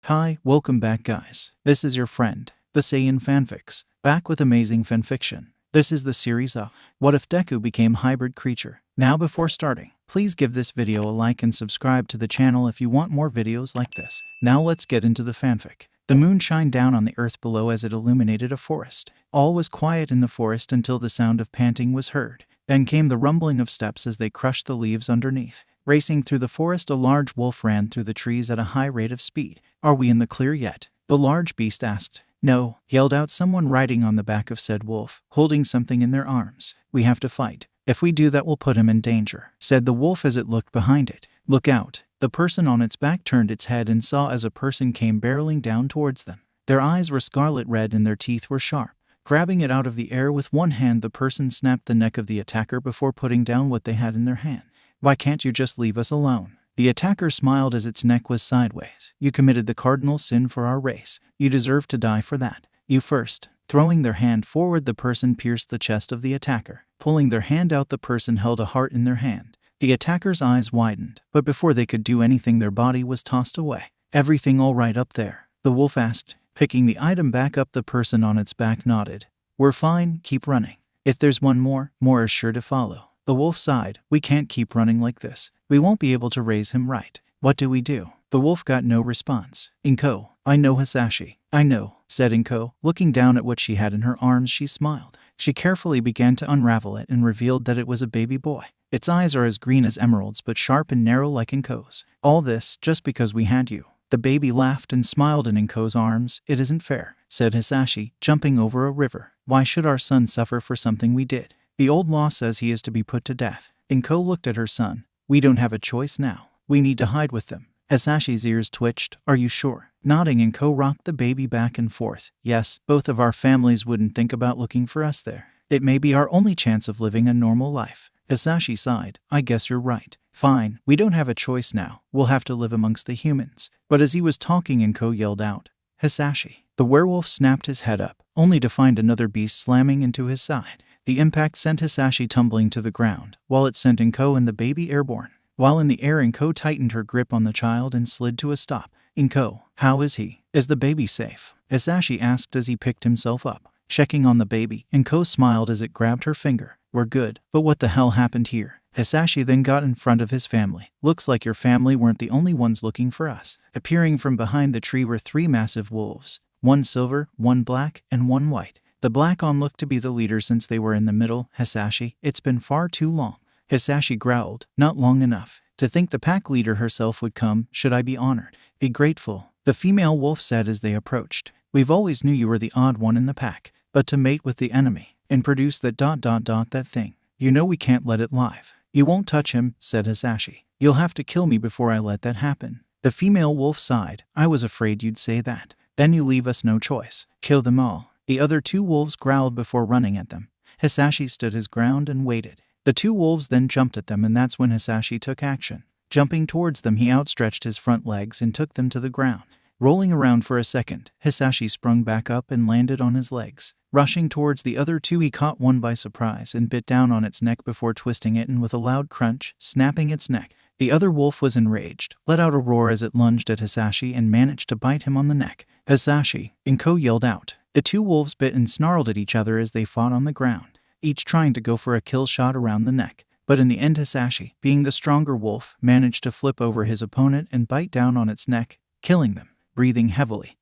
Hi, welcome back guys. This is your friend, the Saiyan Fanfics, back with amazing fanfiction. This is the series of What If Deku Became Hybrid Creature. Now before starting, please give this video a like and subscribe to the channel if you want more videos like this. Now let's get into the fanfic. The moon shined down on the earth below as it illuminated a forest. All was quiet in the forest until the sound of panting was heard. Then came the rumbling of steps as they crushed the leaves underneath. Racing through the forest, a large wolf ran through the trees at a high rate of speed. "Are we in the clear yet?" the large beast asked. "No," yelled out someone riding on the back of said wolf, holding something in their arms. "We have to fight. If we do that, we'll put him in danger," said the wolf as it looked behind it. "Look out." The person on its back turned its head and saw as a person came barreling down towards them. Their eyes were scarlet red and their teeth were sharp. Grabbing it out of the air with one hand, the person snapped the neck of the attacker before putting down what they had in their hand. "Why can't you just leave us alone?" The attacker smiled as its neck was sideways. "You committed the cardinal sin for our race. You deserve to die for that. You first." Throwing their hand forward, the person pierced the chest of the attacker. Pulling their hand out, the person held a heart in their hand. The attacker's eyes widened, but before they could do anything, their body was tossed away. "Everything all right up there?" the wolf asked. Picking the item back up, the person on its back nodded. "We're fine, keep running. If there's one more is sure to follow." The wolf sighed. "We can't keep running like this. We won't be able to raise him right. What do we do?" The wolf got no response. "Inko, I know Hisashi." "I know," said Inko. Looking down at what she had in her arms, she smiled. She carefully began to unravel it and revealed that it was a baby boy. Its eyes are as green as emeralds but sharp and narrow like Inko's. "All this just because we had you." The baby laughed and smiled in Inko's arms. "It isn't fair," said Hisashi, jumping over a river. "Why should our son suffer for something we did? The old law says he is to be put to death." Inko looked at her son. "We don't have a choice now. We need to hide with them." Hisashi's ears twitched. "Are you sure?" Nodding, Inko rocked the baby back and forth. "Yes, both of our families wouldn't think about looking for us there. It may be our only chance of living a normal life." Hisashi sighed. "I guess you're right. Fine, we don't have a choice now. We'll have to live amongst the humans." But as he was talking, Inko yelled out, "Hisashi!" The werewolf snapped his head up, only to find another beast slamming into his side. The impact sent Hisashi tumbling to the ground, while it sent Inko and the baby airborne. While in the air, Inko tightened her grip on the child and slid to a stop. "Inko, how is he? Is the baby safe?" Hisashi asked as he picked himself up. Checking on the baby, Inko smiled as it grabbed her finger. "We're good, but what the hell happened here?" Hisashi then got in front of his family. "Looks like your family weren't the only ones looking for us." Appearing from behind the tree were three massive wolves, one silver, one black, and one white. The black one looked to be the leader since they were in the middle. "Hisashi, it's been far too long." Hisashi growled. "Not long enough. To think the pack leader herself would come. Should I be honored?" "Be grateful," the female wolf said as they approached. "We've always knew you were the odd one in the pack, but to mate with the enemy and produce that that thing, you know we can't let it live." "You won't touch him," said Hisashi. "You'll have to kill me before I let that happen." The female wolf sighed. "I was afraid you'd say that. Then you leave us no choice. Kill them all." The other two wolves growled before running at them. Hisashi stood his ground and waited. The two wolves then jumped at them, and that's when Hisashi took action. Jumping towards them, he outstretched his front legs and took them to the ground. Rolling around for a second, Hisashi sprung back up and landed on his legs. Rushing towards the other two, he caught one by surprise and bit down on its neck before twisting it and with a loud crunch, snapping its neck. The other wolf was enraged, let out a roar as it lunged at Hisashi and managed to bite him on the neck. "Hisashi!" Inko yelled out. The two wolves bit and snarled at each other as they fought on the ground, each trying to go for a kill shot around the neck. But in the end, Hisashi, being the stronger wolf, managed to flip over his opponent and bite down on its neck, killing them. Breathing heavily,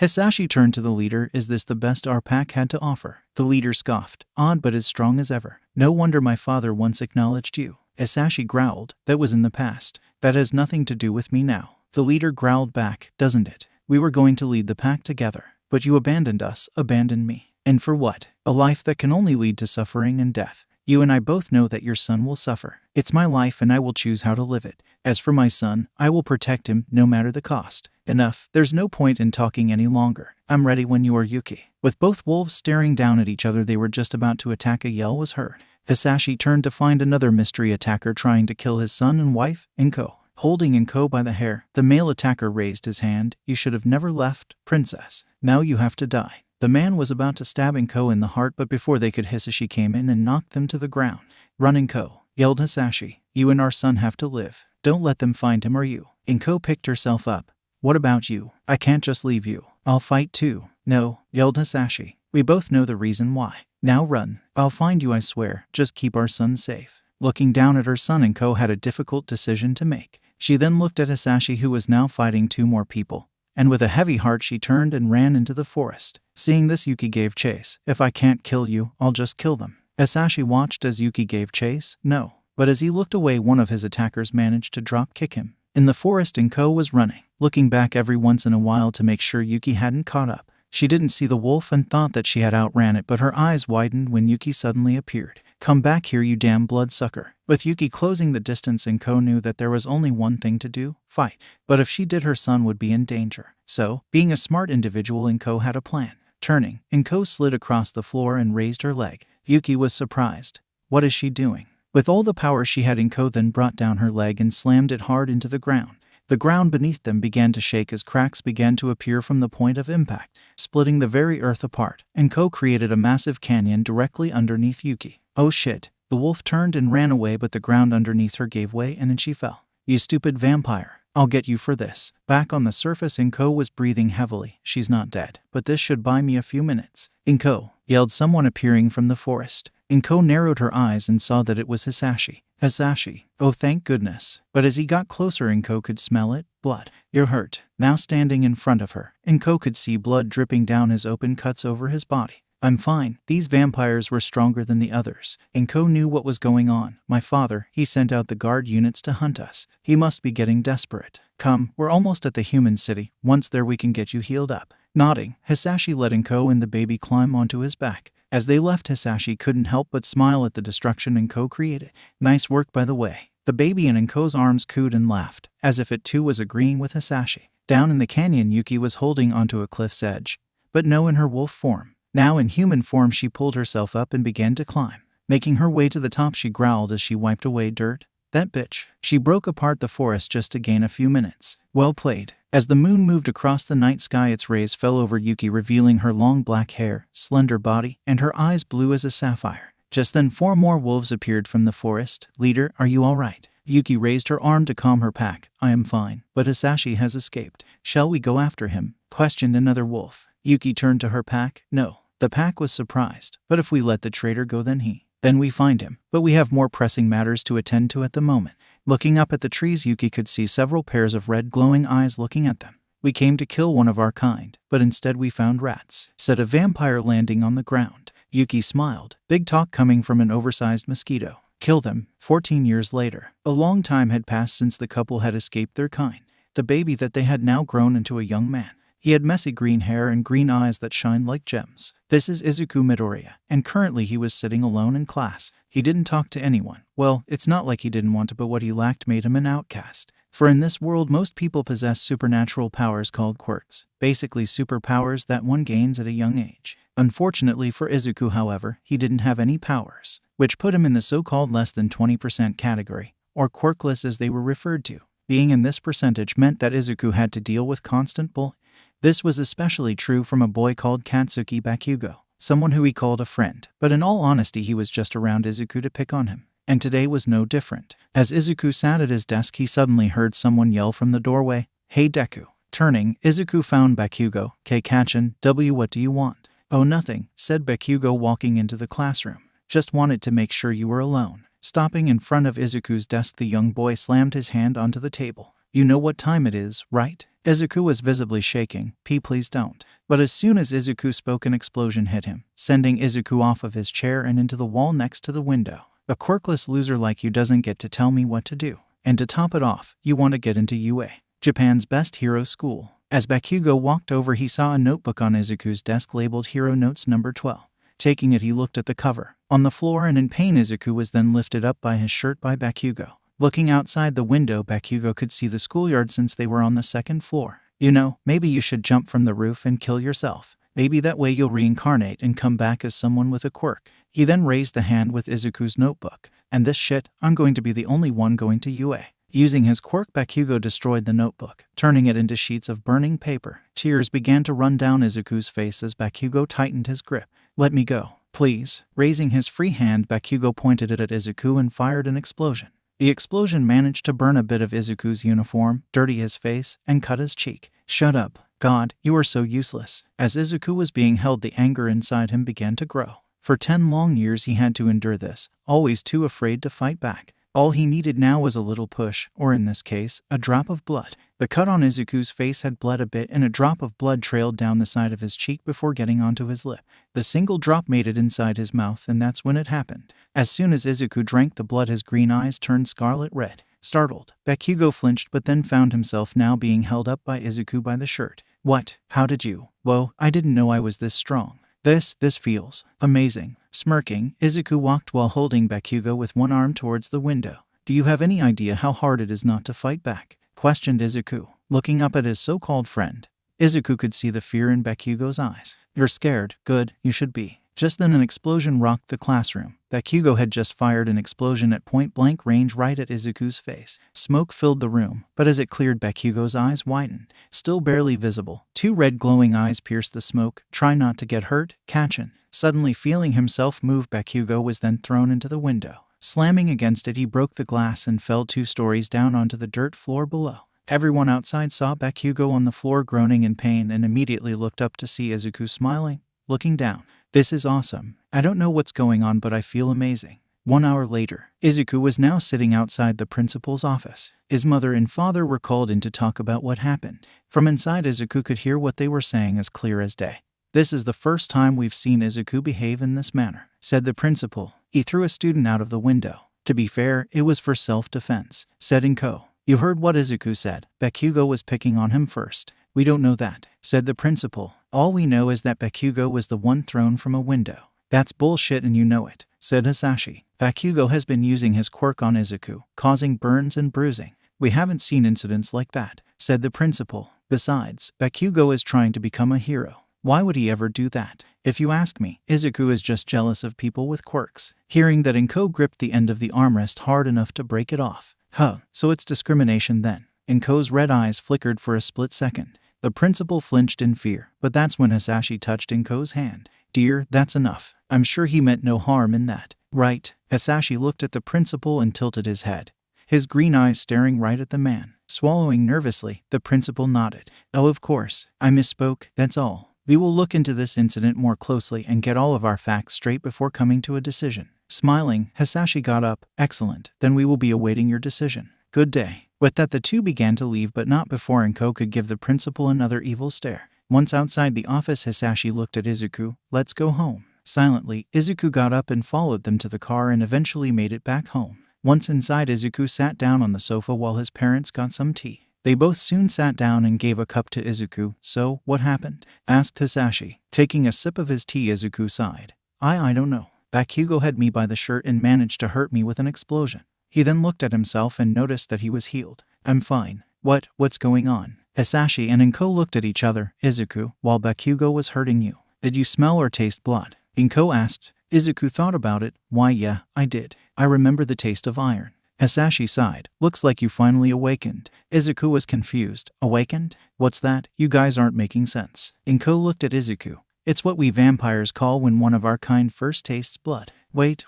Hisashi turned to the leader. "Is this the best our pack had to offer?" The leader scoffed. "Odd, but as strong as ever. No wonder my father once acknowledged you." Hisashi growled. "That was in the past. That has nothing to do with me now." The leader growled back. "Doesn't it? We were going to lead the pack together, but you abandoned us, abandoned me. And for what? A life that can only lead to suffering and death. You and I both know that your son will suffer. It's my life and I will choose how to live it. As for my son, I will protect him no matter the cost." "Enough. There's no point in talking any longer. I'm ready when you are, Yuki." With both wolves staring down at each other, they were just about to attack. A yell was heard. Hisashi turned to find another mystery attacker trying to kill his son and wife, Inko. Holding Inko by the hair, the male attacker raised his hand. "You should have never left, princess. Now you have to die." The man was about to stab Inko in the heart, but before they could, Hisashi came in and knocked them to the ground. "Run, Inko," yelled Hisashi. "You and our son have to live. Don't let them find him or you." Inko picked herself up. What about you? I can't just leave you. I'll fight too. No, yelled Hisashi. We both know the reason why. Now run. I'll find you, I swear. Just keep our son safe. Looking down at her son, Inko had a difficult decision to make. She then looked at Hisashi, who was now fighting 2 more people, and with a heavy heart she turned and ran into the forest. Seeing this, Yuki gave chase. If I can't kill you, I'll just kill them. Hisashi watched as Yuki gave chase. No. But as he looked away, one of his attackers managed to drop kick him. In the forest, Inko was running, looking back every once in a while to make sure Yuki hadn't caught up. She didn't see the wolf and thought that she had outran it, but her eyes widened when Yuki suddenly appeared. Come back here, you damn bloodsucker. With Yuki closing the distance, Inko knew that there was only one thing to do, fight. But if she did, her son would be in danger. So, being a smart individual, Inko had a plan. Turning, Inko slid across the floor and raised her leg. Yuki was surprised. What is she doing? With all the power she had, Inko then brought down her leg and slammed it hard into the ground. The ground beneath them began to shake as cracks began to appear from the point of impact, splitting the very earth apart. Inko created a massive canyon directly underneath Yuki. Oh shit. The wolf turned and ran away, but the ground underneath her gave way and in she fell. You stupid vampire. I'll get you for this. Back on the surface, Inko was breathing heavily. She's not dead, but this should buy me a few minutes. Inko, yelled someone appearing from the forest. Inko narrowed her eyes and saw that it was Hisashi. Hisashi. Oh, thank goodness. But as he got closer, Inko could smell it. Blood. You're hurt. Now standing in front of her, Inko could see blood dripping down his open cuts over his body. I'm fine. These vampires were stronger than the others. Inko knew what was going on. My father, he sent out the guard units to hunt us. He must be getting desperate. Come, we're almost at the human city. Once there we can get you healed up. Nodding, Hisashi let Inko and the baby climb onto his back. As they left, Hisashi couldn't help but smile at the destruction Inko created. Nice work, by the way. The baby in Inko's arms cooed and laughed, as if it too was agreeing with Hisashi. Down in the canyon, Yuki was holding onto a cliff's edge, but no in her wolf form. Now in human form, she pulled herself up and began to climb. Making her way to the top, she growled as she wiped away dirt. That bitch. She broke apart the forest just to gain a few minutes. Well played. As the moon moved across the night sky, its rays fell over Yuki, revealing her long black hair, slender body, and her eyes blue as a sapphire. Just then 4 more wolves appeared from the forest. Leader, are you all right? Yuki raised her arm to calm her pack. I am fine, but Hisashi has escaped. Shall we go after him? Questioned another wolf. Yuki turned to her pack. No. The pack was surprised. But if we let the traitor go, then we find him. But we have more pressing matters to attend to at the moment. Looking up at the trees, Yuki could see several pairs of red glowing eyes looking at them. We came to kill one of our kind, but instead we found rats, said a vampire landing on the ground. Yuki smiled. Big talk coming from an oversized mosquito. Kill them. 14 years later. A long time had passed since the couple had escaped their kind. The baby that they had now grown into a young man. He had messy green hair and green eyes that shined like gems. This is Izuku Midoriya, and currently he was sitting alone in class. He didn't talk to anyone. Well, it's not like he didn't want to, but what he lacked made him an outcast. For in this world, most people possess supernatural powers called quirks. Basically superpowers that one gains at a young age. Unfortunately for Izuku, however, he didn't have any powers, which put him in the so-called less than 20% category, or quirkless as they were referred to. Being in this percentage meant that Izuku had to deal with constant bullying. This was especially true from a boy called Katsuki Bakugo, someone who he called a friend, but in all honesty he was just around Izuku to pick on him. And today was no different. As Izuku sat at his desk, he suddenly heard someone yell from the doorway, "Hey Deku." Turning, Izuku found Bakugo. "K-Kachin, W, what do you want?" "Oh, nothing," said Bakugo, walking into the classroom. "Just wanted to make sure you were alone." Stopping in front of Izuku's desk, the young boy slammed his hand onto the table. "You know what time it is, right?" Izuku was visibly shaking. Please don't." But as soon as Izuku spoke, an explosion hit him, sending Izuku off of his chair and into the wall next to the window. "A quirkless loser like you doesn't get to tell me what to do. And to top it off, you want to get into UA, Japan's best hero school." As Bakugo walked over, he saw a notebook on Izuku's desk labeled Hero Notes number 12. Taking it, he looked at the cover. On the floor and in pain, Izuku was then lifted up by his shirt by Bakugo. Looking outside the window, Bakugo could see the schoolyard since they were on the 2nd floor. "You know, maybe you should jump from the roof and kill yourself. Maybe that way you'll reincarnate and come back as someone with a quirk." He then raised the hand with Izuku's notebook. "And this shit, I'm going to be the only one going to UA." Using his quirk, Bakugo destroyed the notebook, turning it into sheets of burning paper. Tears began to run down Izuku's face as Bakugo tightened his grip. "Let me go, please." Raising his free hand, Bakugo pointed it at Izuku and fired an explosion. The explosion managed to burn a bit of Izuku's uniform, dirty his face, and cut his cheek. Shut up. God, you are so useless. As Izuku was being held, the anger inside him began to grow. For 10 long years he had to endure this, always too afraid to fight back. All he needed now was a little push, or in this case, a drop of blood. The cut on Izuku's face had bled a bit, and a drop of blood trailed down the side of his cheek before getting onto his lip. The single drop made it inside his mouth, and that's when it happened. As soon as Izuku drank the blood, his green eyes turned scarlet red. Startled, Bakugo flinched but then found himself now being held up by Izuku by the shirt. What? How did you? Whoa, I didn't know I was this strong. This feels amazing. Smirking, Izuku walked while holding Bakugo with one arm towards the window. Do you have any idea how hard it is not to fight back? Questioned Izuku, looking up at his so-called friend. Izuku could see the fear in Bakugo's eyes. You're scared. Good, you should be. Just then an explosion rocked the classroom. Bakugo had just fired an explosion at point-blank range right at Izuku's face. Smoke filled the room, but as it cleared, Bakugo's eyes widened. Still barely visible, 2 red glowing eyes pierced the smoke. Try not to get hurt, Kachin. Suddenly feeling himself move, Bakugo was then thrown into the window. Slamming against it, he broke the glass and fell 2 stories down onto the dirt floor below. Everyone outside saw Bakugo on the floor groaning in pain and immediately looked up to see Izuku smiling, looking down. This is awesome. I don't know what's going on, but I feel amazing. 1 hour later, Izuku was now sitting outside the principal's office. His mother and father were called in to talk about what happened. From inside, Izuku could hear what they were saying as clear as day. This is the first time we've seen Izuku behave in this manner, said the principal. He threw a student out of the window. To be fair, it was for self-defense, said Inko. You heard what Izuku said. Bakugo was picking on him first. We don't know that, said the principal. All we know is that Bakugo was the one thrown from a window. That's bullshit and you know it, said Hisashi. Bakugo has been using his quirk on Izuku, causing burns and bruising. We haven't seen incidents like that, said the principal. Besides, Bakugo is trying to become a hero. Why would he ever do that? If you ask me, Izuku is just jealous of people with quirks. Hearing that, Inko gripped the end of the armrest hard enough to break it off. Huh, so it's discrimination then. Inko's red eyes flickered for a split second. The principal flinched in fear, but that's when Hisashi touched Inko's hand. Dear, that's enough. I'm sure he meant no harm in that. Right? Hisashi looked at the principal and tilted his head, his green eyes staring right at the man. Swallowing nervously, the principal nodded. Oh, of course. I misspoke, that's all. We will look into this incident more closely and get all of our facts straight before coming to a decision. Smiling, Hisashi got up. Excellent. Then we will be awaiting your decision. Good day. With that, the two began to leave, but not before Inko could give the principal another evil stare. Once outside the office, Hisashi looked at Izuku. Let's go home. Silently, Izuku got up and followed them to the car and eventually made it back home. Once inside, Izuku sat down on the sofa while his parents got some tea. They both soon sat down and gave a cup to Izuku. So, what happened? Asked Hisashi. Taking a sip of his tea, Izuku sighed. I don't know. Bakugo had me by the shirt and managed to hurt me with an explosion. He then looked at himself and noticed that he was healed. I'm fine. What's going on? Hisashi and Inko looked at each other. Izuku, while Bakugo was hurting you, did you smell or taste blood? Inko asked. Izuku thought about it. Why, yeah, I did. I remember the taste of iron. Hisashi sighed. Looks like you finally awakened. Izuku was confused. Awakened? What's that? You guys aren't making sense. Inko looked at Izuku. It's what we vampires call when one of our kind first tastes blood. Wait.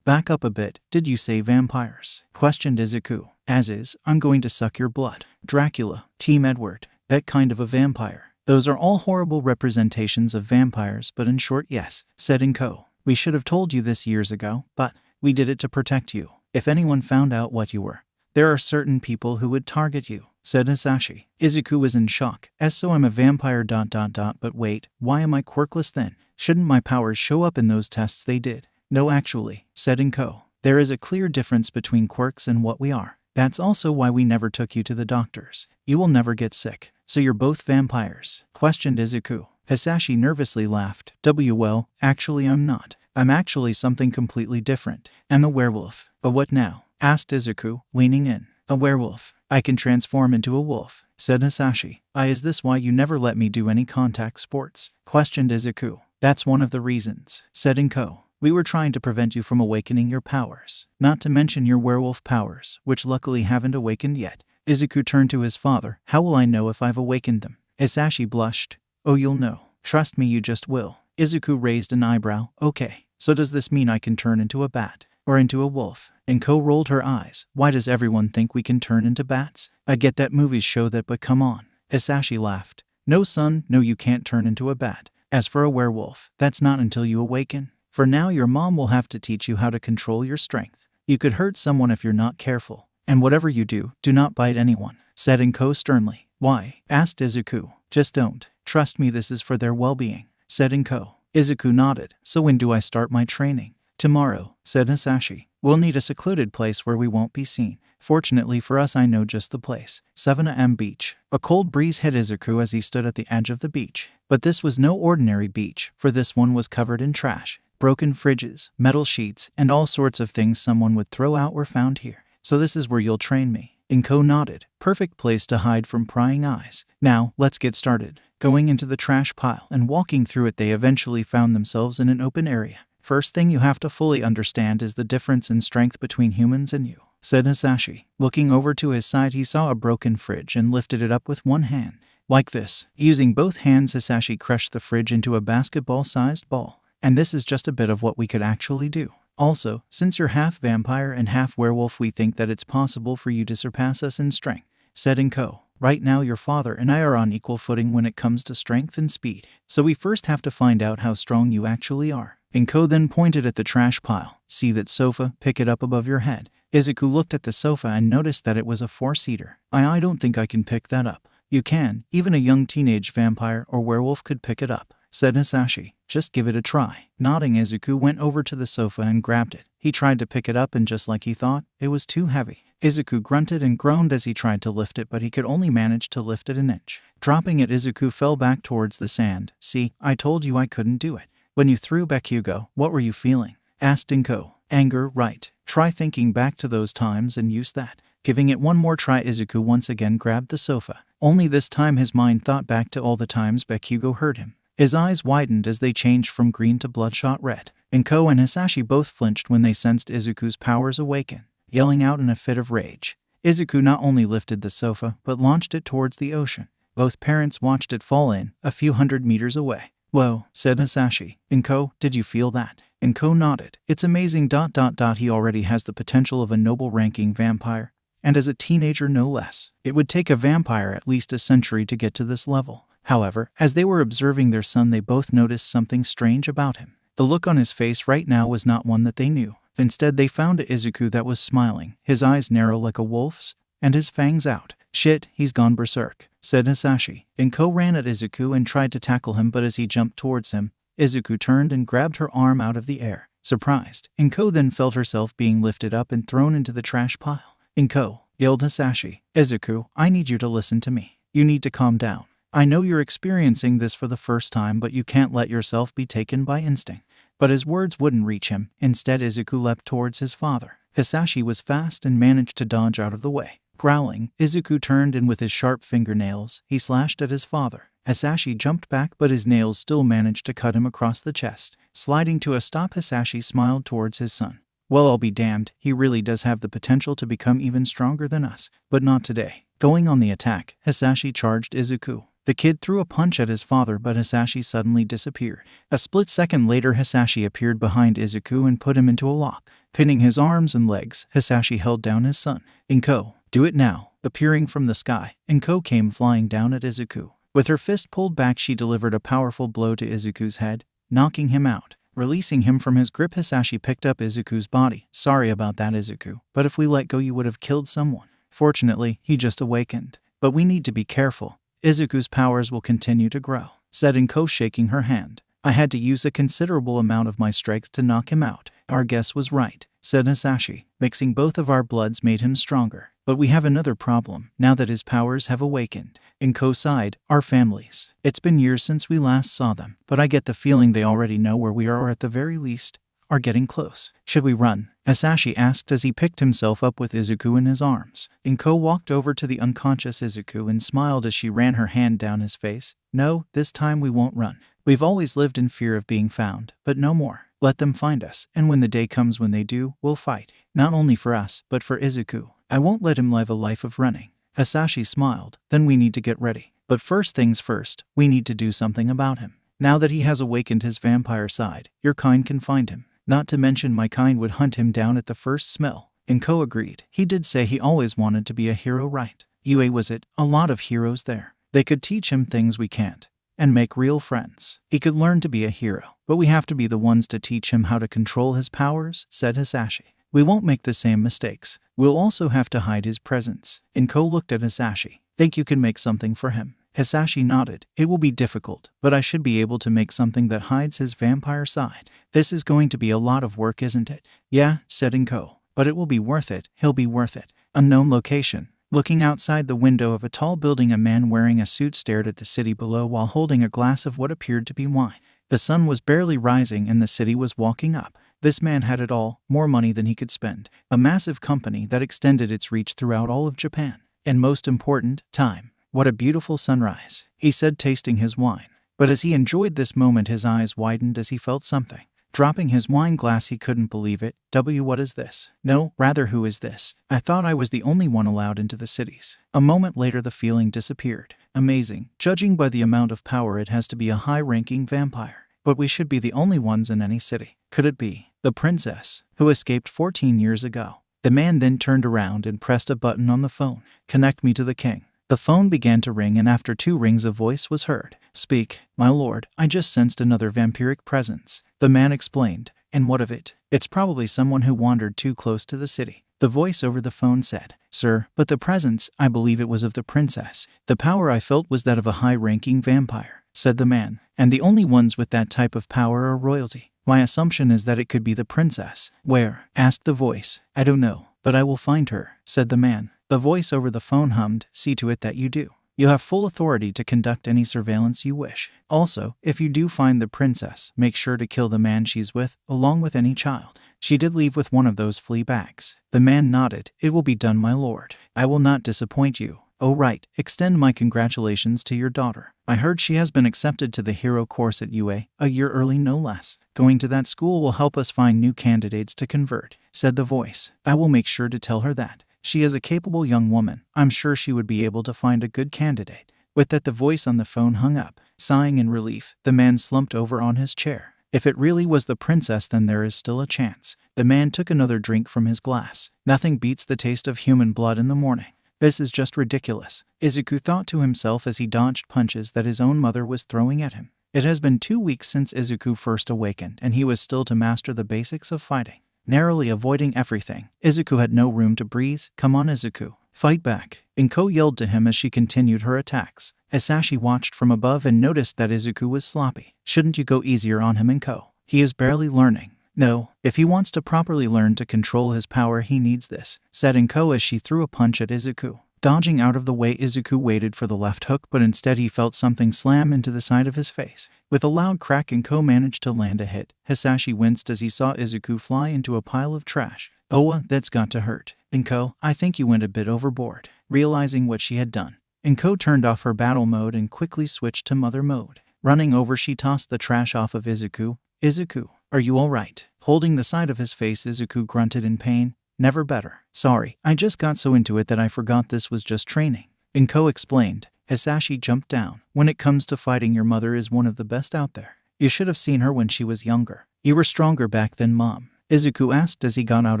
Back up a bit. Did you say vampires? Questioned Izuku. As is, I'm going to suck your blood. Dracula, Team Edward, that kind of a vampire. Those are all horrible representations of vampires, but in short, yes, said Inko. We should have told you this years ago, but we did it to protect you. If anyone found out what you were, there are certain people who would target you, said Hisashi. Izuku was in shock. So I'm a vampire ... But wait, why am I quirkless then? Shouldn't my powers show up in those tests they did? No, actually, said Inko. There is a clear difference between quirks and what we are. That's also why we never took you to the doctors. You will never get sick. So you're both vampires? Questioned Izuku. Hisashi nervously laughed. Well, actually I'm not. I'm actually something completely different. I'm a werewolf. A what now? Asked Izuku, leaning in. A werewolf. I can transform into a wolf, said Hisashi. Is this why you never let me do any contact sports? Questioned Izuku. That's one of the reasons, said Inko. We were trying to prevent you from awakening your powers. Not to mention your werewolf powers, which luckily haven't awakened yet. Izuku turned to his father. How will I know if I've awakened them? Hisashi blushed. Oh, you'll know. Trust me, you just will. Izuku raised an eyebrow. Okay, so does this mean I can turn into a bat? Or into a wolf? Inko rolled her eyes. Why does everyone think we can turn into bats? I get that movies show that, but come on. Hisashi laughed. No son, no, you can't turn into a bat. As for a werewolf, that's not until you awaken. For now your mom will have to teach you how to control your strength. You could hurt someone if you're not careful. And whatever you do, do not bite anyone, said Inko sternly. Why? Asked Izuku. Just don't. Trust me, this is for their well-being, said Inko. Izuku nodded. So when do I start my training? Tomorrow, said Hisashi. We'll need a secluded place where we won't be seen. Fortunately for us, I know just the place. 7 AM beach. A cold breeze hit Izuku as he stood at the edge of the beach. But this was no ordinary beach, for this one was covered in trash. Broken fridges, metal sheets, and all sorts of things someone would throw out were found here. So this is where you'll train me. Inko nodded. Perfect place to hide from prying eyes. Now, let's get started. Going into the trash pile and walking through it, they eventually found themselves in an open area. First thing you have to fully understand is the difference in strength between humans and you, said Hisashi. Looking over to his side, he saw a broken fridge and lifted it up with one hand. Like this. Using both hands, Hisashi crushed the fridge into a basketball-sized ball. And this is just a bit of what we could actually do. Also, since you're half vampire and half werewolf, we think that it's possible for you to surpass us in strength, said Inko. Right now your father and I are on equal footing when it comes to strength and speed. So we first have to find out how strong you actually are. Inko then pointed at the trash pile. See that sofa? Pick it up above your head. Izuku looked at the sofa and noticed that it was a 4-seater. I don't think I can pick that up. You can. Even a young teenage vampire or werewolf could pick it up, said Hisashi. Just give it a try. Nodding, Izuku went over to the sofa and grabbed it. He tried to pick it up and just like he thought, it was too heavy. Izuku grunted and groaned as he tried to lift it, but he could only manage to lift it an inch. Dropping it, Izuku fell back towards the sand. See, I told you I couldn't do it. When you threw Bakugo, what were you feeling? Asked Inko. Anger, right. Try thinking back to those times and use that. Giving it one more try, Izuku once again grabbed the sofa. Only this time his mind thought back to all the times Bakugo hurt him. His eyes widened as they changed from green to bloodshot red. Inko and Hisashi both flinched when they sensed Izuku's powers awaken, yelling out in a fit of rage. Izuku not only lifted the sofa, but launched it towards the ocean. Both parents watched it fall in, a few hundred meters away. Whoa, said Hisashi. Inko, did you feel that? Inko nodded. It's amazing. He already has the potential of a noble-ranking vampire, and as a teenager no less. It would take a vampire at least a century to get to this level. However, as they were observing their son, they both noticed something strange about him. The look on his face right now was not one that they knew. Instead, they found a Izuku that was smiling, his eyes narrow like a wolf's, and his fangs out. Shit, he's gone berserk, said Hisashi. Inko ran at Izuku and tried to tackle him, but as he jumped towards him, Izuku turned and grabbed her arm out of the air. Surprised, Inko then felt herself being lifted up and thrown into the trash pile. Inko, yelled Hisashi. Izuku, I need you to listen to me. You need to calm down. I know you're experiencing this for the first time, but you can't let yourself be taken by instinct. But his words wouldn't reach him. Instead, Izuku leapt towards his father. Hisashi was fast and managed to dodge out of the way. Growling, Izuku turned and with his sharp fingernails, he slashed at his father. Hisashi jumped back, but his nails still managed to cut him across the chest. Sliding to a stop, Hisashi smiled towards his son. Well, I'll be damned, he really does have the potential to become even stronger than us. But not today. Going on the attack, Hisashi charged Izuku. The kid threw a punch at his father, but Hisashi suddenly disappeared. A split second later, Hisashi appeared behind Izuku and put him into a lock. Pinning his arms and legs, Hisashi held down his son. Inko, do it now. Appearing from the sky, Inko came flying down at Izuku. With her fist pulled back, she delivered a powerful blow to Izuku's head, knocking him out. Releasing him from his grip, Hisashi picked up Izuku's body. Sorry about that, Izuku, but if we let go, you would have killed someone. Fortunately, he just awakened. But we need to be careful. Izuku's powers will continue to grow, said Inko, shaking her hand. I had to use a considerable amount of my strength to knock him out. Our guess was right, said Hisashi. Mixing both of our bloods made him stronger. But we have another problem, now that his powers have awakened. Inko sighed. Our families. It's been years since we last saw them, but I get the feeling they already know where we are, or at the very least, are getting close. Should we run? Hisashi asked as he picked himself up with Izuku in his arms. Inko walked over to the unconscious Izuku and smiled as she ran her hand down his face. No, this time we won't run. We've always lived in fear of being found, but no more. Let them find us, and when the day comes when they do, we'll fight. Not only for us, but for Izuku. I won't let him live a life of running. Hisashi smiled. Then we need to get ready. But first things first, we need to do something about him. Now that he has awakened his vampire side, your kind can find him. Not to mention my kind would hunt him down at the first smell. Inko agreed. He did say he always wanted to be a hero, right? UA was it? A lot of heroes there. They could teach him things we can't. And make real friends. He could learn to be a hero. But we have to be the ones to teach him how to control his powers, said Hisashi. We won't make the same mistakes. We'll also have to hide his presence. Inko looked at Hisashi. Think you can make something for him? Hisashi nodded. It will be difficult, but I should be able to make something that hides his vampire side. This is going to be a lot of work, isn't it? Yeah, said Inko. But it will be worth it. He'll be worth it. Unknown location. Looking outside the window of a tall building, a man wearing a suit stared at the city below while holding a glass of what appeared to be wine. The sun was barely rising and the city was walking up. This man had it all, more money than he could spend. A massive company that extended its reach throughout all of Japan. And most important, time. What a beautiful sunrise, he said, tasting his wine. But as he enjoyed this moment, his eyes widened as he felt something. Dropping his wine glass, he couldn't believe it. What is this? No, rather, who is this? I thought I was the only one allowed into the cities. A moment later, the feeling disappeared. Amazing. Judging by the amount of power, it has to be a high-ranking vampire. But we should be the only ones in any city. Could it be the princess who escaped 14 years ago? The man then turned around and pressed a button on the phone. Connect me to the king. The phone began to ring, and after 2 rings a voice was heard. Speak, my lord. I just sensed another vampiric presence. The man explained. And what of it? It's probably someone who wandered too close to the city. The voice over the phone said. Sir, but the presence, I believe it was of the princess. The power I felt was that of a high-ranking vampire, said the man. And the only ones with that type of power are royalty. My assumption is that it could be the princess. Where? Asked the voice. I don't know, but I will find her, said the man. The voice over the phone hummed. See to it that you do. You have full authority to conduct any surveillance you wish. Also, if you do find the princess, make sure to kill the man she's with, along with any child. She did leave with one of those flea bags. The man nodded. It will be done, my lord. I will not disappoint you. Oh right, extend my congratulations to your daughter. I heard she has been accepted to the hero course at UA, a year early no less. Going to that school will help us find new candidates to convert, said the voice. I will make sure to tell her that. She is a capable young woman. I'm sure she would be able to find a good candidate. With that, the voice on the phone hung up. Sighing in relief, the man slumped over on his chair. If it really was the princess, then there is still a chance. The man took another drink from his glass. Nothing beats the taste of human blood in the morning. This is just ridiculous, Izuku thought to himself as he dodged punches that his own mother was throwing at him. It has been 2 weeks since Izuku first awakened, and he was still to master the basics of fighting. Narrowly avoiding everything, Izuku had no room to breathe. Come on, Izuku. Fight back. Inko yelled to him as she continued her attacks. Hisashi watched from above and noticed that Izuku was sloppy. Shouldn't you go easier on him, Inko? He is barely learning. No, if he wants to properly learn to control his power, he needs this, said Inko as she threw a punch at Izuku. Dodging out of the way, Izuku waited for the left hook, but instead he felt something slam into the side of his face. With a loud crack, Inko managed to land a hit. Hisashi winced as he saw Izuku fly into a pile of trash. Oh, that's got to hurt. Inko, I think you went a bit overboard. Realizing what she had done, Inko turned off her battle mode and quickly switched to mother mode. Running over, she tossed the trash off of Izuku. Izuku, are you alright? Holding the side of his face, Izuku grunted in pain. Never better. Sorry, I just got so into it that I forgot this was just training, Inko explained. Hisashi jumped down. When it comes to fighting, your mother is one of the best out there. You should have seen her when she was younger. You were stronger back then, Mom, Izuku asked as he got out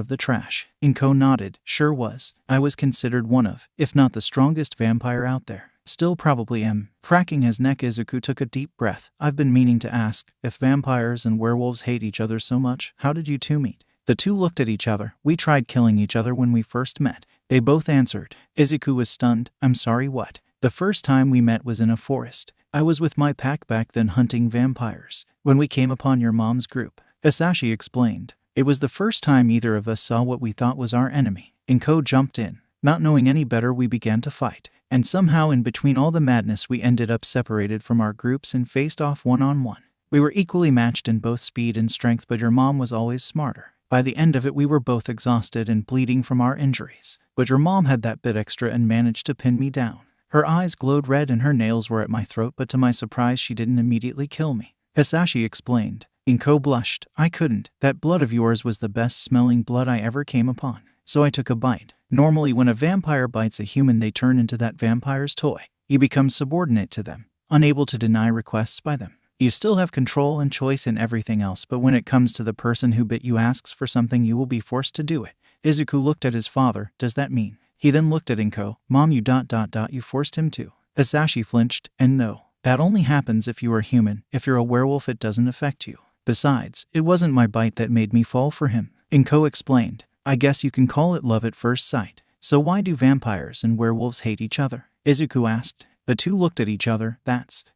of the trash. Inko nodded. Sure was. I was considered one of, if not the strongest vampire out there. Still probably am. Cracking his neck, Izuku took a deep breath. I've been meaning to ask, if vampires and werewolves hate each other so much, how did you two meet? The two looked at each other. We tried killing each other when we first met, they both answered. Izuku was stunned. I'm sorry, what? The first time we met was in a forest. I was with my pack back then hunting vampires, when we came upon your mom's group, Hisashi explained. It was the first time either of us saw what we thought was our enemy. Inko jumped in. Not knowing any better, we began to fight. And somehow in between all the madness, we ended up separated from our groups and faced off one-on-one. We were equally matched in both speed and strength, but your mom was always smarter. By the end of it, we were both exhausted and bleeding from our injuries. But your mom had that bit extra and managed to pin me down. Her eyes glowed red and her nails were at my throat, but to my surprise, she didn't immediately kill me, Hisashi explained. Inko blushed. I couldn't. That blood of yours was the best smelling blood I ever came upon. So I took a bite. Normally, when a vampire bites a human, they turn into that vampire's toy. You become subordinate to them, unable to deny requests by them. You still have control and choice in everything else, but when it comes to the person who bit you asks for something, you will be forced to do it. Izuku looked at his father. Does that mean? He then looked at Inko. Mom, you forced him to. Hisashi flinched. And no. That only happens if you are human. If you're a werewolf, it doesn't affect you. Besides, it wasn't my bite that made me fall for him. Inko explained. I guess you can call it love at first sight. So why do vampires and werewolves hate each other? Izuku asked. The two looked at each other.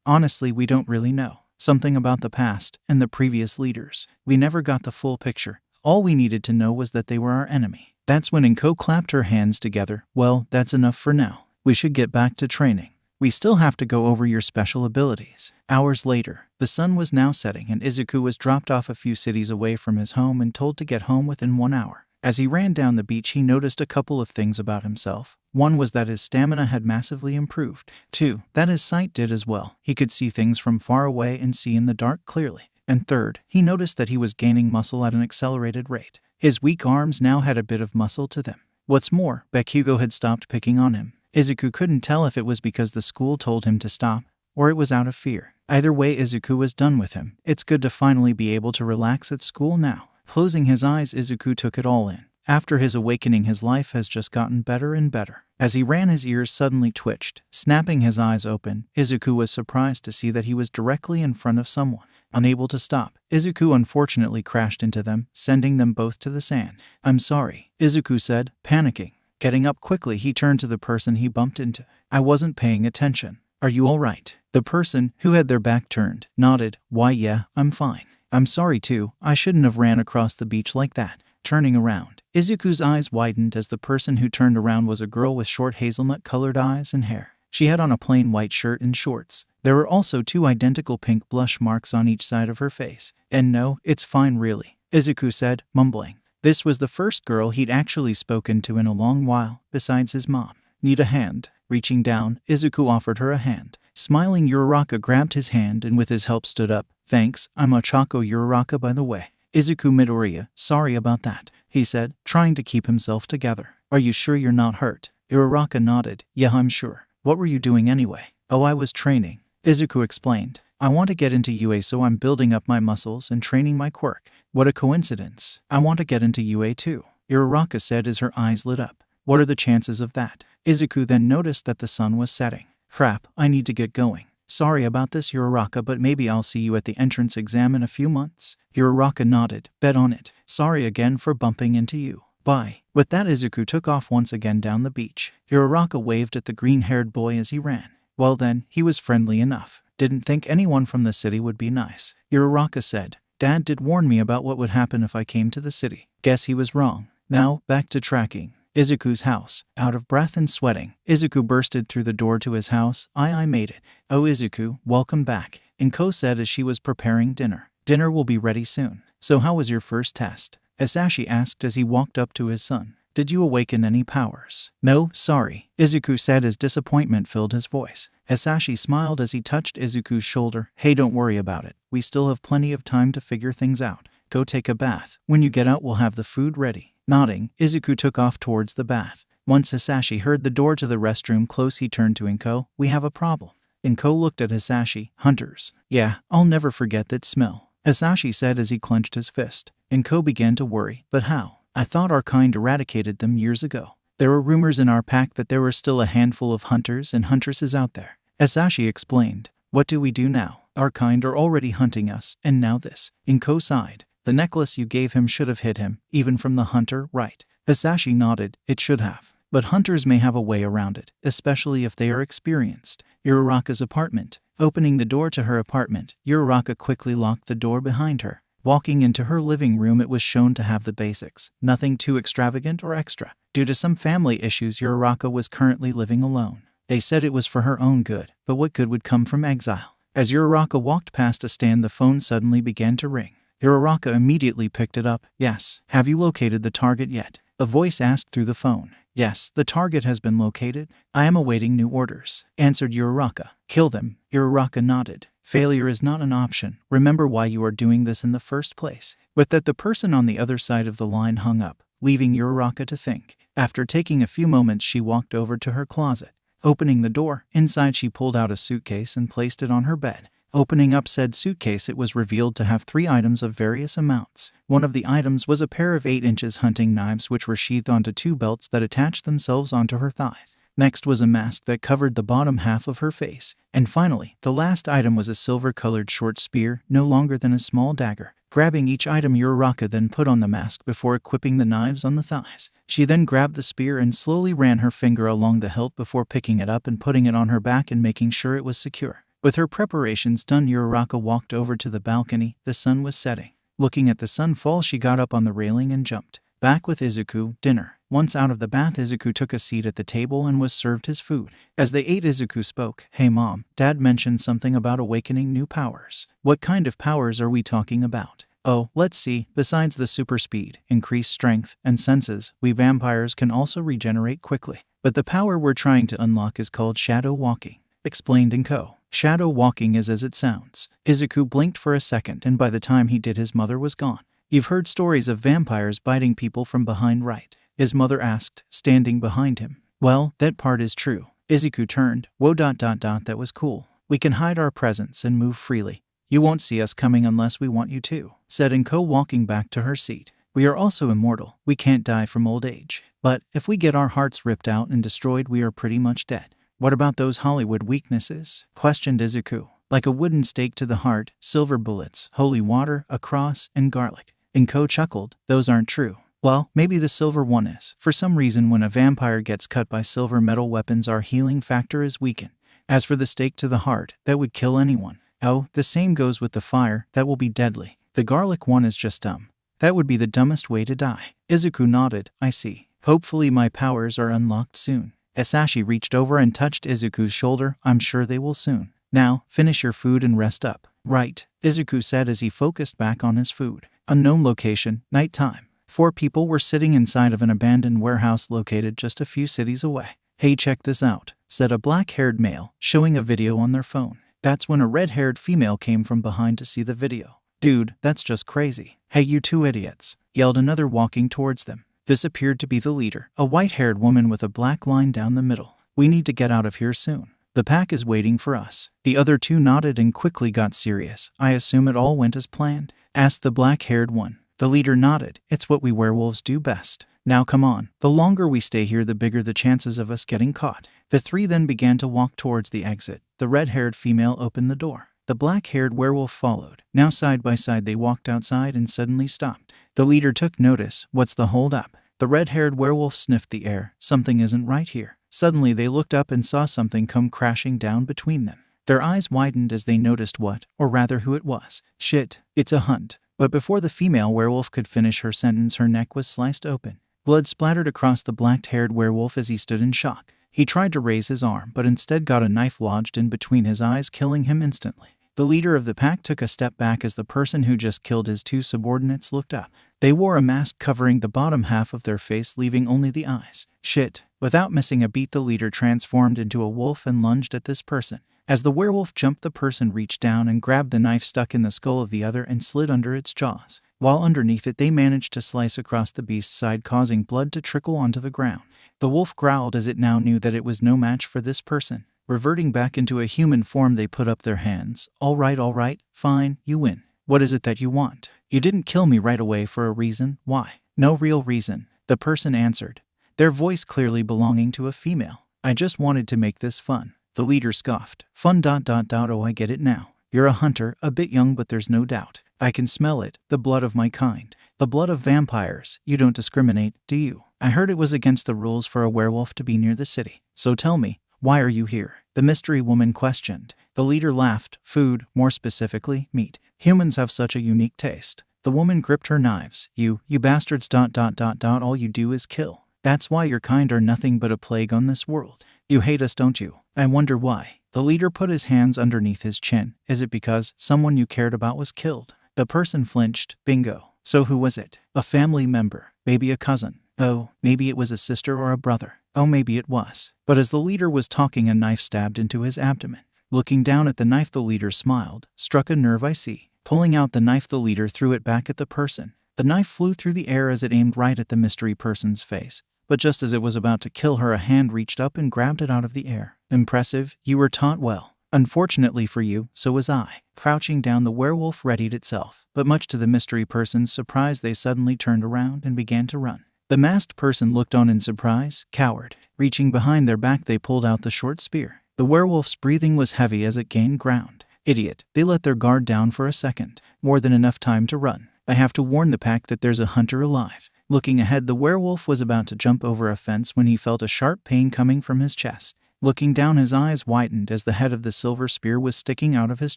Honestly, we don't really know. Something about the past and the previous leaders. We never got the full picture. All we needed to know was that they were our enemy. That's when Inko clapped her hands together. Well, that's enough for now. We should get back to training. We still have to go over your special abilities. Hours later, the sun was now setting and Izuku was dropped off a few cities away from his home and told to get home within 1 hour. As he ran down the beach, he noticed a couple of things about himself. One was that his stamina had massively improved. 2, that his sight did as well. He could see things from far away and see in the dark clearly. And 3rd, he noticed that he was gaining muscle at an accelerated rate. His weak arms now had a bit of muscle to them. What's more, Bakugo had stopped picking on him. Izuku couldn't tell if it was because the school told him to stop, or it was out of fear. Either way, Izuku was done with him. It's good to finally be able to relax at school now. Closing his eyes, Izuku took it all in. After his awakening, his life has just gotten better and better. As he ran, his ears suddenly twitched. Snapping his eyes open, Izuku was surprised to see that he was directly in front of someone. Unable to stop, Izuku unfortunately crashed into them, sending them both to the sand. I'm sorry, Izuku said, panicking. Getting up quickly, he turned to the person he bumped into. I wasn't paying attention. Are you all right? The person, who had their back turned, nodded. Why, yeah, I'm fine. I'm sorry too. I shouldn't have ran across the beach like that. Turning around, Izuku's eyes widened as the person who turned around was a girl with short hazelnut-colored eyes and hair. She had on a plain white shirt and shorts. There were also 2 identical pink blush marks on each side of her face. And no, it's fine really, Izuku said, mumbling. This was the first girl he'd actually spoken to in a long while, besides his mom. Need a hand? Reaching down, Izuku offered her a hand. Smiling, Uraraka grabbed his hand and with his help stood up. Thanks, I'm Ochako Uraraka by the way. Izuku Midoriya, sorry about that, he said, trying to keep himself together. Are you sure you're not hurt? Uraraka nodded. Yeah, I'm sure. What were you doing anyway? Oh, I was training, Izuku explained. I want to get into UA, so I'm building up my muscles and training my quirk. What a coincidence. I want to get into UA too, Uraraka said as her eyes lit up. What are the chances of that? Izuku then noticed that the sun was setting. Crap, I need to get going. Sorry about this, Uraraka, but maybe I'll see you at the entrance exam in a few months. Uraraka nodded. Bet on it. Sorry again for bumping into you. Bye. With that, Izuku took off once again down the beach. Uraraka waved at the green-haired boy as he ran. Well then, he was friendly enough. Didn't think anyone from the city would be nice. Uraraka said, Dad did warn me about what would happen if I came to the city. Guess he was wrong. Now, back to tracking. Izuku's house. Out of breath and sweating, Izuku bursted through the door to his house. I made it. Oh, Izuku, welcome back, Inko said as she was preparing dinner. Dinner will be ready soon. So how was your first test? Hisashi asked as he walked up to his son. Did you awaken any powers? No, sorry, Izuku said as disappointment filled his voice. Hisashi smiled as he touched Izuku's shoulder. Hey, don't worry about it. We still have plenty of time to figure things out. Go take a bath. When you get out, we'll have the food ready. Nodding, Izuku took off towards the bath. Once Hisashi heard the door to the restroom close, he turned to Inko. We have a problem. Inko looked at Hisashi. Hunters. Yeah, I'll never forget that smell, Hisashi said as he clenched his fist. Inko began to worry. But how? I thought our kind eradicated them years ago. There were rumors in our pact that there were still a handful of hunters and huntresses out there, Hisashi explained. What do we do now? Our kind are already hunting us, and now this. Inko sighed. The necklace you gave him should have hit him, even from the hunter, right? Hisashi nodded. It should have. But hunters may have a way around it, especially if they are experienced. Uraraka's apartment. Opening the door to her apartment, Uraraka quickly locked the door behind her. Walking into her living room, it was shown to have the basics. Nothing too extravagant or extra. Due to some family issues, Uraraka was currently living alone. They said it was for her own good, but what good would come from exile? As Uraraka walked past a stand, the phone suddenly began to ring. Uraraka immediately picked it up. Yes. Have you located the target yet? A voice asked through the phone. Yes, the target has been located. I am awaiting new orders, answered Uraraka. Kill them. Uraraka nodded. Failure is not an option. Remember why you are doing this in the first place. With that, the person on the other side of the line hung up, leaving Uraraka to think. After taking a few moments, she walked over to her closet. Opening the door, inside she pulled out a suitcase and placed it on her bed. Opening up said suitcase, it was revealed to have 3 items of various amounts. One of the items was a pair of 8-inch hunting knives which were sheathed onto 2 belts that attached themselves onto her thighs. Next was a mask that covered the bottom half of her face. And finally, the last item was a silver-colored short spear, no longer than a small dagger. Grabbing each item, Uraraka then put on the mask before equipping the knives on the thighs. She then grabbed the spear and slowly ran her finger along the hilt before picking it up and putting it on her back and making sure it was secure. With her preparations done, Uraraka walked over to the balcony. The sun was setting. Looking at the sun fall, she got up on the railing and jumped. Back with Izuku, dinner. Once out of the bath, Izuku took a seat at the table and was served his food. As they ate, Izuku spoke. "Hey mom, Dad mentioned something about awakening new powers. What kind of powers are we talking about?" "Oh, let's see. Besides the super speed, increased strength, and senses, we vampires can also regenerate quickly. But the power we're trying to unlock is called shadow walking," explained Inko. "Shadow walking is as it sounds." Izuku blinked for a second, and by the time he did, his mother was gone. "You've heard stories of vampires biting people from behind, right?" his mother asked, standing behind him. "Well, that part is true." Izuku turned. "Whoa, that was cool. We can hide our presence and move freely. You won't see us coming unless we want you to," said Inko, walking back to her seat. "We are also immortal. We can't die from old age. But if we get our hearts ripped out and destroyed, we are pretty much dead." "What about those Hollywood weaknesses?" questioned Izuku. "Like a wooden stake to the heart, silver bullets, holy water, a cross, and garlic." Inko chuckled. "Those aren't true." "Well, maybe the silver one is. For some reason, when a vampire gets cut by silver metal weapons, our healing factor is weakened. As for the stake to the heart, that would kill anyone. Oh, the same goes with the fire, that will be deadly. The garlic one is just dumb. That would be the dumbest way to die." Izuku nodded. "I see. Hopefully my powers are unlocked soon." Asashi reached over and touched Izuku's shoulder. "I'm sure they will soon. Now, finish your food and rest up." "Right," Izuku said as he focused back on his food. Unknown location, nighttime. 4 people were sitting inside of an abandoned warehouse located just a few cities away. "Hey, check this out," said a black-haired male, showing a video on their phone. That's when a red-haired female came from behind to see the video. "Dude, that's just crazy." "Hey, you 2 idiots," yelled another, walking towards them. This appeared to be the leader, a white-haired woman with a black line down the middle. "We need to get out of here soon. The pack is waiting for us." The other 2 nodded and quickly got serious. "I assume it all went as planned?" asked the black-haired one. The leader nodded. "It's what we werewolves do best. Now come on. The longer we stay here, the bigger the chances of us getting caught." The 3 then began to walk towards the exit. The red-haired female opened the door. The black-haired werewolf followed. Now side by side they walked outside and suddenly stopped. The leader took notice. "What's the hold up?" The red-haired werewolf sniffed the air. "Something isn't right here." Suddenly they looked up and saw something come crashing down between them. Their eyes widened as they noticed what, or rather who it was. "Shit, it's a hunt." But before the female werewolf could finish her sentence, her neck was sliced open. Blood splattered across the black-haired werewolf as he stood in shock. He tried to raise his arm, but instead got a knife lodged in between his eyes, killing him instantly. The leader of the pack took a step back as the person who just killed his 2 subordinates looked up. They wore a mask covering the bottom half of their face, leaving only the eyes. "Shit." Without missing a beat, the leader transformed into a wolf and lunged at this person. As the werewolf jumped, the person reached down and grabbed the knife stuck in the skull of the other and slid under its jaws. While underneath it, they managed to slice across the beast's side, causing blood to trickle onto the ground. The wolf growled as it now knew that it was no match for this person. Reverting back into a human form, they put up their hands. All right, fine, you win. What is it that you want?" "You didn't kill me right away for a reason. Why?" "No real reason," the person answered, their voice clearly belonging to a female. "I just wanted to make this fun." The leader scoffed. "Fun ... Oh, I get it now. You're a hunter, a bit young, but there's no doubt. I can smell it, the blood of my kind. The blood of vampires. You don't discriminate, do you? I heard it was against the rules for a werewolf to be near the city. So tell me, why are you here?" the mystery woman questioned. The leader laughed. "Food, more specifically, meat. Humans have such a unique taste." The woman gripped her knives. You bastards ... All you do is kill. That's why your kind are nothing but a plague on this world. You hate us, don't you? I wonder why." The leader put his hands underneath his chin. "Is it because someone you cared about was killed?" The person flinched. "Bingo. So who was it? A family member? Maybe a cousin? Oh, maybe it was a sister or a brother. Oh, maybe it was." But as the leader was talking, a knife stabbed into his abdomen. Looking down at the knife, the leader smiled. "Struck a nerve, I see." Pulling out the knife, the leader threw it back at the person. The knife flew through the air as it aimed right at the mystery person's face. But just as it was about to kill her, a hand reached up and grabbed it out of the air. "Impressive, you were taught well." Unfortunately for you, so was I. Crouching down, the werewolf readied itself, but much to the mystery person's surprise, they suddenly turned around and began to run. The masked person looked on in surprise, cowered. Reaching behind their back, they pulled out the short spear. The werewolf's breathing was heavy as it gained ground. Idiot. They let their guard down for a second. More than enough time to run. I have to warn the pack that there's a hunter alive. Looking ahead, the werewolf was about to jump over a fence when he felt a sharp pain coming from his chest. Looking down, his eyes widened as the head of the silver spear was sticking out of his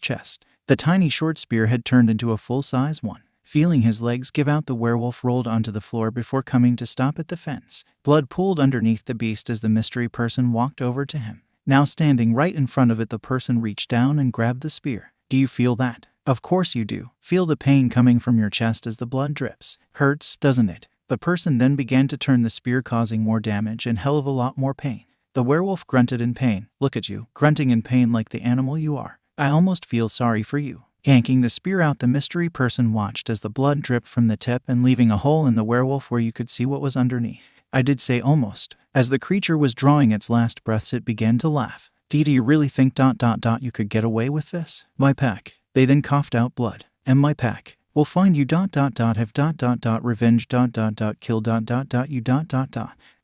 chest. The tiny short spear had turned into a full-size one. Feeling his legs give out, the werewolf rolled onto the floor before coming to stop at the fence. Blood pooled underneath the beast as the mystery person walked over to him. Now standing right in front of it, the person reached down and grabbed the spear. Do you feel that? Of course you do. Feel the pain coming from your chest as the blood drips. Hurts, doesn't it? The person then began to turn the spear, causing more damage and hell of a lot more pain. The werewolf grunted in pain. Look at you, grunting in pain like the animal you are. I almost feel sorry for you. Yanking the spear out, the mystery person watched as the blood dripped from the tip and leaving a hole in the werewolf where you could see what was underneath. I did say almost. As the creature was drawing its last breaths, it began to laugh. Do you really think ... you could get away with this? My pack. They then coughed out blood. And my pack will find you ... have ... revenge ... kill ... you ...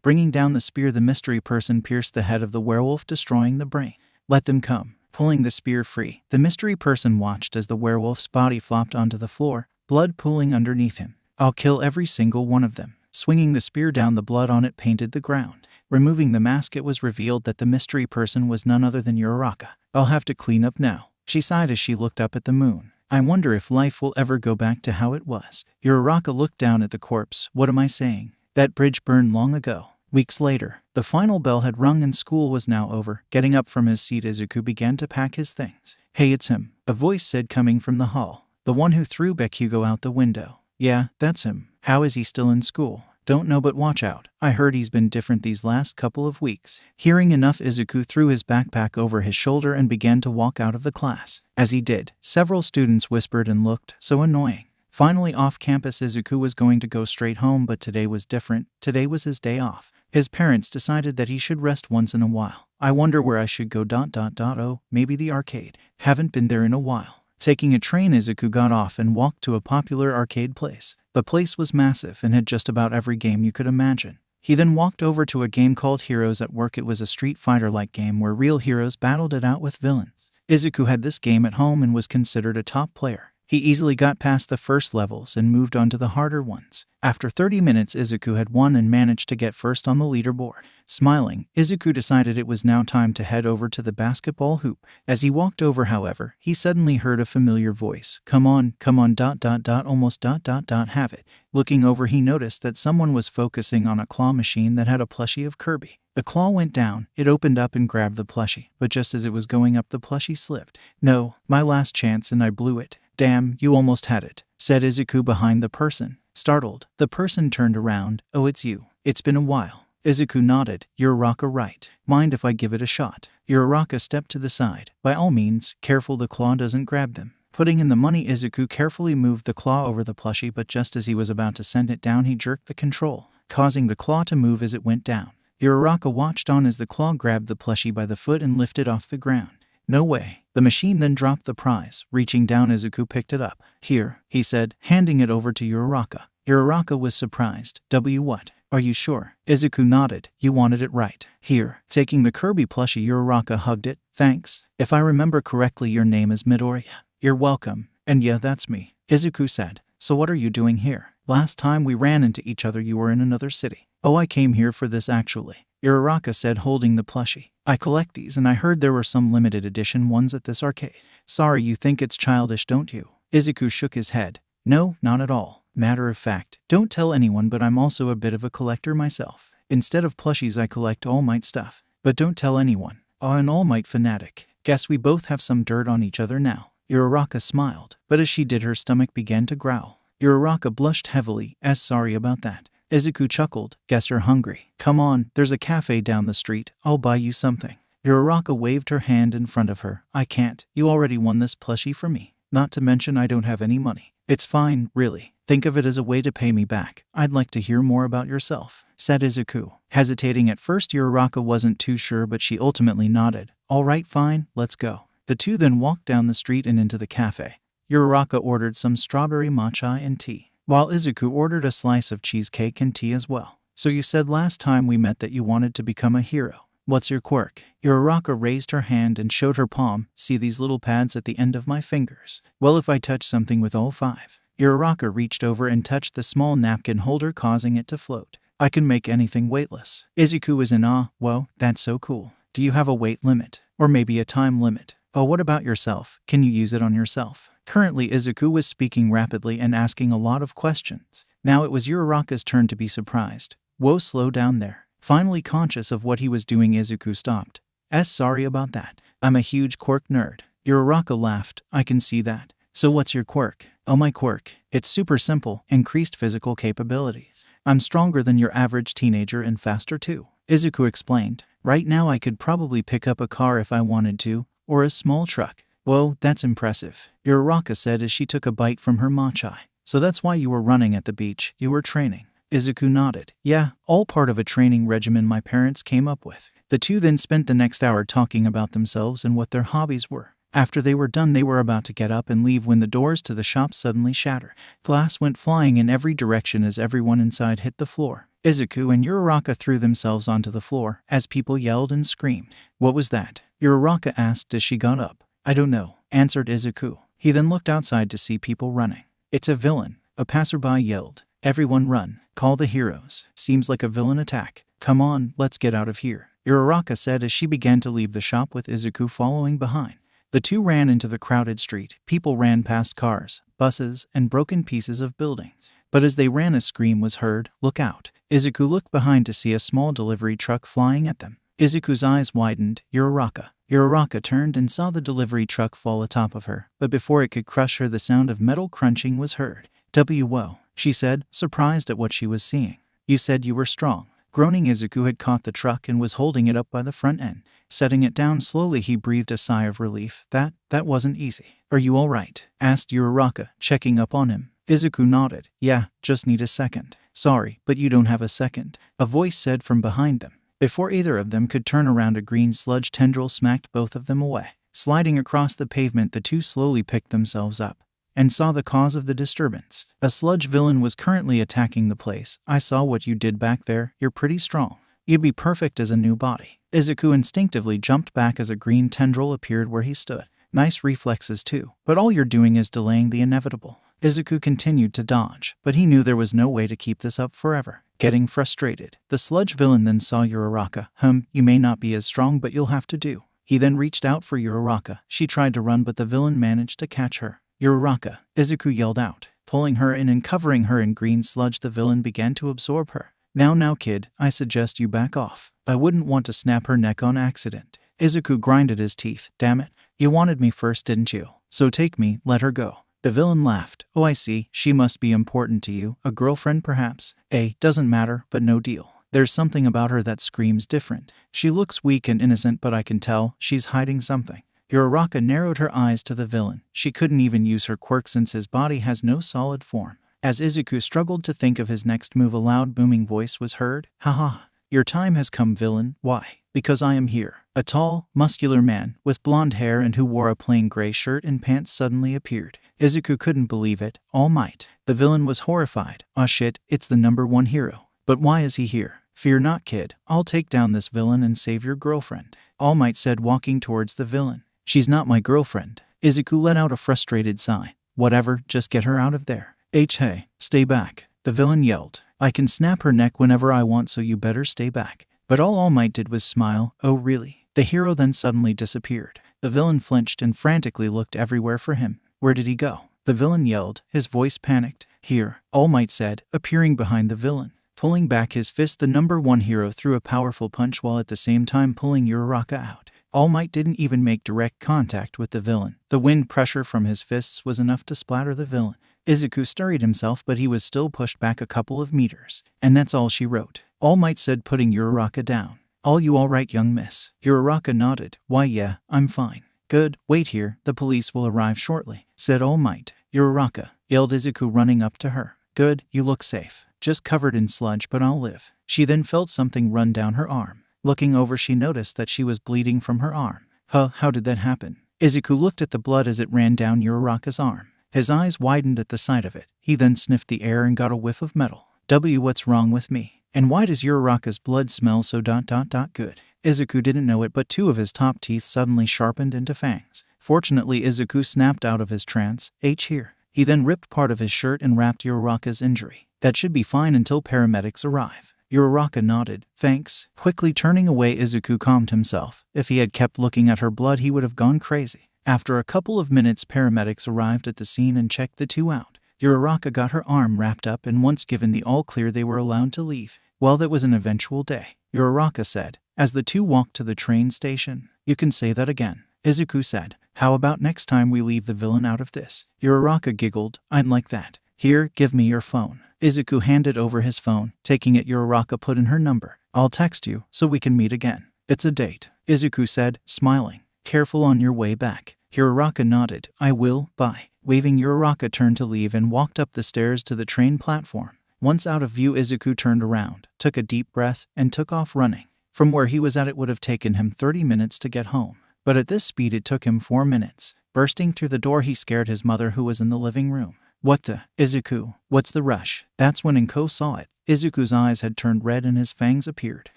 Bringing down the spear, the mystery person pierced the head of the werewolf, destroying the brain. Let them come. Pulling the spear free, the mystery person watched as the werewolf's body flopped onto the floor, blood pooling underneath him. I'll kill every single one of them. Swinging the spear down, the blood on it painted the ground. Removing the mask, it was revealed that the mystery person was none other than Uraraka. I'll have to clean up now. She sighed as she looked up at the moon. I wonder if life will ever go back to how it was. Uraraka looked down at the corpse. What am I saying? That bridge burned long ago. Weeks later, the final bell had rung and school was now over. Getting up from his seat, Izuku began to pack his things. Hey, it's him, a voice said, coming from the hall. The one who threw Deku out the window. Yeah, that's him. How is he still in school? Don't know, but watch out. I heard he's been different these last couple of weeks. Hearing enough, Izuku threw his backpack over his shoulder and began to walk out of the class. As he did, several students whispered and looked so annoying. Finally off campus, Izuku was going to go straight home, but today was different. Today was his day off. His parents decided that he should rest once in a while. I wonder where I should go ... Oh, maybe the arcade. Haven't been there in a while. Taking a train, Izuku got off and walked to a popular arcade place. The place was massive and had just about every game you could imagine. He then walked over to a game called Heroes at Work. It was a Street Fighter-like game where real heroes battled it out with villains. Izuku had this game at home and was considered a top player. He easily got past the first levels and moved on to the harder ones. After 30 minutes, Izuku had won and managed to get first on the leaderboard. Smiling, Izuku decided it was now time to head over to the basketball hoop. As he walked over, however, he suddenly heard a familiar voice. Come on, almost ... have it. Looking over, he noticed that someone was focusing on a claw machine that had a plushie of Kirby. The claw went down, it opened up and grabbed the plushie, but just as it was going up, the plushie slipped. No, my last chance and I blew it. Damn, you almost had it, said Izuku behind the person. Startled, the person turned around. Oh, it's you. It's been a while. Izuku nodded. Uraraka, right. Mind if I give it a shot? Uraraka stepped to the side. By all means, careful the claw doesn't grab them. Putting in the money, Izuku carefully moved the claw over the plushie, but just as he was about to send it down, he jerked the control, causing the claw to move as it went down. Uraraka watched on as the claw grabbed the plushie by the foot and lifted off the ground. No way. The machine then dropped the prize. Reaching down, Izuku picked it up. Here, he said, handing it over to Uraraka. Uraraka was surprised. What? Are you sure? Izuku nodded. You wanted it right. Here. Taking the Kirby plushie, Uraraka hugged it. Thanks. If I remember correctly, your name is Midoriya. You're welcome. And yeah, that's me. Izuku said. So what are you doing here? Last time we ran into each other, you were in another city. Oh, I came here for this actually. Uraraka said, holding the plushie. I collect these and I heard there were some limited edition ones at this arcade. Sorry, you think it's childish, don't you? Izuku shook his head. No, not at all. Matter of fact, don't tell anyone, but I'm also a bit of a collector myself. Instead of plushies, I collect All Might stuff. But don't tell anyone. Oh, an All Might fanatic. Guess we both have some dirt on each other now. Uraraka smiled, but as she did, her stomach began to growl. Uraraka blushed heavily, as sorry about that. Izuku chuckled. Guess you're hungry. Come on, there's a cafe down the street. I'll buy you something. Uraraka waved her hand in front of her. I can't. You already won this plushie for me. Not to mention I don't have any money. It's fine, really. Think of it as a way to pay me back. I'd like to hear more about yourself, said Izuku. Hesitating at first, Uraraka wasn't too sure, but she ultimately nodded. All right, fine, let's go. The two then walked down the street and into the cafe. Uraraka ordered some strawberry matcha and tea, while Izuku ordered a slice of cheesecake and tea as well. So you said last time we met that you wanted to become a hero. What's your quirk? Uraraka raised her hand and showed her palm. See these little pads at the end of my fingers? Well, if I touch something with all five. Uraraka reached over and touched the small napkin holder, causing it to float. I can make anything weightless. Izuku was in awe. Whoa, that's so cool. Do you have a weight limit? Or maybe a time limit? Oh, what about yourself? Can you use it on yourself? Currently, Izuku was speaking rapidly and asking a lot of questions. Now it was Uraraka's turn to be surprised. Whoa, slow down there. Finally conscious of what he was doing, Izuku stopped. Sorry about that. I'm a huge quirk nerd. Uraraka laughed. I can see that. So what's your quirk? Oh, my quirk. It's super simple. Increased physical capabilities. I'm stronger than your average teenager and faster too. Izuku explained. Right now I could probably pick up a car if I wanted to, or a small truck. Whoa, that's impressive. Uraraka said as she took a bite from her matcha. So that's why you were running at the beach. You were training. Izuku nodded. Yeah, all part of a training regimen my parents came up with. The two then spent the next hour talking about themselves and what their hobbies were. After they were done, they were about to get up and leave when the doors to the shop suddenly shattered. Glass went flying in every direction as everyone inside hit the floor. Izuku and Uraraka threw themselves onto the floor as people yelled and screamed. What was that? Uraraka asked as she got up. I don't know, answered Izuku. He then looked outside to see people running. It's a villain, a passerby yelled. Everyone run. Call the heroes. Seems like a villain attack. Come on, let's get out of here, Uraraka said as she began to leave the shop with Izuku following behind. The two ran into the crowded street. People ran past cars, buses, and broken pieces of buildings. But as they ran, a scream was heard. Look out. Izuku looked behind to see a small delivery truck flying at them. Izuku's eyes widened. Uraraka. Uraraka turned and saw the delivery truck fall atop of her, but before it could crush her, the sound of metal crunching was heard. Whoa, she said, surprised at what she was seeing. You said you were strong. Groaning, Izuku had caught the truck and was holding it up by the front end. Setting it down slowly, he breathed a sigh of relief. That wasn't easy. Are you all right? Asked Uraraka, checking up on him. Izuku nodded. Yeah, just need a second. Sorry, but you don't have a second, a voice said from behind them. Before either of them could turn around, a green sludge tendril smacked both of them away. Sliding across the pavement, the two slowly picked themselves up and saw the cause of the disturbance. A sludge villain was currently attacking the place. I saw what you did back there. You're pretty strong. You'd be perfect as a new body. Izuku instinctively jumped back as a green tendril appeared where he stood. Nice reflexes too, but all you're doing is delaying the inevitable. Izuku continued to dodge, but he knew there was no way to keep this up forever. Getting frustrated, the sludge villain then saw Uraraka. You may not be as strong, but you'll have to do. He then reached out for Uraraka. She tried to run, but the villain managed to catch her. Uraraka, Izuku yelled out. Pulling her in and covering her in green sludge, the villain began to absorb her. Now, kid, I suggest you back off. I wouldn't want to snap her neck on accident. Izuku grinded his teeth. Damn it. You wanted me first, didn't you? So take me, let her go. The villain laughed. Oh, I see. She must be important to you. A girlfriend, perhaps? Doesn't matter, but no deal. There's something about her that screams different. She looks weak and innocent, but I can tell she's hiding something. Uraraka narrowed her eyes to the villain. She couldn't even use her quirk since his body has no solid form. As Izuku struggled to think of his next move, a loud booming voice was heard. Haha. Your time has come, villain. Why? Because I am here. A tall, muscular man with blonde hair and who wore a plain gray shirt and pants suddenly appeared. Izuku couldn't believe it. All Might. The villain was horrified. Aw shit, it's the #1 hero. But why is he here? Fear not, kid. I'll take down this villain and save your girlfriend, All Might said, walking towards the villain. She's not my girlfriend. Izuku let out a frustrated sigh. Whatever, just get her out of there. Hey, stay back, the villain yelled. I can snap her neck whenever I want, so you better stay back. But all Might did was smile. Oh really? The hero then suddenly disappeared. The villain flinched and frantically looked everywhere for him. Where did he go? The villain yelled, his voice panicked. Here, All Might said, appearing behind the villain. Pulling back his fist, the #1 hero threw a powerful punch while at the same time pulling Uraraka out. All Might didn't even make direct contact with the villain. The wind pressure from his fists was enough to splatter the villain. Izuku stirred himself, but he was still pushed back a couple of meters. And that's all she wrote, All Might said, putting Uraraka down. All you all right, young miss? Uraraka nodded. Why yeah, I'm fine. Good, wait here, the police will arrive shortly, said All Might. Uraraka, yelled Izuku, running up to her. Good, you look safe. Just covered in sludge, but I'll live. She then felt something run down her arm. Looking over, she noticed that she was bleeding from her arm. How did that happen? Izuku looked at the blood as it ran down Uraraka's arm. His eyes widened at the sight of it. He then sniffed the air and got a whiff of metal. What's wrong with me? And why does Uraraka's blood smell so good? Izuku didn't know it, but two of his top teeth suddenly sharpened into fangs. Fortunately, Izuku snapped out of his trance. Here. He then ripped part of his shirt and wrapped Uraraka's injury. That should be fine until paramedics arrive. Uraraka nodded. Thanks. Quickly turning away, Izuku calmed himself. If he had kept looking at her blood, he would have gone crazy. After a couple of minutes, paramedics arrived at the scene and checked the two out. Uraraka got her arm wrapped up, and once given the all-clear, they were allowed to leave. Well, that was an eventful day, Uraraka said, as the two walked to the train station. You can say that again, Izuku said. How about next time we leave the villain out of this? Uraraka giggled. I'd like that. Here, give me your phone. Izuku handed over his phone. Taking it, Uraraka put in her number. I'll text you, so we can meet again. It's a date, Izuku said, smiling. Careful on your way back. Uraraka nodded. I will, bye. Waving, Uraraka turned to leave and walked up the stairs to the train platform. Once out of view, Izuku turned around, took a deep breath, and took off running. From where he was at, it would have taken him 30 minutes to get home. But at this speed, it took him 4 minutes. Bursting through the door, he scared his mother, who was in the living room. What the? Izuku, what's the rush? That's when Inko saw it. Izuku's eyes had turned red and his fangs appeared.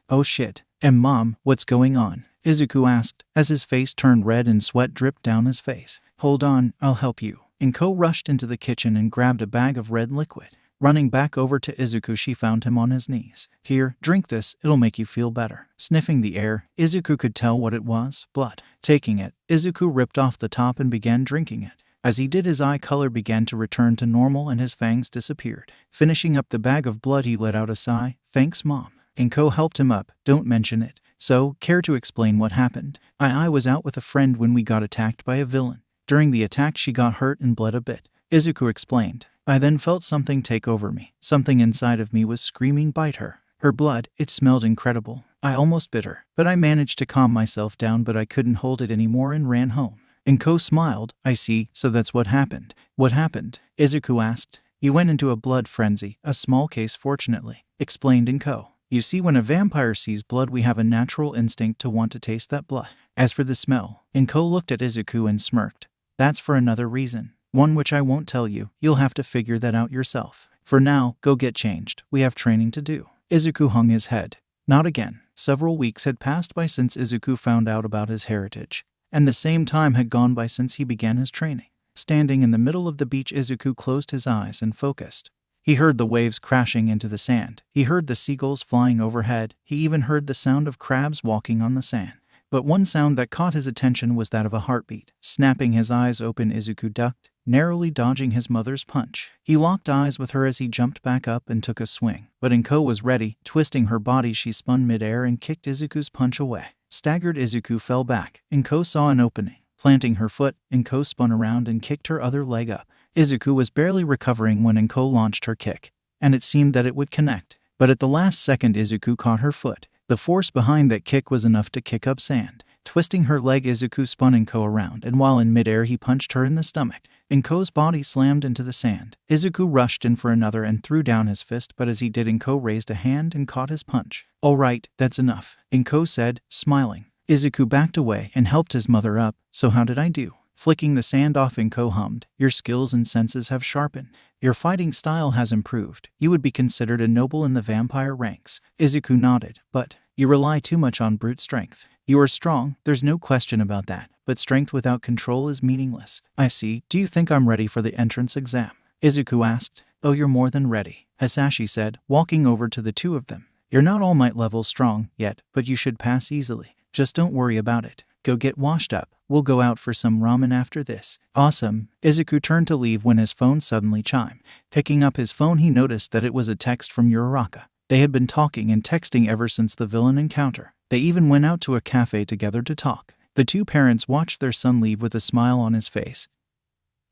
Oh shit. And Mom, what's going on? Izuku asked, as his face turned red and sweat dripped down his face. Hold on, I'll help you. Inko rushed into the kitchen and grabbed a bag of red liquid. Running back over to Izuku, she found him on his knees. Here, drink this, it'll make you feel better. Sniffing the air, Izuku could tell what it was. Blood. Taking it, Izuku ripped off the top and began drinking it. As he did, his eye color began to return to normal and his fangs disappeared. Finishing up the bag of blood, he let out a sigh. Thanks, Mom. Inko helped him up. Don't mention it. So, care to explain what happened? I was out with a friend when we got attacked by a villain. During the attack, she got hurt and bled a bit. Izuku explained. I then felt something take over me. Something inside of me was screaming, bite her. Her blood, it smelled incredible. I almost bit her, but I managed to calm myself down, but I couldn't hold it anymore and ran home. Inko smiled. I see, so that's what happened. What happened? Izuku asked. You went into a blood frenzy, a small case fortunately, explained Inko. You see, when a vampire sees blood, we have a natural instinct to want to taste that blood. As for the smell, Inko looked at Izuku and smirked. That's for another reason. One which I won't tell you. You'll have to figure that out yourself. For now, go get changed. We have training to do. Izuku hung his head. Not again. Several weeks had passed by since Izuku found out about his heritage, and the same time had gone by since he began his training. Standing in the middle of the beach, Izuku closed his eyes and focused. He heard the waves crashing into the sand. He heard the seagulls flying overhead. He even heard the sound of crabs walking on the sand. But one sound that caught his attention was that of a heartbeat. Snapping his eyes open, Izuku ducked, narrowly dodging his mother's punch. He locked eyes with her as he jumped back up and took a swing. But Inko was ready. Twisting her body, she spun midair and kicked Izuku's punch away. Staggered, Izuku fell back. Inko saw an opening. Planting her foot, Inko spun around and kicked her other leg up. Izuku was barely recovering when Inko launched her kick, and it seemed that it would connect. But at the last second, Izuku caught her foot. The force behind that kick was enough to kick up sand. Twisting her leg, Izuku spun Inko around, and while in midair, he punched her in the stomach. Inko's body slammed into the sand. Izuku rushed in for another and threw down his fist, but as he did, Inko raised a hand and caught his punch. All right, that's enough, Inko said, smiling. Izuku backed away and helped his mother up. So how did I do? Flicking the sand off, Inko hummed. Your skills and senses have sharpened. Your fighting style has improved. You would be considered a noble in the vampire ranks. Izuku nodded. But you rely too much on brute strength. You are strong, there's no question about that, but strength without control is meaningless. I see. Do you think I'm ready for the entrance exam? Izuku asked. Oh, you're more than ready, Hasashi said, walking over to the two of them. You're not All Might level strong yet, but you should pass easily. Just don't worry about it. Go get washed up. We'll go out for some ramen after this. Awesome. Izuku turned to leave when his phone suddenly chimed. Picking up his phone, he noticed that it was a text from Uraraka. They had been talking and texting ever since the villain encounter. They even went out to a cafe together to talk. The two parents watched their son leave with a smile on his face.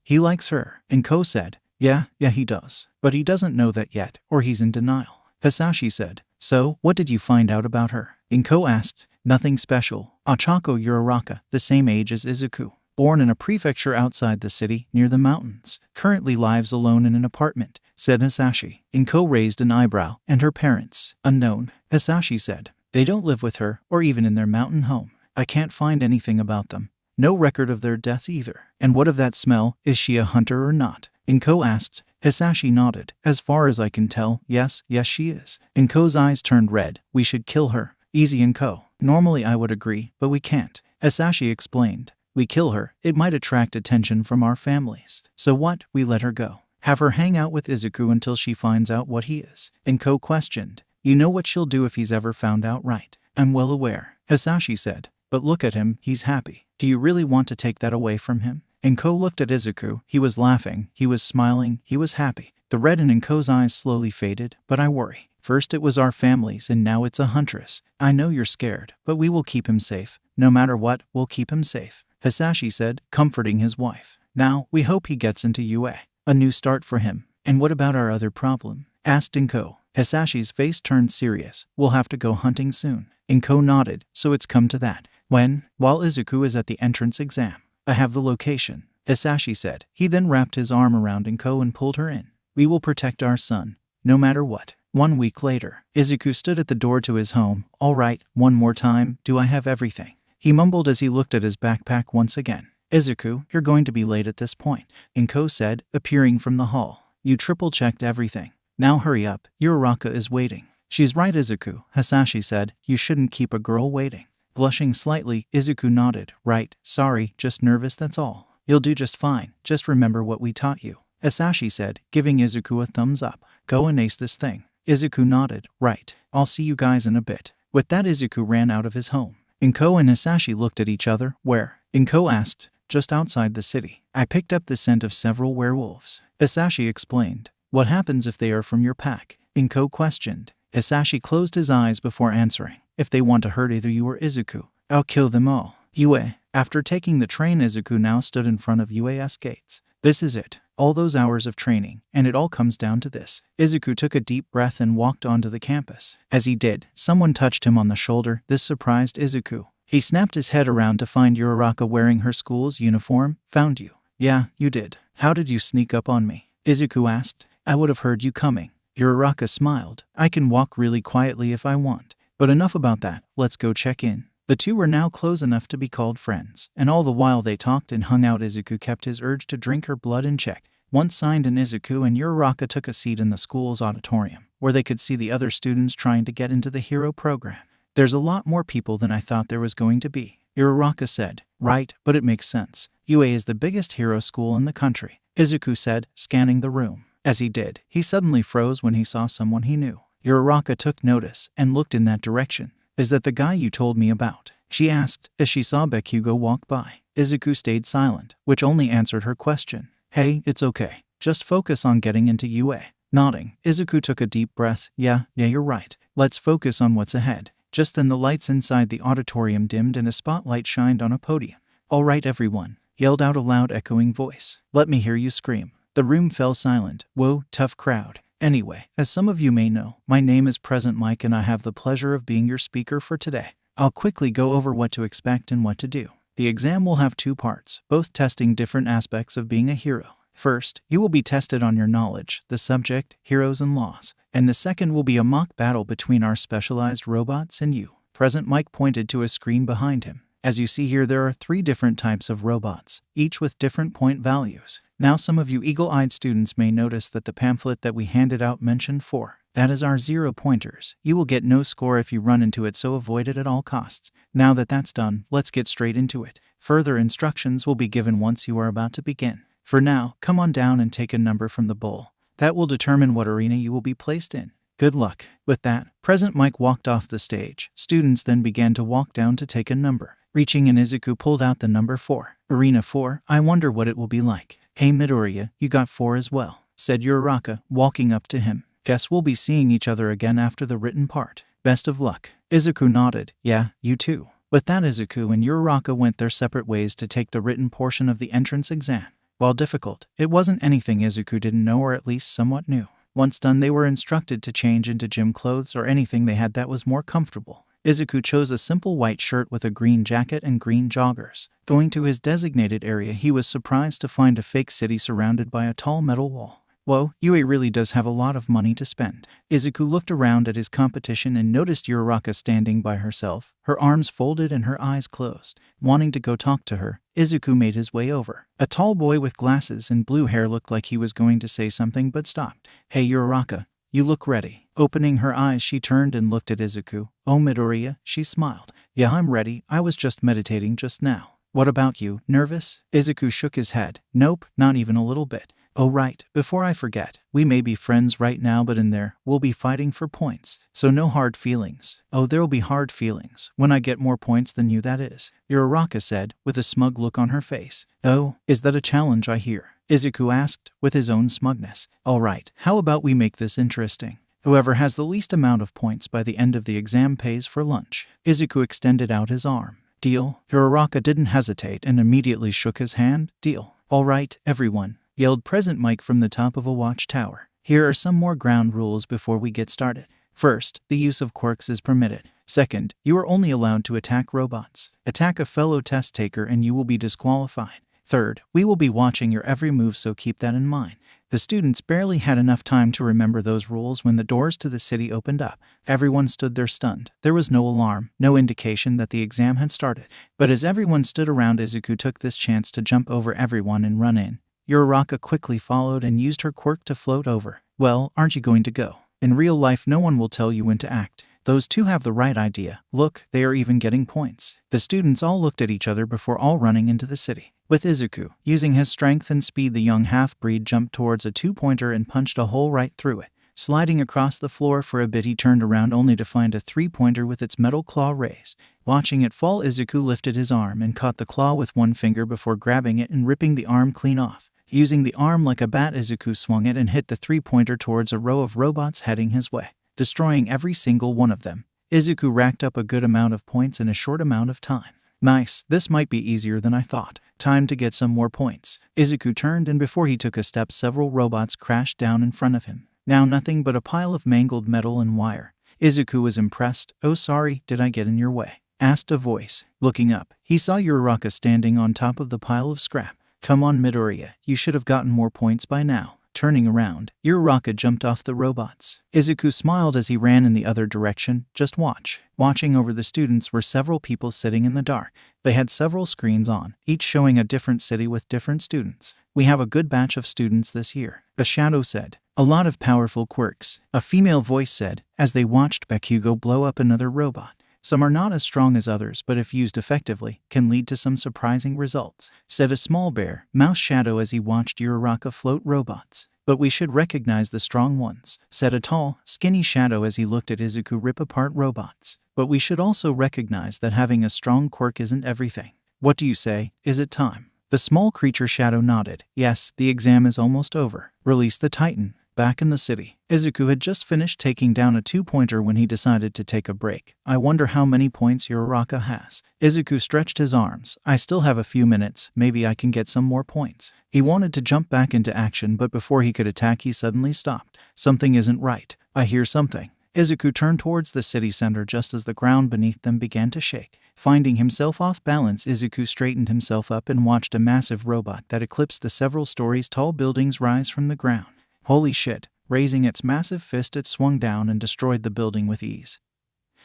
He likes her, Inko said. Yeah, he does. But he doesn't know that yet, or he's in denial. Hasashi said. So, what did you find out about her? Inko asked. Nothing special. Ochako Uraraka, the same age as Izuku. Born in a prefecture outside the city, near the mountains. Currently lives alone in an apartment, said Hasashi. Inko raised an eyebrow. And her parents? Unknown, Hasashi said. They don't live with her, or even in their mountain home. I can't find anything about them. No record of their death either. And what of that smell? Is she a hunter or not? Inko asked. Hisashi nodded. As far as I can tell, yes she is. Inko's eyes turned red. We should kill her. Easy, Inko. Normally I would agree, but we can't. Hisashi explained. We kill her, it might attract attention from our families. So what? We let her go. Have her hang out with Izuku until she finds out what he is. Inko questioned. You know what she'll do if he's ever found out, right? I'm well aware, Hisashi said. But look at him, he's happy. Do you really want to take that away from him? Inko looked at Izuku. He was laughing, he was smiling, he was happy. The red in Inko's eyes slowly faded, but I worry. First it was our families and now it's a huntress. I know you're scared, but we will keep him safe. No matter what, we'll keep him safe, Hisashi said, comforting his wife. Now, we hope he gets into UA. A new start for him. And what about our other problem? Asked Inko. Hisashi's face turned serious. We'll have to go hunting soon. Inko nodded. So it's come to that. When? While Izuku is at the entrance exam. I have the location, Hisashi said. He then wrapped his arm around Inko and pulled her in. We will protect our son, no matter what. 1 week later, Izuku stood at the door to his home. All right, one more time. Do I have everything? He mumbled as he looked at his backpack once again. Izuku, you're going to be late at this point, Inko said, appearing from the hall. You triple-checked everything. Now hurry up, Uraraka is waiting. She's right, Izuku, Hisashi said. You shouldn't keep a girl waiting. Blushing slightly, Izuku nodded. Right, sorry, just nervous, that's all. You'll do just fine, just remember what we taught you, Hisashi said, giving Izuku a thumbs up. Go and ace this thing. Izuku nodded. Right, I'll see you guys in a bit. With that, Izuku ran out of his home. Inko and Hisashi looked at each other. Where? Inko asked. Just outside the city. I picked up the scent of several werewolves, Hisashi explained. What happens if they are from your pack? Inko questioned. Hisashi closed his eyes before answering. If they want to hurt either you or Izuku, I'll kill them all. UA. After taking the train, Izuku now stood in front of UAS gates. This is it. All those hours of training, and it all comes down to this. Izuku took a deep breath and walked onto the campus. As he did, someone touched him on the shoulder. This surprised Izuku. He snapped his head around to find Uraraka wearing her school's uniform. Found you. Yeah, you did. How did you sneak up on me? Izuku asked. I would have heard you coming. Uraraka smiled. I can walk really quietly if I want. But enough about that, let's go check in. The two were now close enough to be called friends, and all the while they talked and hung out, Izuku kept his urge to drink her blood in check. Once signed in, Izuku and Uraraka took a seat in the school's auditorium, where they could see the other students trying to get into the hero program. There's a lot more people than I thought there was going to be, Uraraka said. Right, but it makes sense. UA is the biggest hero school in the country, Izuku said, scanning the room. As he did, he suddenly froze when he saw someone he knew. Uraraka took notice and looked in that direction. Is that the guy you told me about? She asked, as she saw Bakugo walk by. Izuku stayed silent, which only answered her question. Hey, it's okay. Just focus on getting into UA. Nodding, Izuku took a deep breath. Yeah, you're right. Let's focus on what's ahead. Just then the lights inside the auditorium dimmed and a spotlight shined on a podium. All right, everyone, yelled out a loud echoing voice. Let me hear you scream. The room fell silent. Whoa, tough crowd. Anyway, as some of you may know, my name is Present Mike and I have the pleasure of being your speaker for today. I'll quickly go over what to expect and what to do. The exam will have 2 parts, both testing different aspects of being a hero. First, you will be tested on your knowledge, the subject, heroes and laws. And the second will be a mock battle between our specialized robots and you. Present Mike pointed to a screen behind him. As you see here, there are 3 different types of robots, each with different point values. Now some of you eagle-eyed students may notice that the pamphlet that we handed out mentioned 4. That is our 0 pointers. You will get no score if you run into it, so avoid it at all costs. Now that that's done, let's get straight into it. Further instructions will be given once you are about to begin. For now, come on down and take a number from the bowl. That will determine what arena you will be placed in. Good luck. With that, Present Mike walked off the stage. Students then began to walk down to take a number. Reaching in, Izuku pulled out the number 4. Arena 4, I wonder what it will be like. Hey Midoriya, you got 4 as well, said Uraraka, walking up to him. Guess we'll be seeing each other again after the written part. Best of luck. Izuku nodded. Yeah, you too. With that, Izuku and Uraraka went their separate ways to take the written portion of the entrance exam. While difficult, it wasn't anything Izuku didn't know, or at least somewhat new. Once done, they were instructed to change into gym clothes or anything they had that was more comfortable. Izuku chose a simple white shirt with a green jacket and green joggers. Going to his designated area, he was surprised to find a fake city surrounded by a tall metal wall. Whoa, Yue really does have a lot of money to spend. Izuku looked around at his competition and noticed Uraraka standing by herself, her arms folded and her eyes closed. Wanting to go talk to her, Izuku made his way over. A tall boy with glasses and blue hair looked like he was going to say something but stopped. Hey Uraraka, you look ready. Opening her eyes, she turned and looked at Izuku. Oh Midoriya, she smiled. Yeah, I'm ready. I was just meditating just now. What about you? Nervous? Izuku shook his head. Nope, not even a little bit. Oh right, before I forget, we may be friends right now but in there, we'll be fighting for points. So no hard feelings. Oh, there'll be hard feelings. When I get more points than you, that is. Uraraka said, with a smug look on her face. Oh, is that a challenge I hear? Izuku asked, with his own smugness. Alright, how about we make this interesting? Whoever has the least amount of points by the end of the exam pays for lunch. Izuku extended out his arm. Deal? Uraraka didn't hesitate and immediately shook his hand. Deal. Alright, everyone, yelled Present Mike from the top of a watchtower. Here are some more ground rules before we get started. First, the use of quirks is permitted. Second, you are only allowed to attack robots. Attack a fellow test taker and you will be disqualified. Third, we will be watching your every move, so keep that in mind. The students barely had enough time to remember those rules when the doors to the city opened up. Everyone stood there stunned. There was no alarm, no indication that the exam had started. But as everyone stood around, Izuku took this chance to jump over everyone and run in. Uraraka quickly followed and used her quirk to float over. Well, aren't you going to go? In real life, no one will tell you when to act. Those two have the right idea. Look, they are even getting points. The students all looked at each other before all running into the city. With Izuku, using his strength and speed, the young half-breed jumped towards a two-pointer and punched a hole right through it. Sliding across the floor for a bit, he turned around only to find a three-pointer with its metal claw raised. Watching it fall, Izuku lifted his arm and caught the claw with one finger before grabbing it and ripping the arm clean off. Using the arm like a bat, Izuku swung it and hit the three-pointer towards a row of robots heading his way, destroying every single one of them. Izuku racked up a good amount of points in a short amount of time. Nice, this might be easier than I thought. Time to get some more points. Izuku turned and before he took a step, several robots crashed down in front of him. Now nothing but a pile of mangled metal and wire. Izuku was impressed. Oh sorry, did I get in your way? Asked a voice. Looking up, he saw Uraraka standing on top of the pile of scrap. Come on Midoriya, you should have gotten more points by now. Turning around, Uraraka jumped off the robots. Izuku smiled as he ran in the other direction. Just watch. Watching over the students were several people sitting in the dark. They had several screens on, each showing a different city with different students. We have a good batch of students this year, a shadow said. A lot of powerful quirks, a female voice said, as they watched Bakugo blow up another robot. Some are not as strong as others, but if used effectively, can lead to some surprising results, said a small bear, mouse shadow as he watched Uraraka float robots. But we should recognize the strong ones, said a tall, skinny shadow as he looked at Izuku rip apart robots. But we should also recognize that having a strong quirk isn't everything. What do you say? Is it time? The small creature shadow nodded. Yes, the exam is almost over. Release the Titan. Back in the city, Izuku had just finished taking down a two-pointer when he decided to take a break. I wonder how many points Uraraka has. Izuku stretched his arms. I still have a few minutes, maybe I can get some more points. He wanted to jump back into action, but before he could attack he suddenly stopped. Something isn't right. I hear something. Izuku turned towards the city center just as the ground beneath them began to shake. Finding himself off balance, Izuku straightened himself up and watched a massive robot that eclipsed the several stories tall buildings rise from the ground. Holy shit. Raising its massive fist, it swung down and destroyed the building with ease,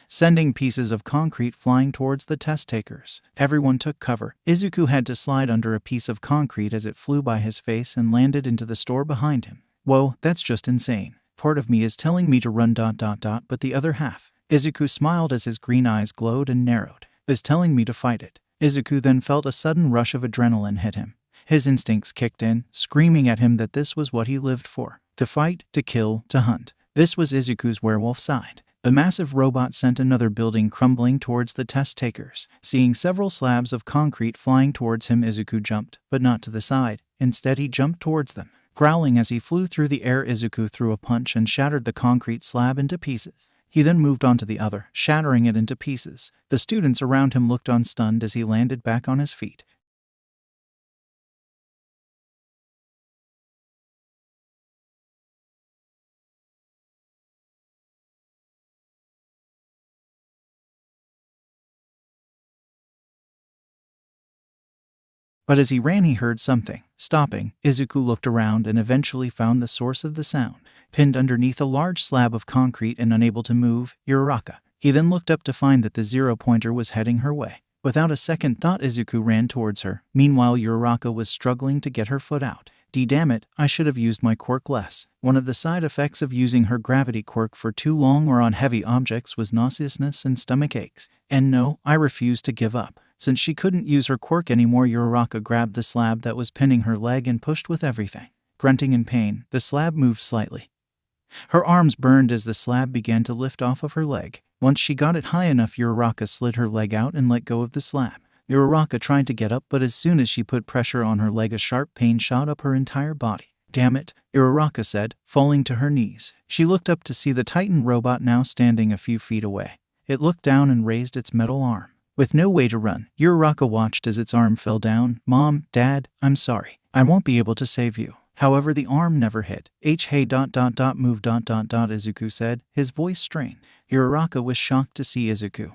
sending pieces of concrete flying towards the test takers. Everyone took cover. Izuku had to slide under a piece of concrete as it flew by his face and landed into the store behind him. Whoa, that's just insane. Part of me is telling me to run ... but the other half. Izuku smiled as his green eyes glowed and narrowed. Is telling me to fight it. Izuku then felt a sudden rush of adrenaline hit him. His instincts kicked in, screaming at him that this was what he lived for. To fight, to kill, to hunt. This was Izuku's werewolf side. The massive robot sent another building crumbling towards the test takers. Seeing several slabs of concrete flying towards him, Izuku jumped, but not to the side. Instead, he jumped towards them. Growling as he flew through the air, Izuku threw a punch and shattered the concrete slab into pieces. He then moved on to the other, shattering it into pieces. The students around him looked on stunned as he landed back on his feet. But as he ran he heard something. Stopping, Izuku looked around and eventually found the source of the sound. Pinned underneath a large slab of concrete and unable to move, Uraraka. He then looked up to find that the zero-pointer was heading her way. Without a second thought, Izuku ran towards her. Meanwhile, Uraraka was struggling to get her foot out. Damn it, I should have used my quirk less. One of the side effects of using her gravity quirk for too long or on heavy objects was nauseousness and stomach aches. And no, I refused to give up. Since she couldn't use her quirk anymore, Uraraka grabbed the slab that was pinning her leg and pushed with everything. Grunting in pain, the slab moved slightly. Her arms burned as the slab began to lift off of her leg. Once she got it high enough, Uraraka slid her leg out and let go of the slab. Uraraka tried to get up, but as soon as she put pressure on her leg, a sharp pain shot up her entire body. Damn it, Uraraka said, falling to her knees. She looked up to see the Titan robot now standing a few feet away. It looked down and raised its metal arm. With no way to run, Uraraka watched as its arm fell down. Mom, Dad, I'm sorry. I won't be able to save you. However, the arm never hit. Hey move Izuku said, his voice strained. Uraraka was shocked to see Izuku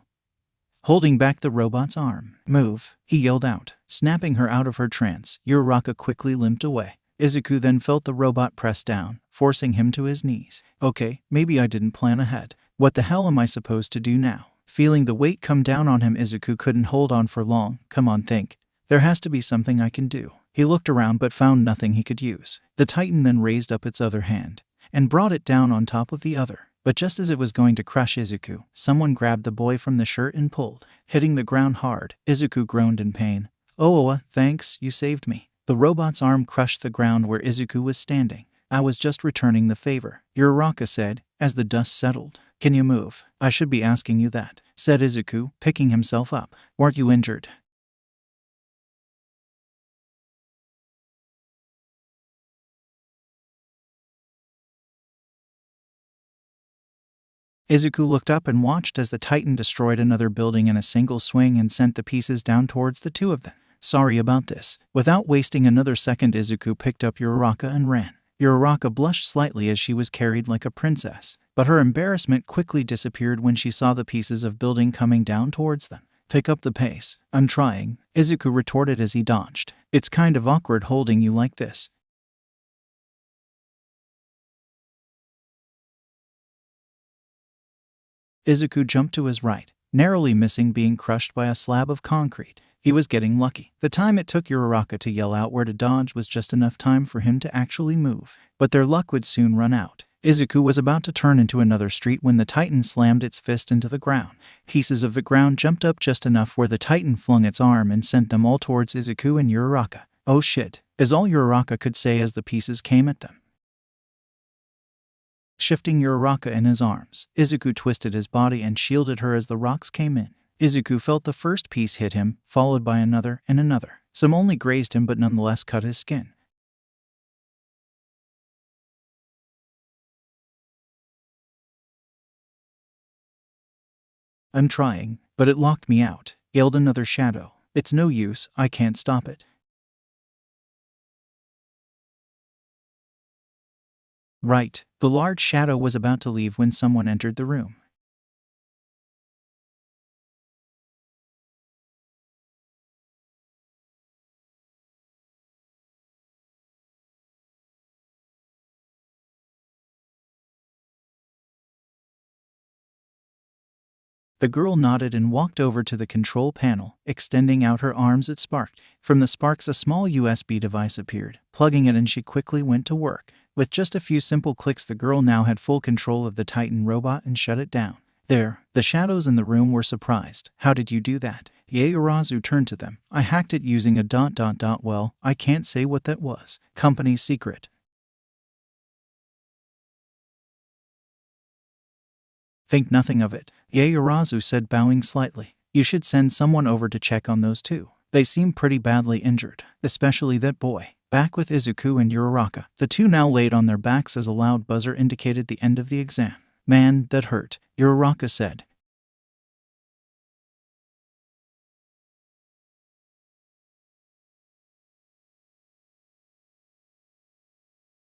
holding back the robot's arm. Move, he yelled out. Snapping her out of her trance, Uraraka quickly limped away. Izuku then felt the robot press down, forcing him to his knees. Okay, maybe I didn't plan ahead. What the hell am I supposed to do now? Feeling the weight come down on him, Izuku couldn't hold on for long. Come on, think. There has to be something I can do. He looked around but found nothing he could use. The Titan then raised up its other hand and brought it down on top of the other. But just as it was going to crush Izuku, someone grabbed the boy from the shirt and pulled, hitting the ground hard. Izuku groaned in pain. Oh, thanks, you saved me. The robot's arm crushed the ground where Izuku was standing. I was just returning the favor, Uraraka said, as the dust settled. Can you move? I should be asking you that, said Izuku, picking himself up. Weren't you injured? Izuku looked up and watched as the Titan destroyed another building in a single swing and sent the pieces down towards the two of them. Sorry about this. Without wasting another second, Izuku picked up Uraraka and ran. Uraraka blushed slightly as she was carried like a princess, but her embarrassment quickly disappeared when she saw the pieces of building coming down towards them. Pick up the pace. I'm trying, Izuku retorted as he dodged. It's kind of awkward holding you like this. Izuku jumped to his right, narrowly missing being crushed by a slab of concrete. He was getting lucky. The time it took Uraraka to yell out where to dodge was just enough time for him to actually move. But their luck would soon run out. Izuku was about to turn into another street when the Titan slammed its fist into the ground. Pieces of the ground jumped up just enough where the Titan flung its arm and sent them all towards Izuku and Uraraka. Oh shit, is all Uraraka could say as the pieces came at them. Shifting Uraraka in his arms, Izuku twisted his body and shielded her as the rocks came in. Izuku felt the first piece hit him, followed by another and another. Some only grazed him but nonetheless cut his skin. I'm trying, but it locked me out, yelled another shadow. It's no use, I can't stop it. Right, the large shadow was about to leave when someone entered the room. The girl nodded and walked over to the control panel. Extending out her arms, it sparked. From the sparks, a small USB device appeared. Plugging it in, she quickly went to work. With just a few simple clicks, the girl now had full control of the Titan robot and shut it down. There, the shadows in the room were surprised. How did you do that? Yaoyorozu turned to them. I hacked it using a ... Well, I can't say what that was. Company secret. Think nothing of it, Yaoyorozu said, bowing slightly. You should send someone over to check on those two. They seem pretty badly injured, especially that boy. Back with Izuku and Uraraka, the two now laid on their backs as a loud buzzer indicated the end of the exam. Man, that hurt, Uraraka said.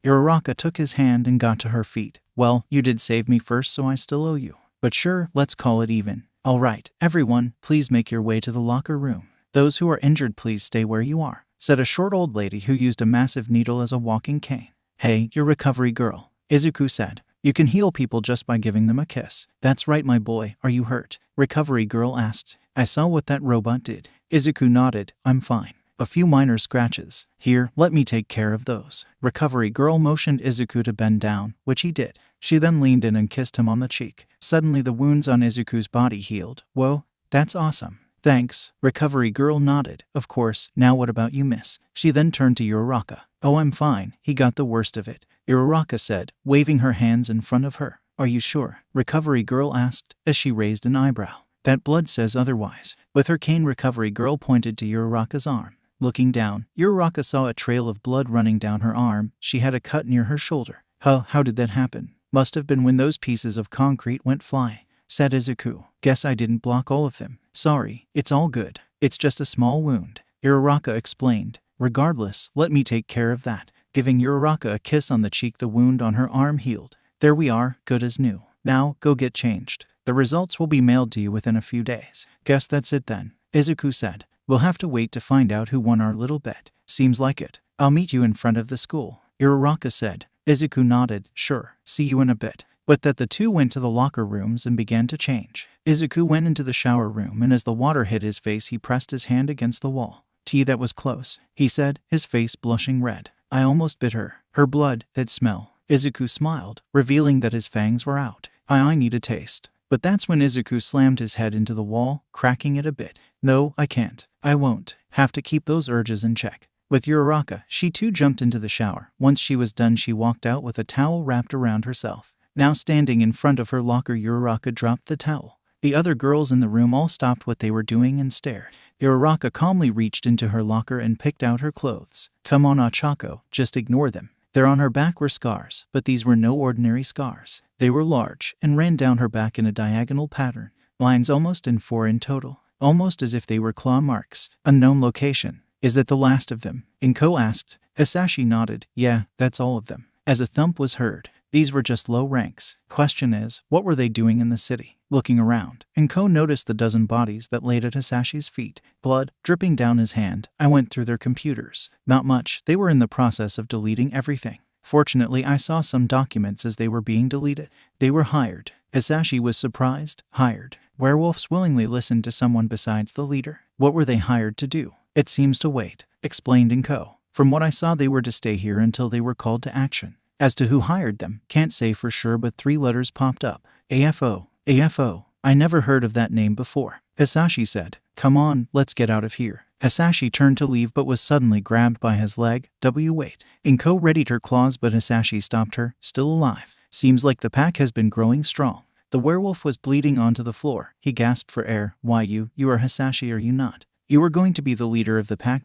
Uraraka took his hand and got to her feet. Well, you did save me first, so I still owe you. But sure, let's call it even. All right, everyone, please make your way to the locker room. Those who are injured, please stay where you are. said a short old lady who used a massive needle as a walking cane. Hey, you're recovery girl, Izuku said. You can heal people just by giving them a kiss. That's right, my boy. Are you hurt? Recovery girl asked. I saw what that robot did. Izuku nodded. I'm fine. A few minor scratches. Here, let me take care of those. Recovery girl motioned Izuku to bend down, which he did. She then leaned in and kissed him on the cheek. Suddenly the wounds on Izuku's body healed. Whoa, that's awesome. Thanks. Recovery girl nodded. Of course. Now what about you, miss? She then turned to Uraraka. Oh, I'm fine. He got the worst of it, Uraraka said, waving her hands in front of her. Are you sure? Recovery girl asked, as she raised an eyebrow. That blood says otherwise. With her cane, Recovery girl pointed to Uraraka's arm. Looking down, Uraraka saw a trail of blood running down her arm. She had a cut near her shoulder. How did that happen? Must have been when those pieces of concrete went flying, said Izuku. Guess I didn't block all of them. Sorry, it's all good. It's just a small wound, Uraraka explained. Regardless, let me take care of that. Giving Uraraka a kiss on the cheek, the wound on her arm healed. There we are, good as new. Now, go get changed. The results will be mailed to you within a few days. Guess that's it then, Izuku said. We'll have to wait to find out who won our little bet. Seems like it. I'll meet you in front of the school, Uraraka said. Izuku nodded. Sure, see you in a bit. But that the two went to the locker rooms and began to change. Izuku went into the shower room, and as the water hit his face, he pressed his hand against the wall. That was close, he said, his face blushing red. I almost bit her. Her blood, that smell. Izuku smiled, revealing that his fangs were out. I need a taste. But that's when Izuku slammed his head into the wall, cracking it a bit. No, I can't. I won't. Have to keep those urges in check. With Uraraka, she too jumped into the shower. Once she was done, she walked out with a towel wrapped around herself. Now standing in front of her locker, Uraraka dropped the towel. The other girls in the room all stopped what they were doing and stared. Uraraka calmly reached into her locker and picked out her clothes. Come on, Ochako, just ignore them. There on her back were scars, but these were no ordinary scars. They were large and ran down her back in a diagonal pattern. Lines almost in 4 in total. Almost as if they were claw marks. Unknown location. Is that the last of them? Inko asked. Hisashi nodded. Yeah, that's all of them. As a thump was heard. These were just low ranks. Question is, what were they doing in the city? Looking around, Inko noticed the dozen bodies that laid at Hisashi's feet, blood dripping down his hand. I went through their computers. Not much. They were in the process of deleting everything. Fortunately, I saw some documents as they were being deleted. They were hired. Hisashi was surprised. Hired. Werewolves willingly listened to someone besides the leader. What were they hired to do? It seems to wait, explained Inko. From what I saw, they were to stay here until they were called to action. As to who hired them, can't say for sure, but 3 letters popped up. AFO. AFO. I never heard of that name before. Hisashi said. Come on, let's get out of here. Hisashi turned to leave but was suddenly grabbed by his leg. Wait. Inko readied her claws but Hisashi stopped her. Still alive. Seems like the pack has been growing strong. The werewolf was bleeding onto the floor. He gasped for air. Why you are Hisashi, are you not? You were going to be the leader of the pack.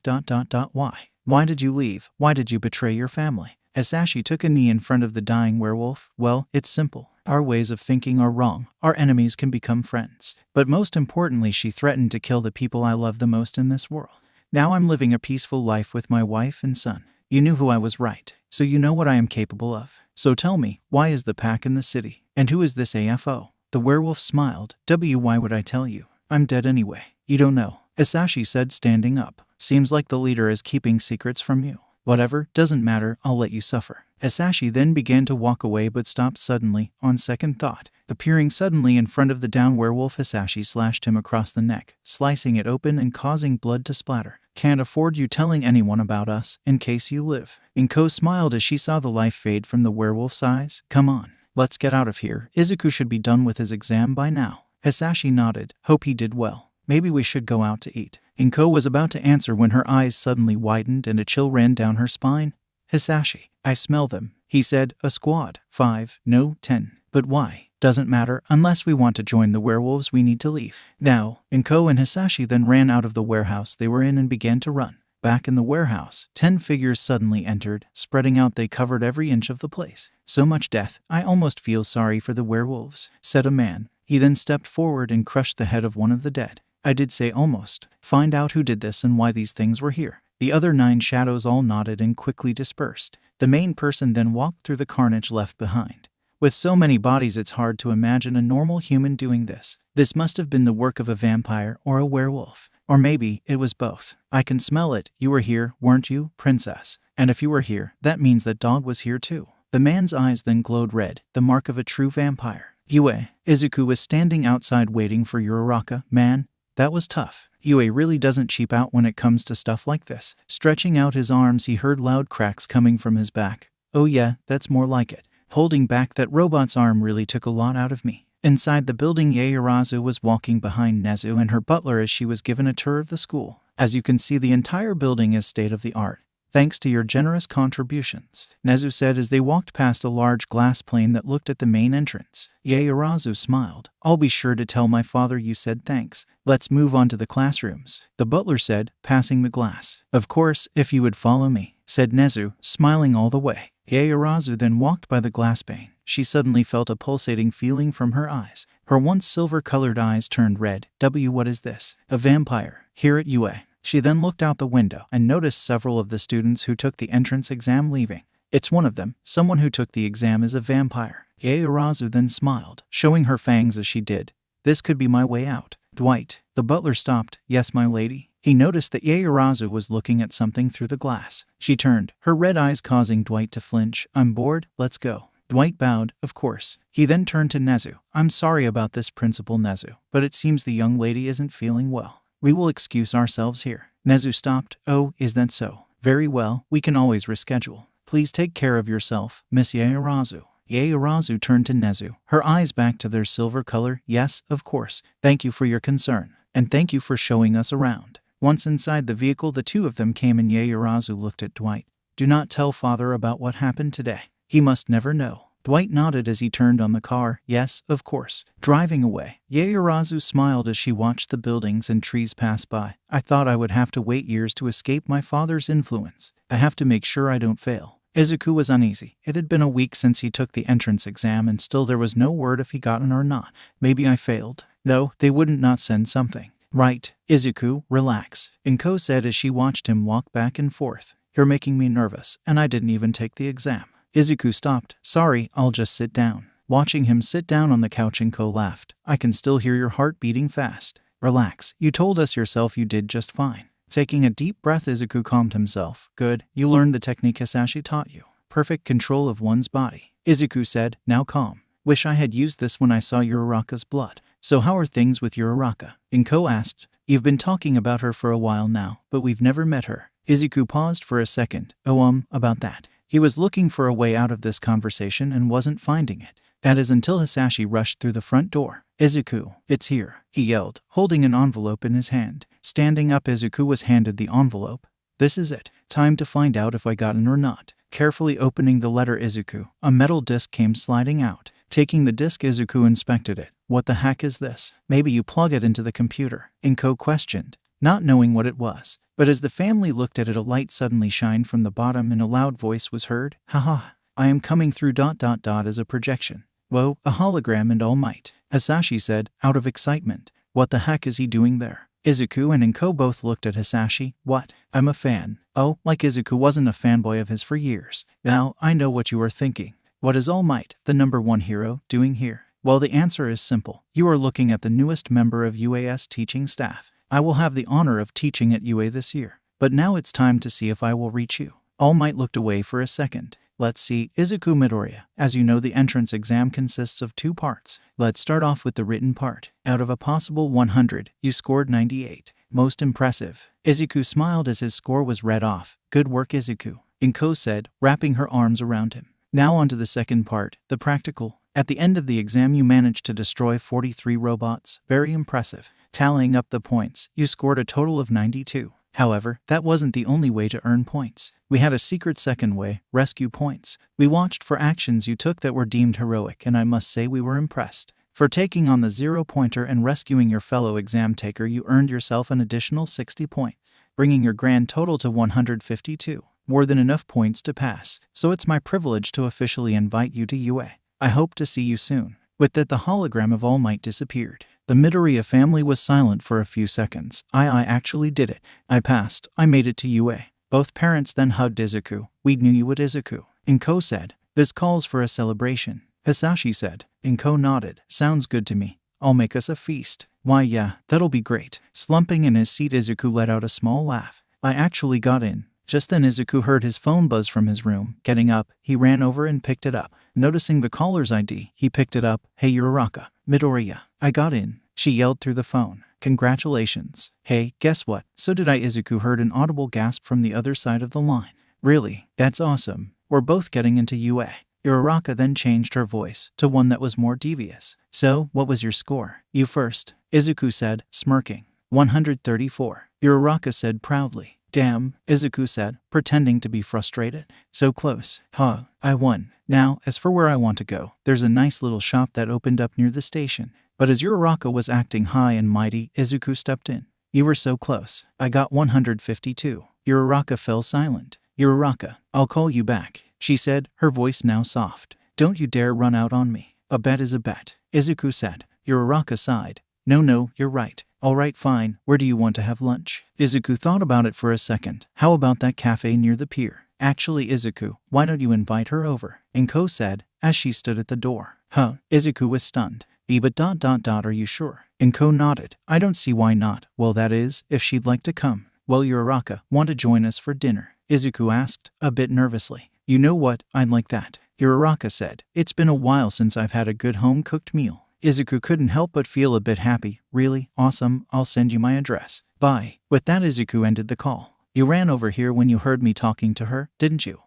Why? Why did you leave? Why did you betray your family? Hisashi took a knee in front of the dying werewolf. Well, it's simple. Our ways of thinking are wrong. Our enemies can become friends. But most importantly, she threatened to kill the people I love the most in this world. Now I'm living a peaceful life with my wife and son. You knew who I was, right? So you know what I am capable of. So tell me, why is the pack in the city? And who is this AFO? The werewolf smiled. Why would I tell you? I'm dead anyway. You don't know. Hisashi said, standing up. Seems like the leader is keeping secrets from you. Whatever, doesn't matter, I'll let you suffer. Hisashi then began to walk away but stopped suddenly, on second thought. Appearing suddenly in front of the down werewolf, Hisashi slashed him across the neck, slicing it open and causing blood to splatter. Can't afford you telling anyone about us, in case you live. Inko smiled as she saw the life fade from the werewolf's eyes. Come on, let's get out of here. Izuku should be done with his exam by now. Hisashi nodded. Hope he did well. Maybe we should go out to eat. Inko was about to answer when her eyes suddenly widened and a chill ran down her spine. Hisashi, I smell them, he said. A squad. 5, no, 10. But why? Doesn't matter. Unless we want to join the werewolves, we need to leave. Now. Inko and Hisashi then ran out of the warehouse they were in and began to run. Back in the warehouse, 10 figures suddenly entered. Spreading out, they covered every inch of the place. So much death. I almost feel sorry for the werewolves, said a man. He then stepped forward and crushed the head of one of the dead. I did say almost. Find out who did this and why these things were here. The other 9 shadows all nodded and quickly dispersed. The main person then walked through the carnage left behind. With so many bodies, it's hard to imagine a normal human doing this. This must have been the work of a vampire or a werewolf. Or maybe it was both. I can smell it. You were here, weren't you, princess? And if you were here, that means that dog was here too. The man's eyes then glowed red, the mark of a true vampire. Yue, Izuku was standing outside waiting for Uraraka. Man, that was tough. Yue really doesn't cheap out when it comes to stuff like this. Stretching out his arms, he heard loud cracks coming from his back. Oh yeah, that's more like it. Holding back that robot's arm really took a lot out of me. Inside the building, Yaoyorozu was walking behind Nezu and her butler as she was given a tour of the school. As you can see, the entire building is state-of-the-art, thanks to your generous contributions, Nezu said as they walked past a large glass plane that looked at the main entrance. Yaoyorozu smiled. I'll be sure to tell my father you said thanks. Let's move on to the classrooms, the butler said, passing the glass. Of course, if you would follow me, said Nezu, smiling all the way. Yaoyorozu then walked by the glass pane. She suddenly felt a pulsating feeling from her eyes. Her once silver-colored eyes turned red. What is this? A vampire. Here at UA. She then looked out the window and noticed several of the students who took the entrance exam leaving. It's one of them. Someone who took the exam is a vampire. Yaoyorozu then smiled, showing her fangs as she did. This could be my way out. Dwight. The butler stopped. Yes, my lady. He noticed that Yaoyorozu was looking at something through the glass. She turned, her red eyes causing Dwight to flinch. I'm bored. Let's go. Dwight bowed, of course. He then turned to Nezu. I'm sorry about this, Principal Nezu, but it seems the young lady isn't feeling well. We will excuse ourselves here. Nezu stopped. Oh, is that so? Very well, we can always reschedule. Please take care of yourself, Miss Yaoyorozu. Yaoyorozu turned to Nezu, her eyes back to their silver color. Yes, of course. Thank you for your concern. And thank you for showing us around. Once inside the vehicle, the two of them came and Yaoyorozu looked at Dwight. Do not tell father about what happened today. He must never know. Dwight nodded as he turned on the car. Yes, of course. Driving away, Yaoyorozu smiled as she watched the buildings and trees pass by. I thought I would have to wait years to escape my father's influence. I have to make sure I don't fail. Izuku was uneasy. It had been a week since he took the entrance exam and still there was no word if he got in or not. Maybe I failed. No, they wouldn't not send something. Right. Izuku, relax, Inko said as she watched him walk back and forth. You're making me nervous, and I didn't even take the exam. Izuku stopped. Sorry, I'll just sit down. Watching him sit down on the couch, Inko laughed. I can still hear your heart beating fast. Relax, you told us yourself you did just fine. Taking a deep breath, Izuku calmed himself. Good, you learned the technique Hisashi taught you. Perfect control of one's body. Izuku said, now calm. Wish I had used this when I saw Uraraka's blood. So how are things with Uraraka? Inko asked. You've been talking about her for a while now, but we've never met her. Izuku paused for a second. About that. He was looking for a way out of this conversation and wasn't finding it. That is until Hisashi rushed through the front door. Izuku, it's here, he yelled, holding an envelope in his hand. Standing up, Izuku was handed the envelope. This is it. Time to find out if I got in or not. Carefully opening the letter Izuku, a metal disc came sliding out. Taking the disc, Izuku inspected it. What the heck is this? Maybe you plug it into the computer, Inko questioned, not knowing what it was. But as the family looked at it, a light suddenly shined from the bottom and a loud voice was heard. Haha, I am coming through ... as a projection. Whoa, a hologram and all might, Hisashi said, out of excitement. What the heck is he doing there? Izuku and Inko both looked at Hisashi. What? I'm a fan. Oh, like Izuku wasn't a fanboy of his for years. Now, I know what you are thinking. What is All Might, the #1 hero, doing here? Well, the answer is simple. You are looking at the newest member of UA's teaching staff. I will have the honor of teaching at UA this year. But now it's time to see if I will reach you. All Might looked away for a second. Let's see, Izuku Midoriya. As you know, the entrance exam consists of 2 parts. Let's start off with the written part. Out of a possible 100, you scored 98. Most impressive. Izuku smiled as his score was read off. Good work, Izuku, Inko said, wrapping her arms around him. Now on to the second part, the practical. At the end of the exam, you managed to destroy 43 robots. Very impressive. Tallying up the points, you scored a total of 92. However, that wasn't the only way to earn points. We had a secret second way, rescue points. We watched for actions you took that were deemed heroic, and I must say we were impressed. For taking on the 0-pointer and rescuing your fellow exam taker, you earned yourself an additional 60 points, bringing your grand total to 152. More than enough points to pass, so it's my privilege to officially invite you to UA. I hope to see you soon. With that, the hologram of All Might disappeared. The Midoriya family was silent for a few seconds. I actually did it. I passed. I made it to UA. Both parents then hugged Izuku. We knew you would, Izuku, Inko said. This calls for a celebration, Hisashi said. Inko nodded. Sounds good to me. I'll make us a feast. Why yeah, that'll be great. Slumping in his seat, Izuku let out a small laugh. I actually got in. Just then Izuku heard his phone buzz from his room. Getting up, he ran over and picked it up. Noticing the caller's ID, he picked it up. Hey Uraraka, Midoriya, I got in. She yelled through the phone. Congratulations. Hey, guess what? So did I. Izuku heard an audible gasp from the other side of the line. Really? That's awesome. We're both getting into UA. Uraraka then changed her voice to one that was more devious. So, what was your score? You first, Izuku said, smirking. 134. Uraraka said proudly. Damn, Izuku said, pretending to be frustrated. So close. Huh, I won. Now, as for where I want to go, there's a nice little shop that opened up near the station. But as Uraraka was acting high and mighty, Izuku stepped in. You were so close. I got 152. Uraraka fell silent. Uraraka, I'll call you back, she said, her voice now soft. Don't you dare run out on me. A bet is a bet, Izuku said. Uraraka sighed. No, you're right. All right, fine. Where do you want to have lunch? Izuku thought about it for a second. How about that cafe near the pier? Actually, Izuku, why don't you invite her over? Inko said, as she stood at the door. Huh? Izuku was stunned. But are you sure? Inko nodded. I don't see why not. Well, that is, if she'd like to come. Well, Uraraka, want to join us for dinner? Izuku asked, a bit nervously. You know what, I'd like that. Uraraka said, it's been a while since I've had a good home-cooked meal. Izuku couldn't help but feel a bit happy. Really? Awesome, I'll send you my address. Bye. With that, Izuku ended the call. You ran over here when you heard me talking to her, didn't you?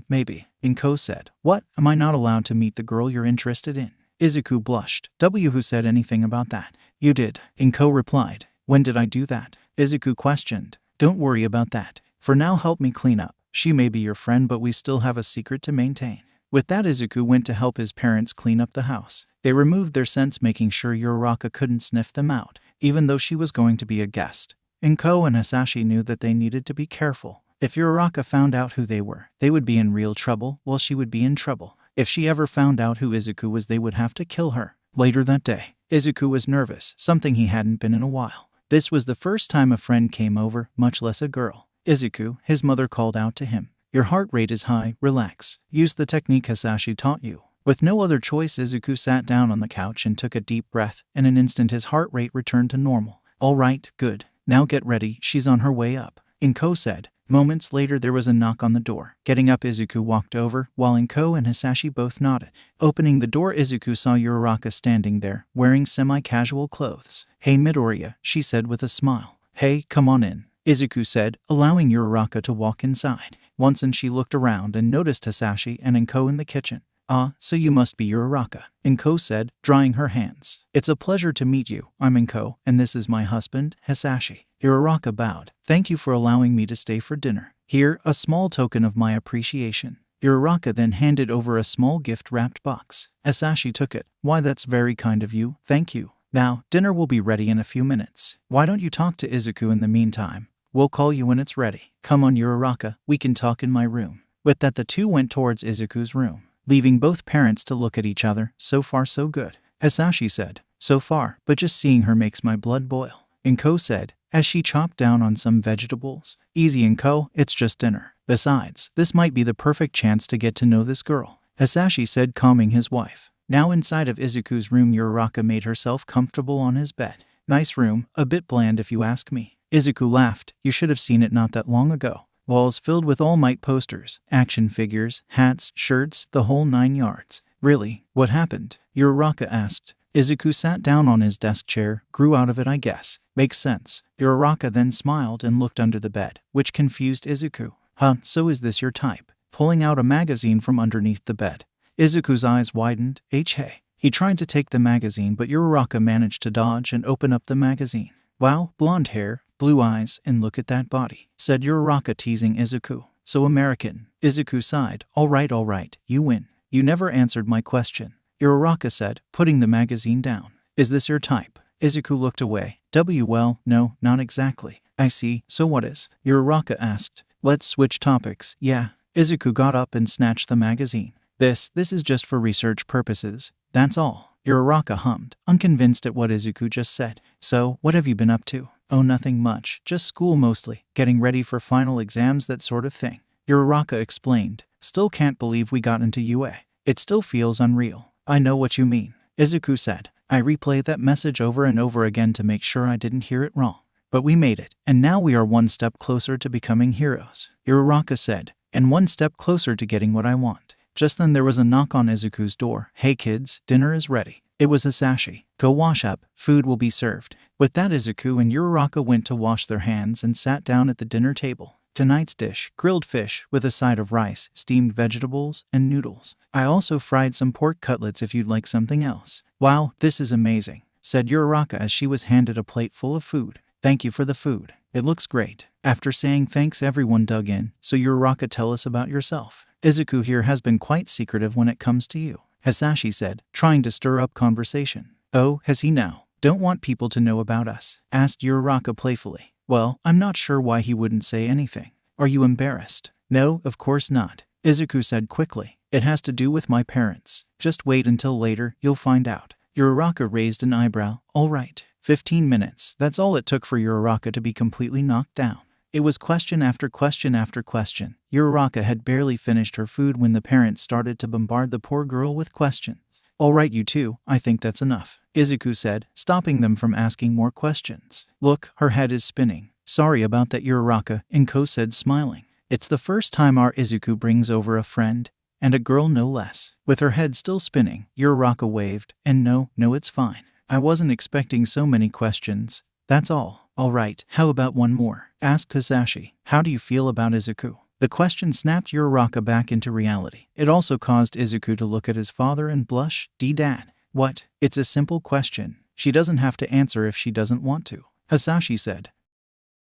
Maybe. Inko said. What? Am I not allowed to meet the girl you're interested in? Izuku blushed. Who said anything about that? You did. Inko replied. When did I do that? Izuku questioned. Don't worry about that. For now, help me clean up. She may be your friend, but we still have a secret to maintain. With that, Izuku went to help his parents clean up the house. They removed their scents, making sure Uraraka couldn't sniff them out, even though she was going to be a guest. Inko and Hisashi knew that they needed to be careful. If Uraraka found out who they were, they would be in real trouble, while she would be in trouble. If she ever found out who Izuku was, they would have to kill her. Later that day, Izuku was nervous, something he hadn't been in a while. This was the first time a friend came over, much less a girl. Izuku, his mother called out to him. Your heart rate is high, relax. Use the technique Hisashi taught you. With no other choice, Izuku sat down on the couch and took a deep breath. In an instant, his heart rate returned to normal. All right, good. Now get ready, she's on her way up, Inko said. Moments later, there was a knock on the door. Getting up, Izuku walked over, while Inko and Hisashi both nodded. Opening the door, Izuku saw Uraraka standing there, wearing semi-casual clothes. Hey Midoriya, she said with a smile. Hey, come on in, Izuku said, allowing Uraraka to walk inside. Once in, she looked around and noticed Hisashi and Inko in the kitchen. Ah, so you must be Uraraka, Inko said, drying her hands. It's a pleasure to meet you. I'm Inko, and this is my husband, Hisashi. Uraraka bowed. Thank you for allowing me to stay for dinner. Here, a small token of my appreciation. Uraraka then handed over a small gift-wrapped box. Hisashi took it. Why, that's very kind of you. Thank you. Now, dinner will be ready in a few minutes. Why don't you talk to Izuku in the meantime? We'll call you when it's ready. Come on, Uraraka, we can talk in my room. With that, the two went towards Izuku's room, leaving both parents to look at each other. So far, so good, Hisashi said. So far, but just seeing her makes my blood boil, Inko said, as she chopped down on some vegetables. Easy, Inko, it's just dinner. Besides, this might be the perfect chance to get to know this girl, Hisashi said, calming his wife. Now inside of Izuku's room, Uraraka made herself comfortable on his bed. Nice room, a bit bland if you ask me. Izuku laughed. You should have seen it not that long ago. Walls filled with All Might posters, action figures, hats, shirts, the whole 9 yards. Really? What happened? Uraraka asked. Izuku sat down on his desk chair. Grew out of it, I guess. Makes sense. Uraraka then smiled and looked under the bed, which confused Izuku. So is this your type? Pulling out a magazine from underneath the bed. Izuku's eyes widened. Hey. He tried to take the magazine, but Uraraka managed to dodge and open up the magazine. Wow, blonde hair, blue eyes, and look at that body, said Uraraka, teasing Izuku. So American. Izuku sighed. All right, you win. You never answered my question, Uraraka said, putting the magazine down. Is this your type? Izuku looked away. Well, no, not exactly. I see, so what is? Uraraka asked. Let's switch topics. Yeah. Izuku got up and snatched the magazine. This is just for research purposes. That's all. Uraraka hummed, unconvinced at what Izuku just said. So, what have you been up to? Oh, nothing much. Just school mostly. Getting ready for final exams, that sort of thing. Uraraka explained. Still can't believe we got into UA. It still feels unreal. I know what you mean, Izuku said. I replayed that message over and over again to make sure I didn't hear it wrong. But we made it, and now we are one step closer to becoming heroes, Uraraka said, and one step closer to getting what I want. Just then there was a knock on Izuku's door. Hey kids, dinner is ready. It was Hisashi. Go wash up, food will be served. With that, Izuku and Uraraka went to wash their hands and sat down at the dinner table. Tonight's dish, grilled fish with a side of rice, steamed vegetables, and noodles. I also fried some pork cutlets if you'd like something else. Wow, this is amazing, said Uraraka as she was handed a plate full of food. Thank you for the food. It looks great. After saying thanks, everyone dug in. So Uraraka, tell us about yourself. Izuku here has been quite secretive when it comes to you, Hisashi said, trying to stir up conversation. Oh, has he now? Don't want people to know about us, asked Uraraka playfully. Well, I'm not sure why he wouldn't say anything. Are you embarrassed? No, of course not, Izuku said quickly. It has to do with my parents. Just wait until later, you'll find out. Uraraka raised an eyebrow. All right. 15 minutes. That's all it took for Uraraka to be completely knocked down. It was question after question after question. Uraraka had barely finished her food when the parents started to bombard the poor girl with questions. All right, you two, I think that's enough, Izuku said, stopping them from asking more questions. Look, her head is spinning. Sorry about that, Uraraka, Inko said, smiling. It's the first time our Izuku brings over a friend, and a girl no less. With her head still spinning, Uraraka waved, and no, it's fine. I wasn't expecting so many questions. That's all. All right, how about one more? Asked Hisashi. How do you feel about Izuku? The question snapped Uraraka back into reality. It also caused Izuku to look at his father and blush. Dad. What? It's a simple question. She doesn't have to answer if she doesn't want to, Hisashi said.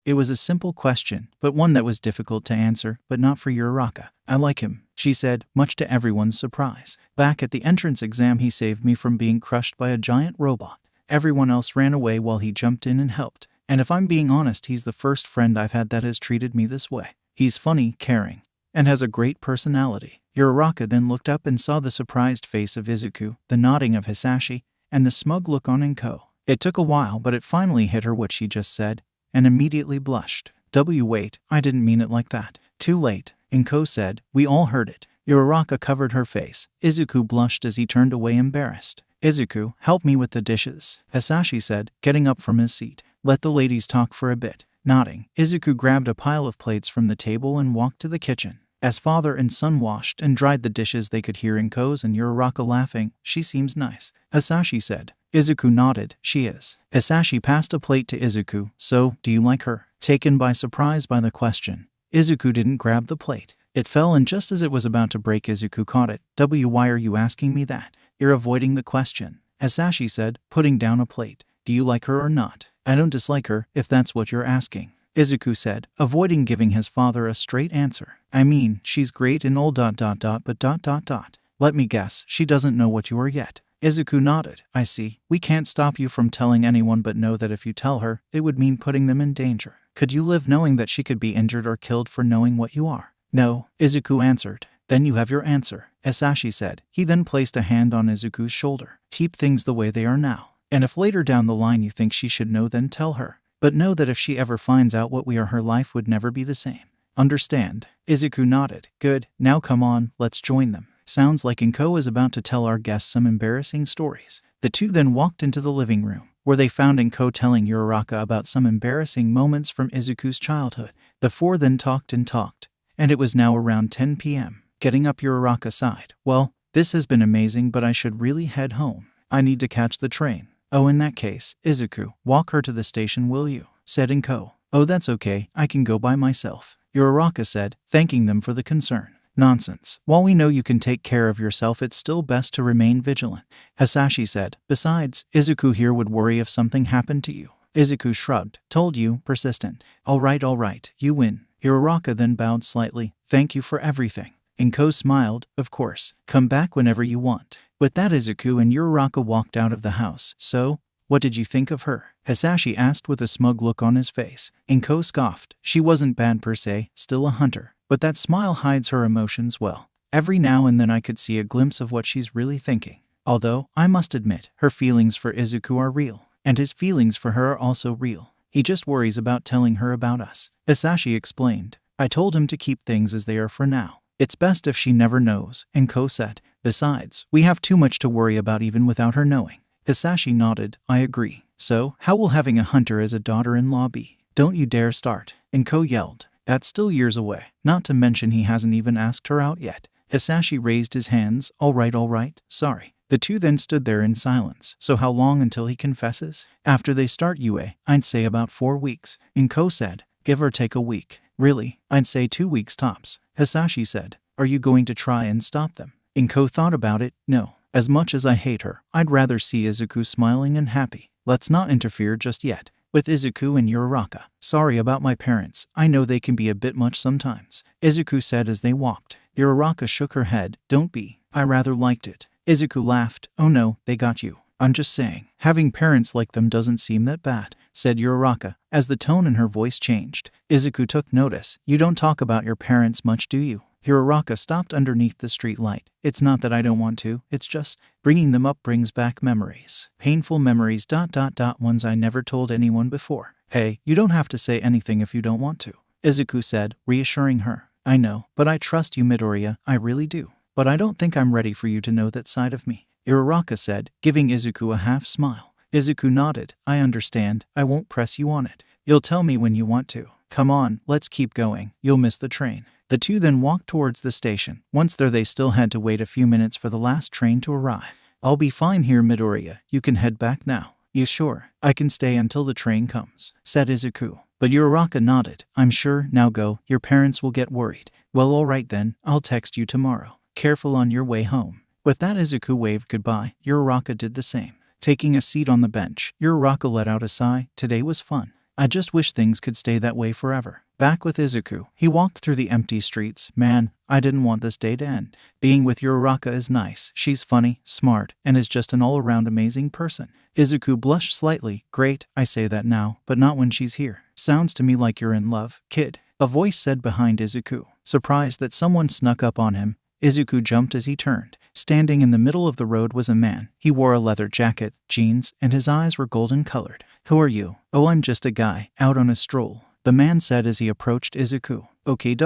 It was a simple question, but one that was difficult to answer, but not for Uraraka. I like him, she said, much to everyone's surprise. Back at the entrance exam, he saved me from being crushed by a giant robot. Everyone else ran away while he jumped in and helped. And if I'm being honest, he's the first friend I've had that has treated me this way. He's funny, caring, and has a great personality. Uraraka then looked up and saw the surprised face of Izuku, the nodding of Hisashi, and the smug look on Inko. It took a while, but it finally hit her what she just said, and immediately blushed. Wait, I didn't mean it like that. Too late, Inko said. We all heard it. Uraraka covered her face. Izuku blushed as he turned away embarrassed. Izuku, help me with the dishes, Hisashi said, getting up from his seat. Let the ladies talk for a bit. Nodding, Izuku grabbed a pile of plates from the table and walked to the kitchen. As father and son washed and dried the dishes, they could hear Inko's and Uraraka laughing. She seems nice, Hisashi said. Izuku nodded. She is. Hisashi passed a plate to Izuku. So, do you like her? Taken by surprise by the question, Izuku didn't grab the plate. It fell, and just as it was about to break, Izuku caught it. Why are you asking me that? You're avoiding the question, Hisashi said, putting down a plate. Do you like her or not? I don't dislike her, if that's what you're asking, Izuku said, avoiding giving his father a straight answer. I mean, she's great and all ... but ... Let me guess, she doesn't know what you are yet. Izuku nodded. I see. We can't stop you from telling anyone, but know that if you tell her, it would mean putting them in danger. Could you live knowing that she could be injured or killed for knowing what you are? No, Izuku answered. Then you have your answer, Hisashi said. He then placed a hand on Izuku's shoulder. Keep things the way they are now. And if later down the line you think she should know, then tell her. But know that if she ever finds out what we are, her life would never be the same. Understand? Izuku nodded. Good. Now come on, let's join them. Sounds like Inko is about to tell our guests some embarrassing stories. The two then walked into the living room, where they found Inko telling Uraraka about some embarrassing moments from Izuku's childhood. The four then talked and talked, and it was now around 10 p.m. Getting up, Uraraka sighed. Well, this has been amazing, but I should really head home. I need to catch the train. Oh, in that case, Izuku, walk her to the station, will you? Said Inko. Oh, that's okay, I can go by myself, Uraraka said, thanking them for the concern. Nonsense. While we know you can take care of yourself, it's still best to remain vigilant, Hisashi said. Besides, Izuku here would worry if something happened to you. Izuku shrugged. Told you, persistent. All right, you win. Uraraka then bowed slightly. Thank you for everything. Inko smiled. Of course. Come back whenever you want. With that, Izuku and Uraraka walked out of the house. So, what did you think of her? Hisashi asked with a smug look on his face. Inko scoffed. She wasn't bad per se, still a hunter. But that smile hides her emotions well. Every now and then I could see a glimpse of what she's really thinking. Although, I must admit, her feelings for Izuku are real. And his feelings for her are also real. He just worries about telling her about us, Hisashi explained. I told him to keep things as they are for now. It's best if she never knows, Inko said. Besides, we have too much to worry about even without her knowing. Hisashi nodded. I agree. So, how will having a hunter as a daughter-in-law be? Don't you dare start. Inko yelled. That's still years away. Not to mention he hasn't even asked her out yet. Hisashi raised his hands. All right, sorry. The two then stood there in silence. So how long until he confesses? After they start UA, I'd say about 4 weeks. Inko said. Give or take a week. Really? I'd say 2 weeks tops. Hisashi said. Are you going to try and stop them? Inko thought about it. No. As much as I hate her, I'd rather see Izuku smiling and happy. Let's not interfere just yet. With Izuku and Uraraka. Sorry about my parents. I know they can be a bit much sometimes. Izuku said as they walked. Uraraka shook her head. Don't be. I rather liked it. Izuku laughed. Oh no, they got you. I'm just saying, having parents like them doesn't seem that bad, said Uraraka, as the tone in her voice changed. Izuku took notice. You don't talk about your parents much, do you? Uraraka stopped underneath the street light. It's not that I don't want to, it's just, bringing them up brings back memories. Painful memories ... ones I never told anyone before. Hey, you don't have to say anything if you don't want to, Izuku said, reassuring her. I know, but I trust you, Midoriya, I really do. But I don't think I'm ready for you to know that side of me, Uraraka said, giving Izuku a half smile. Izuku nodded. I understand, I won't press you on it. You'll tell me when you want to. Come on, let's keep going, you'll miss the train. The two then walked towards the station. Once there they still had to wait a few minutes for the last train to arrive. I'll be fine here, Midoriya, you can head back now. You sure? I can stay until the train comes, said Izuku. But Uraraka nodded. I'm sure, now go, your parents will get worried. Well, alright then, I'll text you tomorrow. Careful on your way home. With that, Izuku waved goodbye. Uraraka did the same. Taking a seat on the bench, Uraraka let out a sigh. Today was fun. I just wish things could stay that way forever. Back with Izuku, he walked through the empty streets. Man, I didn't want this day to end. Being with Uraraka is nice. She's funny, smart, and is just an all-around amazing person. Izuku blushed slightly. Great, I say that now, but not when she's here. Sounds to me like you're in love, kid. A voice said behind Izuku. Surprised that someone snuck up on him, Izuku jumped as he turned. Standing in the middle of the road was a man. He wore a leather jacket, jeans, and his eyes were golden colored. Who are you? Oh, I'm just a guy, out on a stroll, the man said as he approached Izuku. Okay,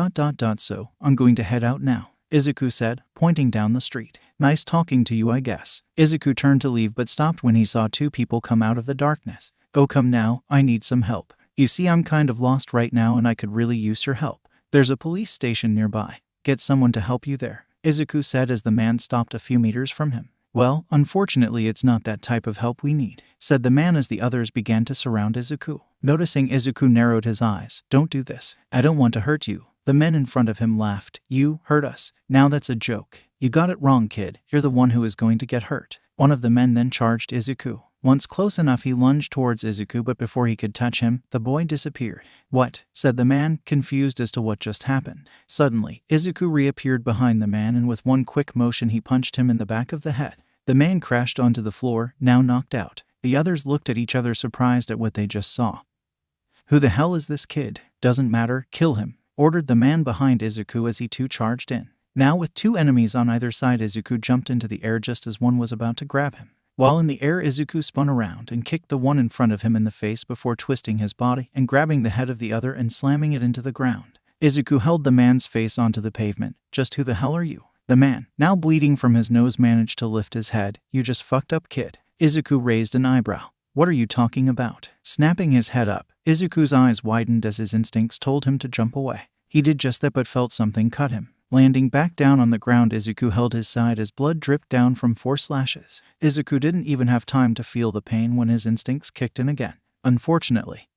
so, I'm going to head out now, Izuku said, pointing down the street. Nice talking to you, I guess. Izuku turned to leave but stopped when he saw two people come out of the darkness. Oh, come now, I need some help. You see, I'm kind of lost right now and I could really use your help. There's a police station nearby. Get someone to help you there, Izuku said as the man stopped a few meters from him. Well, unfortunately it's not that type of help we need, said the man as the others began to surround Izuku. Noticing Izuku narrowed his eyes. Don't do this. I don't want to hurt you. The men in front of him laughed. You hurt us. Now that's a joke. You got it wrong, kid. You're the one who is going to get hurt. One of the men then charged Izuku. Once close enough, he lunged towards Izuku, but before he could touch him, the boy disappeared. What? Said the man, confused as to what just happened. Suddenly, Izuku reappeared behind the man and with one quick motion he punched him in the back of the head. The man crashed onto the floor, now knocked out. The others looked at each other surprised at what they just saw. Who the hell is this kid? Doesn't matter, kill him, ordered the man behind Izuku as he too charged in. Now with two enemies on either side, Izuku jumped into the air just as one was about to grab him. While in the air, Izuku spun around and kicked the one in front of him in the face before twisting his body and grabbing the head of the other and slamming it into the ground. Izuku held the man's face onto the pavement. Just who the hell are you? The man, now bleeding from his nose, managed to lift his head. You just fucked up, kid. Izuku raised an eyebrow. What are you talking about? Snapping his head up, Izuku's eyes widened as his instincts told him to jump away. He did just that but felt something cut him. Landing back down on the ground, Izuku held his side as blood dripped down from 4 slashes. Izuku didn't even have time to feel the pain when his instincts kicked in again. Unfortunately,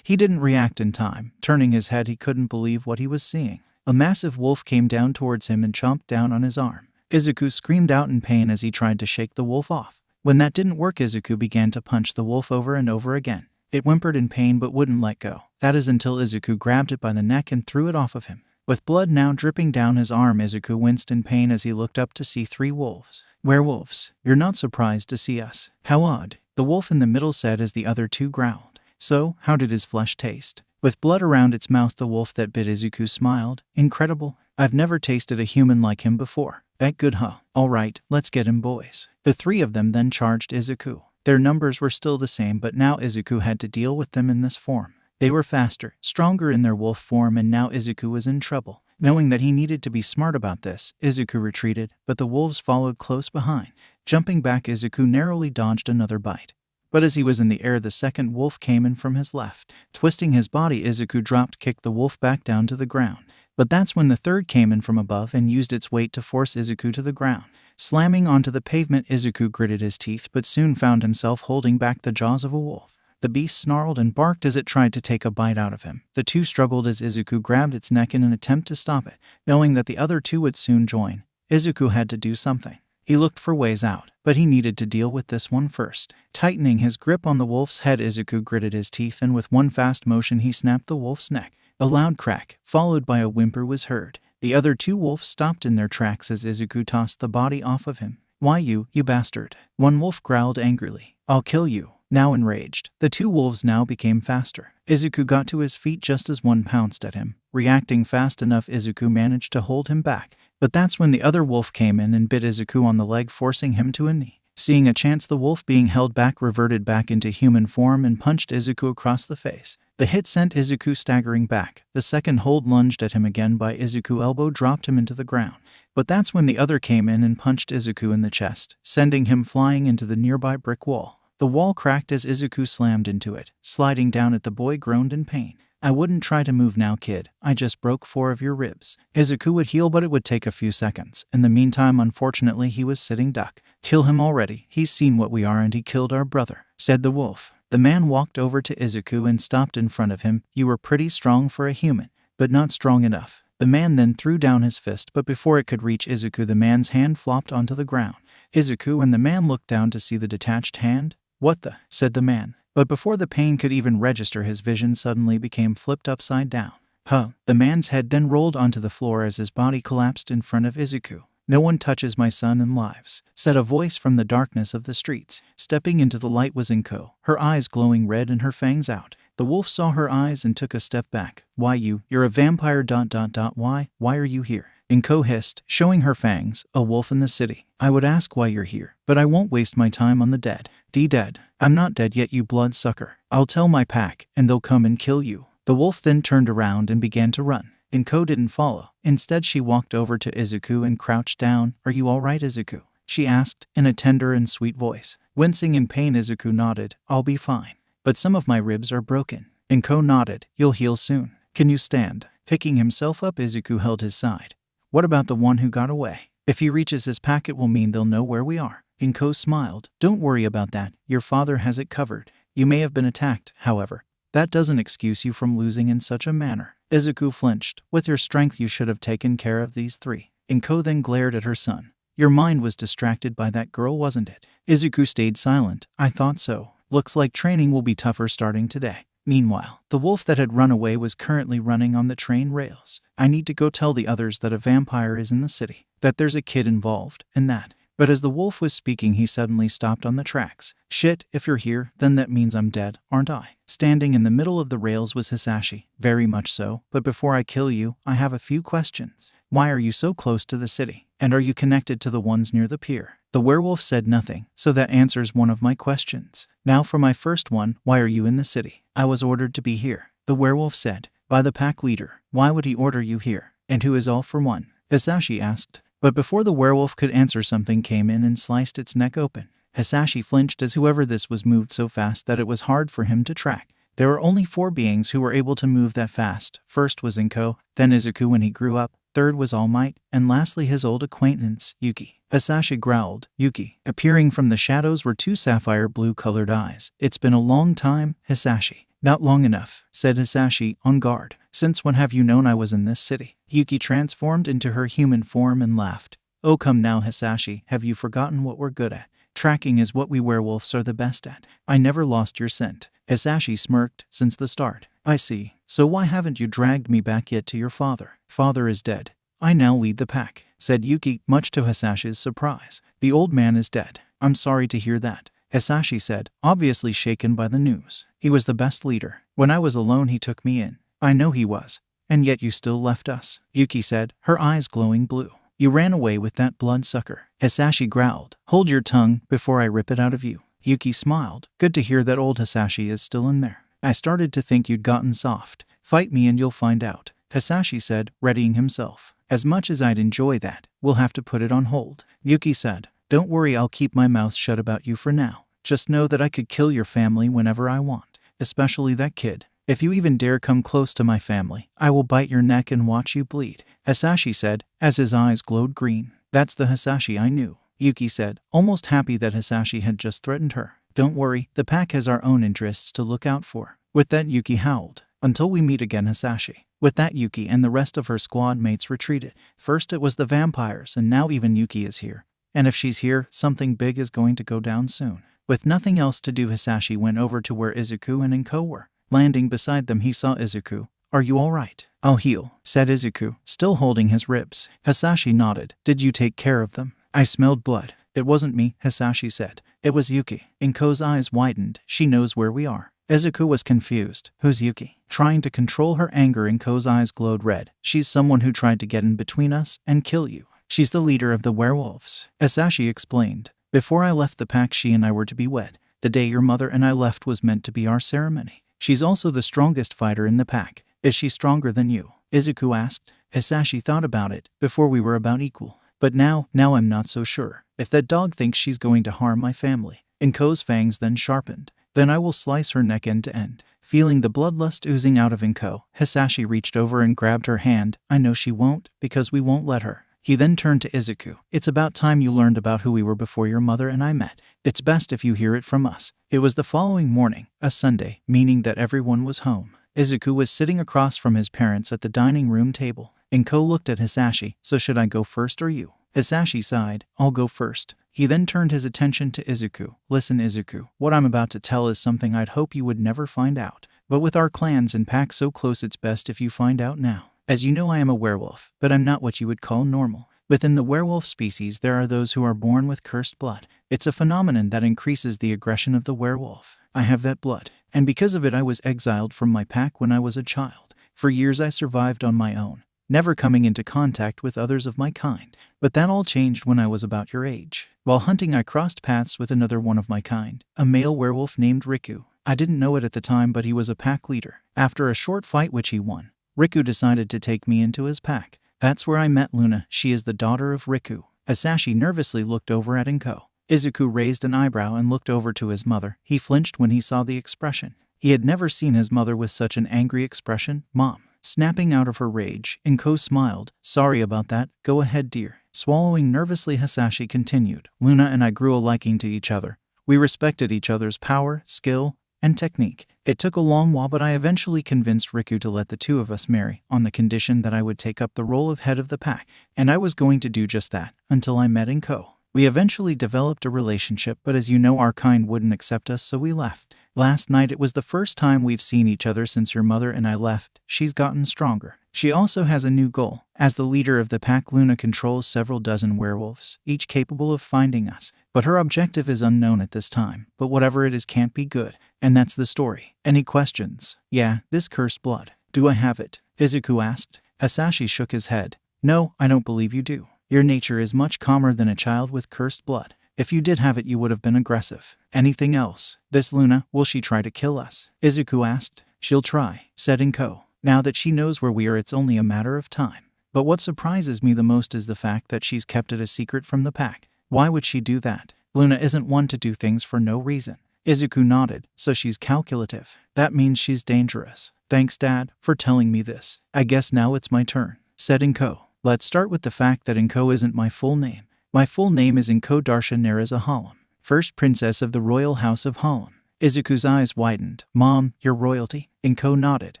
he didn't react in time. Turning his head, he couldn't believe what he was seeing. A massive wolf came down towards him and chomped down on his arm. Izuku screamed out in pain as he tried to shake the wolf off. When that didn't work, Izuku began to punch the wolf over and over again. It whimpered in pain but wouldn't let go. That is until Izuku grabbed it by the neck and threw it off of him. With blood now dripping down his arm, Izuku winced in pain as he looked up to see 3 wolves. Werewolves, you're not surprised to see us. How odd, the wolf in the middle said as the other 2 growled. So, how did his flesh taste? With blood around its mouth, the wolf that bit Izuku smiled. Incredible. I've never tasted a human like him before. That good, huh? Alright, let's get him, boys. The 3 of them then charged Izuku. Their numbers were still the same, but now Izuku had to deal with them in this form. They were faster, stronger in their wolf form, and now Izuku was in trouble. Knowing that he needed to be smart about this, Izuku retreated, but the wolves followed close behind. Jumping back, Izuku narrowly dodged another bite. But as he was in the air, the second wolf came in from his left. Twisting his body, Izuku kicked the wolf back down to the ground. But that's when the third came in from above and used its weight to force Izuku to the ground. Slamming onto the pavement, Izuku gritted his teeth but soon found himself holding back the jaws of a wolf. The beast snarled and barked as it tried to take a bite out of him. The two struggled as Izuku grabbed its neck in an attempt to stop it. Knowing that the other two would soon join, Izuku had to do something. He looked for ways out, but he needed to deal with this one first. Tightening his grip on the wolf's head, Izuku gritted his teeth and with one fast motion he snapped the wolf's neck. A loud crack, followed by a whimper, was heard. The other two wolves stopped in their tracks as Izuku tossed the body off of him. "Why you bastard?" One wolf growled angrily. "I'll kill you." Now enraged, the two wolves now became faster. Izuku got to his feet just as one pounced at him. Reacting fast enough, Izuku managed to hold him back. But that's when the other wolf came in and bit Izuku on the leg, forcing him to a knee. Seeing a chance, the wolf being held back reverted back into human form and punched Izuku across the face. The hit sent Izuku staggering back. The second hold lunged at him again, by Izuku elbow dropped him into the ground. But that's when the other came in and punched Izuku in the chest, sending him flying into the nearby brick wall. The wall cracked as Izuku slammed into it. Sliding down it, the boy groaned in pain. "I wouldn't try to move now, kid. I just broke 4 of your ribs." Izuku would heal, but it would take a few seconds. In the meantime, unfortunately, he was sitting duck. "Kill him already. He's seen what we are and he killed our brother," said the wolf. The man walked over to Izuku and stopped in front of him. "You were pretty strong for a human, but not strong enough." The man then threw down his fist, but before it could reach Izuku, the man's hand flopped onto the ground. Izuku and the man looked down to see the detached hand. "What the?" said the man. But before the pain could even register, his vision suddenly became flipped upside down. "Huh." The man's head then rolled onto the floor as his body collapsed in front of Izuku. "No one touches my son and lives," said a voice from the darkness of the streets. Stepping into the light was Inko, her eyes glowing red and her fangs out. The wolf saw her eyes and took a step back. "Why you're a vampire ... Why are you here?" Inko hissed, showing her fangs. "A wolf in the city. I would ask why you're here, but I won't waste my time on the dead." Dead. "I'm not dead yet, you bloodsucker. I'll tell my pack, and they'll come and kill you." The wolf then turned around and began to run. Inko didn't follow. Instead, she walked over to Izuku and crouched down. "Are you all right, Izuku?" she asked, in a tender and sweet voice. Wincing in pain, Izuku nodded. "I'll be fine, but some of my ribs are broken." Inko nodded. "You'll heal soon. Can you stand?" Picking himself up, Izuku held his side. "What about the one who got away? If he reaches his pack, it will mean they'll know where we are." Inko smiled. "Don't worry about that. Your father has it covered. You may have been attacked, however. That doesn't excuse you from losing in such a manner." Izuku flinched. "With your strength, you should have taken care of these 3. Inko then glared at her son. "Your mind was distracted by that girl, wasn't it?" Izuku stayed silent. "I thought so. Looks like training will be tougher starting today." Meanwhile, the wolf that had run away was currently running on the train rails. "I need to go tell the others that a vampire is in the city, that there's a kid involved, and that..." But as the wolf was speaking, he suddenly stopped on the tracks. "Shit, if you're here, then that means I'm dead, aren't I?" Standing in the middle of the rails was Hisashi. "Very much so, but before I kill you, I have a few questions. Why are you so close to the city? And are you connected to the ones near the pier?" The werewolf said nothing, so that answers one of my questions. "Now for my first one, why are you in the city?" "I was ordered to be here," the werewolf said. "By the pack leader." "Why would he order you here? And who is all for one?" Hisashi asked. But before the werewolf could answer, something came in and sliced its neck open. Hisashi flinched as whoever this was moved so fast that it was hard for him to track. There were only 4 beings who were able to move that fast. First was Inko, then Izuku when he grew up, third was All Might, and lastly his old acquaintance, Yuki. Hisashi growled. "Yuki." Appearing from the shadows were 2 sapphire blue-colored eyes. "It's been a long time, Hisashi." "Not long enough," said Hisashi, on guard. "Since when have you known I was in this city?" Yuki transformed into her human form and laughed. "Oh come now, Hisashi, have you forgotten what we're good at? Tracking is what we werewolves are the best at. I never lost your scent." Hisashi smirked. "Since the start." "I see. So why haven't you dragged me back yet to your father?" "Father is dead. I now lead the pack," said Yuki, much to Hisashi's surprise. "The old man is dead." "I'm sorry to hear that," Hisashi said, obviously shaken by the news. "He was the best leader. When I was alone, he took me in." "I know he was. And yet you still left us," Yuki said, her eyes glowing blue. "You ran away with that bloodsucker," Hisashi growled. "Hold your tongue before I rip it out of you." Yuki smiled. "Good to hear that old Hisashi is still in there. I started to think you'd gotten soft." "Fight me and you'll find out," Hisashi said, readying himself. "As much as I'd enjoy that, we'll have to put it on hold," Yuki said. Don't worry, I'll keep my mouth shut about you for now. Just know that I could kill your family whenever I want, especially that kid. If you even dare come close to my family, I will bite your neck and watch you bleed," Hisashi said, as his eyes glowed green. "That's the Hisashi I knew," Yuki said, almost happy that Hisashi had just threatened her. "Don't worry, the pack has our own interests to look out for." With that, Yuki howled. "Until we meet again, Hisashi." With that, Yuki and the rest of her squad mates retreated. First it was the vampires, and now even Yuki is here. And if she's here, something big is going to go down soon. With nothing else to do, Hisashi went over to where Izuku and Inko were. Landing beside them, he saw Izuku. "Are you all right?" "I'll heal," said Izuku, still holding his ribs. Hisashi nodded. "Did you take care of them?" "I smelled blood." "It wasn't me," Hisashi said. "It was Yuki." Inko's eyes widened. "She knows where we are." Izuku was confused. "Who's Yuki?" Trying to control her anger, Inko's eyes glowed red. "She's someone who tried to get in between us and kill you. She's the leader of the werewolves," Hisashi explained. "Before I left the pack, she and I were to be wed. The day your mother and I left was meant to be our ceremony. She's also the strongest fighter in the pack." "Is she stronger than you?" Izuku asked. Hisashi thought about it. "Before we were about equal. But now I'm not so sure. If that dog thinks she's going to harm my family." Inko's fangs then sharpened. "Then I will slice her neck end to end." Feeling the bloodlust oozing out of Inko, Hisashi reached over and grabbed her hand. "I know she won't, because we won't let her." He then turned to Izuku. "It's about time you learned about who we were before your mother and I met. It's best if you hear it from us." It was the following morning, a Sunday, meaning that everyone was home. Izuku was sitting across from his parents at the dining room table. Inko looked at Hisashi. "So should I go first or you?" Hisashi sighed. "I'll go first." He then turned his attention to Izuku. "Listen, Izuku, what I'm about to tell is something I'd hope you would never find out. But with our clans and packs so close, it's best if you find out now. As you know, I am a werewolf, but I'm not what you would call normal. Within the werewolf species, there are those who are born with cursed blood. It's a phenomenon that increases the aggression of the werewolf. I have that blood, and because of it I was exiled from my pack when I was a child. For years I survived on my own, never coming into contact with others of my kind. But that all changed when I was about your age. While hunting, I crossed paths with another one of my kind, a male werewolf named Riku. I didn't know it at the time, but he was a pack leader. After a short fight which he won, Riku decided to take me into his pack. That's where I met Luna. She is the daughter of Riku." Hisashi nervously looked over at Inko. Izuku raised an eyebrow and looked over to his mother. He flinched when he saw the expression. He had never seen his mother with such an angry expression. "Mom." Snapping out of her rage, Inko smiled. "Sorry about that. Go ahead, dear." Swallowing nervously, Hisashi continued. "Luna and I grew a liking to each other. We respected each other's power, skill, and technique. It took a long while, but I eventually convinced Riku to let the two of us marry, on the condition that I would take up the role of head of the pack. And I was going to do just that, until I met Inko. We eventually developed a relationship, but as you know, our kind wouldn't accept us, so we left. Last night it was the first time we've seen each other since your mother and I left. She's gotten stronger. She also has a new goal. As the leader of the pack, Luna controls several dozen werewolves, each capable of finding us. But her objective is unknown at this time. But whatever it is can't be good. And that's the story. Any questions?" "Yeah, this cursed blood. Do I have it?" Izuku asked. Hisashi shook his head. "No, I don't believe you do. Your nature is much calmer than a child with cursed blood. If you did have it, you would have been aggressive. Anything else?" "This Luna, will she try to kill us?" Izuku asked. "She'll try," said Inko. "Now that she knows where we are, it's only a matter of time. But what surprises me the most is the fact that she's kept it a secret from the pack. Why would she do that? Luna isn't one to do things for no reason." Izuku nodded. "So she's calculative. That means she's dangerous. Thanks, Dad, for telling me this. I guess now it's my turn," said Inko. "Let's start with the fact that Inko isn't my full name. My full name is Inko Darsha Naraza Hallam, first princess of the royal house of Hallam." Izuku's eyes widened. "Mom, you're royalty?" Inko nodded.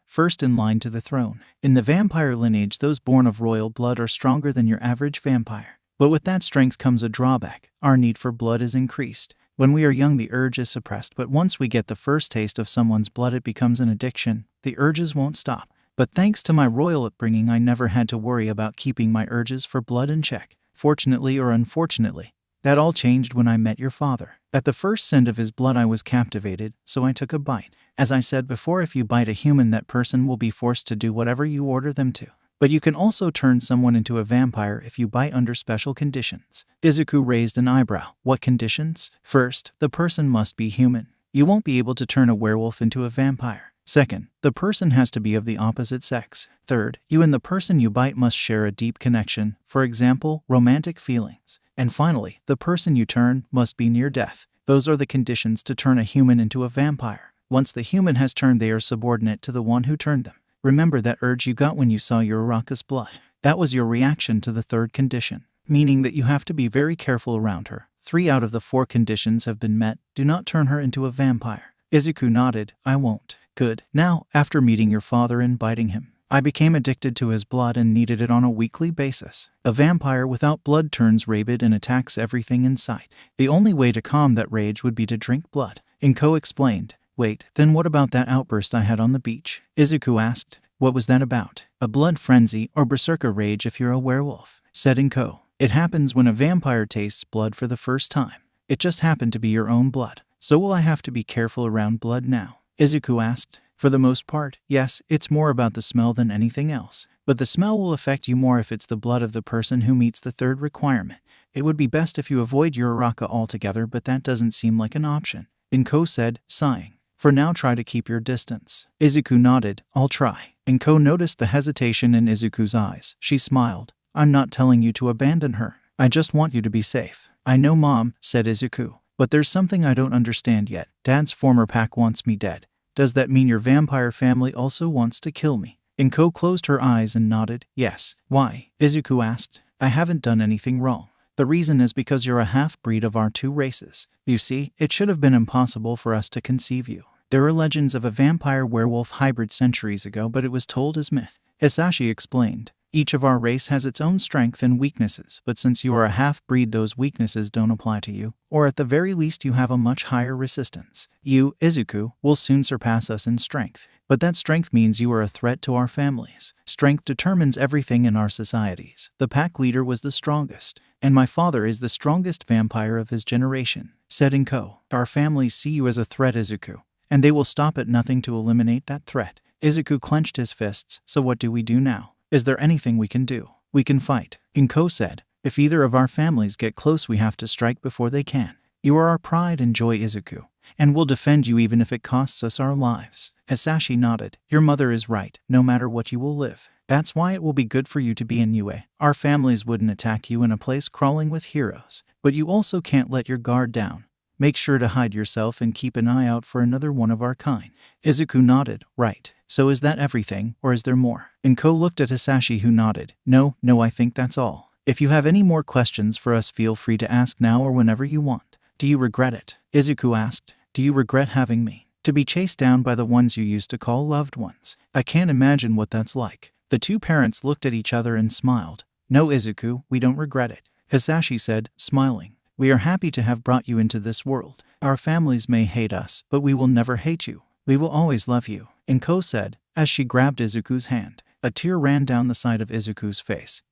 "First in line to the throne. In the vampire lineage, those born of royal blood are stronger than your average vampire. But with that strength comes a drawback. Our need for blood is increased. When we are young, the urge is suppressed, but once we get the first taste of someone's blood, it becomes an addiction. The urges won't stop. But thanks to my royal upbringing, I never had to worry about keeping my urges for blood in check. Fortunately or unfortunately, that all changed when I met your father. At the first scent of his blood, I was captivated, so I took a bite. As I said before, if you bite a human, that person will be forced to do whatever you order them to. But you can also turn someone into a vampire if you bite under special conditions." Izuku raised an eyebrow. "What conditions?" "First, the person must be human. You won't be able to turn a werewolf into a vampire. Second, the person has to be of the opposite sex. Third, you and the person you bite must share a deep connection, for example, romantic feelings. And finally, the person you turn must be near death. Those are the conditions to turn a human into a vampire. Once the human has turned, they are subordinate to the one who turned them. Remember that urge you got when you saw Uraraka's blood? That was your reaction to the third condition, meaning that you have to be very careful around her. 3 out of the 4 conditions have been met. Do not turn her into a vampire. Izuku nodded. I won't. Good. Now, after meeting your father and biting him, I became addicted to his blood and needed it on a weekly basis. A vampire without blood turns rabid and attacks everything in sight. The only way to calm that rage would be to drink blood. Inko explained. Wait, then what about that outburst I had on the beach? Izuku asked. What was that about? A blood frenzy or berserker rage if you're a werewolf, said Inko. It happens when a vampire tastes blood for the first time. It just happened to be your own blood. So will I have to be careful around blood now? Izuku asked. For the most part, yes, it's more about the smell than anything else. But the smell will affect you more if it's the blood of the person who meets the third requirement. It would be best if you avoid Uraraka altogether, but that doesn't seem like an option, Inko said, sighing. For now, try to keep your distance. Izuku nodded. I'll try. Inko noticed the hesitation in Izuku's eyes. She smiled. I'm not telling you to abandon her. I just want you to be safe. I know, Mom, said Izuku. But there's something I don't understand yet. Dad's former pack wants me dead. Does that mean your vampire family also wants to kill me? Inko closed her eyes and nodded. Yes. Why? Izuku asked. I haven't done anything wrong. The reason is because you're a half-breed of our 2 races. You see, it should have been impossible for us to conceive you. There were legends of a vampire-werewolf hybrid centuries ago, but it was told as myth. Hisashi explained. Each of our race has its own strength and weaknesses, but since you are a half-breed, those weaknesses don't apply to you, or at the very least you have a much higher resistance. You, Izuku, will soon surpass us in strength, but that strength means you are a threat to our families. Strength determines everything in our societies. The pack leader was the strongest, and my father is the strongest vampire of his generation, said Inko. Our families see you as a threat, Izuku, and they will stop at nothing to eliminate that threat. Izuku clenched his fists. So what do we do now? Is there anything we can do? We can fight, Inko said. If either of our families get close, we have to strike before they can. You are our pride and joy, Izuku, and we'll defend you even if it costs us our lives. Hisashi nodded. Your mother is right. No matter what, you will live. That's why it will be good for you to be in UA. Our families wouldn't attack you in a place crawling with heroes. But you also can't let your guard down. Make sure to hide yourself and keep an eye out for another one of our kind. Izuku nodded. Right. So is that everything, or is there more? Inko looked at Hisashi, who nodded. No, I think that's all. If you have any more questions for us, feel free to ask now or whenever you want. Do you regret it? Izuku asked. Do you regret having me? To be chased down by the ones you used to call loved ones? I can't imagine what that's like. The 2 parents looked at each other and smiled. No, Izuku, we don't regret it, Hisashi said, smiling. We are happy to have brought you into this world. Our families may hate us, but we will never hate you. We will always love you, Inko said, as she grabbed Izuku's hand. A tear ran down the side of Izuku's face.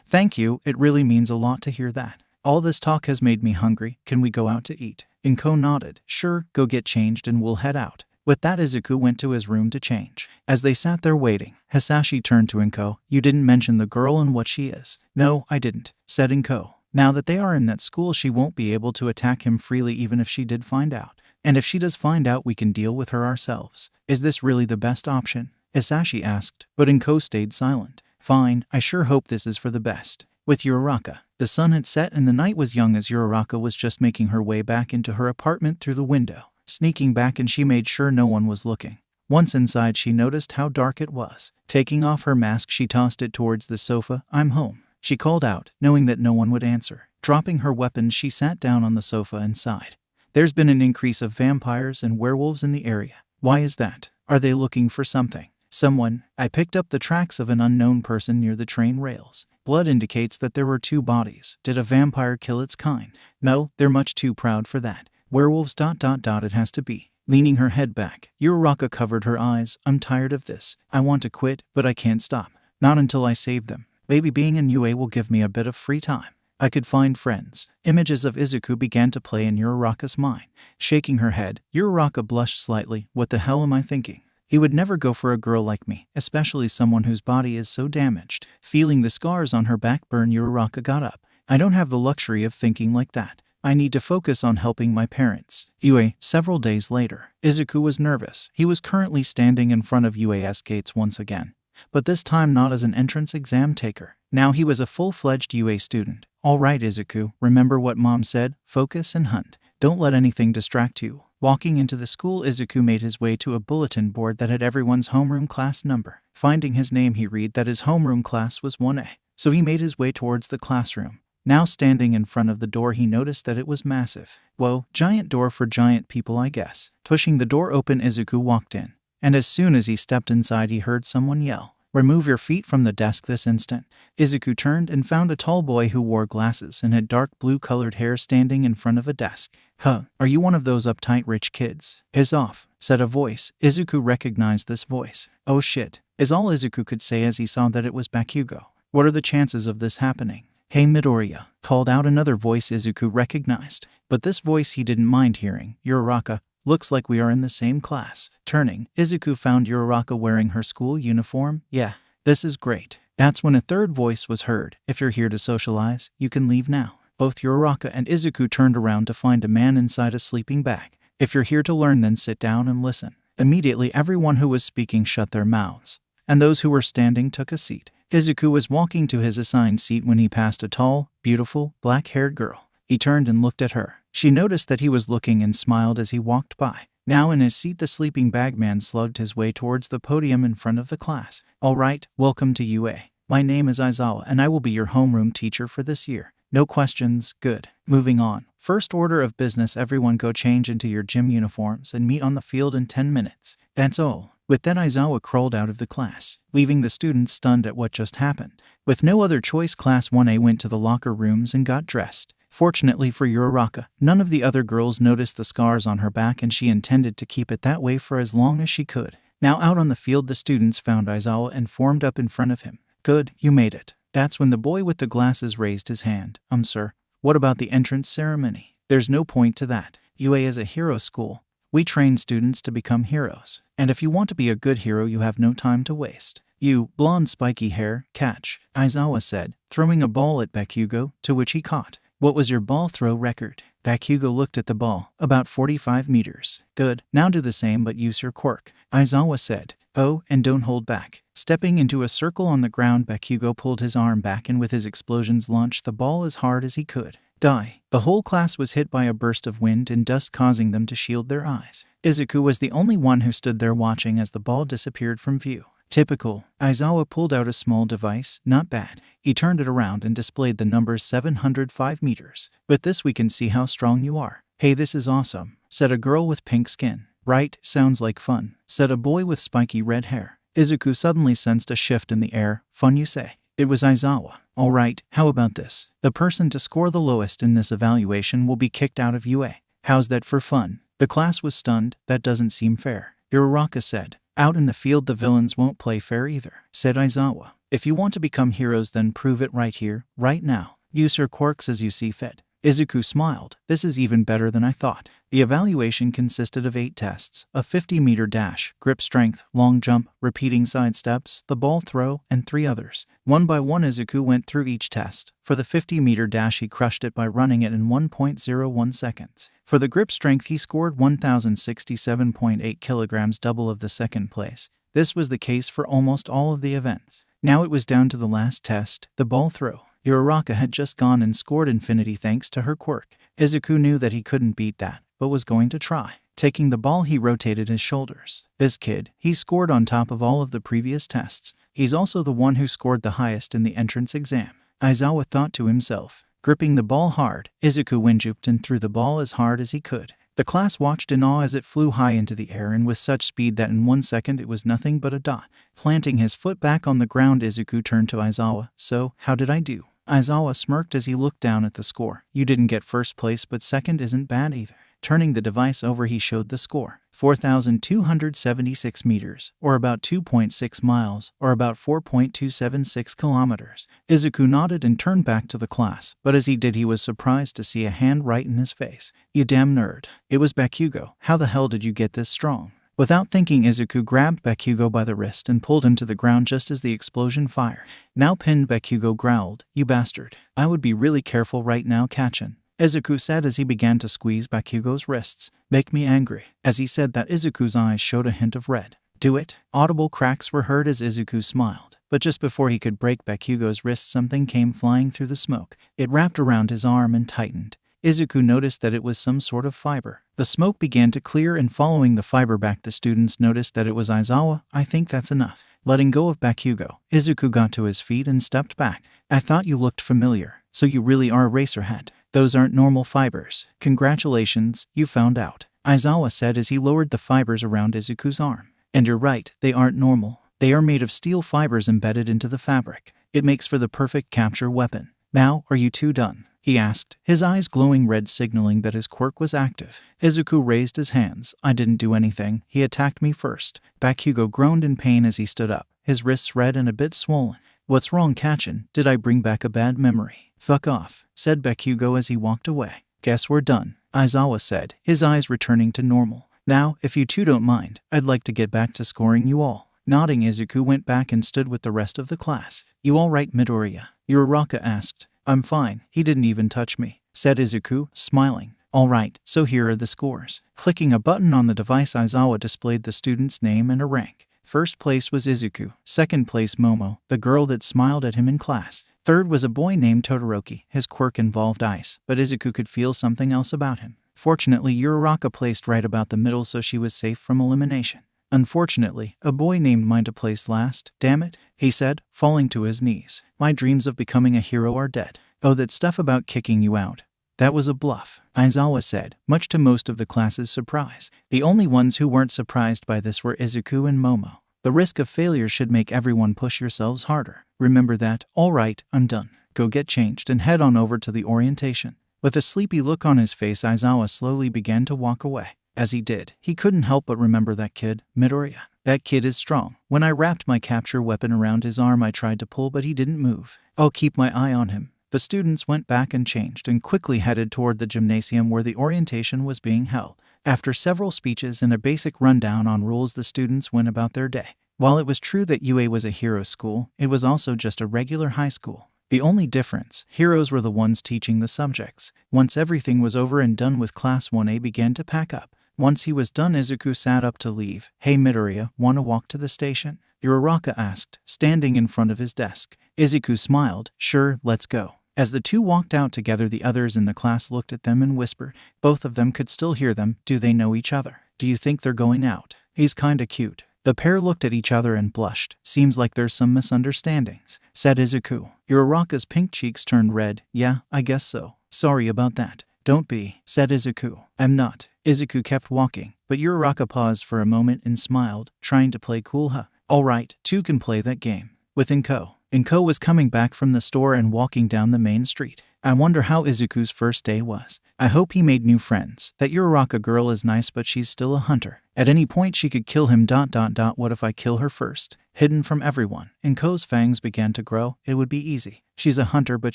Thank you, it really means a lot to hear that. All this talk has made me hungry. Can we go out to eat? Inko nodded. Sure, go get changed and we'll head out. With that, Izuku went to his room to change. As they sat there waiting, Hisashi turned to Inko. You didn't mention the girl and what she is. No, I didn't, said Inko. Now that they are in that school, she won't be able to attack him freely even if she did find out. And if she does find out, we can deal with her ourselves. Is this really the best option? Hisashi asked, but Inko stayed silent. Fine, I sure hope this is for the best. With Uraraka, the sun had set and the night was young as Uraraka was just making her way back into her apartment through the window. Sneaking back, and she made sure no one was looking. Once inside, she noticed how dark it was. Taking off her mask, she tossed it towards the sofa. I'm home, she called out, knowing that no one would answer. Dropping her weapon, she sat down on the sofa and sighed. There's been an increase of vampires and werewolves in the area. Why is that? Are they looking for something? Someone? I picked up the tracks of an unknown person near the train rails. Blood indicates that there were 2 bodies. Did a vampire kill its kind? No, they're much too proud for that. Werewolves ... It has to be. Leaning her head back, Uraraka covered her eyes. I'm tired of this. I want to quit, but I can't stop. Not until I save them. Maybe being in UA will give me a bit of free time. I could find friends. Images of Izuku began to play in Uraraka's mind. Shaking her head, Uraraka blushed slightly. What the hell am I thinking? He would never go for a girl like me, especially someone whose body is so damaged. Feeling the scars on her back burn, Uraraka got up. I don't have the luxury of thinking like that. I need to focus on helping my parents. UA. Several days later, Izuku was nervous. He was currently standing in front of UAS gates once again, but this time not as an entrance exam taker. Now he was a full-fledged UA student. All right, Izuku, remember what mom said? Focus and hunt. Don't let anything distract you. Walking into the school, Izuku made his way to a bulletin board that had everyone's homeroom class number. Finding his name, he read that his homeroom class was 1A. So he made his way towards the classroom. Now standing in front of the door, he noticed that it was massive. Whoa, giant door for giant people, I guess. Pushing the door open, Izuku walked in. And as soon as he stepped inside, he heard someone yell, "Remove your feet from the desk this instant." Izuku turned and found a tall boy who wore glasses and had dark blue-colored hair standing in front of a desk. "Huh, are you one of those uptight rich kids?" "Piss off," said a voice. Izuku recognized this voice. "Oh shit," is all Izuku could say as he saw that it was Bakugo. "What are the chances of this happening?" "Hey Midoriya," called out another voice Izuku recognized. But this voice he didn't mind hearing. "Uraraka, looks like we are in the same class." Turning, Izuku found Uraraka wearing her school uniform. "Yeah, this is great." That's when a third voice was heard. "If you're here to socialize, you can leave now." Both Uraraka and Izuku turned around to find a man inside a sleeping bag. "If you're here to learn, then sit down and listen." Immediately everyone who was speaking shut their mouths, and those who were standing took a seat. Izuku was walking to his assigned seat when he passed a tall, beautiful, black-haired girl. He turned and looked at her. She noticed that he was looking and smiled as he walked by. Now in his seat, the sleeping bag man slugged his way towards the podium in front of the class. "All right, welcome to UA. My name is Aizawa and I will be your homeroom teacher for this year. No questions, good. Moving on. First order of business, everyone go change into your gym uniforms and meet on the field in 10 minutes. That's all." With that, Aizawa crawled out of the class, leaving the students stunned at what just happened. With no other choice, Class 1A went to the locker rooms and got dressed. Fortunately for Uraraka, none of the other girls noticed the scars on her back, and she intended to keep it that way for as long as she could. Now out on the field, the students found Aizawa and formed up in front of him. "Good, you made it." That's when the boy with the glasses raised his hand. Sir, what about the entrance ceremony?" "There's no point to that. UA is a hero school. We train students to become heroes. And if you want to be a good hero, you have no time to waste." "You, blonde spiky hair, catch," Aizawa said, throwing a ball at Bakugo, to which he caught. "What was your ball throw record?" Bakugo looked at the ball. "About 45 meters. "Good, now do the same but use your quirk," Aizawa said. "Oh, and don't hold back." Stepping into a circle on the ground, Bakugo pulled his arm back and with his explosions launched the ball as hard as he could. Die. The whole class was hit by a burst of wind and dust, causing them to shield their eyes. Izuku was the only one who stood there watching as the ball disappeared from view. Typical. Aizawa pulled out a small device. Not bad. He turned it around and displayed the numbers 705 meters. "With this we can see how strong you are." "Hey, this is awesome," said a girl with pink skin. "Right, sounds like fun," said a boy with spiky red hair. Izuku suddenly sensed a shift in the air. "Fun, you say?" It was Aizawa. "All right, how about this? The person to score the lowest in this evaluation will be kicked out of UA. How's that for fun?" The class was stunned. "That doesn't seem fair," Uraraka said. "Out in the field, the villains won't play fair either," said Aizawa. "If you want to become heroes, then prove it right here, right now. Use your quirks as you see fit." Izuku smiled. "This is even better than I thought." The evaluation consisted of 8 tests: a 50-meter dash, grip strength, long jump, repeating side steps, the ball throw, and 3 others. One by one, Izuku went through each test. For the 50-meter dash, he crushed it by running it in 1.01 seconds. For the grip strength, he scored 1,067.8 kilograms, double of the second place. This was the case for almost all of the events. Now it was down to the last test, the ball throw. Uraraka had just gone and scored infinity thanks to her quirk. Izuku knew that he couldn't beat that, but was going to try. Taking the ball, he rotated his shoulders. This kid, he scored on top of all of the previous tests. He's also the one who scored the highest in the entrance exam. Aizawa thought to himself. Gripping the ball hard, Izuku windjumped and threw the ball as hard as he could. The class watched in awe as it flew high into the air and with such speed that in 1 second it was nothing but a dot. Planting his foot back on the ground, Izuku turned to Aizawa. "So, how did I do?" Aizawa smirked as he looked down at the score. "You didn't get first place, but second isn't bad either." Turning the device over, he showed the score. 4,276 meters, or about 2.6 miles, or about 4.276 kilometers. Izuku nodded and turned back to the class, but as he did, he was surprised to see a hand right in his face. "You damn nerd." It was Bakugo. "How the hell did you get this strong?" Without thinking, Izuku grabbed Bakugo by the wrist and pulled him to the ground just as the explosion fired. Now pinned, Bakugo growled, "You bastard. I would be really careful right now, Kachin," Izuku said as he began to squeeze Bakugo's wrists. "Make me angry." As he said that, Izuku's eyes showed a hint of red. Do it. Audible cracks were heard as Izuku smiled. But just before he could break Bakugo's wrist, something came flying through the smoke. It wrapped around his arm and tightened. Izuku noticed that it was some sort of fiber. The smoke began to clear, and following the fiber back, the students noticed that it was Aizawa. I think that's enough. Letting go of Bakugo, Izuku got to his feet and stepped back. I thought you looked familiar. So you really are Eraserhead. Those aren't normal fibers. Congratulations, you found out, Aizawa said as he lowered the fibers around Izuku's arm. And you're right, they aren't normal. They are made of steel fibers embedded into the fabric. It makes for the perfect capture weapon. Now, are you two done? He asked, his eyes glowing red, signaling that his quirk was active. Izuku raised his hands. I didn't do anything. He attacked me first. Bakugo groaned in pain as he stood up, his wrists red and a bit swollen. What's wrong, Kachin? Did I bring back a bad memory? Fuck off, said Bakugo as he walked away. Guess we're done, Aizawa said, his eyes returning to normal. Now, if you two don't mind, I'd like to get back to scoring you all. Nodding, Izuku went back and stood with the rest of the class. You all right, Midoriya? Uraraka asked. I'm fine, he didn't even touch me, said Izuku, smiling. All right, so here are the scores. Clicking a button on the device, Aizawa displayed the student's name and a rank. First place was Izuku. Second place, Momo, the girl that smiled at him in class. Third was a boy named Todoroki. His quirk involved ice, but Izuku could feel something else about him. Fortunately, Uraraka placed right about the middle, so she was safe from elimination. Unfortunately, a boy named Minda placed last. Damn it, he said, falling to his knees. My dreams of becoming a hero are dead. Oh, that stuff about kicking you out. That was a bluff, Aizawa said, much to most of the class's surprise. The only ones who weren't surprised by this were Izuku and Momo. The risk of failure should make everyone push yourselves harder. Remember that. All right, I'm done. Go get changed and head on over to the orientation. With a sleepy look on his face, Aizawa slowly began to walk away. As he did, he couldn't help but remember that kid, Midoriya. That kid is strong. When I wrapped my capture weapon around his arm, I tried to pull, but he didn't move. I'll keep my eye on him. The students went back and changed and quickly headed toward the gymnasium where the orientation was being held. After several speeches and a basic rundown on rules, the students went about their day. While it was true that UA was a hero school, it was also just a regular high school. The only difference, heroes were the ones teaching the subjects. Once everything was over and done with, Class 1A began to pack up. Once he was done, Izuku sat up to leave. Hey Midoriya, wanna walk to the station? Uraraka asked, standing in front of his desk. Izuku smiled. Sure, let's go. As the two walked out together, the others in the class looked at them and whispered. Both of them could still hear them. Do they know each other? Do you think they're going out? He's kinda cute. The pair looked at each other and blushed. Seems like there's some misunderstandings, said Izuku. Uraraka's pink cheeks turned red. Yeah, I guess so. Sorry about that. Don't be, said Izuku. I'm not. Izuku kept walking, but Uraraka paused for a moment and smiled, trying to play cool. All right, two can play that game. With Inko. Inko was coming back from the store and walking down the main street. I wonder how Izuku's first day was. I hope he made new friends. That Uraraka girl is nice, but she's still a hunter. At any point she could kill him. What if I kill her first? Hidden from everyone. Inko's fangs began to grow. It would be easy. She's a hunter, but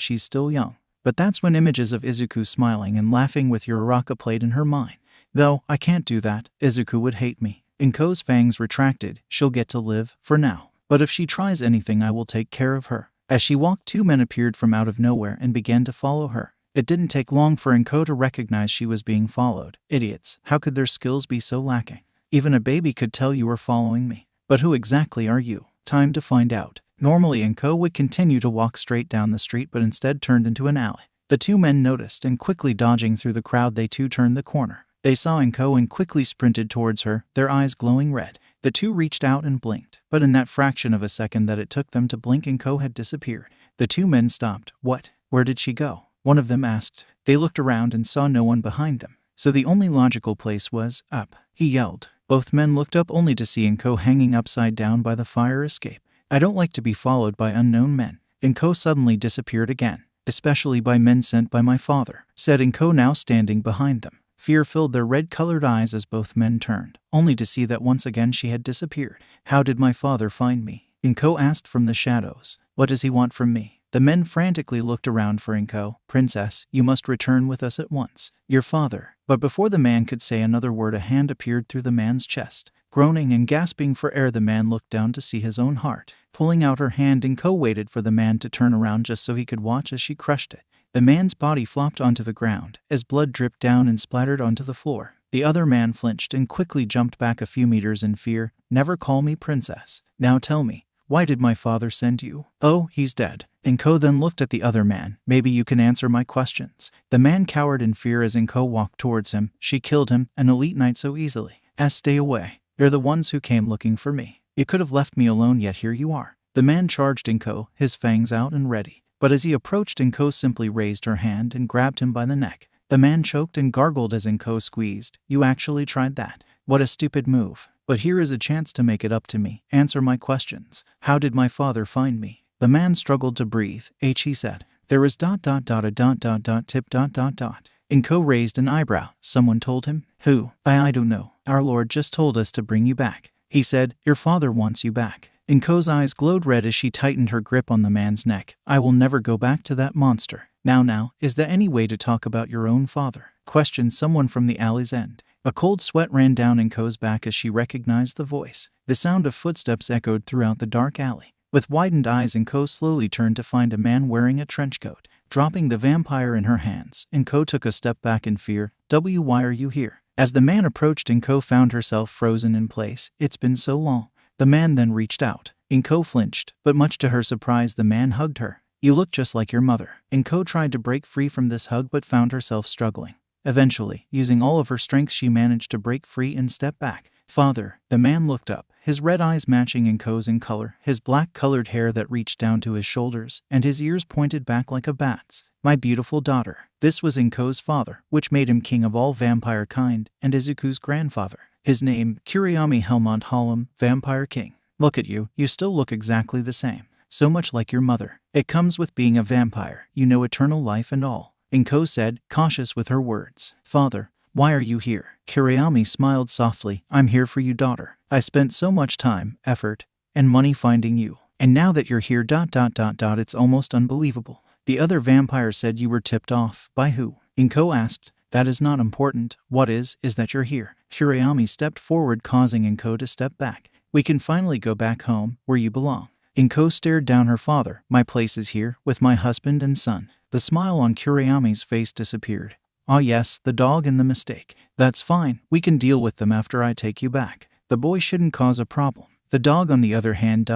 she's still young. But that's when images of Izuku smiling and laughing with Uraraka played in her mind. Though, I can't do that. Izuku would hate me. Inko's fangs retracted. She'll get to live, for now. But if she tries anything, I will take care of her. As she walked, two men appeared from out of nowhere and began to follow her. It didn't take long for Inko to recognize she was being followed. Idiots. How could their skills be so lacking? Even a baby could tell you were following me. But who exactly are you? Time to find out. Normally, Inko would continue to walk straight down the street, but instead turned into an alley. The two men noticed, and quickly dodging through the crowd, they too turned the corner. They saw Inko and quickly sprinted towards her, their eyes glowing red. The two reached out and blinked, but in that fraction of a second that it took them to blink, Inko had disappeared. The two men stopped. What? Where did she go? One of them asked. They looked around and saw no one behind them, so the only logical place was up. He yelled. Both men looked up only to see Inko hanging upside down by the fire escape. I don't like to be followed by unknown men. Inko suddenly disappeared again, especially by men sent by my father, said Inko, now standing behind them. Fear filled their red-colored eyes as both men turned, only to see that once again she had disappeared. How did my father find me? Inko asked from the shadows. What does he want from me? The men frantically looked around for Inko. Princess, you must return with us at once. Your father. But before the man could say another word, a hand appeared through the man's chest. Groaning and gasping for air, the man looked down to see his own heart. Pulling out her hand, Inko waited for the man to turn around just so he could watch as she crushed it. The man's body flopped onto the ground, as blood dripped down and splattered onto the floor. The other man flinched and quickly jumped back a few meters in fear. Never call me princess. Now tell me, why did my father send you? Oh, he's dead. Inko then looked at the other man. Maybe you can answer my questions. The man cowered in fear as Inko walked towards him. She killed him, an elite knight, so easily. Stay away. You're the ones who came looking for me. You could have left me alone, yet here you are. The man charged Inko, his fangs out and ready. But as he approached, Inko simply raised her hand and grabbed him by the neck. The man choked and gargled as Inko squeezed. You actually tried that? What a stupid move. But here is a chance to make it up to me. Answer my questions. How did my father find me? The man struggled to breathe. He said. There is ... tip ... Inko raised an eyebrow. Someone told him? Who? I don't know. Our Lord just told us to bring you back. He said, your father wants you back. Inko's eyes glowed red as she tightened her grip on the man's neck. I will never go back to that monster. Now, is there any way to talk about your own father? Questioned someone from the alley's end. A cold sweat ran down Inko's back as she recognized the voice. The sound of footsteps echoed throughout the dark alley. With widened eyes, Inko slowly turned to find a man wearing a trench coat. Dropping the vampire in her hands, Inko took a step back in fear. Why are you here? As the man approached, Inko found herself frozen in place. It's been so long. The man then reached out. Inko flinched, but much to her surprise, the man hugged her. You look just like your mother. Inko tried to break free from this hug but found herself struggling. Eventually, using all of her strength, she managed to break free and step back. Father. The man looked up, his red eyes matching Inko's in color, his black-colored hair that reached down to his shoulders, and his ears pointed back like a bat's. My beautiful daughter. This was Inko's father, which made him king of all vampire kind, and Izuku's grandfather. His name, Kuriyami Helmont Hallam, Vampire King. Look at you, you still look exactly the same. So much like your mother. It comes with being a vampire, you know, eternal life and all. Inko said, cautious with her words. Father, why are you here? Kuriyami smiled softly. I'm here for you, daughter. I spent so much time, effort, and money finding you. And now that you're here ... it's almost unbelievable. The other vampire said you were tipped off. By who? Inko asked. That is not important. What is that you're here. Kuriyami stepped forward, causing Inko to step back. We can finally go back home, where you belong. Inko stared down her father. My place is here, with my husband and son. The smile on Kuriyami's face disappeared. Ah yes, the dog and the mistake. That's fine, we can deal with them after I take you back. The boy shouldn't cause a problem. The dog on the other hand ...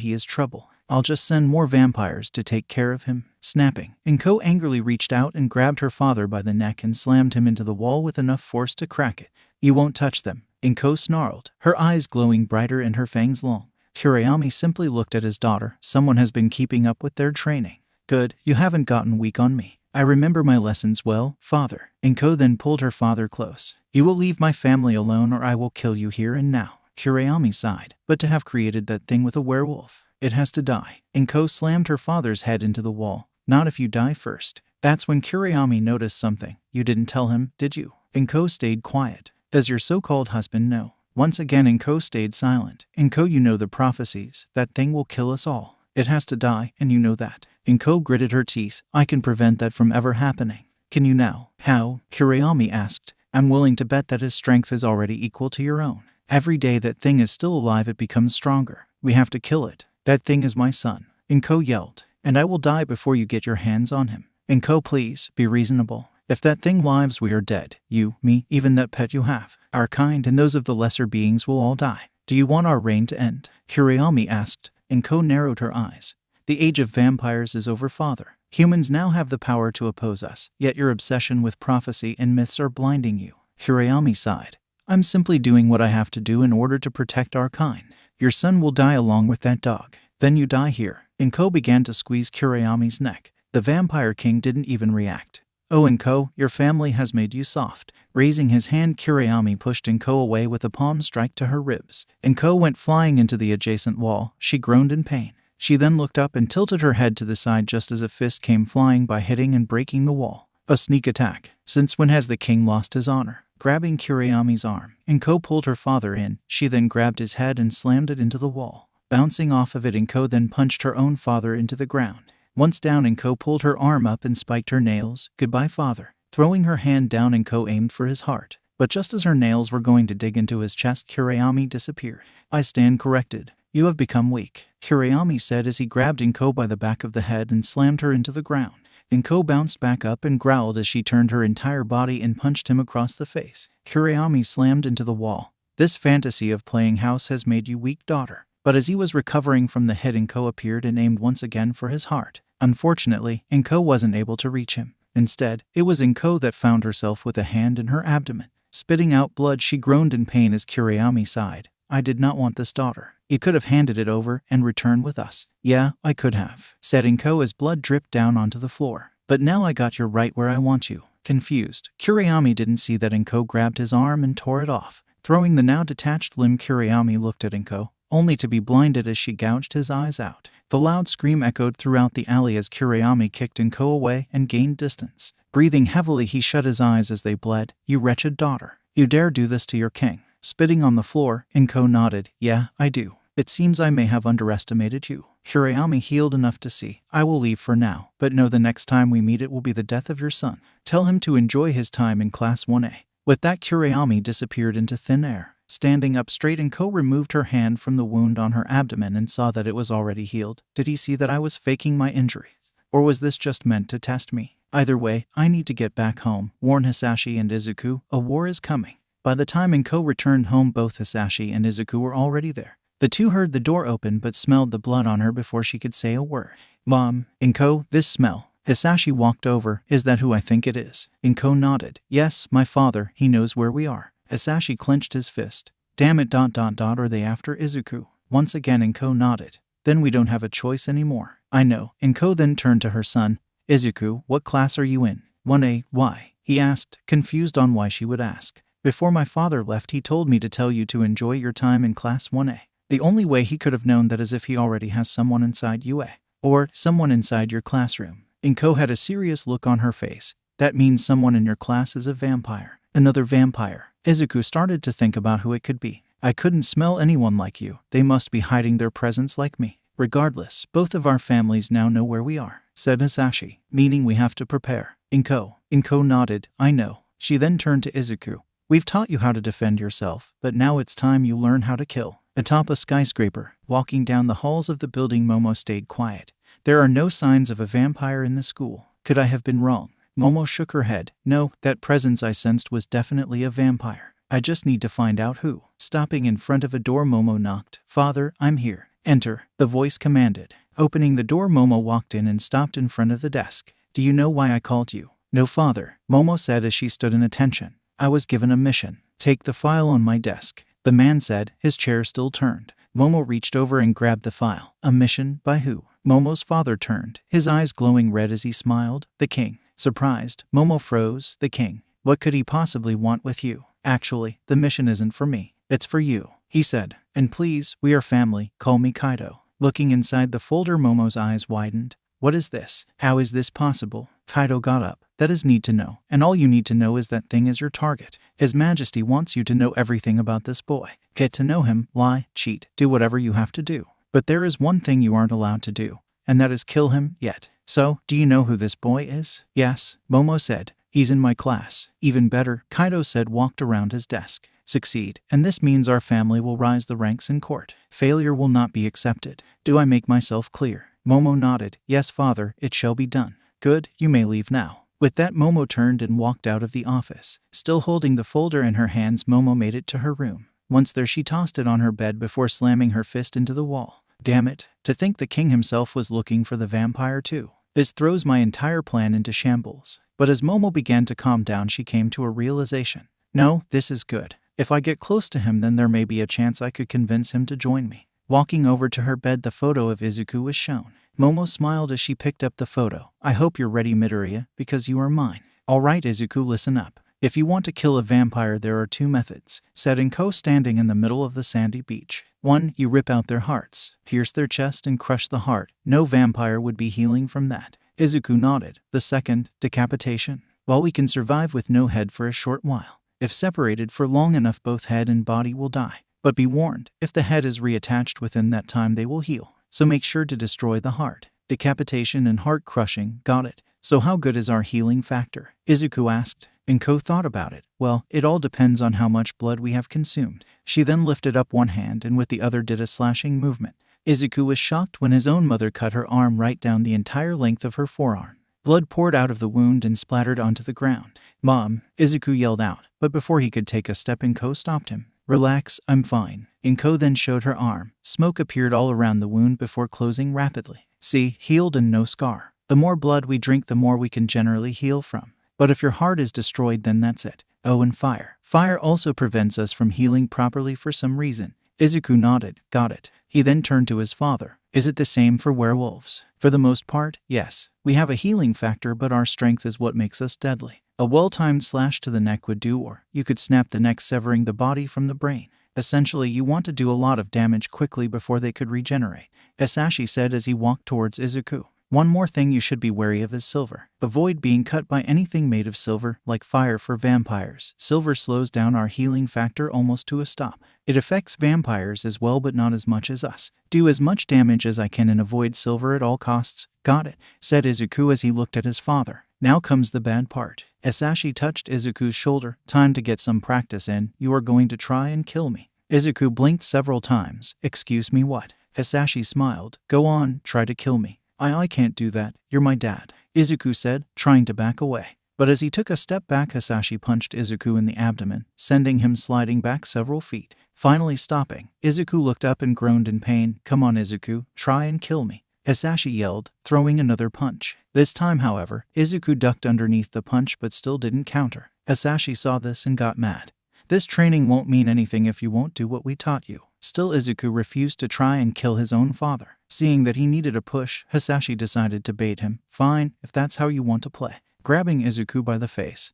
he is trouble. I'll just send more vampires to take care of him. Snapping, Inko angrily reached out and grabbed her father by the neck and slammed him into the wall with enough force to crack it. You won't touch them. Inko snarled, her eyes glowing brighter and her fangs long. Kuriyami simply looked at his daughter. Someone has been keeping up with their training. Good, you haven't gotten weak on me. I remember my lessons well, father. Inko then pulled her father close. You will leave my family alone or I will kill you here and now. Kuriyami sighed. But to have created that thing with a werewolf, it has to die. Inko slammed her father's head into the wall. Not if you die first. That's when Kuriyami noticed something. You didn't tell him, did you? Inko stayed quiet. Does your so-called husband know? Once again Inko stayed silent. Inko, you know the prophecies. That thing will kill us all. It has to die, and you know that. Inko gritted her teeth. I can prevent that from ever happening. Can you now? How? Kuriyami asked. I'm willing to bet that his strength is already equal to your own. Every day that thing is still alive, it becomes stronger. We have to kill it. That thing is my son. Inko yelled. And I will die before you get your hands on him. Inko, please, be reasonable. If that thing lives, we are dead. You, me, even that pet you have. Our kind and those of the lesser beings will all die. Do you want our reign to end? Kuriyami asked. Inko narrowed her eyes. The age of vampires is over, father. Humans now have the power to oppose us, yet your obsession with prophecy and myths are blinding you. Kuriyami sighed. I'm simply doing what I have to do in order to protect our kind. Your son will die along with that dog. Then you die here. Inko began to squeeze Kuriyami's neck. The Vampire King didn't even react. Oh, Inko, your family has made you soft. Raising his hand, Kuriyami pushed Inko away with a palm strike to her ribs. Inko went flying into the adjacent wall. She groaned in pain. She then looked up and tilted her head to the side just as a fist came flying by, hitting and breaking the wall. A sneak attack. Since when has the king lost his honor? Grabbing Kuriyami's arm, Inko pulled her father in. She then grabbed his head and slammed it into the wall. Bouncing off of it, Inko then punched her own father into the ground. Once down, Inko pulled her arm up and spiked her nails. Goodbye, father. Throwing her hand down, Inko aimed for his heart. But just as her nails were going to dig into his chest, Kuriyami disappeared. I stand corrected. You have become weak, Kuriyami said as he grabbed Inko by the back of the head and slammed her into the ground. Inko bounced back up and growled as she turned her entire body and punched him across the face. Kuriyami slammed into the wall. This fantasy of playing house has made you weak, daughter. But as he was recovering from the hit, Inko appeared and aimed once again for his heart. Unfortunately, Inko wasn't able to reach him. Instead, it was Inko that found herself with a hand in her abdomen. Spitting out blood, she groaned in pain as Kuriyami sighed. I did not want this, daughter. You could have handed it over and returned with us. Yeah, I could have, said Inko as blood dripped down onto the floor. But now I got you right where I want you. Confused, Kuriyami didn't see that Inko grabbed his arm and tore it off. Throwing the now detached limb, Kuriyami looked at Inko, only to be blinded as she gouged his eyes out. The loud scream echoed throughout the alley as Kuriyami kicked Inko away and gained distance. Breathing heavily, he shut his eyes as they bled. You wretched daughter. You dare do this to your king? Spitting on the floor, Inko nodded. Yeah, I do. It seems I may have underestimated you. Kuriyami healed enough to see. I will leave for now, but know the next time we meet it will be the death of your son. Tell him to enjoy his time in Class 1A. With that, Kuriyami disappeared into thin air. Standing up straight, Inko removed her hand from the wound on her abdomen and saw that it was already healed. Did he see that I was faking my injuries? Or was this just meant to test me? Either way, I need to get back home. Warn Hisashi and Izuku, a war is coming. By the time Inko returned home, both Hisashi and Izuku were already there. The two heard the door open but smelled the blood on her before she could say a word. Mom, Inko, this smell. Hisashi walked over. Is that who I think it is? Inko nodded. Yes, my father, he knows where we are. Hisashi clenched his fist. Damn it, ... Are they after Izuku? Once again, Inko nodded. Then we don't have a choice anymore. I know. Inko then turned to her son. Izuku, what class are you in? 1A. Why? He asked, confused on why she would ask. Before my father left, he told me to tell you to enjoy your time in Class 1A. The only way he could have known that is if he already has someone inside UA. Or someone inside your classroom. Inko had a serious look on her face. That means someone in your class is a vampire. Another vampire. Izuku started to think about who it could be. I couldn't smell anyone like you. They must be hiding their presence like me. Regardless, both of our families now know where we are, said Hisashi, meaning we have to prepare. Inko nodded. I know. She then turned to Izuku. We've taught you how to defend yourself, but now it's time you learn how to kill. Atop a skyscraper, walking down the halls of the building, Momo stayed quiet. There are no signs of a vampire in the school. Could I have been wrong? Momo shook her head. No, that presence I sensed was definitely a vampire. I just need to find out who. Stopping in front of a door, Momo knocked. Father, I'm here. Enter, the voice commanded. Opening the door, Momo walked in and stopped in front of the desk. Do you know why I called you? No, father, Momo said as she stood in attention. I was given a mission. Take the file on my desk. The man said, his chair still turned. Momo reached over and grabbed the file. A mission? By who? Momo's father turned, his eyes glowing red as he smiled. The king. Surprised, Momo froze. The king. What could he possibly want with you? Actually, the mission isn't for me. It's for you, he said. And please, we are family. Call me Kaido. Looking inside the folder, Momo's eyes widened. What is this? How is this possible? Kaido got up. That is need to know. And all you need to know is that thing is your target. His Majesty wants you to know everything about this boy. Get to know him, lie, cheat, do whatever you have to do. But there is one thing you aren't allowed to do, and that is kill him yet. So, do you know who this boy is? Yes, Momo said. He's in my class. Even better, Kaido said, walked around his desk. Succeed, and this means our family will rise the ranks in court. Failure will not be accepted. Do I make myself clear? Momo nodded. Yes, father, it shall be done. Good, you may leave now. With that, Momo turned and walked out of the office. Still holding the folder in her hands, Momo made it to her room. Once there, she tossed it on her bed before slamming her fist into the wall. Damn it, to think the king himself was looking for the vampire too. This throws my entire plan into shambles. But as Momo began to calm down, she came to a realization. No, this is good. If I get close to him, then there may be a chance I could convince him to join me. Walking over to her bed, the photo of Izuku was shown. Momo smiled as she picked up the photo. I hope you're ready, Midoriya, because you are mine. All right, Izuku, listen up. If you want to kill a vampire, there are two methods, said Inko, standing in the middle of the sandy beach. 1. You rip out their hearts, pierce their chest and crush the heart. No vampire would be healing from that. Izuku nodded. The second, decapitation. While we can survive with no head for a short while, if separated for long enough, both head and body will die. But be warned, if the head is reattached within that time, they will heal. So make sure to destroy the heart. Decapitation and heart crushing. Got it. So how good is our healing factor? Izuku asked. Inko thought about it. Well, it all depends on how much blood we have consumed. She then lifted up one hand and with the other did a slashing movement. Izuku was shocked when his own mother cut her arm right down the entire length of her forearm. Blood poured out of the wound and splattered onto the ground. "Mom," Izuku yelled out, but before he could take a step, Inko stopped him. "Relax, I'm fine." Inko then showed her arm. Smoke appeared all around the wound before closing rapidly. "See, healed and no scar. The more blood we drink, the more we can generally heal from. But if your heart is destroyed, then that's it. Oh, and fire. Fire also prevents us from healing properly for some reason." Izuku nodded. "Got it." He then turned to his father. "Is it the same for werewolves?" "For the most part, yes. We have a healing factor, but our strength is what makes us deadly. A well-timed slash to the neck would do, or you could snap the neck, severing the body from the brain. Essentially, you want to do a lot of damage quickly before they could regenerate," Hisashi said as he walked towards Izuku. "One more thing you should be wary of is silver. Avoid being cut by anything made of silver, like fire for vampires. Silver slows down our healing factor almost to a stop. It affects vampires as well, but not as much as us. Do as much damage as I can and avoid silver at all costs." "Got it," said Izuku as he looked at his father. "Now comes the bad part." Hisashi touched Izuku's shoulder. "Time to get some practice in. You are going to try and kill me." Izuku blinked several times. "Excuse me, what?" Hisashi smiled. "Go on, try to kill me." I can't do that. You're my dad," Izuku said, trying to back away. But as he took a step back, Hisashi punched Izuku in the abdomen, sending him sliding back several feet. Finally stopping, Izuku looked up and groaned in pain. "Come on, Izuku, try and kill me," Hisashi yelled, throwing another punch. This time, however, Izuku ducked underneath the punch but still didn't counter. Hisashi saw this and got mad. "This training won't mean anything if you won't do what we taught you." Still, Izuku refused to try and kill his own father. Seeing that he needed a push, Hisashi decided to bait him. "Fine, if that's how you want to play." Grabbing Izuku by the face,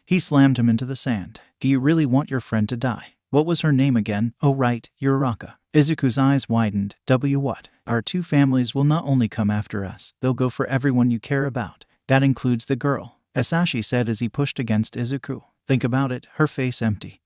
he slammed him into the sand. "Do you really want your friend to die? What was her name again? Oh right, Uraraka." Izuku's eyes widened. What? Our two families will not only come after us, they'll go for everyone you care about. That includes the girl," Hisashi said as he pushed against Izuku. "Think about it, her face empty,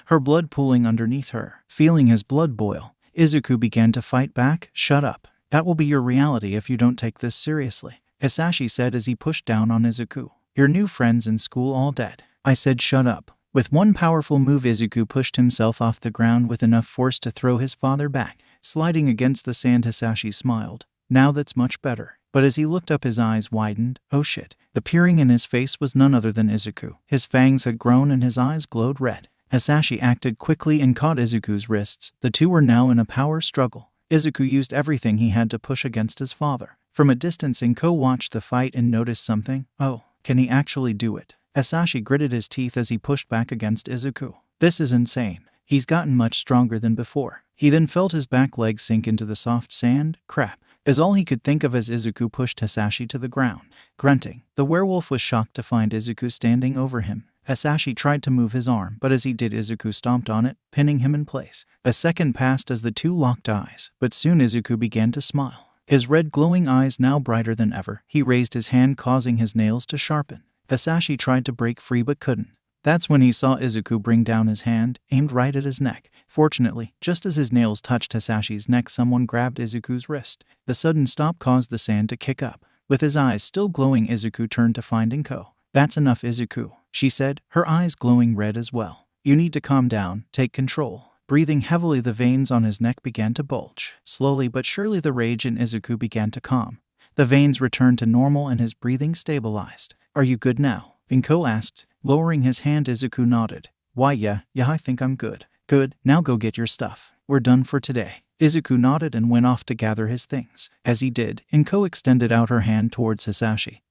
her blood pooling underneath her." Feeling his blood boil, Izuku began to fight back. "Shut up. That will be your reality if you don't take this seriously," Hisashi said as he pushed down on Izuku. "Your new friends in school all dead." "I said shut up." With one powerful move, Izuku pushed himself off the ground with enough force to throw his father back. Sliding against the sand, Hisashi smiled. "Now that's much better." But as he looked up, his eyes widened. Oh shit. Appearing in his face was none other than Izuku. His fangs had grown and his eyes glowed red. Hisashi acted quickly and caught Izuku's wrists. The two were now in a power struggle. Izuku used everything he had to push against his father. From a distance, Inko watched the fight and noticed something. "Oh, can he actually do it?" Hisashi gritted his teeth as he pushed back against Izuku. "This is insane. He's gotten much stronger than before." He then felt his back leg sink into the soft sand. Crap, is all he could think of as Izuku pushed Hisashi to the ground. Grunting, the werewolf was shocked to find Izuku standing over him. Hisashi tried to move his arm, but as he did, Izuku stomped on it, pinning him in place. A second passed as the two locked eyes, but soon Izuku began to smile. His red glowing eyes now brighter than ever. He raised his hand, causing his nails to sharpen. Hisashi tried to break free but couldn't. That's when he saw Izuku bring down his hand, aimed right at his neck. Fortunately, just as his nails touched Hisashi's neck, someone grabbed Izuku's wrist. The sudden stop caused the sand to kick up. With his eyes still glowing, Izuku turned to find Inko. "That's enough, Izuku," she said, her eyes glowing red as well. "You need to calm down, take control." Breathing heavily, the veins on his neck began to bulge. Slowly but surely, the rage in Izuku began to calm. The veins returned to normal and his breathing stabilized. "Are you good now?" Inko asked. Lowering his hand, Izuku nodded. "Why, yeah, I think I'm good." "Good, now go get your stuff. We're done for today." Izuku nodded and went off to gather his things. As he did, Inko extended out her hand towards Hisashi.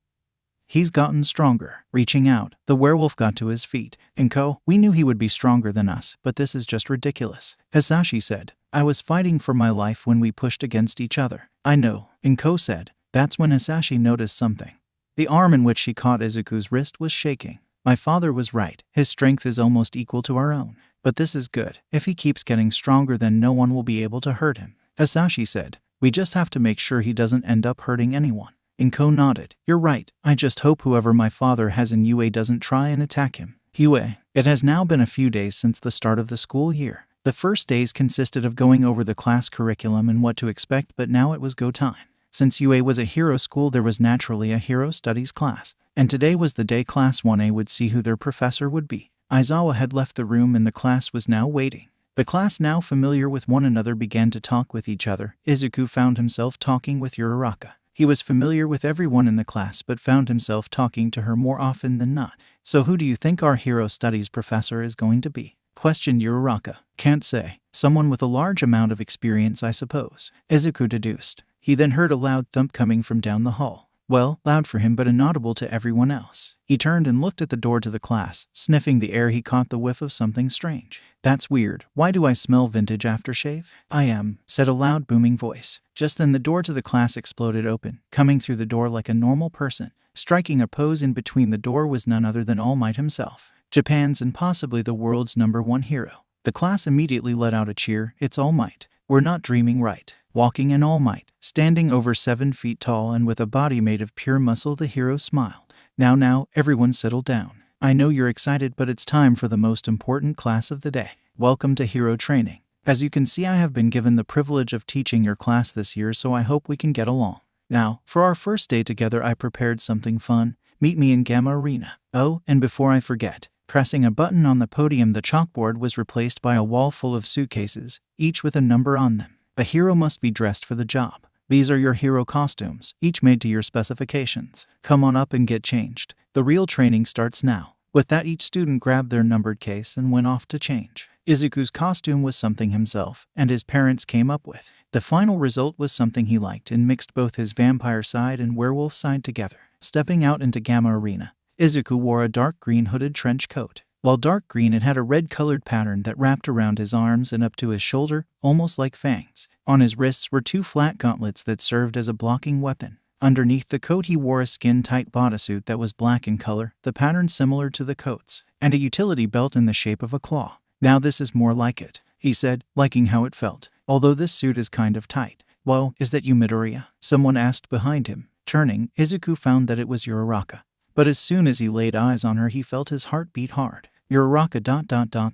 "He's gotten stronger." Reaching out, the werewolf got to his feet. "Inko, we knew he would be stronger than us, but this is just ridiculous," Hisashi said. "I was fighting for my life when we pushed against each other." "I know," Inko said. That's when Hisashi noticed something. The arm in which she caught Izuku's wrist was shaking. "My father was right. His strength is almost equal to our own. But this is good. If he keeps getting stronger, then no one will be able to hurt him," Hisashi said. "We just have to make sure he doesn't end up hurting anyone." Inko nodded. "You're right. I just hope whoever my father has in UA doesn't try and attack him." UA. It has now been a few days since the start of the school year. The first days consisted of going over the class curriculum and what to expect, but now it was go time. Since UA was a hero school, there was naturally a hero studies class. And today was the day Class 1A would see who their professor would be. Aizawa had left the room and the class was now waiting. The class, now familiar with one another, began to talk with each other. Izuku found himself talking with Uraraka. He was familiar with everyone in the class but found himself talking to her more often than not. "So who do you think our hero studies professor is going to be?" questioned Uraraka. "Can't say. Someone with a large amount of experience, I suppose," Izuku deduced. He then heard a loud thump coming from down the hall. Well, loud for him but inaudible to everyone else. He turned and looked at the door to the class. Sniffing the air, he caught the whiff of something strange. "That's weird. Why do I smell vintage aftershave?" "I am," said a loud booming voice. Just then the door to the class exploded open. Coming through the door like a normal person, striking a pose in between the door, was none other than All Might himself, Japan's and possibly the world's #1 hero. The class immediately let out a cheer. "It's All Might. We're not dreaming, right?" Walking in All Might, standing over 7 feet tall and with a body made of pure muscle, the hero smiled. Now, everyone settle down. I know you're excited, but it's time for the most important class of the day. Welcome to Hero Training. As you can see, I have been given the privilege of teaching your class this year, so I hope we can get along. Now, for our first day together, I prepared something fun. Meet me in Gamma Arena. Oh, and before I forget, pressing a button on the podium, the chalkboard was replaced by a wall full of suitcases, each with a number on them. A hero must be dressed for the job. These are your hero costumes, each made to your specifications. Come on up and get changed. The real training starts now." With that, each student grabbed their numbered case and went off to change. Izuku's costume was something himself and his parents came up with. The final result was something he liked and mixed both his vampire side and werewolf side together. Stepping out into Gamma Arena, Izuku wore a dark green hooded trench coat. While dark green, it had a red-colored pattern that wrapped around his arms and up to his shoulder, almost like fangs. On his wrists were 2 flat gauntlets that served as a blocking weapon. Underneath the coat, he wore a skin-tight bodysuit that was black in color, the pattern similar to the coat's, and a utility belt in the shape of a claw. "Now this is more like it," he said, liking how it felt. "Although this suit is kind of tight." "Whoa, is that you, Midoriya?" someone asked behind him. Turning, Izuku found that it was Uraraka. But as soon as he laid eyes on her, he felt his heart beat hard. "Uraraka ...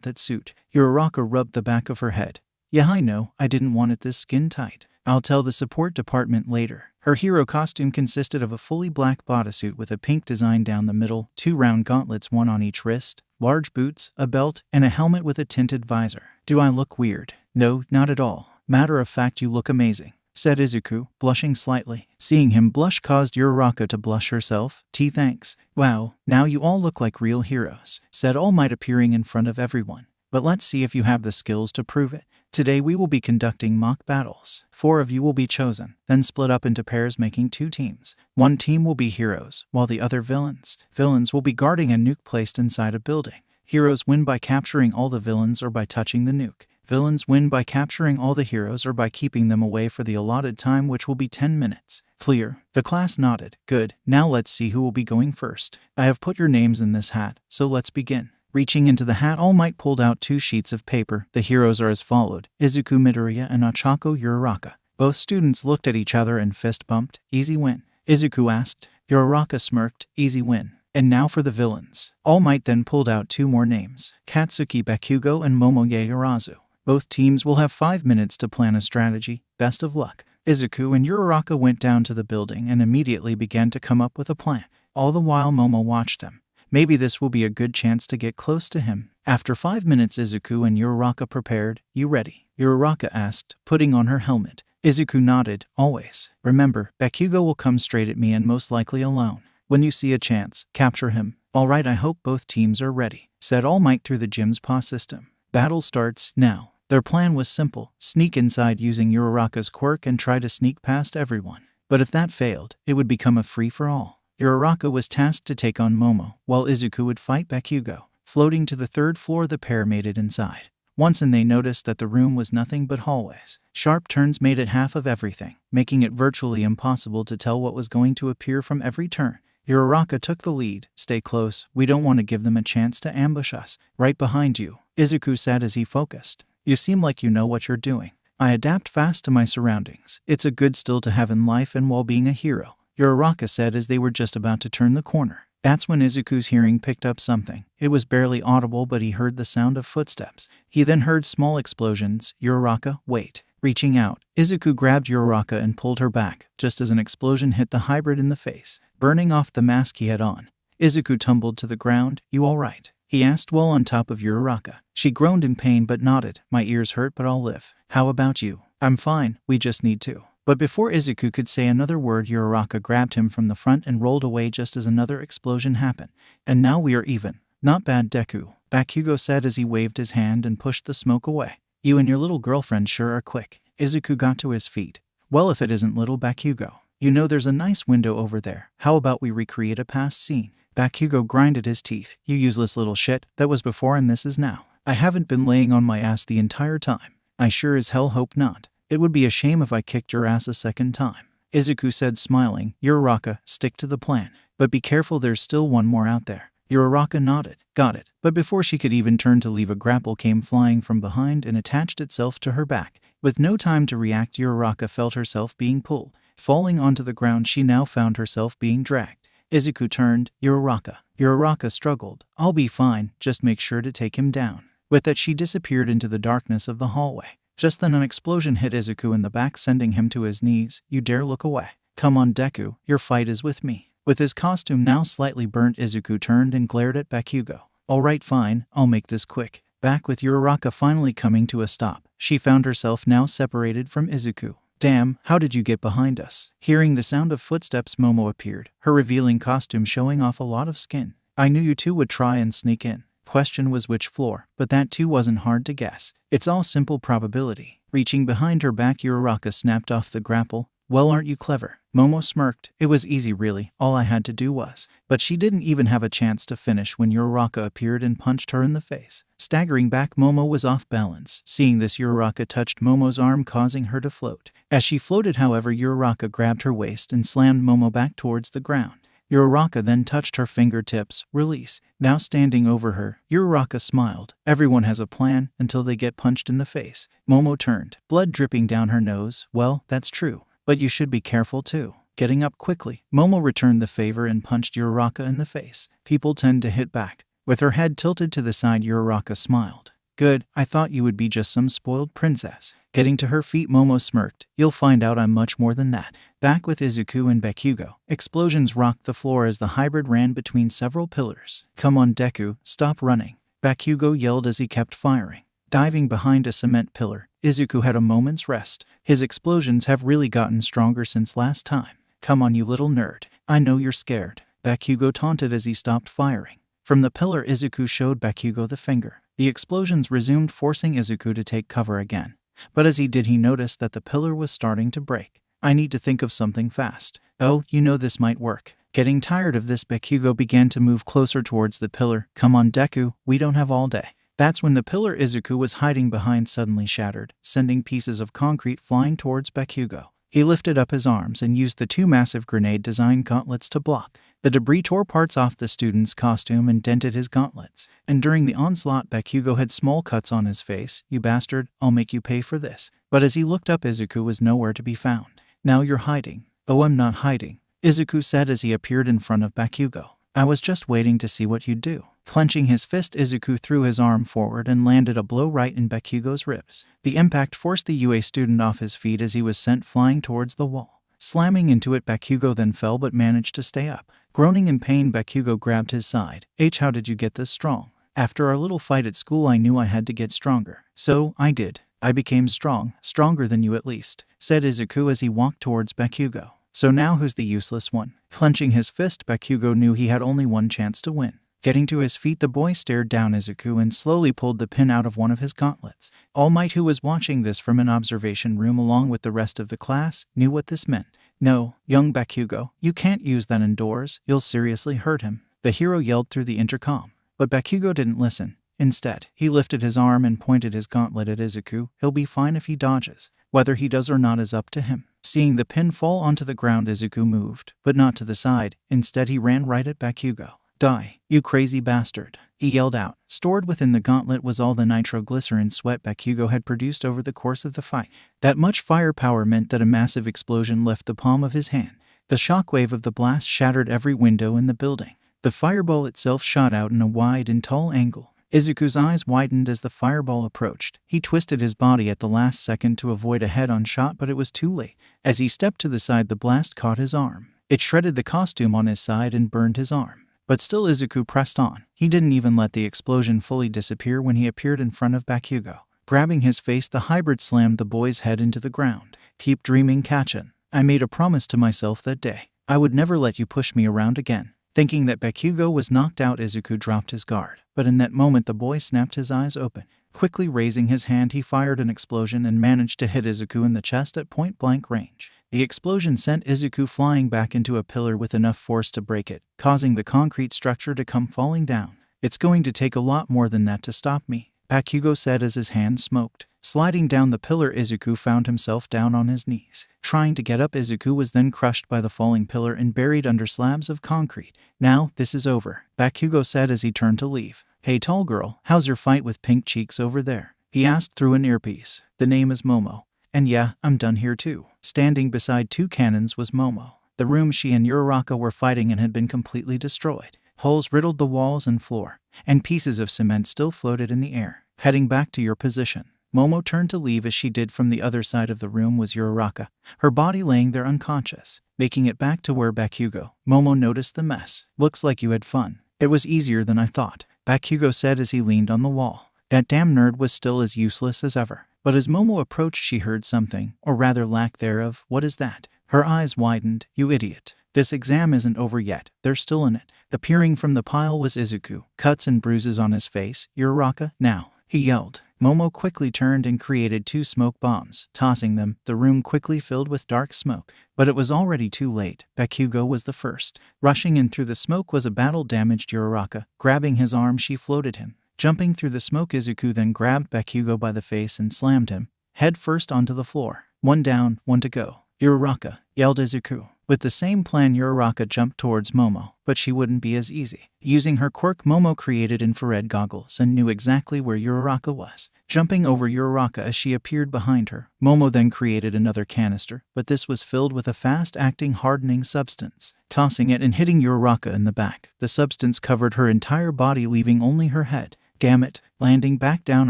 that suit." Uraraka rubbed the back of her head. "Yeah, I know. I didn't want it this skin tight. I'll tell the support department later." Her hero costume consisted of a fully black bodysuit with a pink design down the middle, 2 round gauntlets, 1 on each wrist, large boots, a belt, and a helmet with a tinted visor. "Do I look weird?" "No, not at all. Matter of fact, you look amazing," said Izuku, blushing slightly. Seeing him blush caused Uraraka to blush herself. Thanks. "Wow, now you all look like real heroes," said All Might, appearing in front of everyone. "But let's see if you have the skills to prove it. Today we will be conducting mock battles. 4 of you will be chosen, then split up into pairs, making 2 teams. 1 team will be heroes, while the other villains. Villains will be guarding a nuke placed inside a building. Heroes win by capturing all the villains or by touching the nuke. Villains win by capturing all the heroes or by keeping them away for the allotted time, which will be 10 minutes. Clear?" The class nodded. "Good. Now let's see who will be going first. I have put your names in this hat, so let's begin." Reaching into the hat, All Might pulled out 2 sheets of paper. The heroes are as followed: Izuku Midoriya and Ochako Uraraka. Both students looked at each other and fist bumped. "Easy win?" Izuku asked. Uraraka smirked. "Easy win. And now for the villains." All Might then pulled out 2 more names: Katsuki Bakugo and Momo Yaoyorozu. Both teams will have 5 minutes to plan a strategy. Best of luck. Izuku and Uraraka went down to the building and immediately began to come up with a plan. All the while Momo watched them. Maybe this will be a good chance to get close to him. After 5 minutes, Izuku and Uraraka prepared. "You ready?" Uraraka asked, putting on her helmet. Izuku nodded. "Always. Remember, Bakugo will come straight at me and most likely alone. When you see a chance, capture him." "All right, I hope both teams are ready," said All Might through the gym's PA system. "Battle starts now." Their plan was simple: sneak inside using Uraraka's quirk and try to sneak past everyone. But if that failed, it would become a free-for-all. Uraraka was tasked to take on Momo, while Izuku would fight Bakugo. Floating to the 3rd floor, the pair made it inside. Once in, they noticed that the room was nothing but hallways. Sharp turns made it half of everything, making it virtually impossible to tell what was going to appear from every turn. Uraraka took the lead. "Stay close. We don't want to give them a chance to ambush us." "Right behind you," Izuku said as he focused. "You seem like you know what you're doing." "I adapt fast to my surroundings. It's a good skill to have in life and while being a hero," Uraraka said as they were just about to turn the corner. That's when Izuku's hearing picked up something. It was barely audible, but he heard the sound of footsteps. He then heard small explosions. "Uraraka, wait." Reaching out, Izuku grabbed Uraraka and pulled her back, just as an explosion hit the hybrid in the face, burning off the mask he had on. Izuku tumbled to the ground. "You all right?" he asked while on top of Uraraka. She groaned in pain but nodded. "My ears hurt, but I'll live." "How about you?" "I'm fine. We just need to." But before Izuku could say another word, Uraraka grabbed him from the front and rolled away just as another explosion happened. And now we are even. Not bad, Deku, Bakugo said as he waved his hand and pushed the smoke away. You and your little girlfriend sure are quick. Izuku got to his feet. Well, if it isn't little Bakugo. You know there's a nice window over there. How about we recreate a past scene? Bakugo grinded his teeth. You useless little shit. That was before and this is now. I haven't been laying on my ass the entire time. I sure as hell hope not. It would be a shame if I kicked your ass a second time. Izuku said, smiling. Uraraka, stick to the plan. But be careful, there's still one more out there. Uraraka nodded. Got it. But before she could even turn to leave, a grapple came flying from behind and attached itself to her back. With no time to react, Uraraka felt herself being pulled. Falling onto the ground, she now found herself being dragged. Izuku turned. Uraraka. Uraraka struggled. I'll be fine, just make sure to take him down. With that, she disappeared into the darkness of the hallway. Just then an explosion hit Izuku in the back, sending him to his knees. You dare look away. Come on, Deku, your fight is with me. With his costume now slightly burnt, Izuku turned and glared at Bakugo. Alright, fine, I'll make this quick. Back with Uraraka finally coming to a stop, she found herself now separated from Izuku. Damn, how did you get behind us? Hearing the sound of footsteps, Momo appeared, her revealing costume showing off a lot of skin. I knew you two would try and sneak in. Question was which floor, but that too wasn't hard to guess. It's all simple probability. Reaching behind her back, Uraraka snapped off the grapple. Well, aren't you clever? Momo smirked. It was easy really, all I had to do was. But she didn't even have a chance to finish when Uraraka appeared and punched her in the face. Staggering back, Momo was off balance. Seeing this, Uraraka touched Momo's arm, causing her to float. As she floated, however, Uraraka grabbed her waist and slammed Momo back towards the ground. Uraraka then touched her fingertips. Release. Now standing over her, Uraraka smiled. Everyone has a plan until they get punched in the face. Momo turned, blood dripping down her nose. Well, that's true. But you should be careful too. Getting up quickly, Momo returned the favor and punched Uraraka in the face. People tend to hit back. With her head tilted to the side, Uraraka smiled. Good, I thought you would be just some spoiled princess. Getting to her feet, Momo smirked. You'll find out I'm much more than that. Back with Izuku and Bakugo, explosions rocked the floor as the hybrid ran between several pillars. Come on, Deku, stop running. Bakugo yelled as he kept firing. Diving behind a cement pillar, Izuku had a moment's rest. His explosions have really gotten stronger since last time. Come on, you little nerd. I know you're scared. Bakugo taunted as he stopped firing. From the pillar, Izuku showed Bakugo the finger. The explosions resumed, forcing Izuku to take cover again. But as he did, he noticed that the pillar was starting to break. I need to think of something fast. Oh, you know this might work. Getting tired of this, Bakugo began to move closer towards the pillar. Come on, Deku, we don't have all day. That's when the pillar Izuku was hiding behind suddenly shattered, sending pieces of concrete flying towards Bakugo. He lifted up his arms and used the two massive grenade-designed gauntlets to block. The debris tore parts off the student's costume and dented his gauntlets. And during the onslaught, Bakugo had small cuts on his face. You bastard, I'll make you pay for this. But as he looked up, Izuku was nowhere to be found. Now you're hiding. Oh, I'm not hiding, Izuku said as he appeared in front of Bakugo. I was just waiting to see what you'd do. Clenching his fist, Izuku threw his arm forward and landed a blow right in Bakugo's ribs. The impact forced the UA student off his feet as he was sent flying towards the wall. Slamming into it, Bakugo then fell but managed to stay up. Groaning in pain, Bakugo grabbed his side. How did you get this strong? After our little fight at school, I knew I had to get stronger. So, I did. I became strong, stronger than you at least, said Izuku as he walked towards Bakugo. So now who's the useless one? Clenching his fist, Bakugo knew he had only one chance to win. Getting to his feet, the boy stared down Izuku and slowly pulled the pin out of one of his gauntlets. All Might, who was watching this from an observation room along with the rest of the class, knew what this meant. No, young Bakugo, you can't use that indoors, you'll seriously hurt him, the hero yelled through the intercom. But Bakugo didn't listen. Instead, he lifted his arm and pointed his gauntlet at Izuku. He'll be fine if he dodges. Whether he does or not is up to him. Seeing the pin fall onto the ground, Izuku moved, but not to the side. Instead, he ran right at Bakugo. Die, you crazy bastard, he yelled out. Stored within the gauntlet was all the nitroglycerin sweat Bakugo had produced over the course of the fight. That much firepower meant that a massive explosion left the palm of his hand. The shockwave of the blast shattered every window in the building. The fireball itself shot out in a wide and tall angle. Izuku's eyes widened as the fireball approached. He twisted his body at the last second to avoid a head-on shot, but it was too late. As he stepped to the side, the blast caught his arm. It shredded the costume on his side and burned his arm. But still, Izuku pressed on. He didn't even let the explosion fully disappear when he appeared in front of Bakugo. Grabbing his face, the hybrid slammed the boy's head into the ground. Keep dreaming, Kachin. I made a promise to myself that day. I would never let you push me around again. Thinking that Bakugo was knocked out, Izuku dropped his guard. But in that moment, the boy snapped his eyes open. Quickly raising his hand, he fired an explosion and managed to hit Izuku in the chest at point-blank range. The explosion sent Izuku flying back into a pillar with enough force to break it, causing the concrete structure to come falling down. It's going to take a lot more than that to stop me, Bakugo said as his hand smoked. Sliding down the pillar, Izuku found himself down on his knees. Trying to get up, Izuku was then crushed by the falling pillar and buried under slabs of concrete. Now, this is over, Bakugo said as he turned to leave. Hey tall girl, how's your fight with pink cheeks over there? He asked through an earpiece. The name is Momo. And yeah, I'm done here too. Standing beside two cannons was Momo. The room she and Uraraka were fighting in had been completely destroyed. Holes riddled the walls and floor, and pieces of cement still floated in the air. Heading back to your position. Momo turned to leave. As she did, from the other side of the room was Uraraka, her body laying there unconscious. Making it back to where Bakugo, Momo noticed the mess. Looks like you had fun. It was easier than I thought, Bakugo said as he leaned on the wall. That damn nerd was still as useless as ever. But as Momo approached, she heard something, or rather lack thereof. What is that? Her eyes widened. You idiot. This exam isn't over yet. They're still in it. Appearing from the pile was Izuku, cuts and bruises on his face. Uraraka, now, he yelled. Momo quickly turned and created 2 smoke bombs. Tossing them, the room quickly filled with dark smoke. But it was already too late. Bakugo was the first. Rushing in through the smoke was a battle-damaged Uraraka. Grabbing his arm, she floated him. Jumping through the smoke, Izuku then grabbed Bakugo by the face and slammed him, head first onto the floor. 1 down, 1 to go. Uraraka, yelled Izuku. With the same plan, Uraraka jumped towards Momo, but she wouldn't be as easy. Using her quirk, Momo created infrared goggles and knew exactly where Uraraka was. Jumping over Uraraka as she appeared behind her, Momo then created another canister, but this was filled with a fast-acting hardening substance. Tossing it and hitting Uraraka in the back, the substance covered her entire body, leaving only her head. Gamut, landing back down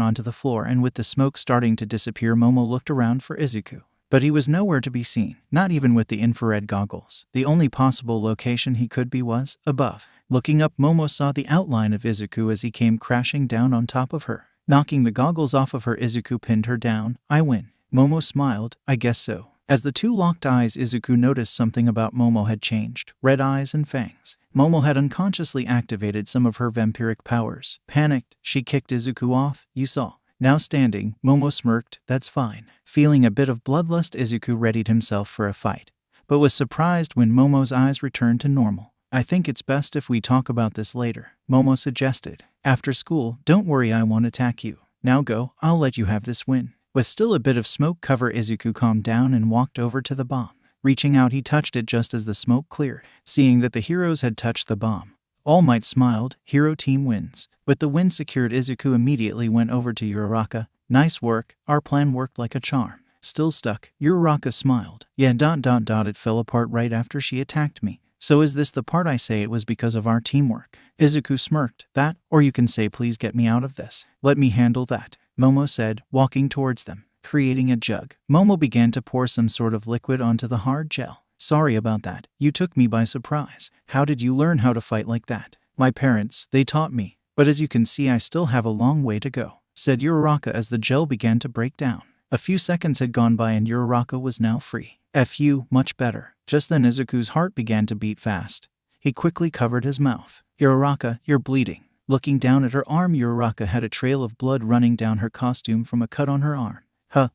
onto the floor, and with the smoke starting to disappear, Momo looked around for Izuku. But he was nowhere to be seen, not even with the infrared goggles. The only possible location he could be was above. Looking up, Momo saw the outline of Izuku as he came crashing down on top of her. Knocking the goggles off of her, Izuku pinned her down. I win. Momo smiled. I guess so. As the two locked eyes, Izuku noticed something about Momo had changed. Red eyes and fangs. Momo had unconsciously activated some of her vampiric powers. Panicked, she kicked Izuku off. You saw. Now standing, Momo smirked. That's fine. Feeling a bit of bloodlust, Izuku readied himself for a fight, but was surprised when Momo's eyes returned to normal. I think it's best if we talk about this later, Momo suggested. After school, don't worry, I won't attack you. Now go, I'll let you have this win. With still a bit of smoke cover, Izuku calmed down and walked over to the bomb. Reaching out, he touched it just as the smoke cleared. Seeing that the heroes had touched the bomb, All Might smiled. Hero team wins. With the win secured, Izuku immediately went over to Uraraka. Nice work. Our plan worked like a charm. Still stuck, Uraraka smiled. Yeah, it fell apart right after she attacked me. So is this the part I say it was because of our teamwork? Izuku smirked. That, or you can say please get me out of this. Let me handle that, Momo said, walking towards them. Creating a jug, Momo began to pour some sort of liquid onto the hard gel. Sorry about that. You took me by surprise. How did you learn how to fight like that? My parents, they taught me. But as you can see, I still have a long way to go, said Uraraka as the gel began to break down. A few seconds had gone by and Uraraka was now free. Much better. Just then Izuku's heart began to beat fast. He quickly covered his mouth. Uraraka, you're bleeding. Looking down at her arm, Uraraka had a trail of blood running down her costume from a cut on her arm.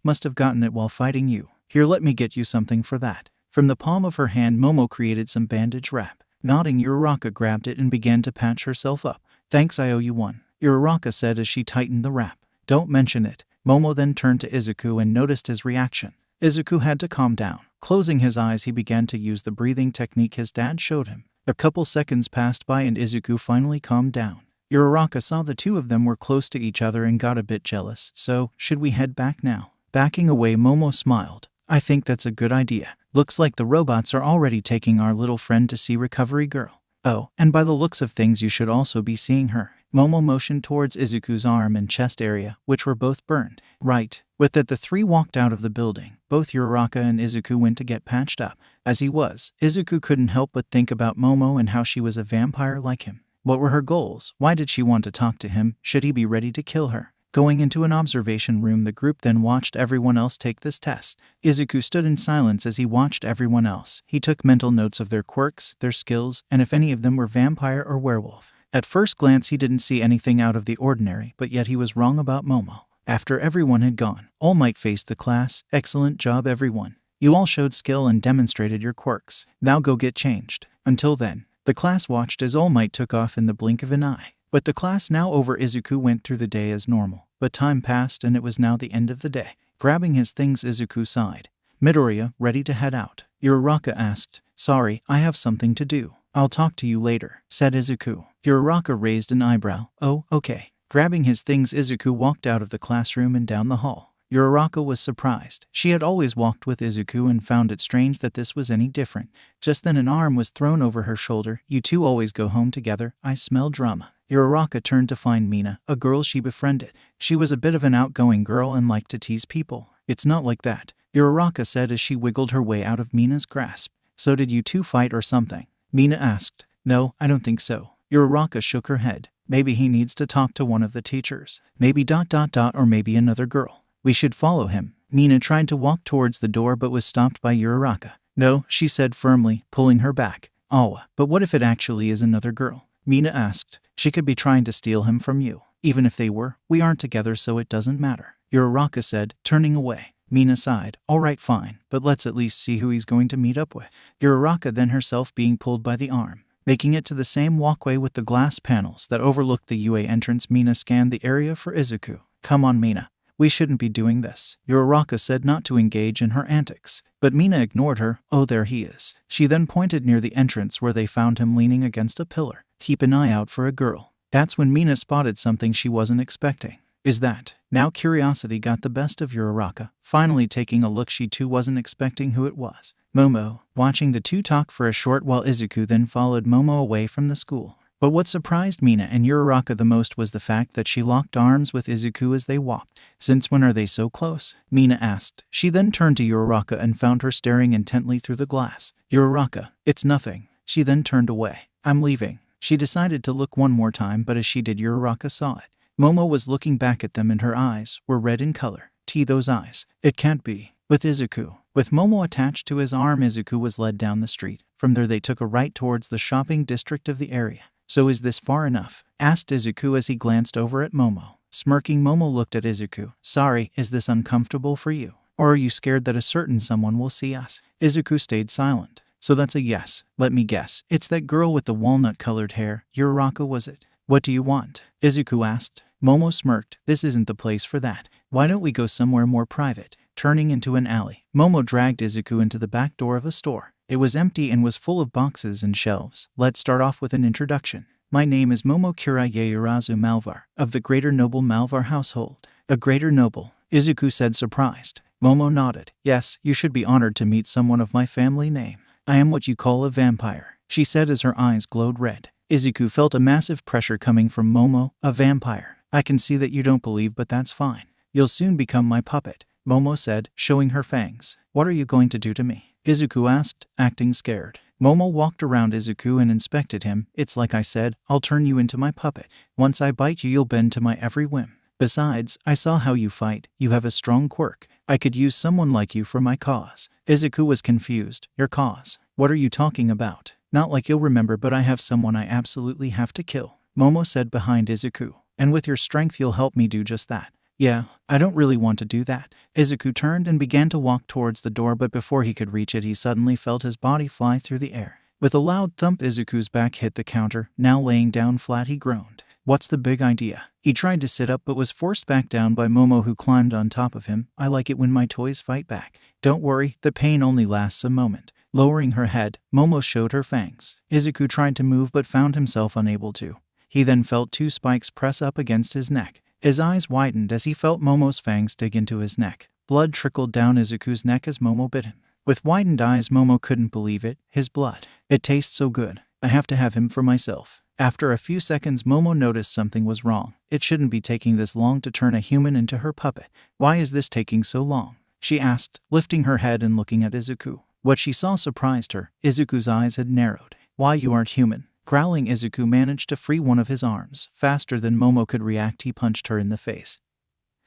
Must have gotten it while fighting you. Here, let me get you something for that. From the palm of her hand, Momo created some bandage wrap. Nodding, Uraraka grabbed it and began to patch herself up. Thanks, I owe you one, Uraraka said as she tightened the wrap. Don't mention it. Momo then turned to Izuku and noticed his reaction. Izuku had to calm down. Closing his eyes, he began to use the breathing technique his dad showed him. A couple seconds passed by and Izuku finally calmed down. Uraraka saw the two of them were close to each other and got a bit jealous. So, should we head back now? Backing away, Momo smiled. I think that's a good idea. Looks like the robots are already taking our little friend to see Recovery Girl. Oh, and by the looks of things, you should also be seeing her. Momo motioned towards Izuku's arm and chest area, which were both burned. Right. With that, the three walked out of the building. Both Uraraka and Izuku went to get patched up. As he was, Izuku couldn't help but think about Momo and how she was a vampire like him. What were her goals? Why did she want to talk to him? Should he be ready to kill her? Going into an observation room, the group then watched everyone else take this test. Izuku stood in silence as he watched everyone else. He took mental notes of their quirks, their skills, and if any of them were vampire or werewolf. At first glance he didn't see anything out of the ordinary, but yet he was wrong about Momo. After everyone had gone, All Might faced the class. Excellent job everyone. You all showed skill and demonstrated your quirks. Now go get changed. Until then, the class watched as All Might took off in the blink of an eye. But the class now over, Izuku went through the day as normal. But time passed and it was now the end of the day. Grabbing his things, Izuku sighed. Midoriya, ready to head out. Uraraka asked, "Sorry, I have something to do. I'll talk to you later," said Izuku. Uraraka raised an eyebrow. "Oh, okay." Grabbing his things, Izuku walked out of the classroom and down the hall. Uraraka was surprised. She had always walked with Izuku and found it strange that this was any different. Just then an arm was thrown over her shoulder. "You two always go home together. I smell drama." Uraraka turned to find Mina, a girl she befriended. She was a bit of an outgoing girl and liked to tease people. "It's not like that," Uraraka said as she wiggled her way out of Mina's grasp. "So did you two fight or something?" Mina asked. "No, I don't think so." Uraraka shook her head. "Maybe he needs to talk to one of the teachers. Maybe ... or maybe another girl. We should follow him." Mina tried to walk towards the door but was stopped by Uraraka. "No," she said firmly, pulling her back. "Oh, but what if it actually is another girl?" Mina asked. "She could be trying to steal him from you. Even if they were, we aren't together so it doesn't matter," Uraraka said, turning away. Mina sighed. "All right, fine, but let's at least see who he's going to meet up with." Uraraka then herself being pulled by the arm. Making it to the same walkway with the glass panels that overlooked the UA entrance, Mina scanned the area for Izuku. "Come on, Mina. We shouldn't be doing this," Uraraka said not to engage in her antics. But Mina ignored her. "Oh, there he is." She then pointed near the entrance where they found him leaning against a pillar. "Keep an eye out for a girl." That's when Mina spotted something she wasn't expecting. "Is that?" Now curiosity got the best of Uraraka. Finally taking a look, she too wasn't expecting who it was. Momo. Watching the two talk for a short while, Izuku then followed Momo away from the school. But what surprised Mina and Uraraka the most was the fact that she locked arms with Izuku as they walked. "Since when are they so close?" Mina asked. She then turned to Uraraka and found her staring intently through the glass. "Uraraka, it's nothing." She then turned away. "I'm leaving." She decided to look one more time, but as she did, Uraraka saw it. Momo was looking back at them and her eyes were red in color. Those eyes. It can't be. With Izuku. With Momo attached to his arm, Izuku was led down the street. From there they took a right towards the shopping district of the area. "So is this far enough?" asked Izuku as he glanced over at Momo. Smirking, Momo looked at Izuku. "Sorry, is this uncomfortable for you? Or are you scared that a certain someone will see us?" Izuku stayed silent. "So that's a yes. Let me guess. It's that girl with the walnut-colored hair. Uraraka, was it?" "What do you want?" Izuku asked. Momo smirked. "This isn't the place for that. Why don't we go somewhere more private?" Turning into an alley, Momo dragged Izuku into the back door of a store. It was empty and was full of boxes and shelves. "Let's start off with an introduction. My name is Momo Kirayurazu Malvar, of the Greater Noble Malvar household." "A Greater Noble?" Izuku said, surprised. Momo nodded. "Yes, you should be honored to meet someone of my family name. I am what you call a vampire," she said as her eyes glowed red. Izuku felt a massive pressure coming from Momo. "A vampire? I can see that you don't believe, but that's fine. You'll soon become my puppet," Momo said, showing her fangs. "What are you going to do to me?" Izuku asked, acting scared. Momo walked around Izuku and inspected him. "It's like I said, I'll turn you into my puppet. Once I bite you, you'll bend to my every whim. Besides, I saw how you fight. You have a strong quirk. I could use someone like you for my cause." Izuku was confused. "Your cause? What are you talking about?" "Not like you'll remember, but I have someone I absolutely have to kill," Momo said behind Izuku. "And with your strength, you'll help me do just that." "Yeah, I don't really want to do that." Izuku turned and began to walk towards the door, but before he could reach it, he suddenly felt his body fly through the air. With a loud thump, Izuku's back hit the counter. Now laying down flat, he groaned. "What's the big idea?" He tried to sit up but was forced back down by Momo, who climbed on top of him. "I like it when my toys fight back. Don't worry, the pain only lasts a moment." Lowering her head, Momo showed her fangs. Izuku tried to move but found himself unable to. He then felt two spikes press up against his neck. His eyes widened as he felt Momo's fangs dig into his neck. Blood trickled down Izuku's neck as Momo bit him. With widened eyes, Momo couldn't believe it. His blood. "It tastes so good. I have to have him for myself." After a few seconds, Momo noticed something was wrong. It shouldn't be taking this long to turn a human into her puppet. "Why is this taking so long?" she asked, lifting her head and looking at Izuku. What she saw surprised her. Izuku's eyes had narrowed. "Why, you aren't human." Growling, Izuku managed to free one of his arms. Faster than Momo could react, he punched her in the face.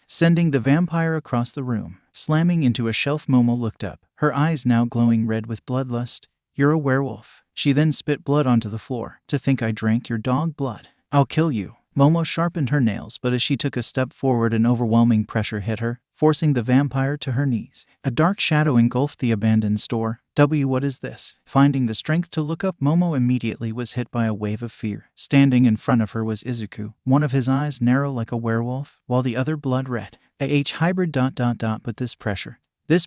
sending the vampire across the room. Slamming into a shelf, Momo looked up, her eyes now glowing red with bloodlust. "You're a werewolf." She then spit blood onto the floor. "To think I drank your dog blood. I'll kill you." Momo sharpened her nails, but as she took a step forward, an overwhelming pressure hit her, forcing the vampire to her knees. A dark shadow engulfed the abandoned store. What is this? Finding the strength to look up, Momo immediately was hit by a wave of fear. Standing in front of her was Izuku, one of his eyes narrow like a werewolf, while the other blood red. Hybrid ... But this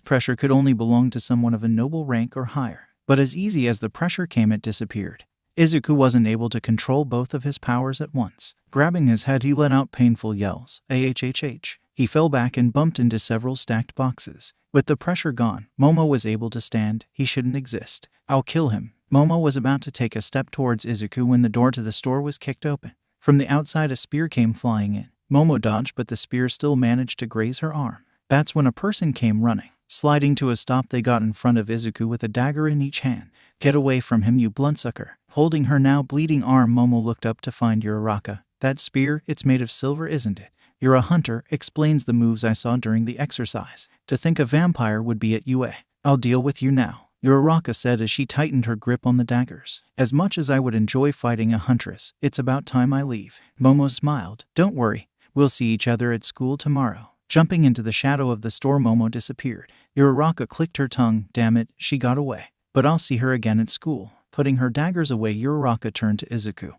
pressure could only belong to someone of a noble rank or higher. But as easy as the pressure came, it disappeared. Izuku wasn't able to control both of his powers at once. Grabbing his head, he let out painful yells. He fell back and bumped into several stacked boxes. With the pressure gone, Momo was able to stand. He shouldn't exist. I'll kill him. Momo was about to take a step towards Izuku when the door to the store was kicked open. From the outside, a spear came flying in. Momo dodged, but the spear still managed to graze her arm. That's when a person came running. Sliding to a stop, they got in front of Izuku with a dagger in each hand. "Get away from him, you bloodsucker." Holding her now bleeding arm, Momo looked up to find Uraraka. "That spear, it's made of silver, isn't it? You're a hunter," explains the moves I saw during the exercise. "To think a vampire would be at UA. I'll deal with you now," Uraraka said as she tightened her grip on the daggers. "As much as I would enjoy fighting a huntress, it's about time I leave." Momo smiled. "Don't worry, we'll see each other at school tomorrow." Jumping into the shadow of the store, Momo disappeared. Uraraka clicked her tongue. "Damn it, she got away. But I'll see her again at school." Putting her daggers away, Uraraka turned to Izuku,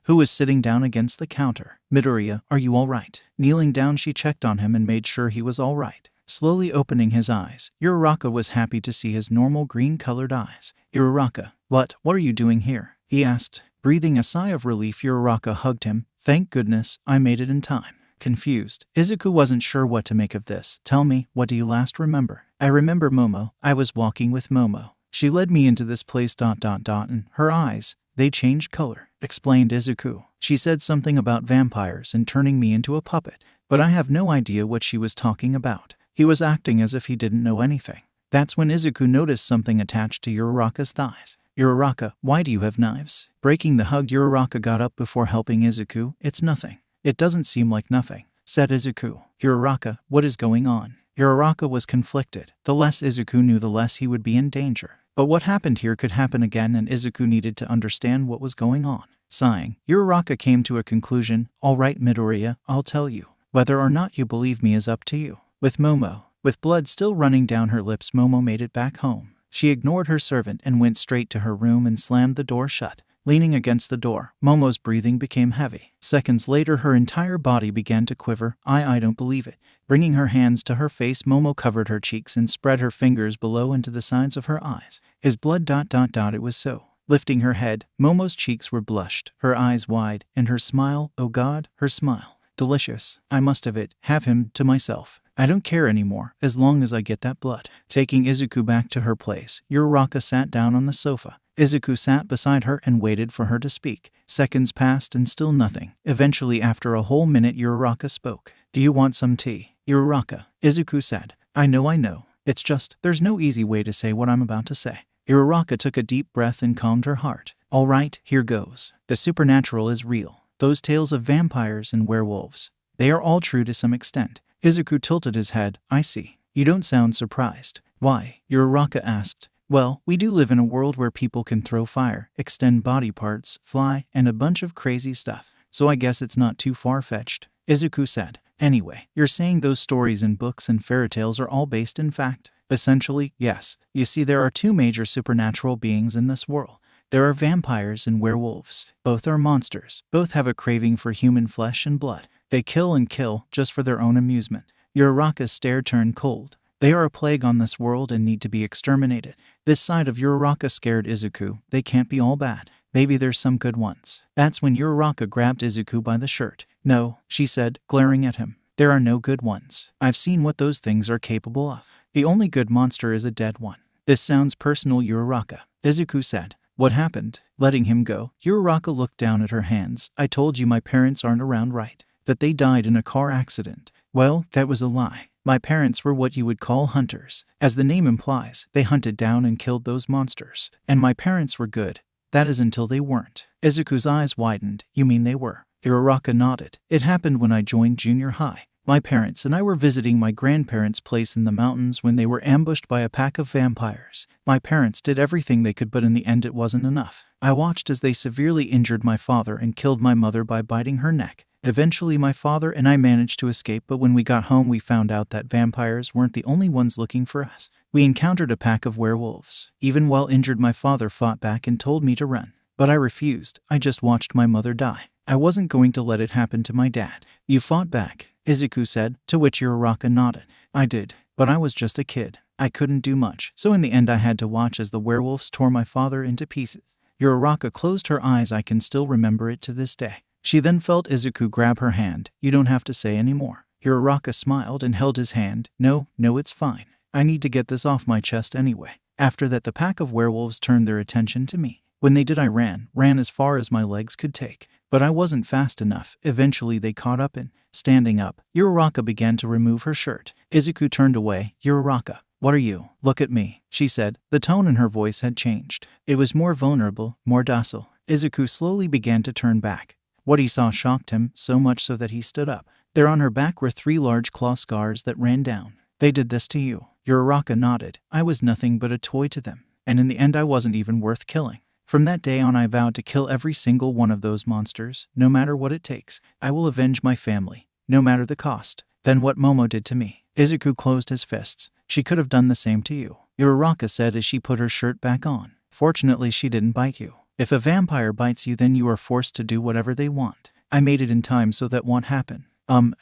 who was sitting down against the counter. "Midoriya, are you all right?" Kneeling down, she checked on him and made sure he was all right. Slowly opening his eyes, Uraraka was happy to see his normal green-colored eyes. "Uraraka, what are you doing here?" he asked. Breathing a sigh of relief, Uraraka hugged him. "Thank goodness, I made it in time." Confused, Izuku wasn't sure what to make of this. "Tell me, what do you last remember?" "I remember Momo. I was walking with Momo. She led me into this place ... And her eyes, they changed color," explained Izuku. "She said something about vampires and turning me into a puppet, but I have no idea what she was talking about." He was acting as if he didn't know anything. That's when Izuku noticed something attached to Uraraka's thighs. "Uraraka, why do you have knives?" Breaking the hug, Uraraka got up before helping Izuku. "It's nothing." "It doesn't seem like nothing," said Izuku. "Uraraka, what is going on?" Uraraka was conflicted. The less Izuku knew, the less he would be in danger. But what happened here could happen again, and Izuku needed to understand what was going on. Sighing, Uraraka came to a conclusion. "All right, Midoriya, I'll tell you. Whether or not you believe me is up to you." With blood still running down her lips, Momo made it back home. She ignored her servant and went straight to her room and slammed the door shut. Leaning against the door, Momo's breathing became heavy. Seconds later, her entire body began to quiver. I don't believe it." Bringing her hands to her face, Momo covered her cheeks and spread her fingers below into the sides of her eyes. "His blood ... It was so." Lifting her head, Momo's cheeks were blushed, her eyes wide, and her smile, oh God, her smile. "Delicious. I must have him to myself. I don't care anymore, as long as I get that blood." Taking Izuku back to her place, Uraraka sat down on the sofa. Izuku sat beside her and waited for her to speak. Seconds passed and still nothing. Eventually, after a whole minute, Uraraka spoke. "Do you want some tea?" "Uraraka," Izuku said. I know. It's just, there's no easy way to say what I'm about to say." Uraraka took a deep breath and calmed her heart. "All right, here goes. The supernatural is real. Those tales of vampires and werewolves, they are all true to some extent." Izuku tilted his head. "I see. You don't sound surprised." "Why?" Uraraka asked. "Well, we do live in a world where people can throw fire, extend body parts, fly, and a bunch of crazy stuff. So I guess it's not too far-fetched," Izuku said. "Anyway, you're saying those stories in books and fairy tales are all based in fact?" "Essentially, yes. You see, there are two major supernatural beings in this world. There are vampires and werewolves. Both are monsters. Both have a craving for human flesh and blood. They kill and kill, just for their own amusement." Uraraka's stare turned cold. "They are a plague on this world and need to be exterminated." This side of Uraraka scared Izuku. "They can't be all bad. Maybe there's some good ones." That's when Uraraka grabbed Izuku by the shirt. "No," she said, glaring at him. "There are no good ones. I've seen what those things are capable of. The only good monster is a dead one." "This sounds personal, Uraraka," Izuku said. "What happened?" Letting him go, Uraraka looked down at her hands. "I told you my parents aren't around, right? That they died in a car accident. Well, that was a lie. My parents were what you would call hunters. As the name implies, they hunted down and killed those monsters. And my parents were good. That is until they weren't." Izuku's eyes widened. "You mean they were?" Uraraka nodded. "It happened when I joined junior high. My parents and I were visiting my grandparents' place in the mountains when they were ambushed by a pack of vampires. My parents did everything they could, but in the end it wasn't enough. I watched as they severely injured my father and killed my mother by biting her neck. Eventually my father and I managed to escape, but when we got home we found out that vampires weren't the only ones looking for us. We encountered a pack of werewolves. Even while injured, my father fought back and told me to run. But I refused. I just watched my mother die. I wasn't going to let it happen to my dad. You fought back, Izuku said, to which Uraraka nodded. I did, but I was just a kid. I couldn't do much, so in the end I had to watch as the werewolves tore my father into pieces. Uraraka closed her eyes. I can still remember it to this day. She then felt Izuku grab her hand. You don't have to say any more. Uraraka smiled and held his hand. No, it's fine. I need to get this off my chest anyway. After that, the pack of werewolves turned their attention to me. When they did, I ran as far as my legs could take. But I wasn't fast enough. Eventually they caught up and, standing up, Uraraka began to remove her shirt. Izuku turned away. Uraraka, what are you? Look at me, she said. The tone in her voice had changed. It was more vulnerable, more docile. Izuku slowly began to turn back. What he saw shocked him, so much so that he stood up. There on her back were 3 large claw scars that ran down. They did this to you? Uraraka nodded. I was nothing but a toy to them. And in the end I wasn't even worth killing. From that day on I vowed to kill every single one of those monsters, no matter what it takes. I will avenge my family, no matter the cost. Then what Momo did to me. Izuku closed his fists. She could have done the same to you, Uraraka said as she put her shirt back on. Fortunately she didn't bite you. If a vampire bites you, then you are forced to do whatever they want. I made it in time so that won't happen.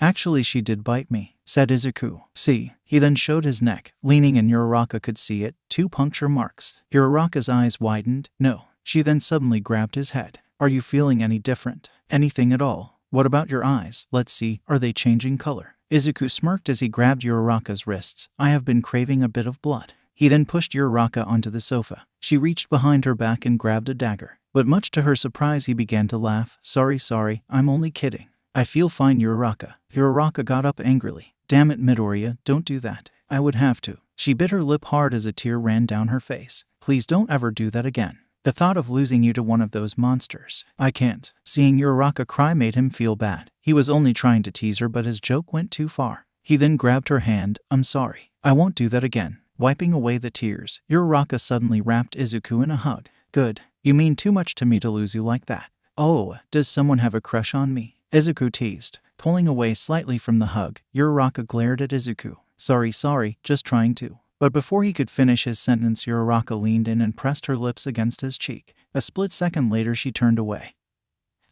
Actually she did bite me, said Izuku. See. He then showed his neck, leaning, and Uraraka could see it. 2 puncture marks. Uraraka's eyes widened. No. She then suddenly grabbed his head. Are you feeling any different? Anything at all? What about your eyes? Let's see, are they changing color? Izuku smirked as he grabbed Uraraka's wrists. I have been craving a bit of blood. He then pushed Uraraka onto the sofa. She reached behind her back and grabbed a dagger. But much to her surprise he began to laugh. Sorry, I'm only kidding. I feel fine, Uraraka. Uraraka got up angrily. Damn it, Midoriya, don't do that. I would have to. She bit her lip hard as a tear ran down her face. Please don't ever do that again. The thought of losing you to one of those monsters. I can't. Seeing Uraraka cry made him feel bad. He was only trying to tease her, but his joke went too far. He then grabbed her hand. I'm sorry. I won't do that again. Wiping away the tears, Uraraka suddenly wrapped Izuku in a hug. Good. You mean too much to me to lose you like that. Oh, does someone have a crush on me? Izuku teased. Pulling away slightly from the hug, Uraraka glared at Izuku. Sorry, just trying to. But before he could finish his sentence, Uraraka leaned in and pressed her lips against his cheek. A split second later she turned away,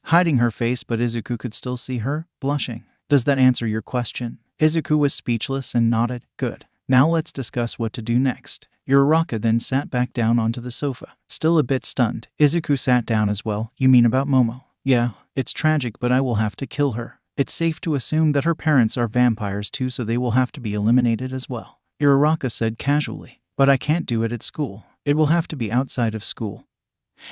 hiding her face, but Izuku could still see her, blushing. Does that answer your question? Izuku was speechless and nodded. Good. Now let's discuss what to do next. Uraraka then sat back down onto the sofa. Still a bit stunned, Izuku sat down as well. You mean about Momo? Yeah, it's tragic, but I will have to kill her. It's safe to assume that her parents are vampires too, so they will have to be eliminated as well. Uraraka said casually. But I can't do it at school. It will have to be outside of school.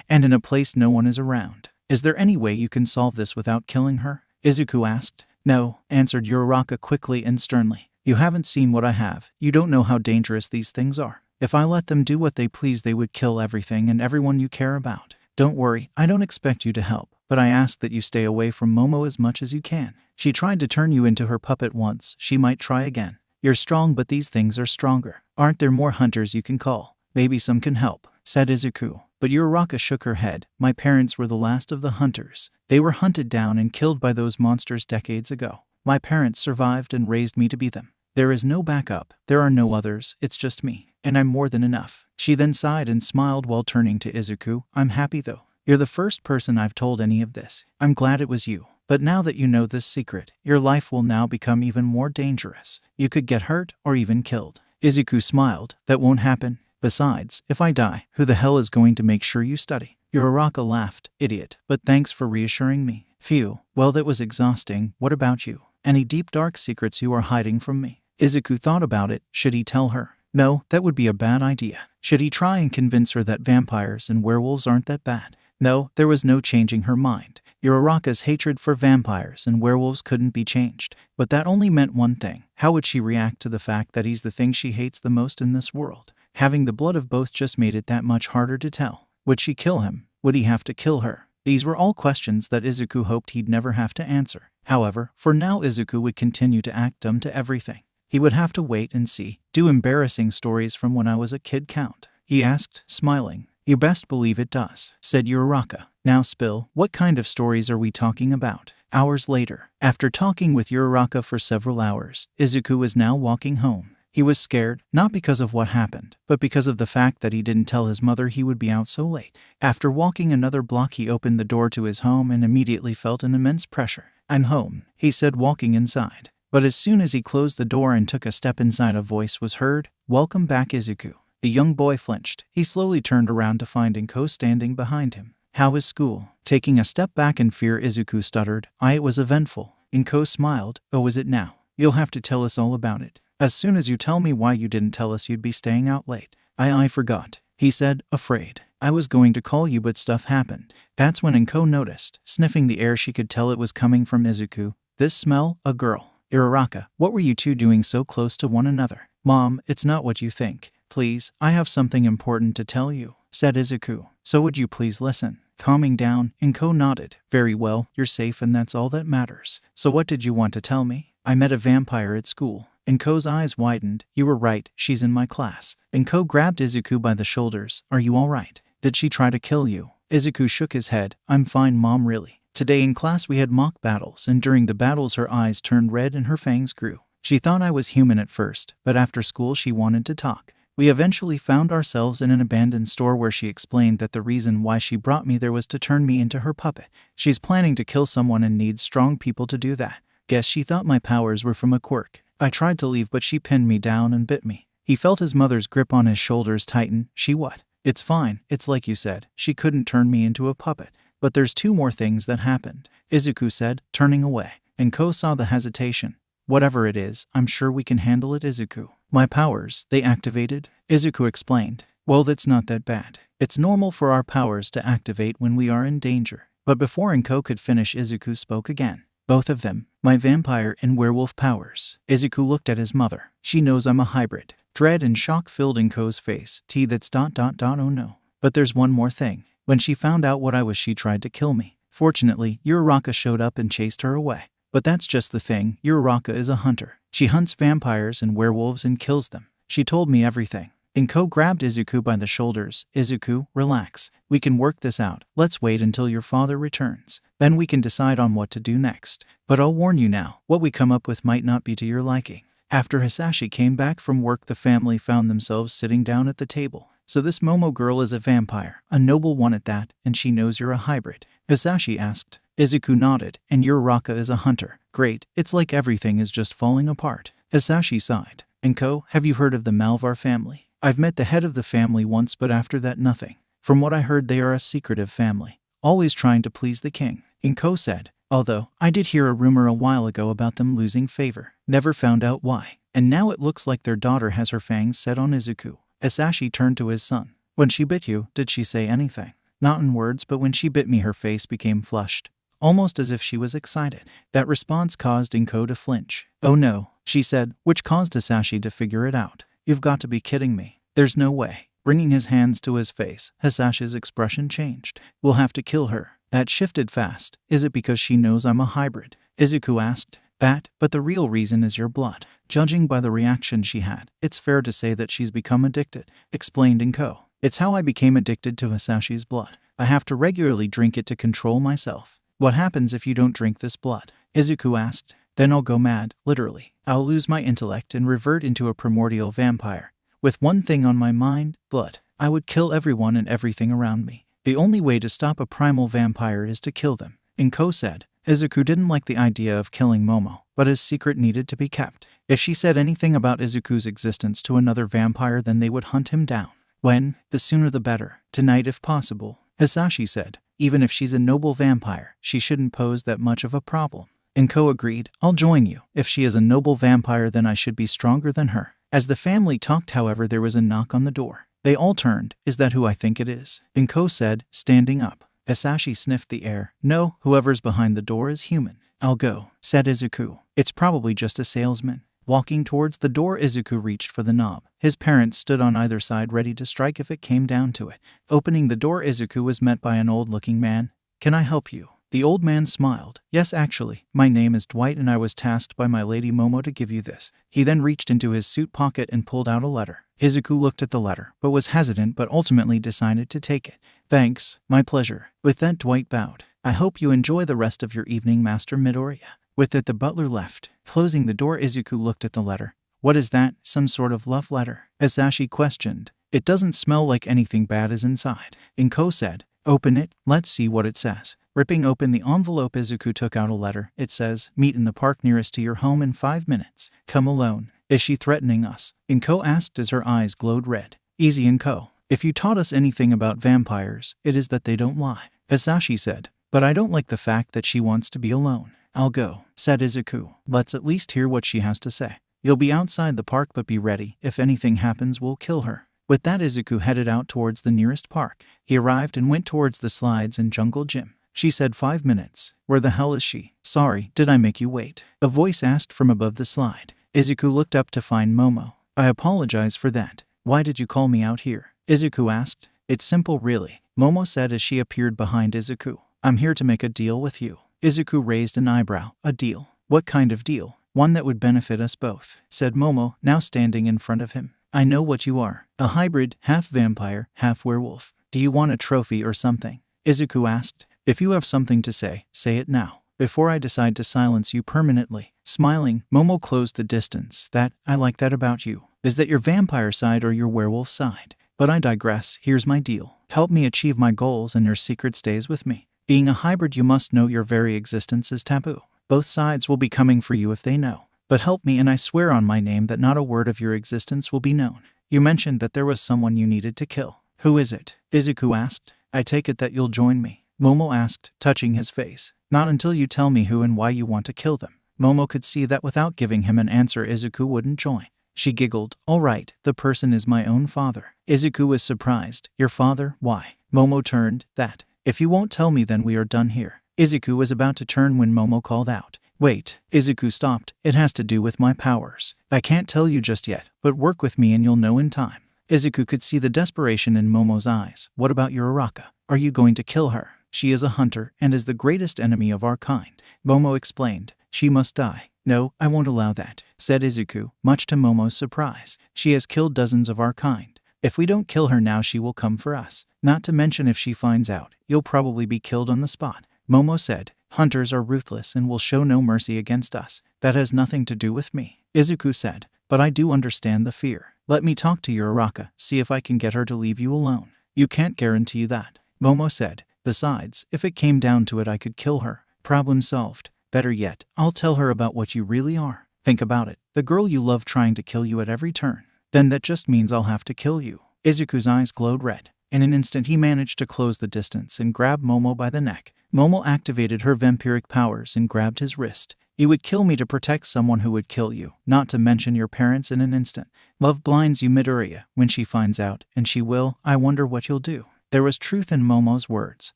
And in a place no one is around. Is there any way you can solve this without killing her? Izuku asked. No, answered Uraraka quickly and sternly. You haven't seen what I have. You don't know how dangerous these things are. If I let them do what they please, they would kill everything and everyone you care about. Don't worry, I don't expect you to help, but I ask that you stay away from Momo as much as you can. She tried to turn you into her puppet once. She might try again. You're strong, but these things are stronger. Aren't there more hunters you can call? Maybe some can help, said Izuku. But Uraraka shook her head. My parents were the last of the hunters. They were hunted down and killed by those monsters decades ago. My parents survived and raised me to be them. There is no backup. There are no others. It's just me. And I'm more than enough. She then sighed and smiled while turning to Izuku. I'm happy though. You're the first person I've told any of this. I'm glad it was you. But now that you know this secret, your life will now become even more dangerous. You could get hurt or even killed. Izuku smiled. That won't happen. Besides, if I die, who the hell is going to make sure you study? Uraraka laughed. Idiot. But thanks for reassuring me. Phew. Well, that was exhausting. What about you? Any deep dark secrets you are hiding from me? Izuku thought about it. Should he tell her? No, that would be a bad idea. Should he try and convince her that vampires and werewolves aren't that bad? No, there was no changing her mind. Uraraka's hatred for vampires and werewolves couldn't be changed. But that only meant one thing. How would she react to the fact that he's the thing she hates the most in this world? Having the blood of both just made it that much harder to tell. Would she kill him? Would he have to kill her? These were all questions that Izuku hoped he'd never have to answer. However, for now Izuku would continue to act dumb to everything. He would have to wait and see. Do embarrassing stories from when I was a kid count? He asked, smiling. You best believe it does, said Uraraka. Now spill, what kind of stories are we talking about? Hours later, after talking with Uraraka for several hours, Izuku was now walking home. He was scared, not because of what happened, but because of the fact that he didn't tell his mother he would be out so late. After walking another block, he opened the door to his home and immediately felt an immense pressure. I'm home, he said, walking inside. But as soon as he closed the door and took a step inside, a voice was heard. Welcome back, Izuku. The young boy flinched. He slowly turned around to find Inko standing behind him. How is school? Taking a step back in fear, Izuku stuttered. It was eventful. Inko smiled. Oh, is it now? You'll have to tell us all about it. As soon as you tell me why you didn't tell us you'd be staying out late. I forgot, he said, afraid. I was going to call you, but stuff happened. That's when Inko noticed. Sniffing the air, she could tell it was coming from Izuku. This smell? A girl. Uraraka, what were you two doing so close to one another? Mom, it's not what you think. Please, I have something important to tell you, said Izuku. So would you please listen? Calming down, Inko nodded. Very well, you're safe and that's all that matters. So what did you want to tell me? I met a vampire at school. Inko's eyes widened. You were right, she's in my class. Inko grabbed Izuku by the shoulders. Are you all right? Did she try to kill you? Izuku shook his head. I'm fine, Mom, really. Today in class we had mock battles, and during the battles her eyes turned red and her fangs grew. She thought I was human at first, but after school she wanted to talk. We eventually found ourselves in an abandoned store where she explained that the reason why she brought me there was to turn me into her puppet. She's planning to kill someone and needs strong people to do that. Guess she thought my powers were from a quirk. I tried to leave, but she pinned me down and bit me. He felt his mother's grip on his shoulders tighten. She what? It's fine. It's like you said. She couldn't turn me into a puppet. But there's two more things that happened, Izuku said, turning away. Inko saw the hesitation. Whatever it is, I'm sure we can handle it, Izuku. My powers, they activated? Izuku explained. Well, that's not that bad. It's normal for our powers to activate when we are in danger. But before Inko could finish, Izuku spoke again. Both of them, my vampire and werewolf powers. Izuku looked at his mother. She knows I'm a hybrid. Dread and shock filled Inko's face. That's ... oh no. But there's one more thing. When she found out what I was, she tried to kill me. Fortunately, Uraraka showed up and chased her away. But that's just the thing. Uraraka is a hunter. She hunts vampires and werewolves and kills them. She told me everything. Inko grabbed Izuku by the shoulders. Izuku, relax. We can work this out. Let's wait until your father returns. Then we can decide on what to do next. But I'll warn you now, what we come up with might not be to your liking. After Hisashi came back from work, the family found themselves sitting down at the table. So this Momo girl is a vampire, a noble one at that, and she knows you're a hybrid? Hisashi asked. Izuku nodded. And Uraraka is a hunter. Great, it's like everything is just falling apart. Hisashi sighed. Inko, have you heard of the Malvar family? I've met the head of the family once, but after that nothing. From what I heard, they are a secretive family, always trying to please the king, Inko said. Although, I did hear a rumor a while ago about them losing favor. Never found out why. And now it looks like their daughter has her fangs set on Izuku. Hisashi turned to his son. When she bit you, did she say anything? Not in words, but when she bit me her face became flushed, almost as if she was excited. That response caused Inko to flinch. Oh no, she said, which caused Hisashi to figure it out. You've got to be kidding me. There's no way. Bringing his hands to his face, Hisashi's expression changed. We'll have to kill her. That shifted fast. Is it because she knows I'm a hybrid? Izuku asked. But the real reason is your blood. Judging by the reaction she had, it's fair to say that she's become addicted, explained Inko. It's how I became addicted to Hisashi's blood. I have to regularly drink it to control myself. What happens if you don't drink this blood? Izuku asked. Then I'll go mad, literally. I'll lose my intellect and revert into a primordial vampire. With one thing on my mind, blood. I would kill everyone and everything around me. The only way to stop a primal vampire is to kill them, Inko said. Izuku didn't like the idea of killing Momo, but his secret needed to be kept. If she said anything about Izuku's existence to another vampire, then they would hunt him down. When? The sooner the better. Tonight if possible, Hisashi said. Even if she's a noble vampire, she shouldn't pose that much of a problem. Inko agreed. I'll join you. If she is a noble vampire, then I should be stronger than her. As the family talked, however, there was a knock on the door. They all turned. Is that who I think it is? Inko said, standing up. Hisashi sniffed the air. No, whoever's behind the door is human. I'll go, said Izuku. It's probably just a salesman. Walking towards the door, Izuku reached for the knob. His parents stood on either side ready to strike if it came down to it. Opening the door, Izuku was met by an old-looking man. Can I help you? The old man smiled. Yes, actually, my name is Dwight and I was tasked by my lady Momo to give you this. He then reached into his suit pocket and pulled out a letter. Izuku looked at the letter, but was hesitant but ultimately decided to take it. Thanks, my pleasure. With that, Dwight bowed. I hope you enjoy the rest of your evening, Master Midoriya. With it, the butler left. Closing the door, Izuku looked at the letter. What is that? Some sort of love letter? Hisashi questioned. It doesn't smell like anything bad is inside. Inko said. Open it, let's see what it says. Ripping open the envelope, Izuku took out a letter. It says, meet in the park nearest to your home in 5 minutes. Come alone. Is she threatening us? Inko asked as her eyes glowed red. Easy, Inko. If you taught us anything about vampires, it is that they don't lie. Hisashi said. But I don't like the fact that she wants to be alone. I'll go, said Izuku. Let's at least hear what she has to say. You'll be outside the park, but be ready. If anything happens, we'll kill her. With that, Izuku headed out towards the nearest park. He arrived and went towards the slides and jungle gym. She said 5 minutes. Where the hell is she? Sorry, did I make you wait? A voice asked from above the slide. Izuku looked up to find Momo. I apologize for that. Why did you call me out here? Izuku asked. It's simple, really. Momo said as she appeared behind Izuku. I'm here to make a deal with you. Izuku raised an eyebrow. A deal? What kind of deal? One that would benefit us both, said Momo, now standing in front of him. I know what you are. A hybrid, half vampire, half werewolf. Do you want a trophy or something? Izuku asked. If you have something to say it now, before I decide to silence you permanently. Smiling, Momo closed the distance. I like that about you. Is that your vampire side or your werewolf side? But I digress. Here's my deal. Help me achieve my goals and your secret stays with me. Being a hybrid, you must know your very existence is taboo. Both sides will be coming for you if they know. But help me and I swear on my name that not a word of your existence will be known. You mentioned that there was someone you needed to kill. Who is it? Izuku asked. I take it that you'll join me. Momo asked, touching his face. Not until you tell me who and why you want to kill them. Momo could see that without giving him an answer, Izuku wouldn't join. She giggled. All right, the person is my own father. Izuku was surprised. Your father? Why? Momo turned. That. If you won't tell me, then we are done here. Izuku was about to turn when Momo called out. Wait. Izuku stopped. It has to do with my powers. I can't tell you just yet, but work with me and you'll know in time. Izuku could see the desperation in Momo's eyes. What about Uraraka? Are you going to kill her? She is a hunter and is the greatest enemy of our kind. Momo explained. She must die. No, I won't allow that, said Izuku, much to Momo's surprise. She has killed dozens of our kind. If we don't kill her now, she will come for us. Not to mention if she finds out, you'll probably be killed on the spot. Momo said, hunters are ruthless and will show no mercy against us. That has nothing to do with me. Izuku said, but I do understand the fear. Let me talk to Uraraka, see if I can get her to leave you alone. You can't guarantee that, Momo said. Besides, if it came down to it, I could kill her. Problem solved. Better yet, I'll tell her about what you really are. Think about it. The girl you love trying to kill you at every turn. Then that just means I'll have to kill you. Izuku's eyes glowed red. In an instant, he managed to close the distance and grab Momo by the neck. Momo activated her vampiric powers and grabbed his wrist. You would kill me to protect someone who would kill you, not to mention your parents in an instant. Love blinds you, Midoriya. When she finds out, and she will, I wonder what you'll do. There was truth in Momo's words.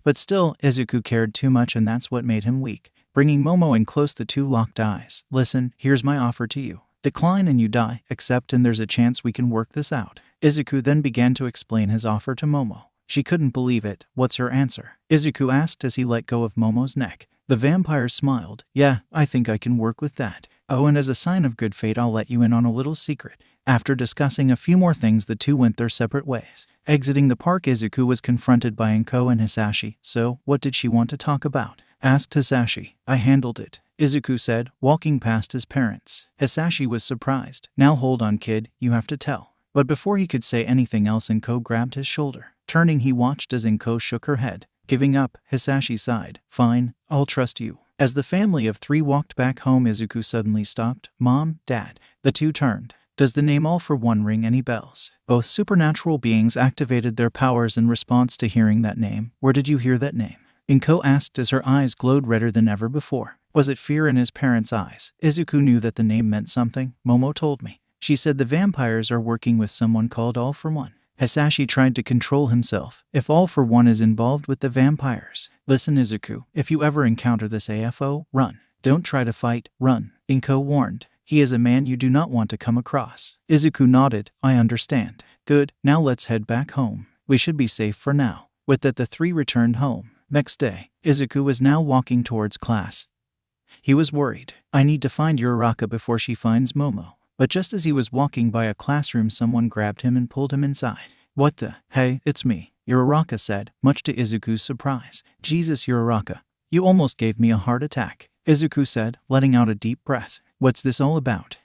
But still, Izuku cared too much, and that's what made him weak. Bringing Momo in close, the two locked eyes. Listen, here's my offer to you. Decline and you die. Accept and there's a chance we can work this out. Izuku then began to explain his offer to Momo. She couldn't believe it. What's her answer? Izuku asked as he let go of Momo's neck. The vampire smiled. Yeah, I think I can work with that. Oh, and as a sign of good fate, I'll let you in on a little secret. After discussing a few more things, the two went their separate ways. Exiting the park, Izuku was confronted by Inko and Hisashi. So, what did she want to talk about? Asked Hisashi. I handled it, Izuku said, walking past his parents. Hisashi was surprised. Now hold on, kid, you have to tell. But before he could say anything else, Inko grabbed his shoulder. Turning, he watched as Inko shook her head. Giving up, Hisashi sighed. Fine, I'll trust you. As the family of three walked back home, Izuku suddenly stopped. Mom, Dad. The two turned. Does the name All for One ring any bells? Both supernatural beings activated their powers in response to hearing that name. Where did you hear that name? Inko asked as her eyes glowed redder than ever before. Was it fear in his parents' eyes? Izuku knew that the name meant something. Momo told me. She said the vampires are working with someone called All for One. Hisashi tried to control himself. If All for One is involved with the vampires. Listen, Izuku, if you ever encounter this AFO, run. Don't try to fight, run. Inko warned. He is a man you do not want to come across. Izuku nodded. I understand. Good, now let's head back home. We should be safe for now. With that, the three returned home. Next day, Izuku was now walking towards class. He was worried. I need to find Uraraka before she finds Momo. But just as he was walking by a classroom, someone grabbed him and pulled him inside. What the? Hey, it's me, Uraraka said, much to Izuku's surprise. Jesus, Uraraka, you almost gave me a heart attack, Izuku said, letting out a deep breath. What's this all about?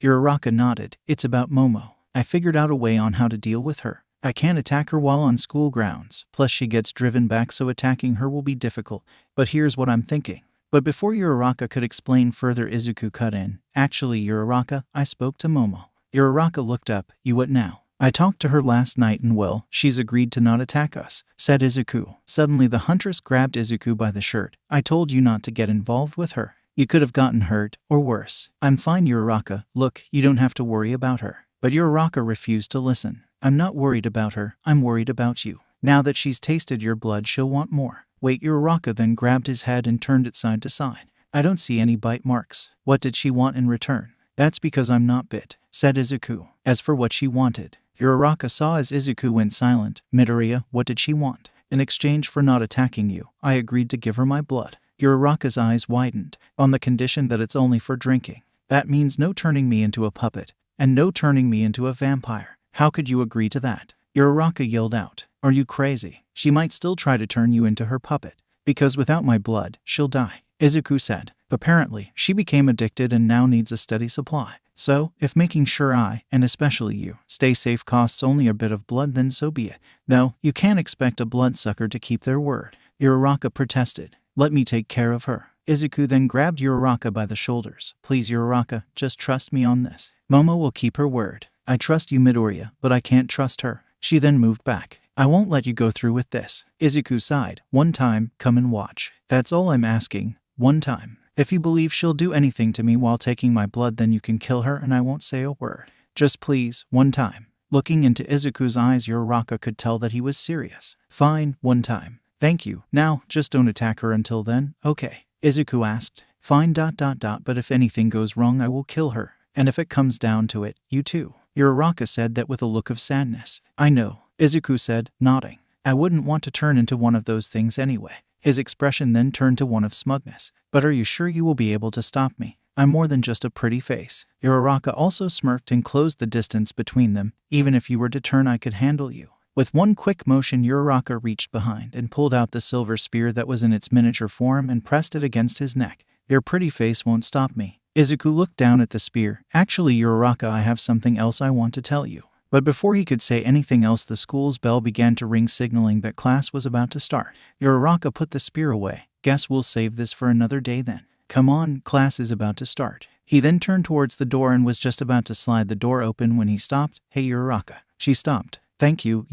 Uraraka nodded. It's about Momo. I figured out a way on how to deal with her. I can't attack her while on school grounds, plus she gets driven back, so attacking her will be difficult. But here's what I'm thinking. But before Uraraka could explain further, Izuku cut in. Actually, Uraraka, I spoke to Momo. Uraraka looked up. You what now? I talked to her last night and well, she's agreed to not attack us, said Izuku. Suddenly the huntress grabbed Izuku by the shirt. I told you not to get involved with her. You could have gotten hurt, or worse. I'm fine, Uraraka. Look, you don't have to worry about her. But Uraraka refused to listen. I'm not worried about her, I'm worried about you. Now that she's tasted your blood, she'll want more. Wait, Uraraka then grabbed his head and turned it side to side. I don't see any bite marks. What did she want in return? That's because I'm not bit, said Izuku. As for what she wanted, Uraraka saw as Izuku went silent. Midoriya, what did she want? In exchange for not attacking you, I agreed to give her my blood. Uraraka's eyes widened. On the condition that it's only for drinking. That means no turning me into a puppet, and no turning me into a vampire. How could you agree to that? Uraraka yelled out. Are you crazy? She might still try to turn you into her puppet. Because without my blood, she'll die, Izuku said. Apparently, she became addicted and now needs a steady supply. So, if making sure I, and especially you, stay safe costs only a bit of blood, then so be it. No, you can't expect a bloodsucker to keep their word, Uraraka protested. Let me take care of her. Izuku then grabbed Uraraka by the shoulders. Please, Uraraka, just trust me on this. Momo will keep her word. I trust you, Midoriya, but I can't trust her. She then moved back. I won't let you go through with this. Izuku sighed. One time, come and watch. That's all I'm asking. One time. If you believe she'll do anything to me while taking my blood, then you can kill her and I won't say a word. Just please, one time. Looking into Izuku's eyes, Uraraka could tell that he was serious. Fine, one time. Thank you. Now, just don't attack her until then, okay? Izuku asked. Fine. But if anything goes wrong, I will kill her. And if it comes down to it, you too. Uraraka said that with a look of sadness. I know, Izuku said, nodding. I wouldn't want to turn into one of those things anyway. His expression then turned to one of smugness. But are you sure you will be able to stop me? I'm more than just a pretty face. Uraraka also smirked and closed the distance between them. Even if you were to turn, I could handle you. With one quick motion, Uraraka reached behind and pulled out the silver spear that was in its miniature form and pressed it against his neck. Your pretty face won't stop me. Izuku looked down at the spear. Actually, Uraraka, I have something else I want to tell you. But before he could say anything else, the school's bell began to ring, signaling that class was about to start. Uraraka put the spear away. Guess we'll save this for another day then. Come on, class is about to start. He then turned towards the door and was just about to slide the door open when he stopped. Hey, Uraraka. She stopped. Thank you,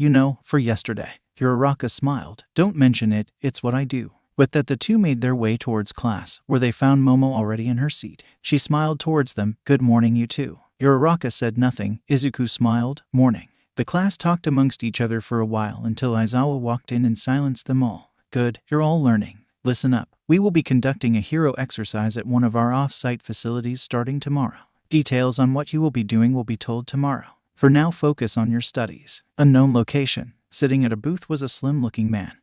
for yesterday. Uraraka smiled. Don't mention it, it's what I do. With that, the two made their way towards class, where they found Momo already in her seat. She smiled towards them. Good morning, you two. Uraraka said nothing. Izuku smiled. Morning. The class talked amongst each other for a while until Aizawa walked in and silenced them all. Good, you're all learning. Listen up. We will be conducting a hero exercise at one of our off-site facilities starting tomorrow. Details on what you will be doing will be told tomorrow. For now, focus on your studies. Unknown location. Sitting at a booth was a slim-looking man,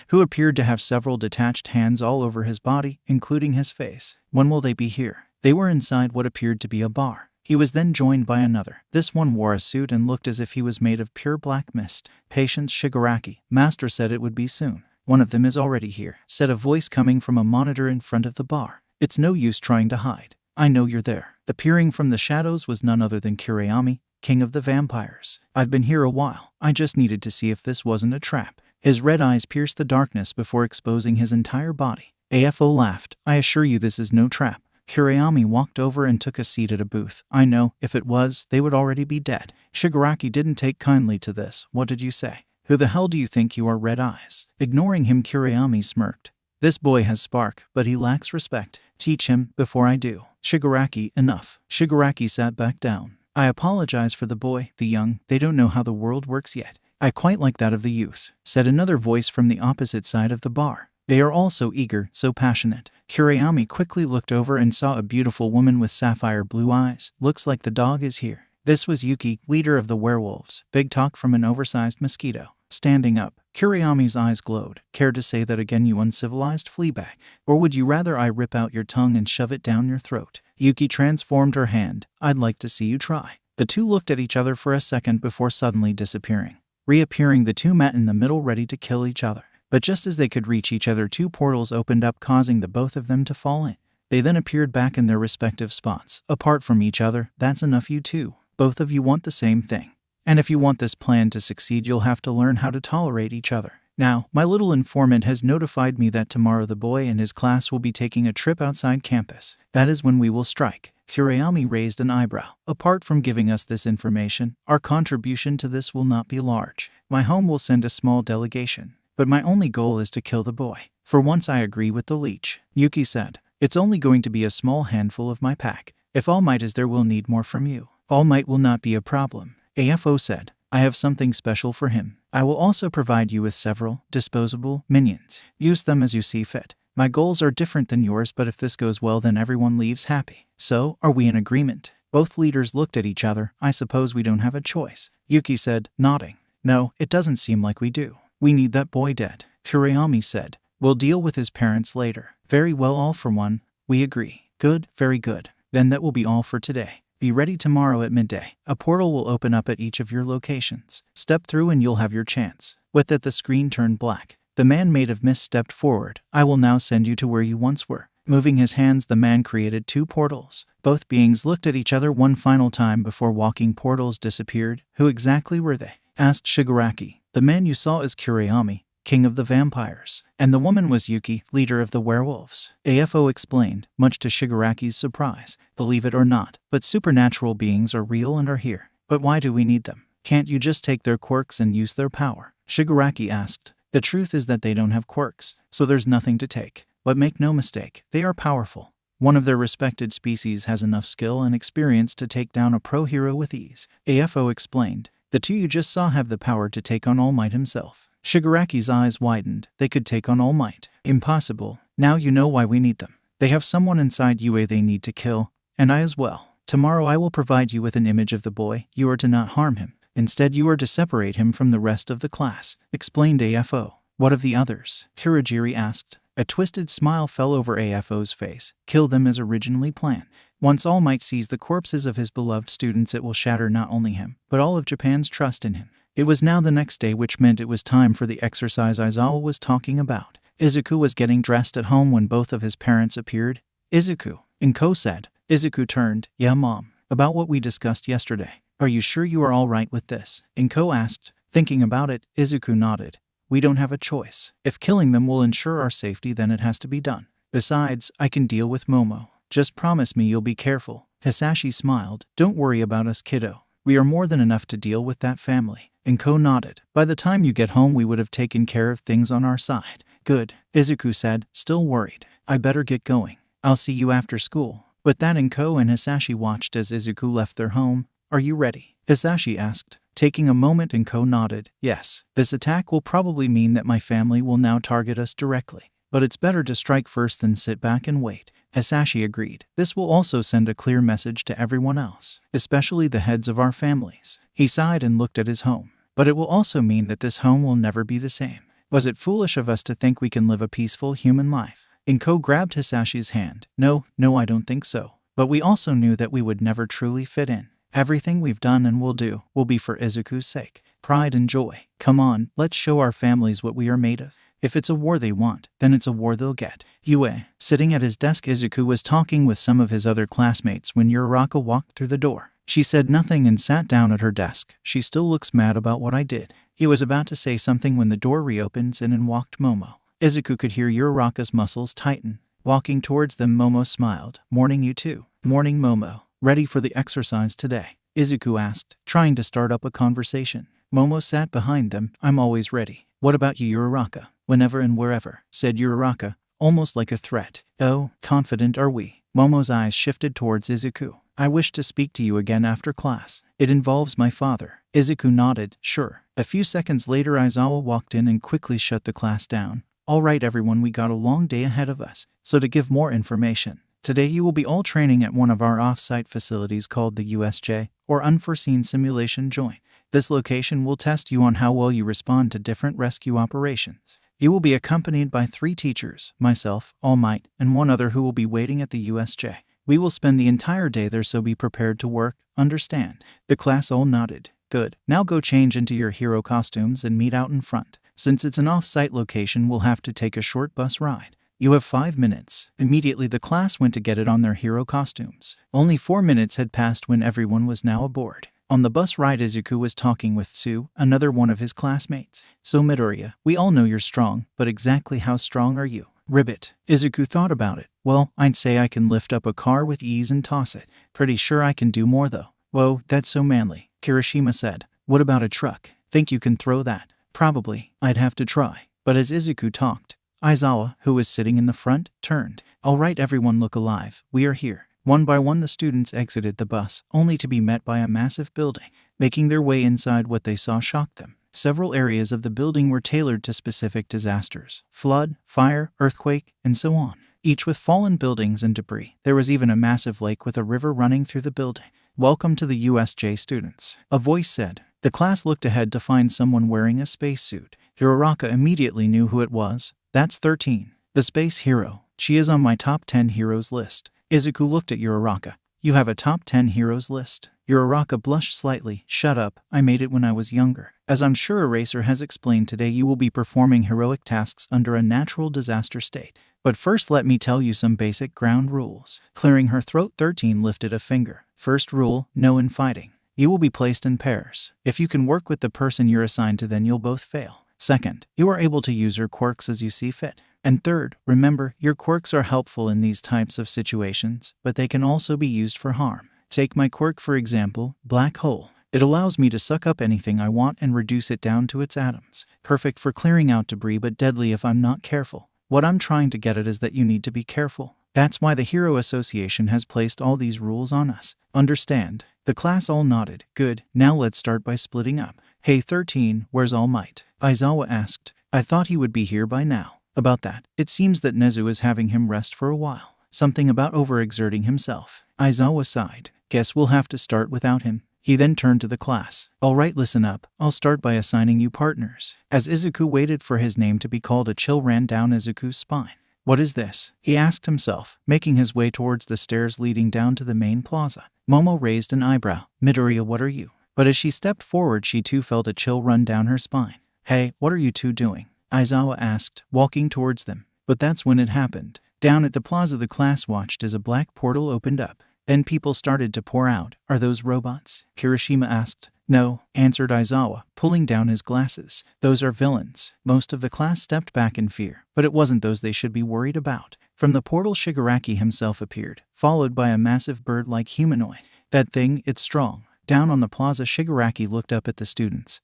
who appeared to have several detached hands all over his body, including his face. When will they be here? They were inside what appeared to be a bar. He was then joined by another. This one wore a suit and looked as if he was made of pure black mist. Patience, Shigaraki. Master said it would be soon. One of them is already here, said a voice coming from a monitor in front of the bar. It's no use trying to hide. I know you're there. Appearing from the shadows was none other than Kurayami, king of the vampires. I've been here a while. I just needed to see if this wasn't a trap. His red eyes pierced the darkness before exposing his entire body. AFO laughed. I assure you this is no trap. Kurayami walked over and took a seat at a booth. I know, if it was, they would already be dead. Shigaraki didn't take kindly to this. What did you say? Who the hell do you think you are, Red Eyes? Ignoring him, Kurayami smirked. This boy has spark, but he lacks respect. Teach him, before I do. Shigaraki, enough. Shigaraki sat back down. I apologize for the boy, the young. They don't know how the world works yet. I quite like that of the youth, said another voice from the opposite side of the bar. They are all so eager, so passionate. Kurayami quickly looked over and saw a beautiful woman with sapphire blue eyes. Looks like the dog is here. This was Yuki, leader of the werewolves. Big talk from an oversized mosquito. Standing up, Kuriyami's eyes glowed. Care to say that again, you uncivilized fleabag? Or would you rather I rip out your tongue and shove it down your throat? Yuki transformed her hand. I'd like to see you try. The two looked at each other for a second before suddenly disappearing. Reappearing, the two met in the middle, ready to kill each other. But just as they could reach each other, two portals opened up, causing the both of them to fall in. They then appeared back in their respective spots, apart from each other. That's enough, you two. Both of you want the same thing. And if you want this plan to succeed, you'll have to learn how to tolerate each other. Now, my little informant has notified me that tomorrow the boy and his class will be taking a trip outside campus. That is when we will strike. Kuriyami raised an eyebrow. Apart from giving us this information, our contribution to this will not be large. My home will send a small delegation, but my only goal is to kill the boy. For once I agree with the leech, Yuki said. It's only going to be a small handful of my pack. If All Might is there, we'll need more from you. All Might will not be a problem, AFO said. I have something special for him. I will also provide you with several disposable minions. Use them as you see fit. My goals are different than yours, but if this goes well, then everyone leaves happy. So, are we in agreement? Both leaders looked at each other. I suppose we don't have a choice, Yuki said, nodding. No, it doesn't seem like we do. We need that boy dead, Kuriyami said. We'll deal with his parents later. Very well, all for one. We agree. Good, very good. Then that will be all for today. Be ready tomorrow at midday. A portal will open up at each of your locations. Step through and you'll have your chance. With that, the screen turned black. The man made of mist stepped forward. I will now send you to where you once were. Moving his hands, the man created two portals. Both beings looked at each other one final time before walking portals disappeared. Who exactly were they? Asked Shigaraki. The man you saw is Kuriyami, king of the vampires, and the woman was Yuki, leader of the werewolves. AFO explained, much to Shigaraki's surprise. Believe it or not, but supernatural beings are real and are here. But why do we need them? Can't you just take their quirks and use their power? Shigaraki asked. The truth is that they don't have quirks, so there's nothing to take. But make no mistake, they are powerful. One of their respected species has enough skill and experience to take down a pro hero with ease. AFO explained. The two you just saw have the power to take on All Might himself. Shigaraki's eyes widened. They could take on All Might. Impossible. Now you know why we need them. They have someone inside UA they need to kill, and I as well. Tomorrow I will provide you with an image of the boy. You are to not harm him. Instead, you are to separate him from the rest of the class, explained AFO. What of the others? Kurogiri asked. A twisted smile fell over AFO's face. Kill them as originally planned. Once All Might sees the corpses of his beloved students, it will shatter not only him, but all of Japan's trust in him. It was now the next day, which meant it was time for the exercise Aizawa was talking about. Izuku was getting dressed at home when both of his parents appeared. Izuku, Inko said. Izuku turned. Yeah, Mom. About what we discussed yesterday. Are you sure you are all right with this? Inko asked. Thinking about it, Izuku nodded. We don't have a choice. If killing them will ensure our safety, then it has to be done. Besides, I can deal with Momo. Just promise me you'll be careful. Hisashi smiled. Don't worry about us, kiddo. We are more than enough to deal with that family. Inko nodded. By the time you get home, we would have taken care of things on our side. Good, Izuku said, still worried. I better get going. I'll see you after school. With that, Inko and Hisashi watched as Izuku left their home. Are you ready? Hisashi asked. Taking a moment, Inko nodded. Yes. This attack will probably mean that my family will now target us directly. But it's better to strike first than sit back and wait. Hisashi agreed. This will also send a clear message to everyone else, especially the heads of our families. He sighed and looked at his home. But it will also mean that this home will never be the same. Was it foolish of us to think we can live a peaceful human life? Inko grabbed Hisashi's hand. No, I don't think so. But we also knew that we would never truly fit in. Everything we've done and will do will be for Izuku's sake. Pride and joy. Come on, let's show our families what we are made of. If it's a war they want, then it's a war they'll get. Yue. Sitting at his desk, Izuku was talking with some of his other classmates when Uraraka walked through the door. She said nothing and sat down at her desk. She still looks mad about what I did. He was about to say something when the door reopens and in walked Momo. Izuku could hear Uraraka's muscles tighten. Walking towards them, Momo smiled. Morning, you two. Morning, Momo. Ready for the exercise today? Izuku asked, trying to start up a conversation. Momo sat behind them. I'm always ready. What about you, Uraraka? Whenever and wherever, said Uraraka, almost like a threat. Oh, confident are we? Momo's eyes shifted towards Izuku. I wish to speak to you again after class. It involves my father. Izuku nodded. Sure. A few seconds later, Aizawa walked in and quickly shut the class down. All right, everyone, we got a long day ahead of us. So to give more information, Today you will be all training at one of our off-site facilities called the USJ, or Unforeseen Simulation Joint. This location will test you on how well you respond to different rescue operations. You will be accompanied by 3 teachers, myself, All Might, and one other who will be waiting at the USJ. We will spend the entire day there, so be prepared to work, understand? The class all nodded. Good. Now go change into your hero costumes and meet out in front. Since it's an off-site location, we'll have to take a short bus ride. You have 5 minutes. Immediately the class went to get it on their hero costumes. Only 4 minutes had passed when everyone was now aboard. On the bus ride, Izuku was talking with Tsu, another one of his classmates. So Midoriya, we all know you're strong, but exactly how strong are you? Ribbit. Izuku thought about it. Well, I'd say I can lift up a car with ease and toss it. Pretty sure I can do more though. Whoa, that's so manly, Kirishima said. What about a truck? Think you can throw that? Probably. I'd have to try. But as Izuku talked, Aizawa, who was sitting in the front, turned. All right, everyone, look alive. We are here. One by one the students exited the bus, only to be met by a massive building. Making their way inside, what they saw shocked them. Several areas of the building were tailored to specific disasters: flood, fire, earthquake, and so on. Each with fallen buildings and debris. There was even a massive lake with a river running through the building. Welcome to the USJ, students, a voice said. The class looked ahead to find someone wearing a spacesuit. Uraraka immediately knew who it was. That's 13. The space hero. She is on my top 10 heroes list. Izuku looked at Uraraka. You have a top 10 heroes list? Uraraka blushed slightly. Shut up, I made it when I was younger. As I'm sure Eraser has explained, today you will be performing heroic tasks under a natural disaster state. But first let me tell you some basic ground rules. Clearing her throat, 13 lifted a finger. First rule, no infighting. You will be placed in pairs. If you can work with the person you're assigned to, then you'll both fail. Second, you are able to use your quirks as you see fit. And third, remember, your quirks are helpful in these types of situations, but they can also be used for harm. Take my quirk for example, Black Hole. It allows me to suck up anything I want and reduce it down to its atoms. Perfect for clearing out debris, but deadly if I'm not careful. What I'm trying to get at is that you need to be careful. That's why the Hero Association has placed all these rules on us. Understand? The class all nodded. Good, now let's start by splitting up. Hey 13, where's All Might? Aizawa asked. I thought he would be here by now. About that, it seems that Nezu is having him rest for a while. Something about overexerting himself. Aizawa sighed. Guess we'll have to start without him. He then turned to the class. Alright, listen up. I'll start by assigning you partners. As Izuku waited for his name to be called, a chill ran down Izuku's spine. What is this? He asked himself, making his way towards the stairs leading down to the main plaza. Momo raised an eyebrow. Midoriya, what are you? But as she stepped forward, she too felt a chill run down her spine. Hey, what are you two doing? Aizawa asked, walking towards them. But that's when it happened. Down at the plaza, the class watched as a black portal opened up. Then people started to pour out. Are those robots? Kirishima asked. No, answered Aizawa, pulling down his glasses. Those are villains. Most of the class stepped back in fear, but it wasn't those they should be worried about. From the portal, Shigaraki himself appeared, followed by a massive bird-like humanoid. That thing, it's strong. Down on the plaza, Shigaraki looked up at the students.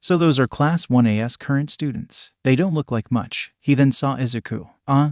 So those are Class 1A's current students. They don't look like much. He then saw Izuku.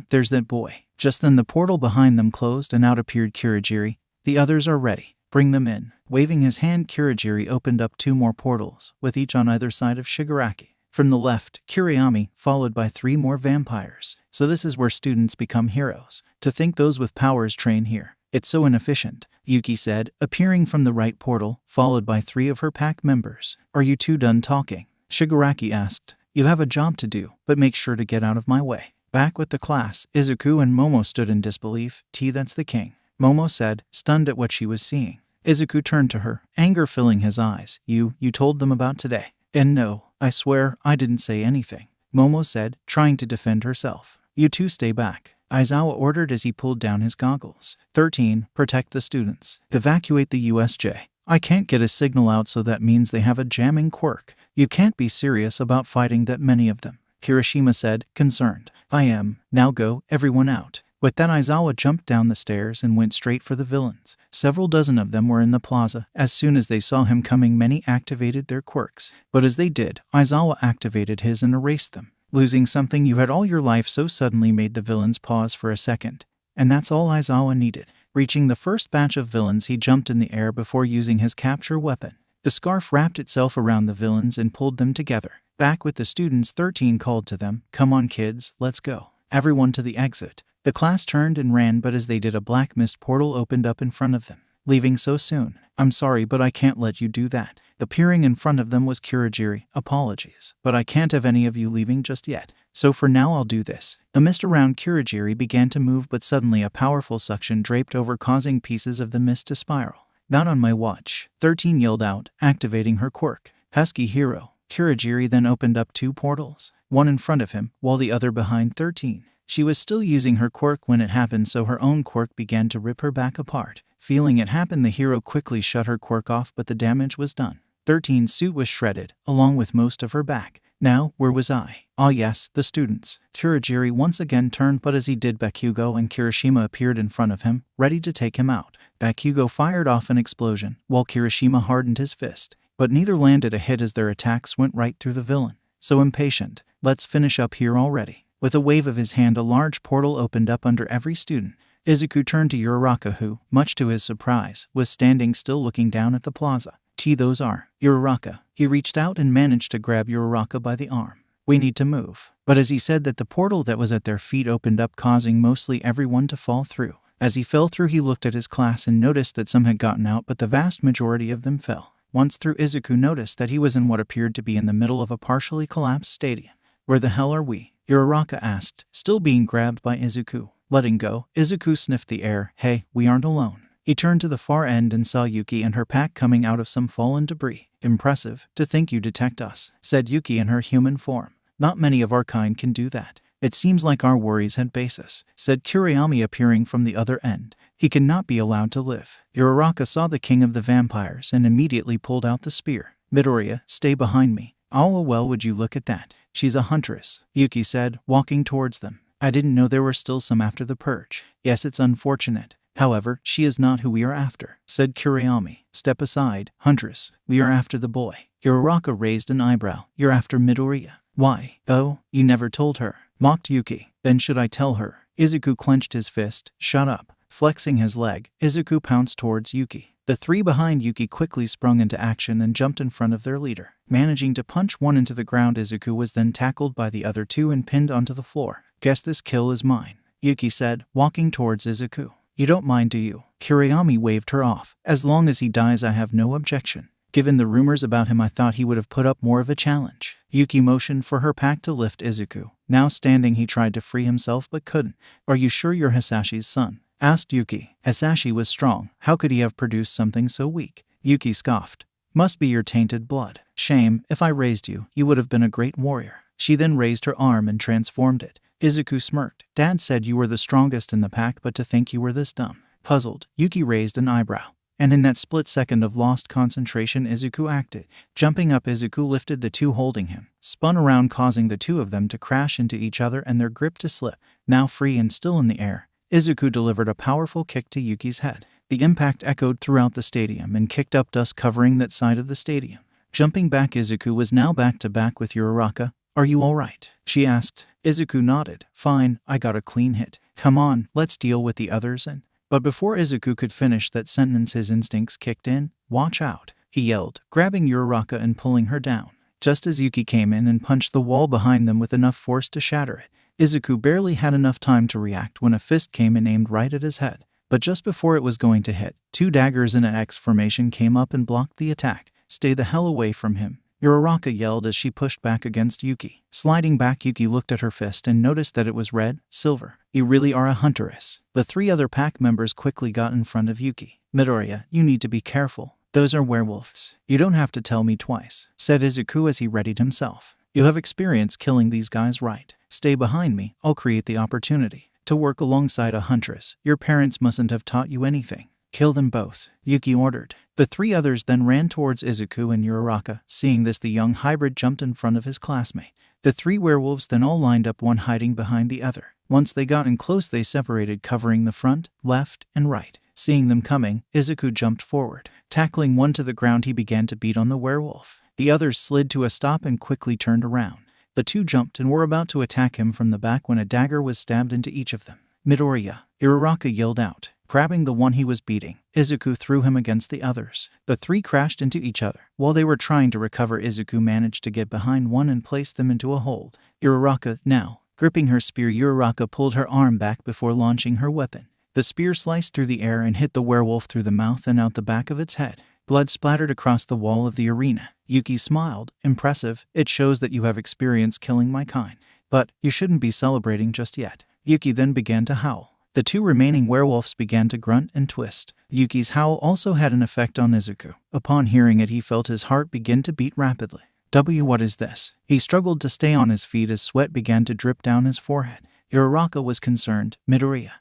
There's that boy. Just then the portal behind them closed and out appeared Kurogiri. The others are ready. Bring them in. Waving his hand, Kurogiri opened up 2 more portals, with each on either side of Shigaraki. From the left, Kuriyami, followed by 3 more vampires. So this is where students become heroes. To think those with powers train here. It's so inefficient, Yuki said, appearing from the right portal, followed by 3 of her pack members. Are you two done talking? Shigaraki asked. You have a job to do, but make sure to get out of my way. Back with the class, Izuku and Momo stood in disbelief. That's the king, Momo said, stunned at what she was seeing. Izuku turned to her, anger filling his eyes. You told them about today? And no, I swear, I didn't say anything, Momo said, trying to defend herself. You two stay back, Aizawa ordered as he pulled down his goggles. 13, protect the students. Evacuate the USJ. I can't get a signal out, so that means they have a jamming quirk. You can't be serious about fighting that many of them, Kirishima said, concerned. I am. Now go, everyone out. With that, Aizawa jumped down the stairs and went straight for the villains. Several dozen of them were in the plaza. As soon as they saw him coming, many activated their quirks. But as they did, Aizawa activated his and erased them. Losing something you had all your life so suddenly made the villains pause for a second. And that's all Aizawa needed. Reaching the first batch of villains, he jumped in the air before using his capture weapon. The scarf wrapped itself around the villains and pulled them together. Back with the students, 13 called to them, come on kids, let's go. Everyone to the exit. The class turned and ran, but as they did, a black mist portal opened up in front of them. Leaving so soon? I'm sorry, but I can't let you do that. Appearing in front of them was Kurogiri. Apologies, but I can't have any of you leaving just yet. So for now I'll do this. The mist around Kurogiri began to move, but suddenly a powerful suction draped over, causing pieces of the mist to spiral. Not on my watch, 13 yelled out, activating her quirk. Husky hero. Kurogiri then opened up 2 portals, one in front of him, while the other behind 13. She was still using her quirk when it happened, so her own quirk began to rip her back apart. Feeling it happen, the hero quickly shut her quirk off, but the damage was done. 13's suit was shredded, along with most of her back. Now, where was I? Ah yes, the students. Kurogiri once again turned, but as he did, Bakugo and Kirishima appeared in front of him, ready to take him out. Bakugo fired off an explosion, while Kirishima hardened his fist, but neither landed a hit as their attacks went right through the villain. So impatient. Let's finish up here already. With a wave of his hand, a large portal opened up under every student. Izuku turned to Uraraka, who, much to his surprise, was standing still looking down at the plaza. Those are Uraraka. He reached out and managed to grab Uraraka by the arm. We need to move. But as he said that, the portal that was at their feet opened up, causing mostly everyone to fall through. As he fell through, he looked at his class and noticed that some had gotten out, but the vast majority of them fell. Once through, Izuku noticed that he was in what appeared to be in the middle of a partially collapsed stadium. Where the hell are we? Uraraka asked, still being grabbed by Izuku. Letting go, Izuku sniffed the air. Hey, we aren't alone. He turned to the far end and saw Yuki and her pack coming out of some fallen debris. Impressive. To think you detect us, said Yuki in her human form. Not many of our kind can do that. It seems like our worries had basis, said Kuriyami appearing from the other end. He cannot be allowed to live. Uraraka saw the king of the vampires and immediately pulled out the spear. Midoriya, stay behind me. Oh well, would you look at that. She's a huntress, Yuki said, walking towards them. I didn't know there were still some after the purge. Yes, it's unfortunate. However, she is not who we are after, said Kuriyami. Step aside, huntress. We are after the boy. Uraraka raised an eyebrow. You're after Midoriya. Why? Oh, you never told her, mocked Yuki. Then should I tell her? Izuku clenched his fist. Shut up. Flexing his leg, Izuku pounced towards Yuki. The 3 behind Yuki quickly sprung into action and jumped in front of their leader. Managing to punch one into the ground, Izuku was then tackled by the other 2 and pinned onto the floor. Guess this kill is mine, Yuki said, walking towards Izuku. You don't mind, do you? Kuriyami waved her off. As long as he dies, I have no objection. Given the rumors about him, I thought he would have put up more of a challenge. Yuki motioned for her pack to lift Izuku. Now standing, he tried to free himself but couldn't. Are you sure you're Hisashi's son? Asked Yuki. Hisashi was strong. How could he have produced something so weak? Yuki scoffed. Must be your tainted blood. Shame. If I raised you, you would have been a great warrior. She then raised her arm and transformed it. Izuku smirked. Dad said you were the strongest in the pack, but to think you were this dumb. Puzzled, Yuki raised an eyebrow. And in that split second of lost concentration, Izuku acted. Jumping up, Izuku lifted the 2 holding him, spun around, causing the 2 of them to crash into each other and their grip to slip. Now free and still in the air, Izuku delivered a powerful kick to Yuki's head. The impact echoed throughout the stadium and kicked up dust covering that side of the stadium. Jumping back, Izuku was now back to back with Uraraka. Are you alright? She asked. Izuku nodded. Fine, I got a clean hit. Come on, let's deal with the others and... But before Izuku could finish that sentence, his instincts kicked in. Watch out, he yelled, grabbing Uraraka and pulling her down. Just as Yuki came in and punched the wall behind them with enough force to shatter it, Izuku barely had enough time to react when a fist came and aimed right at his head. But just before it was going to hit, 2 daggers in an X formation came up and blocked the attack. Stay the hell away from him, Uraraka yelled as she pushed back against Yuki. Sliding back, Yuki looked at her fist and noticed that it was red, silver. You really are a huntress. The 3 other pack members quickly got in front of Yuki. Midoriya, you need to be careful. Those are werewolves. You don't have to tell me twice, said Izuku as he readied himself. You have experience killing these guys, right? Stay behind me. I'll create the opportunity to work alongside a huntress. Your parents mustn't have taught you anything. Kill them both, Yuki ordered. The 3 others then ran towards Izuku and Uraraka. Seeing this, the young hybrid jumped in front of his classmate. The 3 werewolves then all lined up, one hiding behind the other. Once they got in close, they separated, covering the front, left, and right. Seeing them coming, Izuku jumped forward. Tackling one to the ground, he began to beat on the werewolf. The others slid to a stop and quickly turned around. The 2 jumped and were about to attack him from the back when a dagger was stabbed into each of them. Midoriya, Uraraka yelled out. Grabbing the one he was beating, Izuku threw him against the others. The 3 crashed into each other. While they were trying to recover, Izuku managed to get behind one and place them into a hold. Uraraka, now. Gripping her spear, Uraraka pulled her arm back before launching her weapon. The spear sliced through the air and hit the werewolf through the mouth and out the back of its head. Blood splattered across the wall of the arena. Yuki smiled. Impressive. It shows that you have experience killing my kind. But you shouldn't be celebrating just yet. Yuki then began to howl. The two remaining werewolves began to grunt and twist. Yuki's howl also had an effect on Izuku. Upon hearing it, he felt his heart begin to beat rapidly. What is this? He struggled to stay on his feet as sweat began to drip down his forehead. Uraraka was concerned. Midoriya,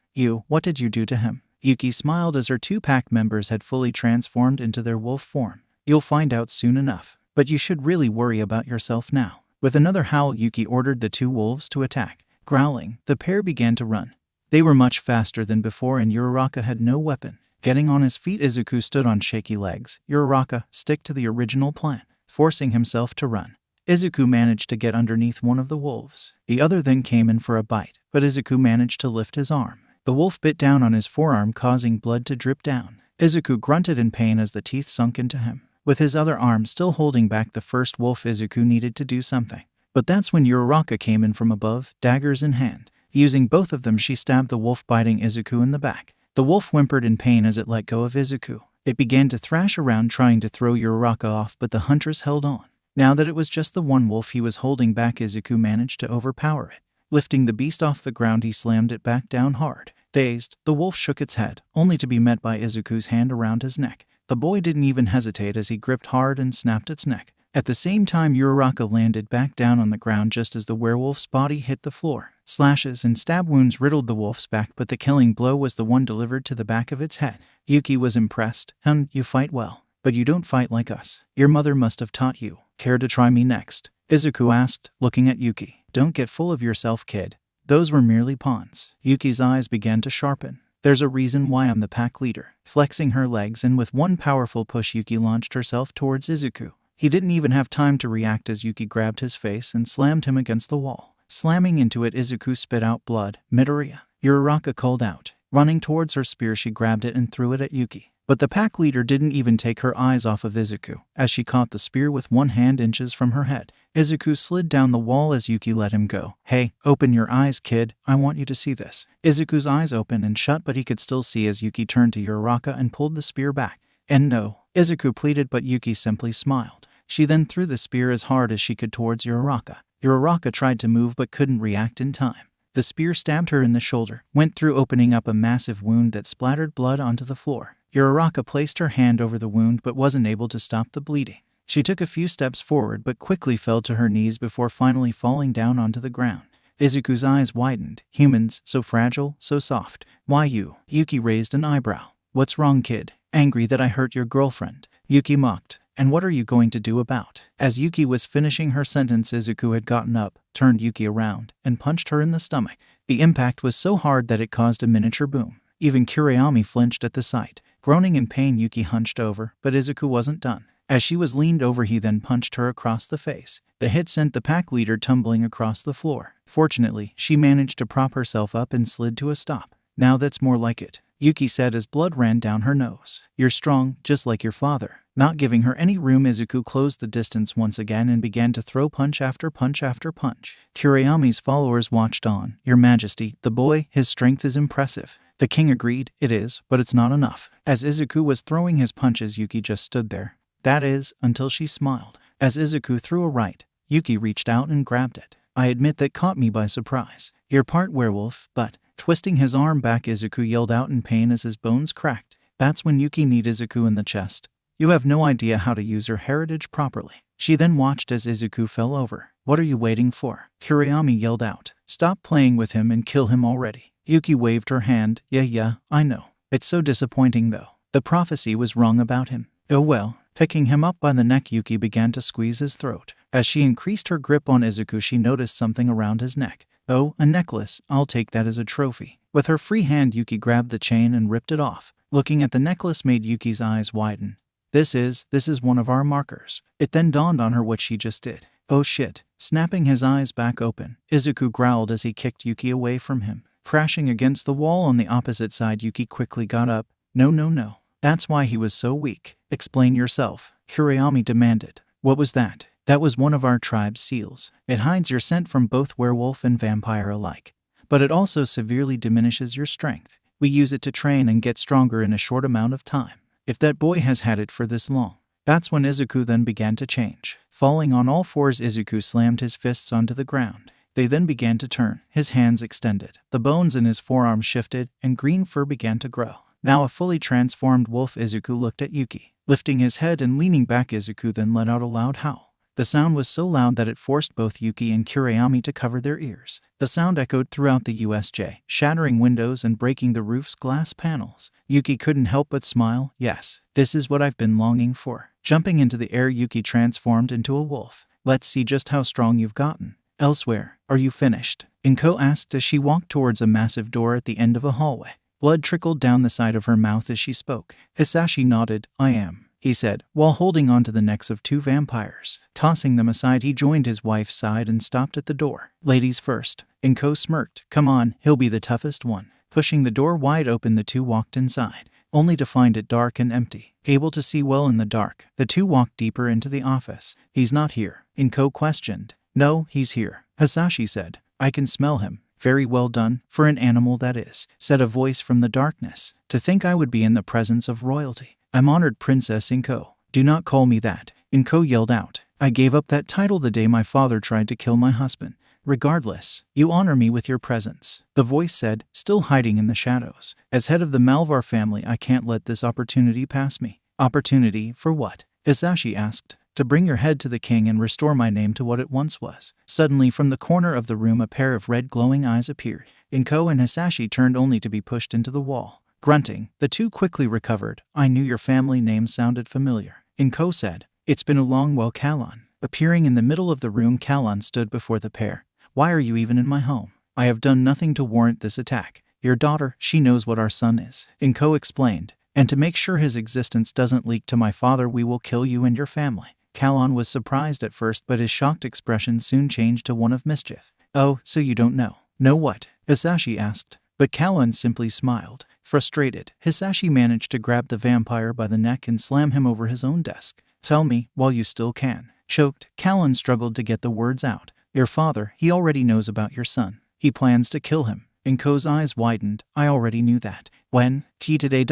what did you do to him? Yuki smiled as her two pact members had fully transformed into their wolf form. You'll find out soon enough. But you should really worry about yourself now. With another howl, Yuki ordered the two wolves to attack. Growling, the pair began to run. They were much faster than before and Uraraka had no weapon. Getting on his feet, Izuku stood on shaky legs. Uraraka, stick to the original plan. Forcing himself to run. Izuku managed to get underneath one of the wolves. The other then came in for a bite, but Izuku managed to lift his arm. The wolf bit down on his forearm, causing blood to drip down. Izuku grunted in pain as the teeth sunk into him. With his other arm still holding back the first wolf, Izuku needed to do something. But that's when Uraraka came in from above, daggers in hand. Using both of them, she stabbed the wolf, biting Izuku in the back. The wolf whimpered in pain as it let go of Izuku. It began to thrash around trying to throw Uraraka off, but the huntress held on. Now that it was just the one wolf he was holding back, Izuku managed to overpower it. Lifting the beast off the ground, he slammed it back down hard. Dazed, the wolf shook its head, only to be met by Izuku's hand around his neck. The boy didn't even hesitate as he gripped hard and snapped its neck. At the same time, Uraraka landed back down on the ground just as the werewolf's body hit the floor. Slashes and stab wounds riddled the wolf's back, but the killing blow was the one delivered to the back of its head. Yuki was impressed. You fight well, but you don't fight like us. Your mother must have taught you. Care to try me next? Izuku asked, looking at Yuki. Don't get full of yourself, kid. Those were merely pawns. Yuki's eyes began to sharpen. There's a reason why I'm the pack leader. Flexing her legs and with one powerful push, Yuki launched herself towards Izuku. He didn't even have time to react as Yuki grabbed his face and slammed him against the wall. Slamming into it, Izuku spit out blood. Midoriya, Uraraka called out. Running towards her spear, she grabbed it and threw it at Yuki. But the pack leader didn't even take her eyes off of Izuku, as she caught the spear with one hand inches from her head. Izuku slid down the wall as Yuki let him go. Hey, open your eyes, kid. I want you to see this. Izuku's eyes opened and shut, but he could still see as Yuki turned to Uraraka and pulled the spear back. And no, Izuku pleaded, but Yuki simply smiled. She then threw the spear as hard as she could towards Uraraka. Uraraka tried to move but couldn't react in time. The spear stabbed her in the shoulder, went through, opening up a massive wound that splattered blood onto the floor. Uraraka placed her hand over the wound but wasn't able to stop the bleeding. She took a few steps forward but quickly fell to her knees before finally falling down onto the ground. Izuku's eyes widened. Humans, so fragile, so soft. Why you? Yuki raised an eyebrow. What's wrong, kid? Angry that I hurt your girlfriend? Yuki mocked. And what are you going to do about? As Yuki was finishing her sentence, Izuku had gotten up, turned Yuki around, and punched her in the stomach. The impact was so hard that it caused a miniature boom. Even Kuriyami flinched at the sight. Groaning in pain, Yuki hunched over, but Izuku wasn't done. As she was leaned over, he then punched her across the face. The hit sent the pack leader tumbling across the floor. Fortunately, she managed to prop herself up and slid to a stop. Now that's more like it, Yuki said as blood ran down her nose. You're strong, just like your father. Not giving her any room, Izuku closed the distance once again and began to throw punch after punch after punch. Kuriyami's followers watched on. Your Majesty, the boy, his strength is impressive. The king agreed. It is, but it's not enough. As Izuku was throwing his punches, Yuki just stood there. That is, until she smiled. As Izuku threw a right, Yuki reached out and grabbed it. I admit that caught me by surprise. You're part werewolf, but... Twisting his arm back, Izuku yelled out in pain as his bones cracked. That's when Yuki kneed Izuku in the chest. You have no idea how to use your heritage properly. She then watched as Izuku fell over. What are you waiting for? Kuriyami yelled out. Stop playing with him and kill him already. Yuki waved her hand. Yeah, I know. It's so disappointing though. The prophecy was wrong about him. Oh well. Picking him up by the neck, Yuki began to squeeze his throat. As she increased her grip on Izuku, she noticed something around his neck. Oh, a necklace. I'll take that as a trophy. With her free hand, Yuki grabbed the chain and ripped it off. Looking at the necklace made Yuki's eyes widen. This is one of our markers. It then dawned on her what she just did. Oh shit. Snapping his eyes back open, Izuku growled as he kicked Yuki away from him. Crashing against the wall on the opposite side, Yuki quickly got up. No. That's why he was so weak. Explain yourself, Kuriyami demanded. What was that? That was one of our tribe's seals. It hides your scent from both werewolf and vampire alike. But it also severely diminishes your strength. We use it to train and get stronger in a short amount of time. If that boy has had it for this long. That's when Izuku then began to change. Falling on all fours, Izuku slammed his fists onto the ground. They then began to turn, his hands extended. The bones in his forearms shifted, and green fur began to grow. Now a fully transformed wolf, Izuku looked at Yuki. Lifting his head and leaning back, Izuku then let out a loud howl. The sound was so loud that it forced both Yuki and Kurayami to cover their ears. The sound echoed throughout the USJ, shattering windows and breaking the roof's glass panels. Yuki couldn't help but smile. Yes, this is what I've been longing for. Jumping into the air, Yuki transformed into a wolf. Let's see just how strong you've gotten. Elsewhere, are you finished? Inko asked as she walked towards a massive door at the end of a hallway. Blood trickled down the side of her mouth as she spoke. Hisashi nodded. I am, he said, while holding onto the necks of two vampires. Tossing them aside, he joined his wife's side and stopped at the door. Ladies first. Inko smirked. Come on, he'll be the toughest one. Pushing the door wide open, the two walked inside, only to find it dark and empty. Able to see well in the dark, the two walked deeper into the office. He's not here, Inko questioned. No, he's here, Hisashi said. I can smell him. Very well done, for an animal that is, said a voice from the darkness. To think I would be in the presence of royalty. I'm honored, Princess Inko. Do not call me that, Inko yelled out. I gave up that title the day my father tried to kill my husband. Regardless, you honor me with your presence, the voice said, still hiding in the shadows. As head of the Malvar family, I can't let this opportunity pass me. Opportunity for what? Hisashi asked. To bring your head to the king and restore my name to what it once was. Suddenly from the corner of the room a pair of red glowing eyes appeared. Inko and Hisashi turned only to be pushed into the wall. Grunting, the two quickly recovered. I knew your family name sounded familiar, Inko said. It's been a long while. Kalon. Appearing in the middle of the room, Kalon stood before the pair. Why are you even in my home? I have done nothing to warrant this attack. Your daughter, she knows what our son is, Inko explained. And to make sure his existence doesn't leak to my father, we will kill you and your family. Kalon was surprised at first, but his shocked expression soon changed to one of mischief. Oh, so you don't know? Know what? Hisashi asked. But Kalon simply smiled. Frustrated, Hisashi managed to grab the vampire by the neck and slam him over his own desk. Tell me, while you still can. Choked, Kalon struggled to get the words out. Your father, he already knows about your son. He plans to kill him. Inko's eyes widened. I already knew that. When? Today.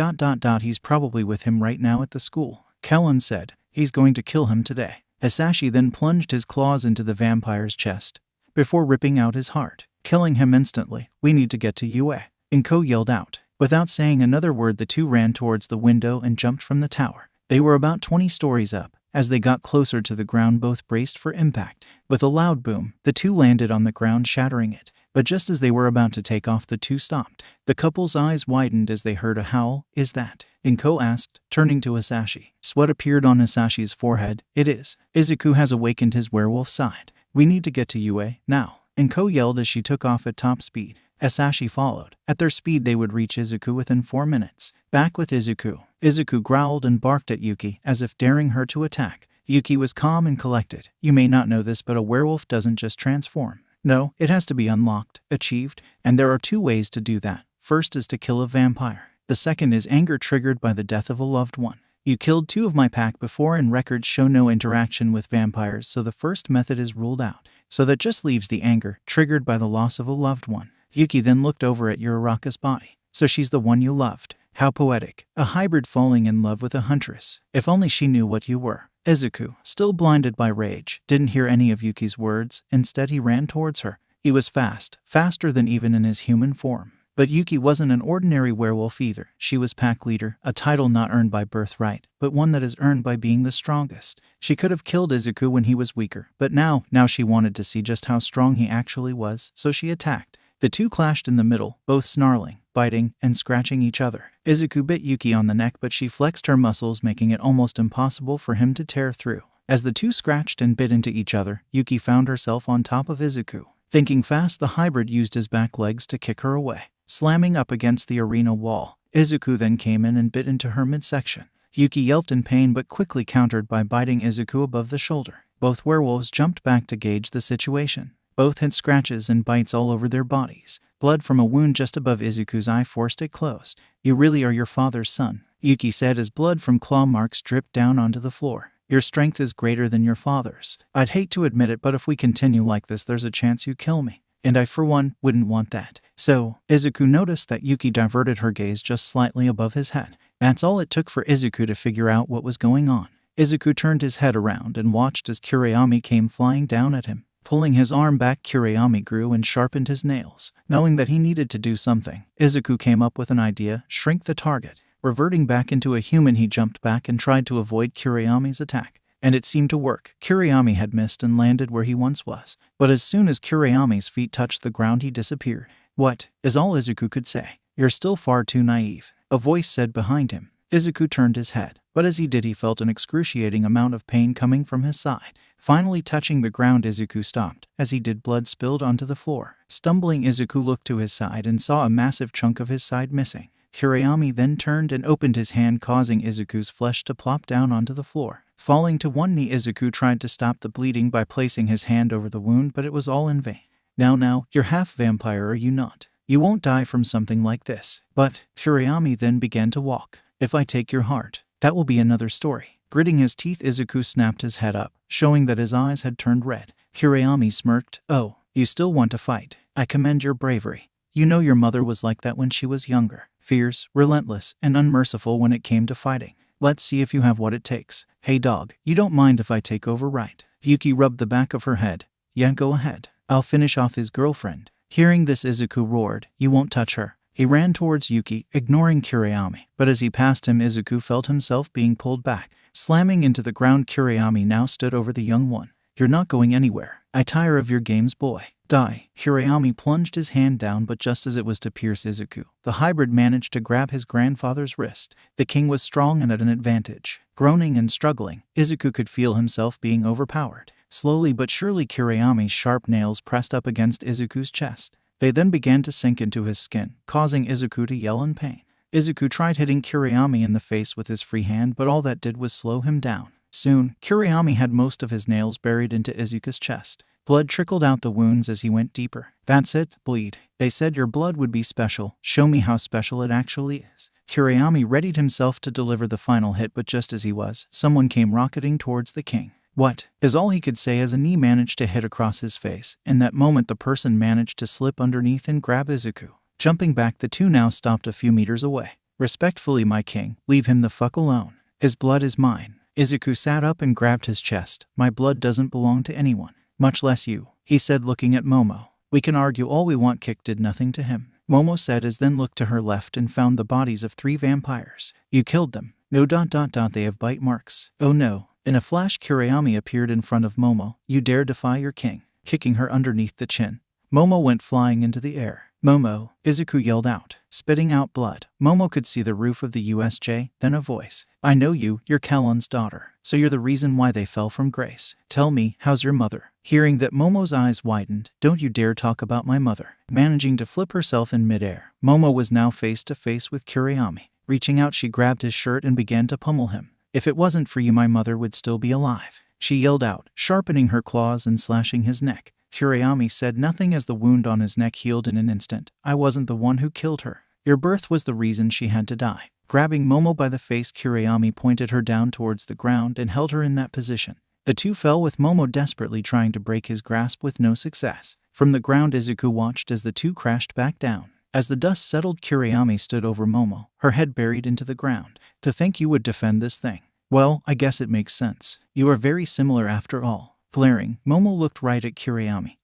He's probably with him right now at the school. Kalon said. He's going to kill him today. Hisashi then plunged his claws into the vampire's chest, before ripping out his heart, killing him instantly. We need to get to Yue, Inko yelled out. Without saying another word, the two ran towards the window and jumped from the tower. They were about 20 stories up. As they got closer to the ground, both braced for impact. With a loud boom, the two landed on the ground, shattering it. But just as they were about to take off, the two stopped. The couple's eyes widened as they heard a howl. Is that? Inko asked, turning to Hisashi. Sweat appeared on Hisashi's forehead. It is. Izuku has awakened his werewolf side. We need to get to Yue, now. Inko yelled as she took off at top speed. Hisashi followed. At their speed, they would reach Izuku within 4 minutes. Back with Izuku. Izuku growled and barked at Yuki, as if daring her to attack. Yuki was calm and collected. You may not know this, but a werewolf doesn't just transform. No, it has to be unlocked, achieved, and there are 2 ways to do that. First is to kill a vampire. The second is anger triggered by the death of a loved one. You killed 2 of my pack before, and records show no interaction with vampires, so the first method is ruled out. So that just leaves the anger triggered by the loss of a loved one. Yuki then looked over at Uraraka's body. So she's the one you loved. How poetic. A hybrid falling in love with a huntress. If only she knew what you were. Izuku, still blinded by rage, didn't hear any of Yuki's words. Instead, he ran towards her. He was fast, faster than even in his human form. But Yuki wasn't an ordinary werewolf either. She was pack leader, a title not earned by birthright, but one that is earned by being the strongest. She could have killed Izuku when he was weaker, but now she wanted to see just how strong he actually was, so she attacked. The two clashed in the middle, both snarling, biting, and scratching each other. Izuku bit Yuki on the neck, but she flexed her muscles, making it almost impossible for him to tear through. As the two scratched and bit into each other, Yuki found herself on top of Izuku. Thinking fast, the hybrid used his back legs to kick her away. Slamming up against the arena wall, Izuku then came in and bit into her midsection. Yuki yelped in pain, but quickly countered by biting Izuku above the shoulder. Both werewolves jumped back to gauge the situation. Both had scratches and bites all over their bodies. Blood from a wound just above Izuku's eye forced it closed. You really are your father's son, Yuki said as blood from claw marks dripped down onto the floor. Your strength is greater than your father's. I'd hate to admit it, but if we continue like this, there's a chance you kill me. And I, for one, wouldn't want that. So, Izuku noticed that Yuki diverted her gaze just slightly above his head. That's all it took for Izuku to figure out what was going on. Izuku turned his head around and watched as Kurayami came flying down at him. Pulling his arm back, Kurayami grew and sharpened his nails. Knowing that he needed to do something, Izuku came up with an idea: shrink the target. Reverting back into a human, he jumped back and tried to avoid Kurayami's attack. And it seemed to work. Kurayami had missed and landed where he once was. But as soon as Kurayami's feet touched the ground, he disappeared. What? Is all Izuku could say. You're still far too naive, a voice said behind him. Izuku turned his head, but as he did, he felt an excruciating amount of pain coming from his side. Finally touching the ground, Izuku stopped. As he did, blood spilled onto the floor. Stumbling, Izuku looked to his side and saw a massive chunk of his side missing. Kurayami then turned and opened his hand, causing Izuku's flesh to plop down onto the floor. Falling to one knee, Izuku tried to stop the bleeding by placing his hand over the wound, but it was all in vain. Now, you're half vampire, are you not? You won't die from something like this. But Kurayami then began to walk. If I take your heart, that will be another story. Gritting his teeth, Izuku snapped his head up, showing that his eyes had turned red. Kurayami smirked. Oh, you still want to fight? I commend your bravery. You know your mother was like that when she was younger. Fierce, relentless, and unmerciful when it came to fighting. Let's see if you have what it takes. Hey dog, you don't mind if I take over, right? Yuki rubbed the back of her head. Yeah, go ahead. I'll finish off his girlfriend. Hearing this, Izuku roared, you won't touch her. He ran towards Yuki, ignoring Kurayami. But as he passed him, Izuku felt himself being pulled back. Slamming into the ground, Kurayami now stood over the young one. You're not going anywhere. I tire of your games, boy. Die. Kurayami plunged his hand down, but just as it was to pierce Izuku, the hybrid managed to grab his grandfather's wrist. The king was strong and at an advantage. Groaning and struggling, Izuku could feel himself being overpowered. Slowly but surely, Kurayami's sharp nails pressed up against Izuku's chest. They then began to sink into his skin, causing Izuku to yell in pain. Izuku tried hitting Kurayami in the face with his free hand, but all that did was slow him down. Soon, Kurayami had most of his nails buried into Izuku's chest. Blood trickled out the wounds as he went deeper. That's it, bleed. They said your blood would be special. Show me how special it actually is. Kurayami readied himself to deliver the final hit, but just as he was, someone came rocketing towards the king. What? Is all he could say as a knee managed to hit across his face. In that moment, the person managed to slip underneath and grab Izuku. Jumping back, the two now stopped a few meters away. Respectfully, my king, leave him the fuck alone. His blood is mine. Izuku sat up and grabbed his chest. My blood doesn't belong to anyone. Much less you, he said, looking at Momo. We can argue all we want. Kick did nothing to him, Momo said, as then looked to her left and found the bodies of 3 vampires. You killed them. No. They have bite marks. Oh no. In a flash, Kurayami appeared in front of Momo. You dare defy your king? Kicking her underneath the chin, Momo went flying into the air. Momo, Izuku yelled out, spitting out blood. Momo could see the roof of the USJ, then a voice. I know you, you're Kellen's daughter, so you're the reason why they fell from grace. Tell me, how's your mother? Hearing that, Momo's eyes widened. Don't you dare talk about my mother. Managing to flip herself in midair, Momo was now face to face with Kurayami. Reaching out, she grabbed his shirt and began to pummel him. If it wasn't for you, my mother would still be alive, she yelled out, sharpening her claws and slashing his neck. Kurayami said nothing as the wound on his neck healed in an instant. I wasn't the one who killed her. Your birth was the reason she had to die. Grabbing Momo by the face, Kurayami pointed her down towards the ground and held her in that position. The two fell, with Momo desperately trying to break his grasp with no success. From the ground, Izuku watched as the two crashed back down. As the dust settled, Kurayami stood over Momo, her head buried into the ground. To think you would defend this thing. Well, I guess it makes sense. You are very similar after all. Flaring, Momo looked right at Kurayami,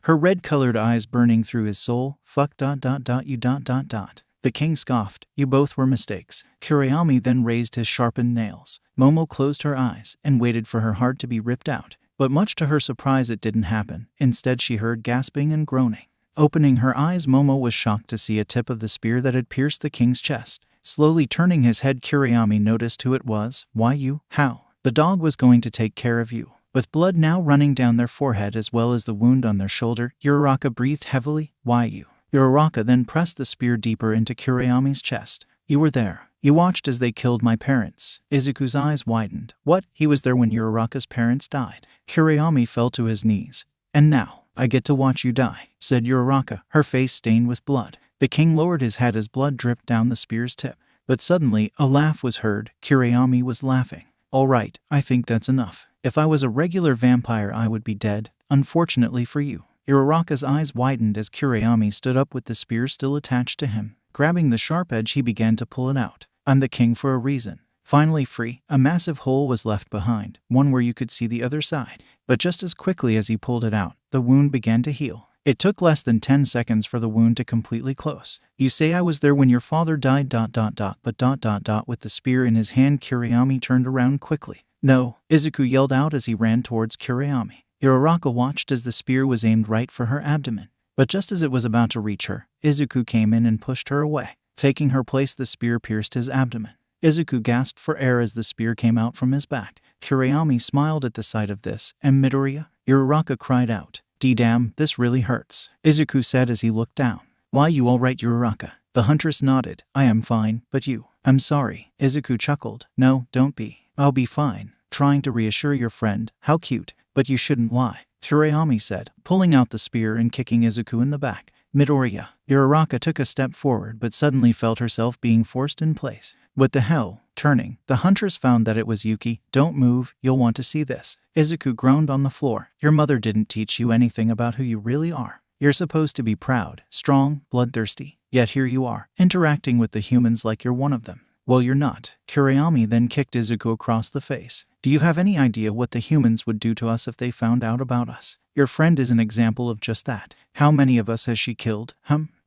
her red-colored eyes burning through his soul. Fuck ... you ... The king scoffed. You both were mistakes. Kurayami then raised his sharpened nails. Momo closed her eyes and waited for her heart to be ripped out. But much to her surprise, it didn't happen. Instead, she heard gasping and groaning. Opening her eyes, Momo was shocked to see a tip of the spear that had pierced the king's chest. Slowly turning his head, Kurayami noticed who it was. Why you? How? The dog was going to take care of you. With blood now running down their forehead as well as the wound on their shoulder, Uraraka breathed heavily. Why you? Uraraka then pressed the spear deeper into Kurayami's chest. You were there. You watched as they killed my parents. Izuku's eyes widened. What? He was there when Uraraka's parents died. Kurayami fell to his knees. And now, I get to watch you die, said Uraraka, her face stained with blood. The king lowered his head as blood dripped down the spear's tip. But suddenly, a laugh was heard. Kurayami was laughing. Alright, I think that's enough. If I was a regular vampire I would be dead, unfortunately for you. Uraraka's eyes widened as Kurayami stood up with the spear still attached to him. Grabbing the sharp edge he began to pull it out. I'm the king for a reason. Finally free, a massive hole was left behind, one where you could see the other side. But just as quickly as he pulled it out, the wound began to heal. It took less than 10 seconds for the wound to completely close. You say I was there when your father died ... but ... With the spear in his hand, Kurayami turned around quickly. No, Izuku yelled out as he ran towards Kurayami. Uraraka watched as the spear was aimed right for her abdomen. But just as it was about to reach her, Izuku came in and pushed her away. Taking her place, the spear pierced his abdomen. Izuku gasped for air as the spear came out from his back. Kurayami smiled at the sight of this, and Midoriya? Uraraka cried out. D-damn, this really hurts, Izuku said as he looked down. Why, you alright, Uraraka? The huntress nodded. I am fine, but you? I'm sorry, Izuku chuckled. No, don't be. I'll be fine. Trying to reassure your friend. How cute. But you shouldn't lie, Kurayami said, pulling out the spear and kicking Izuku in the back. Midoriya. Uraraka took a step forward but suddenly felt herself being forced in place. What the hell? Turning, the huntress found that it was Yuki. Don't move, you'll want to see this. Izuku groaned on the floor. Your mother didn't teach you anything about who you really are. You're supposed to be proud, strong, bloodthirsty. Yet here you are, interacting with the humans like you're one of them. Well, you're not. Kurayami then kicked Izuku across the face. Do you have any idea what the humans would do to us if they found out about us? Your friend is an example of just that. How many of us has she killed?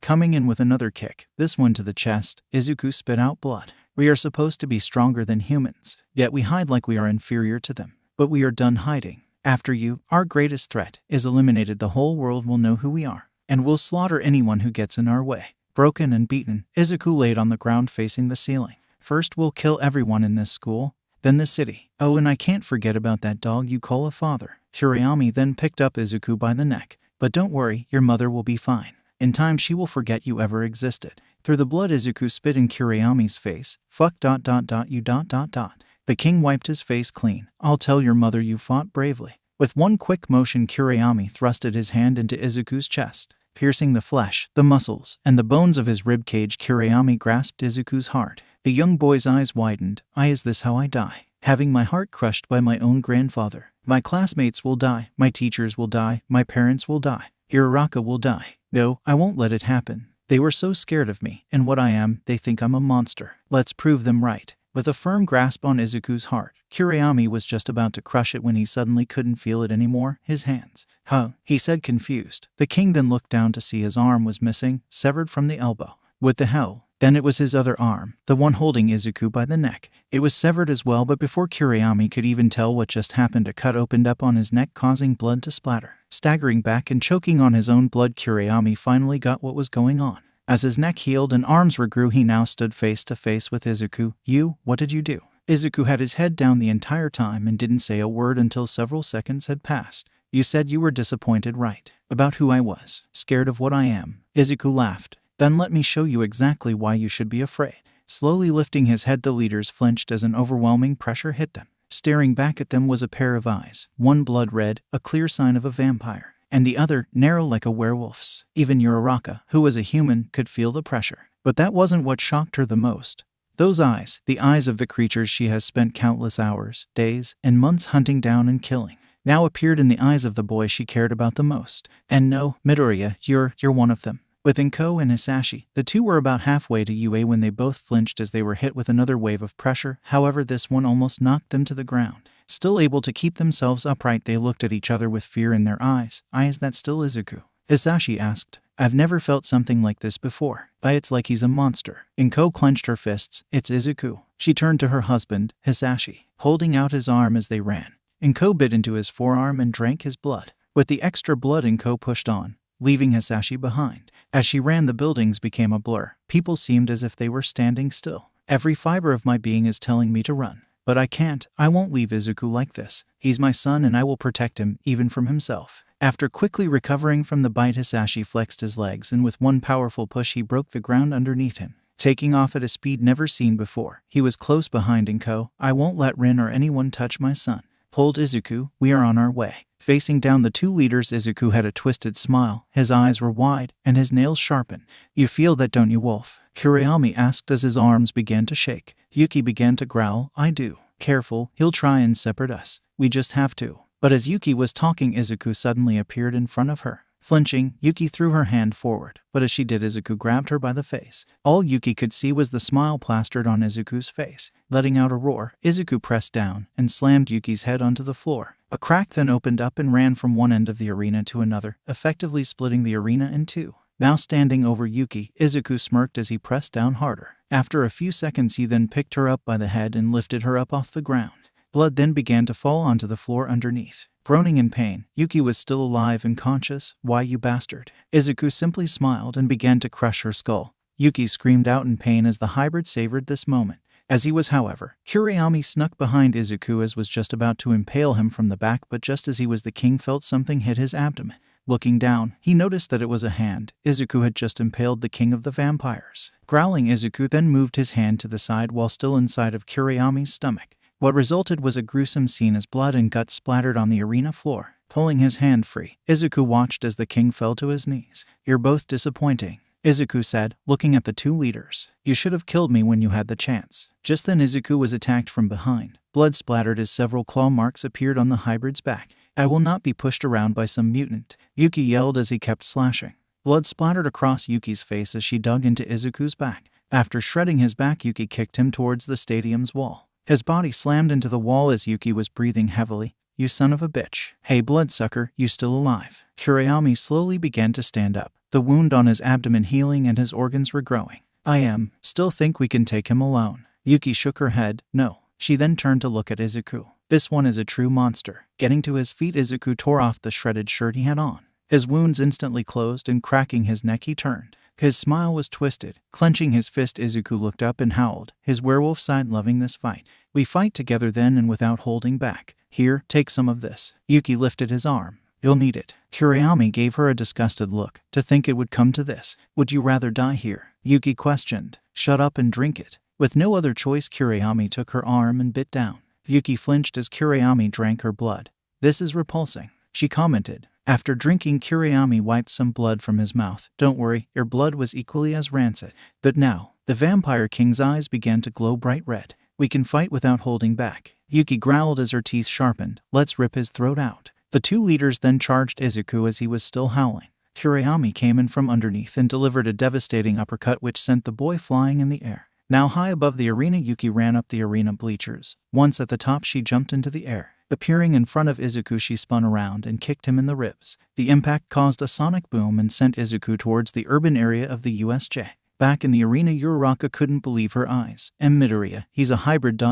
Coming in with another kick, this one to the chest, Izuku spit out blood. We are supposed to be stronger than humans, yet we hide like we are inferior to them. But we are done hiding. After you, our greatest threat, is eliminated, the whole world will know who we are, and we'll slaughter anyone who gets in our way. Broken and beaten, Izuku laid on the ground facing the ceiling. First we'll kill everyone in this school, then the city. Oh, and I can't forget about that dog you call a father. Kurayami then picked up Izuku by the neck. But don't worry, your mother will be fine. In time she will forget you ever existed. Through the blood, Izuku spit in Kurayami's face. Fuck ... you ... The king wiped his face clean. I'll tell your mother you fought bravely. With one quick motion, Kurayami thrusted his hand into Izuku's chest. Piercing the flesh, the muscles, and the bones of his ribcage, Kurayami grasped Izuku's heart. The young boy's eyes widened. Is this how I die? Having my heart crushed by my own grandfather. My classmates will die, my teachers will die, my parents will die. Uraraka will die. No, I won't let it happen. They were so scared of me, and what I am, they think I'm a monster. Let's prove them right. With a firm grasp on Izuku's heart, Kurayami was just about to crush it when he suddenly couldn't feel it anymore. His hands. Huh, he said, confused. The king then looked down to see his arm was missing, severed from the elbow. What the hell? Then it was his other arm, the one holding Izuku by the neck. It was severed as well, but before Kurayami could even tell what just happened, a cut opened up on his neck, causing blood to splatter. Staggering back and choking on his own blood, Kurayami finally got what was going on. As his neck healed and arms regrew, he now stood face to face with Izuku. You, what did you do? Izuku had his head down the entire time and didn't say a word until several seconds had passed. You said you were disappointed, right? About who I was. Scared of what I am. Izuku laughed. Then let me show you exactly why you should be afraid. Slowly lifting his head, the leaders flinched as an overwhelming pressure hit them. Staring back at them was a pair of eyes, one blood red, a clear sign of a vampire, and the other narrow like a werewolf's. Even Uraraka, who was a human, could feel the pressure. But that wasn't what shocked her the most. Those eyes, the eyes of the creatures she has spent countless hours, days, and months hunting down and killing, now appeared in the eyes of the boy she cared about the most. And no, Midoriya, you're one of them. With Inko and Hisashi, the two were about halfway to UA when they both flinched as they were hit with another wave of pressure. However, this one almost knocked them to the ground. Still able to keep themselves upright, they looked at each other with fear in their eyes. Is that still Izuku? Hisashi asked. I've never felt something like this before. It's like he's a monster. Inko clenched her fists. It's Izuku. She turned to her husband, Hisashi, holding out his arm as they ran. Inko bit into his forearm and drank his blood. With the extra blood, Inko pushed on, leaving Hisashi behind. As she ran, the buildings became a blur. People seemed as if they were standing still. Every fiber of my being is telling me to run. But I can't. I won't leave Izuku like this. He's my son and I will protect him, even from himself. After quickly recovering from the bite, Hisashi flexed his legs and with one powerful push he broke the ground underneath him. Taking off at a speed never seen before, he was close behind Inko. I won't let Rin or anyone touch my son. Hold Izuku, we are on our way. Facing down the two leaders, Izuku had a twisted smile. His eyes were wide, and his nails sharpened. You feel that, don't you, Wolf? Kurayami asked as his arms began to shake. Yuki began to growl. I do. Careful, he'll try and separate us. We just have to. But as Yuki was talking, Izuku suddenly appeared in front of her. Flinching, Yuki threw her hand forward, but as she did, Izuku grabbed her by the face. All Yuki could see was the smile plastered on Izuku's face. Letting out a roar, Izuku pressed down and slammed Yuki's head onto the floor. A crack then opened up and ran from one end of the arena to another, effectively splitting the arena in two. Now standing over Yuki, Izuku smirked as he pressed down harder. After a few seconds, he then picked her up by the head and lifted her up off the ground. Blood then began to fall onto the floor underneath. Groaning in pain, Yuki was still alive and conscious. "Why, you bastard?" Izuku simply smiled and began to crush her skull. Yuki screamed out in pain as the hybrid savored this moment. As he was, however, Kuriyami snuck behind Izuku as was just about to impale him from the back, but just as he was, the king felt something hit his abdomen. Looking down, he noticed that it was a hand. Izuku had just impaled the king of the vampires. Growling, Izuku then moved his hand to the side while still inside of Kuriyami's stomach. What resulted was a gruesome scene as blood and guts splattered on the arena floor. Pulling his hand free, Izuku watched as the king fell to his knees. "You're both disappointing," Izuku said, looking at the two leaders. "You should have killed me when you had the chance." Just then Izuku was attacked from behind. Blood splattered as several claw marks appeared on the hybrid's back. "I will not be pushed around by some mutant," Yuki yelled as he kept slashing. Blood splattered across Yuki's face as she dug into Izuku's back. After shredding his back, Yuki kicked him towards the stadium's wall. His body slammed into the wall as Yuki was breathing heavily. "You son of a bitch. Hey, bloodsucker, you still alive?" Kuriyami slowly began to stand up, the wound on his abdomen healing and his organs regrowing. "I am. Still think we can take him alone." Yuki shook her head. "No." She then turned to look at Izuku. "This one is a true monster." Getting to his feet, Izuku tore off the shredded shirt he had on. His wounds instantly closed, and cracking his neck, he turned. His smile was twisted. Clenching his fist, Izuku looked up and howled, his werewolf side loving this fight. "We fight together then," and without holding back. "Here, take some of this." Yuki lifted his arm. "You'll need it." Kuriyami gave her a disgusted look. "To think it would come to this. Would you rather die here?" Yuki questioned. "Shut up and drink it." With no other choice, Kuriyami took her arm and bit down. Yuki flinched as Kuriyami drank her blood. "This is repulsing," she commented. After drinking, Kuriyami wiped some blood from his mouth. "Don't worry, your blood was equally as rancid." But now, the Vampire King's eyes began to glow bright red. "We can fight without holding back," Yuki growled as her teeth sharpened. "Let's rip his throat out." The two leaders then charged Izuku as he was still howling. Kuriyami came in from underneath and delivered a devastating uppercut which sent the boy flying in the air. Now high above the arena, Yuki ran up the arena bleachers. Once at the top, she jumped into the air. Appearing in front of Izuku, she spun around and kicked him in the ribs. The impact caused a sonic boom and sent Izuku towards the urban area of the USJ. Back in the arena, Uraraka couldn't believe her eyes. Midoriya, he's a hybrid ...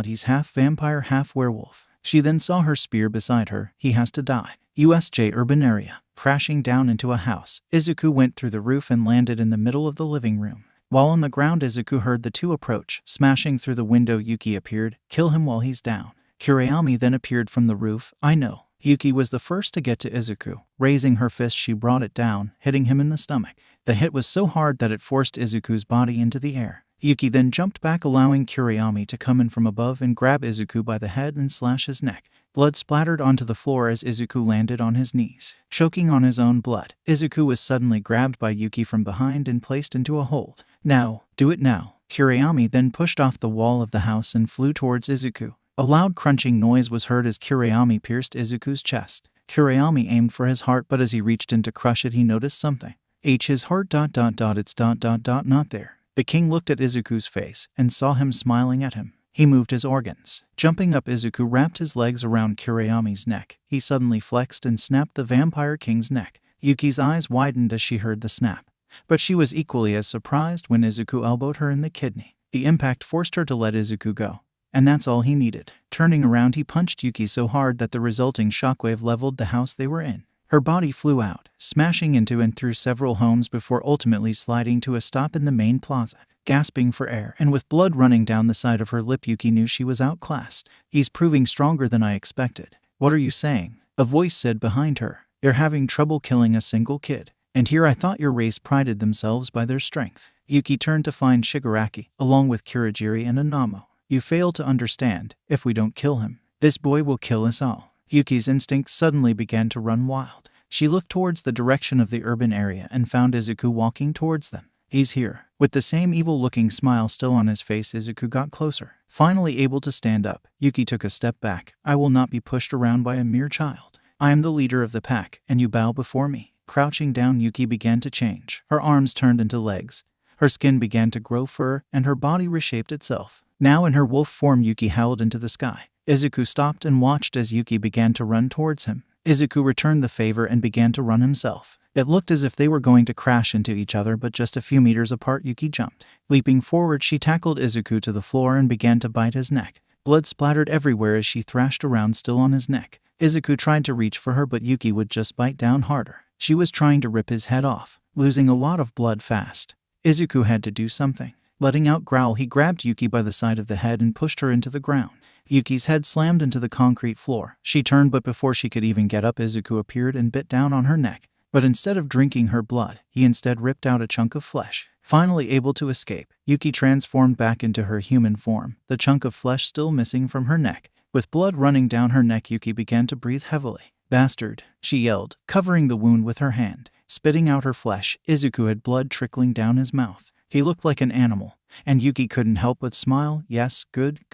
He's half vampire, half werewolf. She then saw her spear beside her. He has to die. USJ urban area. Crashing down into a house, Izuku went through the roof and landed in the middle of the living room. While on the ground, Izuku heard the two approach. Smashing through the window, Yuki appeared. "Kill him while he's down." Kuriyami then appeared from the roof. "I know." Yuki was the first to get to Izuku. Raising her fist, she brought it down, hitting him in the stomach. The hit was so hard that it forced Izuku's body into the air. Yuki then jumped back, allowing Kuriyami to come in from above and grab Izuku by the head and slash his neck. Blood splattered onto the floor as Izuku landed on his knees. Choking on his own blood, Izuku was suddenly grabbed by Yuki from behind and placed into a hold. "Now, do it now." Kuriyami then pushed off the wall of the house and flew towards Izuku. A loud crunching noise was heard as Kuriyami pierced Izuku's chest. Kuriyami aimed for his heart, but as he reached in to crush it, he noticed something. His heart ... It's ... not there. The king looked at Izuku's face and saw him smiling at him. He moved his organs. Jumping up, Izuku wrapped his legs around Kuriyami's neck. He suddenly flexed and snapped the Vampire King's neck. Yuki's eyes widened as she heard the snap. But she was equally as surprised when Izuku elbowed her in the kidney. The impact forced her to let Izuku go. And that's all he needed. Turning around, he punched Yuki so hard that the resulting shockwave leveled the house they were in. Her body flew out, smashing into and through several homes before ultimately sliding to a stop in the main plaza. Gasping for air and with blood running down the side of her lip, Yuki knew she was outclassed. "He's proving stronger than I expected." "What are you saying?" a voice said behind her. "You're having trouble killing a single kid. And here I thought your race prided themselves by their strength." Yuki turned to find Shigaraki, along with Kurogiri and Anamo. "You fail to understand. If we don't kill him, this boy will kill us all." Yuki's instincts suddenly began to run wild. She looked towards the direction of the urban area and found Izuku walking towards them. He's here. With the same evil-looking smile still on his face, Izuku got closer. Finally able to stand up, Yuki took a step back. I will not be pushed around by a mere child. I am the leader of the pack, and you bow before me. Crouching down, Yuki began to change. Her arms turned into legs. Her skin began to grow fur, and her body reshaped itself. Now in her wolf form, Yuki howled into the sky. Izuku stopped and watched as Yuki began to run towards him. Izuku returned the favor and began to run himself. It looked as if they were going to crash into each other, but just a few meters apart, Yuki jumped. Leaping forward, she tackled Izuku to the floor and began to bite his neck. Blood splattered everywhere as she thrashed around, still on his neck. Izuku tried to reach for her, but Yuki would just bite down harder. She was trying to rip his head off, losing a lot of blood fast. Izuku had to do something. Letting out a growl, he grabbed Yuki by the side of the head and pushed her into the ground. Yuki's head slammed into the concrete floor. She turned, but before she could even get up, Izuku appeared and bit down on her neck. But instead of drinking her blood, he instead ripped out a chunk of flesh. Finally able to escape, Yuki transformed back into her human form, the chunk of flesh still missing from her neck. With blood running down her neck, Yuki began to breathe heavily. Bastard, she yelled, covering the wound with her hand. Spitting out her flesh, Izuku had blood trickling down his mouth. He looked like an animal, and Yuki couldn't help but smile. Yes, good.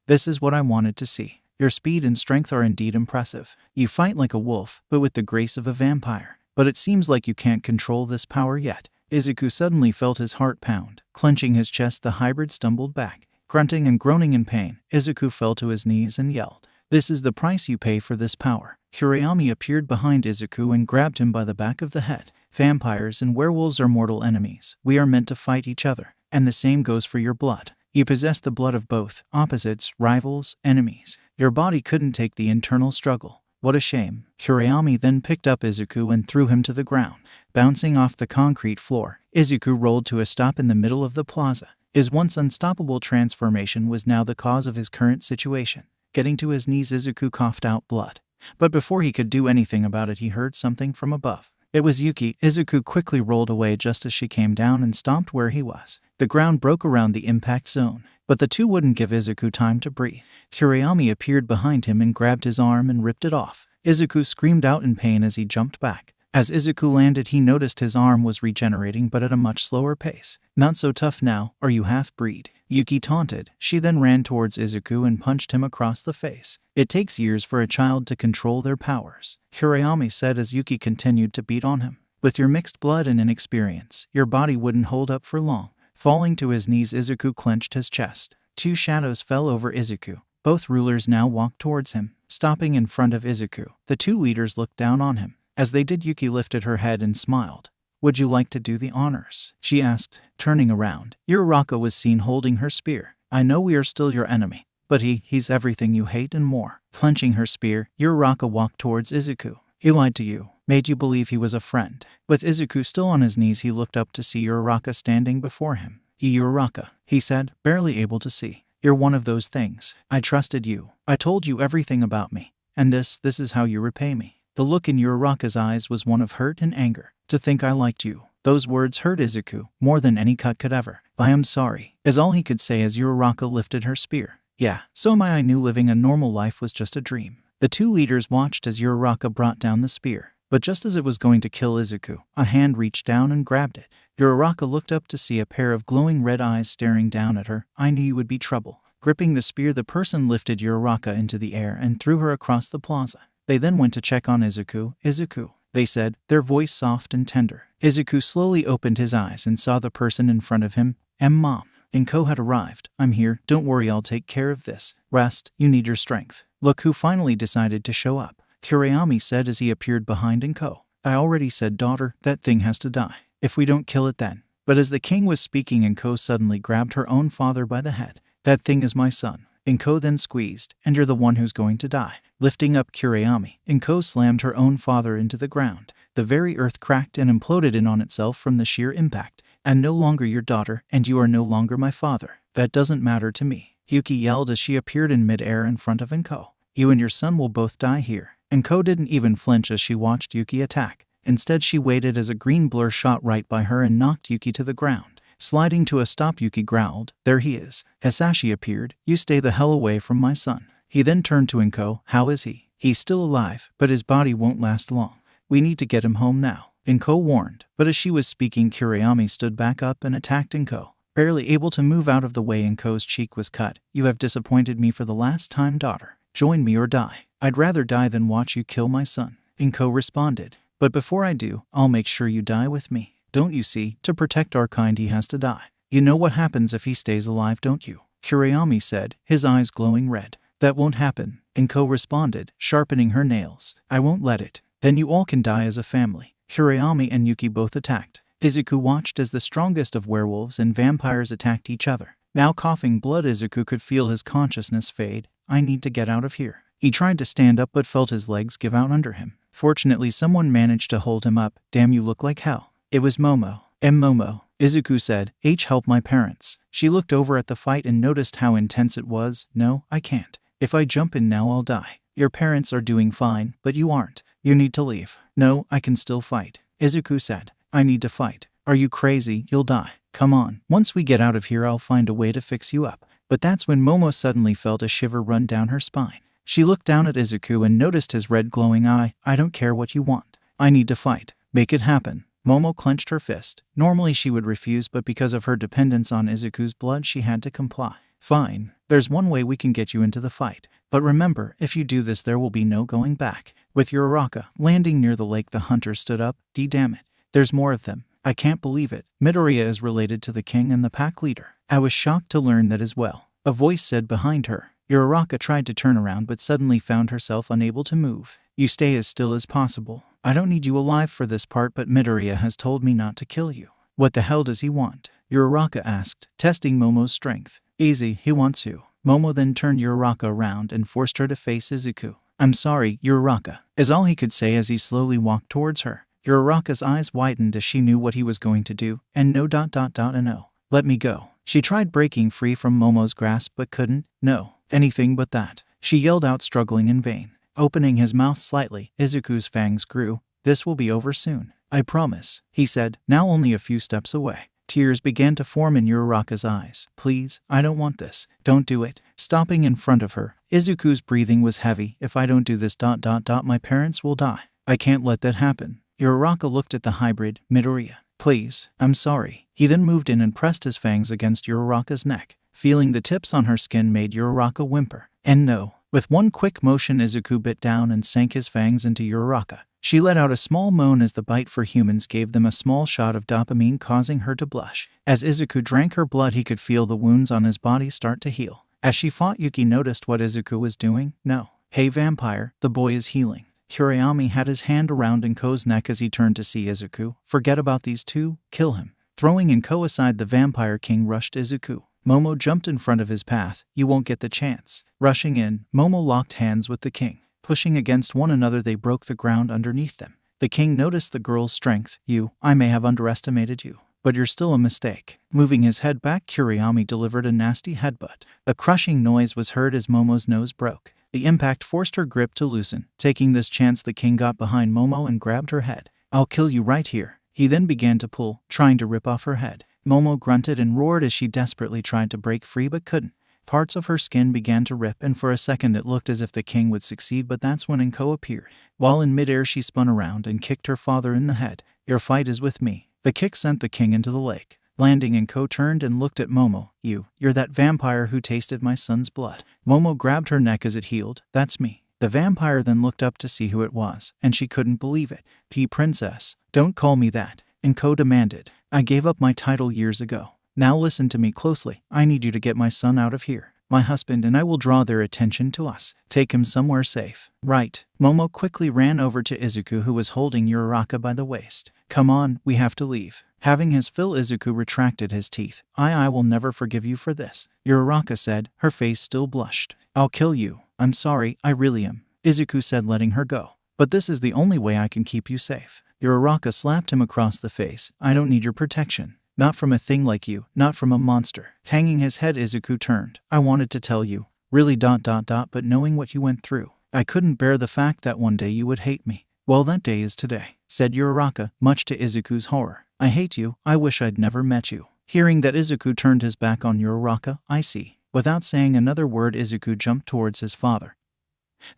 This is what I wanted to see. Your speed and strength are indeed impressive. You fight like a wolf, but with the grace of a vampire. But it seems like you can't control this power yet. Izuku suddenly felt his heart pound. Clenching his chest, the hybrid stumbled back. Grunting and groaning in pain, Izuku fell to his knees and yelled, "This is the price you pay for this power." Kurayami appeared behind Izuku and grabbed him by the back of the head. Vampires and werewolves are mortal enemies. We are meant to fight each other, and the same goes for your blood. You possess the blood of both, opposites, rivals, enemies. Your body couldn't take the internal struggle. What a shame. Kurayami then picked up Izuku and threw him to the ground. Bouncing off the concrete floor, Izuku rolled to a stop in the middle of the plaza. His once unstoppable transformation was now the cause of his current situation. Getting to his knees, Izuku coughed out blood. But before he could do anything about it, he heard something from above. It was Yuki. Izuku quickly rolled away just as she came down and stomped where he was. The ground broke around the impact zone, but the two wouldn't give Izuku time to breathe. Kurayami appeared behind him and grabbed his arm and ripped it off. Izuku screamed out in pain as he jumped back. As Izuku landed, he noticed his arm was regenerating, but at a much slower pace. Not so tough now, are you half-breed? Yuki taunted. She then ran towards Izuku and punched him across the face. It takes years for a child to control their powers, Kurayami said as Yuki continued to beat on him. With your mixed blood and inexperience, your body wouldn't hold up for long. Falling to his knees, Izuku clenched his chest. Two shadows fell over Izuku. Both rulers now walked towards him. Stopping in front of Izuku, the two leaders looked down on him. As they did, Yuki lifted her head and smiled. Would you like to do the honors? She asked, turning around. Uraraka was seen holding her spear. I know we are still your enemy, but he's everything you hate and more. Clenching her spear, Uraraka walked towards Izuku. He lied to you, made you believe he was a friend. With Izuku still on his knees, he looked up to see Uraraka standing before him. Uraraka, he said, barely able to see. You're one of those things. I trusted you. I told you everything about me. And this is how you repay me. The look in Uraraka's eyes was one of hurt and anger. To think I liked you. Those words hurt Izuku more than any cut could ever. I am sorry, is all he could say as Uraraka lifted her spear. Yeah, so I knew living a normal life was just a dream. The two leaders watched as Uraraka brought down the spear. But just as it was going to kill Izuku, a hand reached down and grabbed it. Uraraka looked up to see a pair of glowing red eyes staring down at her. I knew you would be trouble. Gripping the spear, the person lifted Uraraka into the air and threw her across the plaza. They then went to check on Izuku. Izuku, they said, their voice soft and tender. Izuku slowly opened his eyes and saw the person in front of him. Mom. Inko had arrived. I'm here. Don't worry, I'll take care of this. Rest, you need your strength. Look who finally decided to show up. Kurayami said as he appeared behind Inko. I already said, daughter, that thing has to die. If we don't kill it then. But as the king was speaking, Inko suddenly grabbed her own father by the head. That thing is my son. Inko then squeezed, and you're the one who's going to die. Lifting up Kurayami, Inko slammed her own father into the ground. The very earth cracked and imploded in on itself from the sheer impact. I'm no longer your daughter, and you are no longer my father. That doesn't matter to me. Yuki yelled as she appeared in midair in front of Inko. You and your son will both die here. Inko didn't even flinch as she watched Yuki attack. Instead, she waited as a green blur shot right by her and knocked Yuki to the ground. Sliding to a stop, Yuki growled, there he is. Hisashi appeared. You stay the hell away from my son. He then turned to Inko. How is he? He's still alive, but his body won't last long. We need to get him home now. Inko warned, but as she was speaking, Kuriyami stood back up and attacked Inko. Barely able to move out of the way, Inko's cheek was cut. You have disappointed me for the last time, daughter. Join me or die. I'd rather die than watch you kill my son, Inko responded. But before I do, I'll make sure you die with me. Don't you see? To protect our kind, he has to die. You know what happens if he stays alive, don't you? Kuriyami said, his eyes glowing red. That won't happen, Inko responded, sharpening her nails. I won't let it. Then you all can die as a family. Kuriyami and Yuki both attacked. Izuku watched as the strongest of werewolves and vampires attacked each other. Now coughing blood, Izuku could feel his consciousness fade. I need to get out of here. He tried to stand up but felt his legs give out under him. Fortunately, someone managed to hold him up. Damn, you look like hell. It was Momo. Momo, Izuku said. Help my parents. She looked over at the fight and noticed how intense it was. No, I can't. If I jump in now, I'll die. Your parents are doing fine, but you aren't. You need to leave. No, I can still fight, Izuku said. I need to fight. Are you crazy? You'll die. Come on. Once we get out of here, I'll find a way to fix you up. But that's when Momo suddenly felt a shiver run down her spine. She looked down at Izuku and noticed his red glowing eye. I don't care what you want. I need to fight. Make it happen. Momo clenched her fist. Normally she would refuse, but because of her dependence on Izuku's blood, she had to comply. Fine. There's one way we can get you into the fight. But remember, if you do this, there will be no going back. With Uraraka landing near the lake, the hunter stood up. Damn it. There's more of them. I can't believe it. Midoriya is related to the king and the pack leader. I was shocked to learn that as well. A voice said behind her. Uraraka tried to turn around but suddenly found herself unable to move. You stay as still as possible. I don't need you alive for this part, but Midoriya has told me not to kill you. What the hell does he want? Uraraka asked, testing Momo's strength. Easy, he wants you. Momo then turned Uraraka around and forced her to face Izuku. I'm sorry, Uraraka, is all he could say as he slowly walked towards her. Uraraka's eyes widened as she knew what he was going to do, and no. Let me go. She tried breaking free from Momo's grasp but couldn't. No, anything but that. She yelled out, struggling in vain. Opening his mouth slightly, Izuku's fangs grew. This will be over soon. I promise, he said, now only a few steps away. Tears began to form in Uraraka's eyes. Please, I don't want this. Don't do it. Stopping in front of her, Izuku's breathing was heavy. If I don't do this, my parents will die. I can't let that happen. Uraraka looked at the hybrid, Midoriya. Please, I'm sorry. He then moved in and pressed his fangs against Uraraka's neck. Feeling the tips on her skin made Uraraka whimper. And no. With one quick motion, Izuku bit down and sank his fangs into Uraraka. She let out a small moan as the bite for humans gave them a small shot of dopamine, causing her to blush. As Izuku drank her blood, he could feel the wounds on his body start to heal. As she fought, Yuki noticed what Izuku was doing. No. Hey vampire, the boy is healing. Kuriyami had his hand around Inko's neck as he turned to see Izuku. Forget about these two. Kill him. Throwing Inko aside, the vampire king rushed Izuku. Momo jumped in front of his path. You won't get the chance. Rushing in, Momo locked hands with the king. Pushing against one another, they broke the ground underneath them. The king noticed the girl's strength. I may have underestimated you, but you're still a mistake. Moving his head back, Kuriyami delivered a nasty headbutt. A crushing noise was heard as Momo's nose broke. The impact forced her grip to loosen. Taking this chance, the king got behind Momo and grabbed her head. I'll kill you right here. He then began to pull, trying to rip off her head. Momo grunted and roared as she desperately tried to break free but couldn't. Parts of her skin began to rip, and for a second it looked as if the king would succeed, but that's when Inko appeared. While in midair, she spun around and kicked her father in the head. Your fight is with me. The kick sent the king into the lake. Landing, Inko turned and looked at Momo. You're that vampire who tasted my son's blood. Momo grabbed her neck as it healed. That's me. The vampire then looked up to see who it was, and she couldn't believe it. Princess. Don't call me that, Inko demanded. I gave up my title years ago. Now listen to me closely. I need you to get my son out of here. My husband and I will draw their attention to us. Take him somewhere safe. Right. Momo quickly ran over to Izuku, who was holding Uraraka by the waist. Come on, we have to leave. Having his fill, Izuku retracted his teeth. I will never forgive you for this, Uraraka said, her face still blushed. I'll kill you. I'm sorry, I really am, Izuku said, letting her go. But this is the only way I can keep you safe. Uraraka slapped him across the face. I don't need your protection. Not from a thing like you, not from a monster. Hanging his head, Izuku turned. I wanted to tell you. Really, but knowing what you went through, I couldn't bear the fact that one day you would hate me. Well, that day is today, said Uraraka, much to Izuku's horror. I hate you. I wish I'd never met you. Hearing that, Izuku turned his back on Uraraka. I see. Without saying another word, Izuku jumped towards his father.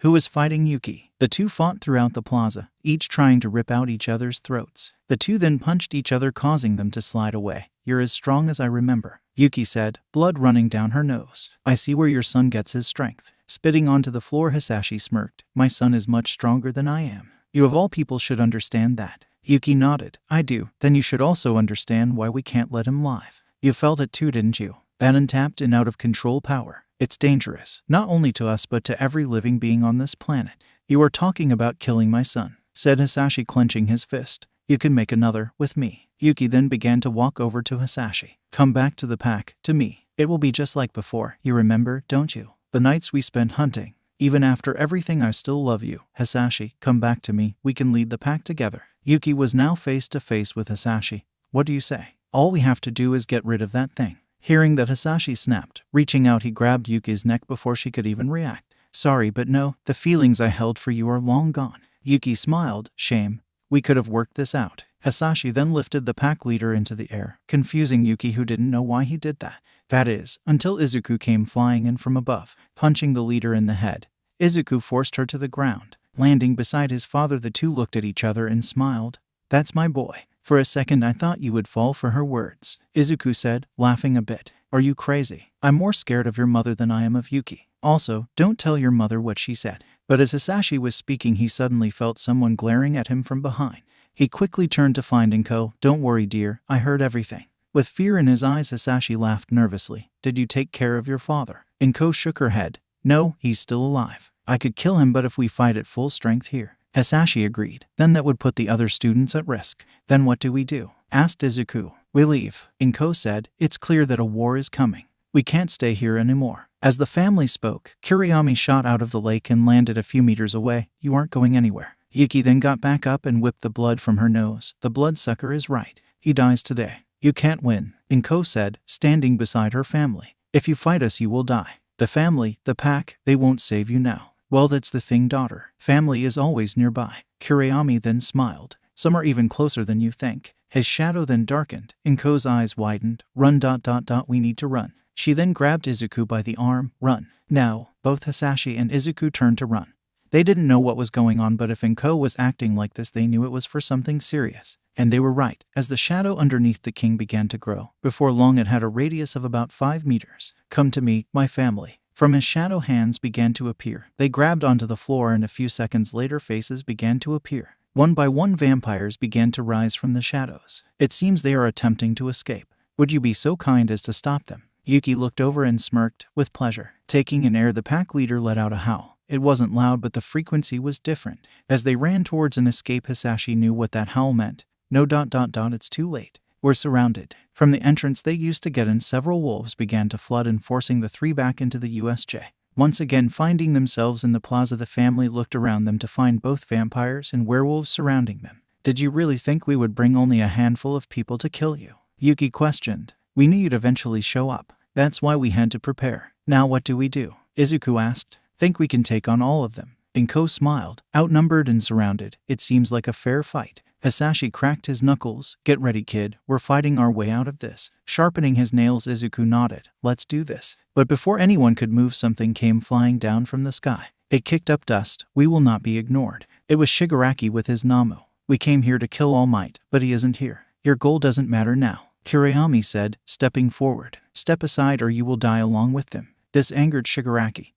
Who was fighting Yuki? The two fought throughout the plaza, each trying to rip out each other's throats. The two then punched each other, causing them to slide away. You're as strong as I remember, Yuki said, blood running down her nose. I see where your son gets his strength. Spitting onto the floor, Hisashi smirked. My son is much stronger than I am. You of all people should understand that. Yuki nodded. I do. Then you should also understand why we can't let him live. You felt it too, didn't you? That untapped and out of control power. It's dangerous, not only to us but to every living being on this planet. You are talking about killing my son, said Hisashi, clenching his fist. You can make another with me. Yuki then began to walk over to Hisashi. Come back to the pack, to me. It will be just like before. You remember, don't you? The nights we spent hunting. Even after everything, I still love you. Hisashi, come back to me. We can lead the pack together. Yuki was now face to face with Hisashi. What do you say? All we have to do is get rid of that thing. Hearing that, Hisashi snapped. Reaching out, he grabbed Yuki's neck before she could even react. Sorry, but no, the feelings I held for you are long gone. Yuki smiled. Shame. We could have worked this out. Hisashi then lifted the pack leader into the air, confusing Yuki, who didn't know why he did that. That is, until Izuku came flying in from above, punching the leader in the head. Izuku forced her to the ground. Landing beside his father, the two looked at each other and smiled. That's my boy. For a second I thought you would fall for her words, Izuku said, laughing a bit. Are you crazy? I'm more scared of your mother than I am of Yuki. Also, don't tell your mother what she said. But as Hisashi was speaking, he suddenly felt someone glaring at him from behind. He quickly turned to find Inko. Don't worry, dear, I heard everything. With fear in his eyes, Hisashi laughed nervously. Did you take care of your father? Inko shook her head. No, he's still alive. I could kill him, but if we fight at full strength here. Hisashi agreed. Then that would put the other students at risk. Then what do we do? Asked Izuku. We leave. Inko said. It's clear that a war is coming. We can't stay here anymore. As the family spoke, Kuriyami shot out of the lake and landed a few meters away. You aren't going anywhere. Yuki then got back up and whipped the blood from her nose. The bloodsucker is right. He dies today. You can't win, Inko said, standing beside her family. If you fight us, you will die. The family, the pack, they won't save you now. Well, that's the thing, daughter. Family is always nearby. Kuriyami then smiled. Some are even closer than you think. His shadow then darkened. Inko's eyes widened. Run. We need to run. She then grabbed Izuku by the arm. Run. Now, both Hisashi and Izuku turned to run. They didn't know what was going on, but if Inko was acting like this, they knew it was for something serious. And they were right, as the shadow underneath the king began to grow. Before long, it had a radius of about 5 meters. Come to me, my family. From his shadow, hands began to appear. They grabbed onto the floor, and a few seconds later, faces began to appear. One by one, vampires began to rise from the shadows. It seems they are attempting to escape. Would you be so kind as to stop them? Yuki looked over and smirked, with pleasure. Taking an air, the pack leader let out a howl. It wasn't loud, but the frequency was different. As they ran towards an escape, Hisashi knew what that howl meant. No. It's too late. We're surrounded. From the entrance they used to get in, several wolves began to flood and forcing the three back into the USJ. Once again finding themselves in the plaza, the family looked around them to find both vampires and werewolves surrounding them. Did you really think we would bring only a handful of people to kill you? Yuki questioned. We knew you'd eventually show up. That's why we had to prepare. Now what do we do? Izuku asked. Think we can take on all of them? Inko smiled. Outnumbered and surrounded, it seems like a fair fight. Hisashi cracked his knuckles. Get ready, kid. We're fighting our way out of this. Sharpening his nails, Izuku nodded. Let's do this. But before anyone could move, something came flying down from the sky. It kicked up dust. We will not be ignored. It was Shigaraki with his Momo. We came here to kill All Might, but he isn't here. Your goal doesn't matter now, Kuriyami said, stepping forward. Step aside or you will die along with them. This angered Shigaraki.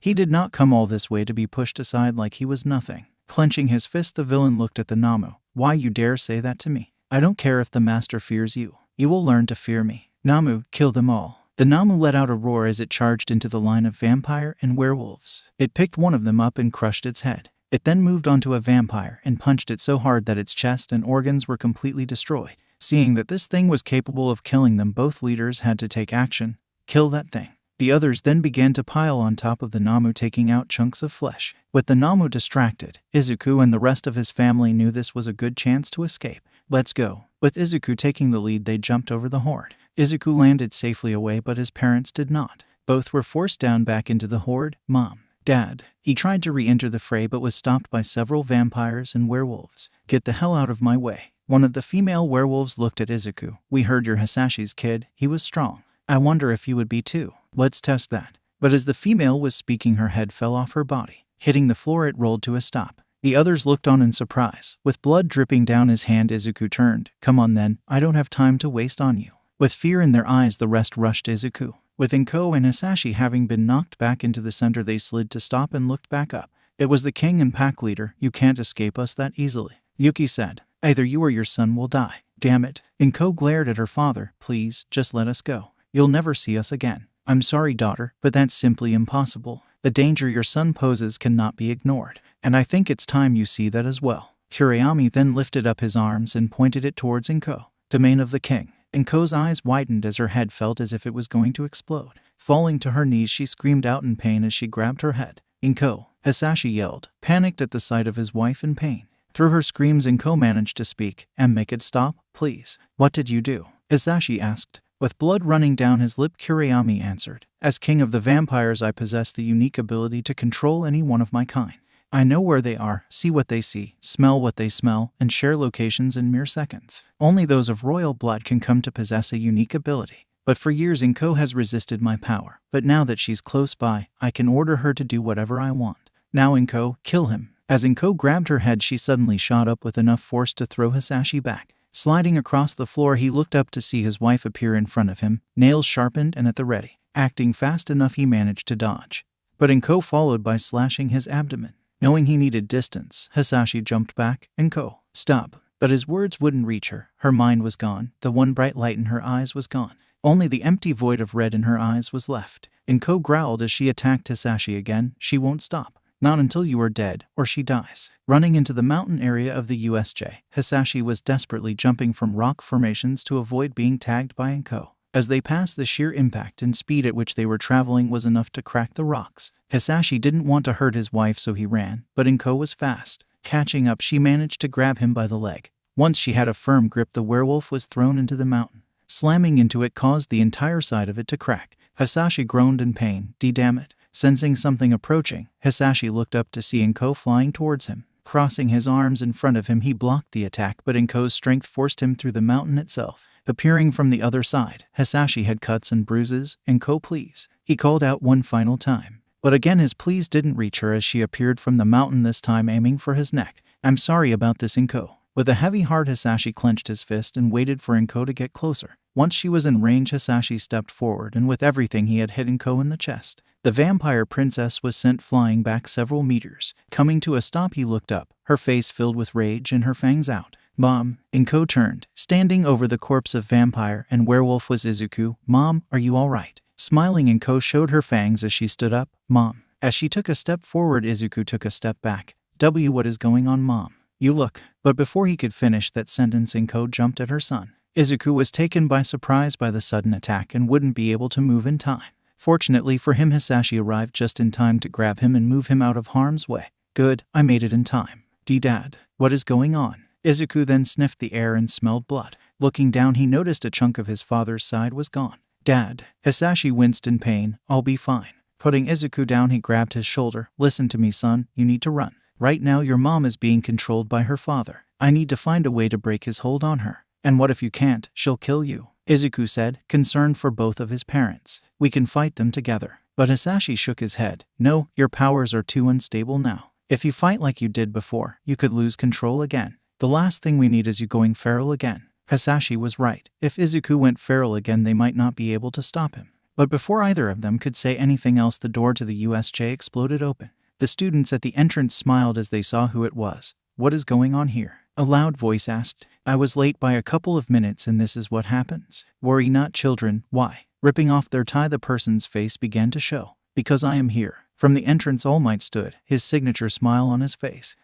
He did not come all this way to be pushed aside like he was nothing. Clenching his fist, the villain looked at the Namu. Why you dare say that to me? I don't care if the master fears you. You will learn to fear me. Namu, kill them all. The Namu let out a roar as it charged into the line of vampire and werewolves. It picked one of them up and crushed its head. It then moved onto a vampire and punched it so hard that its chest and organs were completely destroyed. Seeing that this thing was capable of killing them, both leaders had to take action. Kill that thing. The others then began to pile on top of the Namu, taking out chunks of flesh. With the Namu distracted, Izuku and the rest of his family knew this was a good chance to escape. Let's go. With Izuku taking the lead, they jumped over the horde. Izuku landed safely away, but his parents did not. Both were forced down back into the horde. Mom, Dad. He tried to re-enter the fray but was stopped by several vampires and werewolves. Get the hell out of my way. One of the female werewolves looked at Izuku. We heard you're Hisashi's kid. He was strong. I wonder if you would be too. Let's test that. But as the female was speaking, her head fell off her body. Hitting the floor, it rolled to a stop. The others looked on in surprise. With blood dripping down his hand, Izuku turned. Come on then, I don't have time to waste on you. With fear in their eyes, the rest rushed Izuku. With Inko and Hisashi having been knocked back into the center, they slid to stop and looked back up. It was the king and pack leader. You can't escape us that easily, Yuki said. Either you or your son will die. Damn it. Inko glared at her father. Please, just let us go. You'll never see us again. I'm sorry, daughter, but that's simply impossible. The danger your son poses cannot be ignored, and I think it's time you see that as well. Kurayami then lifted up his arms and pointed it towards Inko. Domain of the king. Inko's eyes widened as her head felt as if it was going to explode. Falling to her knees, she screamed out in pain as she grabbed her head. Inko, Hisashi yelled, panicked at the sight of his wife in pain. Through her screams, Inko managed to speak. Make it stop, please. What did you do? Hisashi asked. With blood running down his lip, Kurayami answered. As king of the vampires, I possess the unique ability to control any one of my kind. I know where they are, see what they see, smell what they smell, and share locations in mere seconds. Only those of royal blood can come to possess a unique ability. But for years Inko has resisted my power. But now that she's close by, I can order her to do whatever I want. Now Inko, kill him. As Inko grabbed her head, she suddenly shot up with enough force to throw Hisashi back. Sliding across the floor, he looked up to see his wife appear in front of him, nails sharpened and at the ready. Acting fast enough, he managed to dodge. But Inko followed by slashing his abdomen. Knowing he needed distance, Hisashi jumped back. Inko, stop. But his words wouldn't reach her. Her mind was gone. The one bright light in her eyes was gone. Only the empty void of red in her eyes was left. Inko growled as she attacked Hisashi again. She won't stop. Not until you are dead, or she dies. Running into the mountain area of the USJ, Hisashi was desperately jumping from rock formations to avoid being tagged by Inko. As they passed, the sheer impact and speed at which they were traveling was enough to crack the rocks. Hisashi didn't want to hurt his wife, so he ran, but Inko was fast. Catching up, she managed to grab him by the leg. Once she had a firm grip, the werewolf was thrown into the mountain. Slamming into it caused the entire side of it to crack. Hisashi groaned in pain. Damn it. Sensing something approaching, Hisashi looked up to see Inko flying towards him. Crossing his arms in front of him, he blocked the attack, but Inko's strength forced him through the mountain itself. Appearing from the other side, Hisashi had cuts and bruises. Inko, please. He called out one final time. But again his pleas didn't reach her as she appeared from the mountain, this time aiming for his neck. I'm sorry about this, Inko. With a heavy heart, Hisashi clenched his fist and waited for Inko to get closer. Once she was in range, Hisashi stepped forward, and with everything he had hit Inko in the chest. The vampire princess was sent flying back several meters. Coming to a stop, he looked up, her face filled with rage and her fangs out. Mom. Inko turned. Standing over the corpse of vampire and werewolf was Izuku. Mom, are you all right? Smiling, Inko showed her fangs as she stood up. Mom. As she took a step forward, Izuku took a step back. What is going on, Mom? You look. But before he could finish that sentence, Inko jumped at her son. Izuku was taken by surprise by the sudden attack and wouldn't be able to move in time. Fortunately for him, Hisashi arrived just in time to grab him and move him out of harm's way. Good, I made it in time. Dad, what is going on? Izuku then sniffed the air and smelled blood. Looking down, he noticed a chunk of his father's side was gone. Dad. Hisashi winced in pain. I'll be fine. Putting Izuku down, he grabbed his shoulder. Listen to me, son. You need to run. Right now, your mom is being controlled by her father. I need to find a way to break his hold on her. And what if you can't? She'll kill you, Izuku said, concerned for both of his parents. We can fight them together. But Hisashi shook his head. No, your powers are too unstable now. If you fight like you did before, you could lose control again. The last thing we need is you going feral again. Hisashi was right. If Izuku went feral again, they might not be able to stop him. But before either of them could say anything else, the door to the USJ exploded open. The students at the entrance smiled as they saw who it was. What is going on here? A loud voice asked. I was late by a couple of minutes and this is what happens. Worry not, children. Why? Ripping off their tie, the person's face began to show. Because I am here. From the entrance, All Might stood, his signature smile on his face.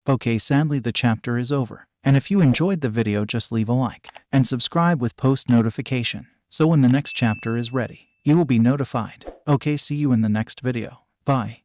Okay, sadly the chapter is over. And if you enjoyed the video, just leave a like and subscribe with post notification. So when the next chapter is ready, you will be notified. Okay, see you in the next video. Bye.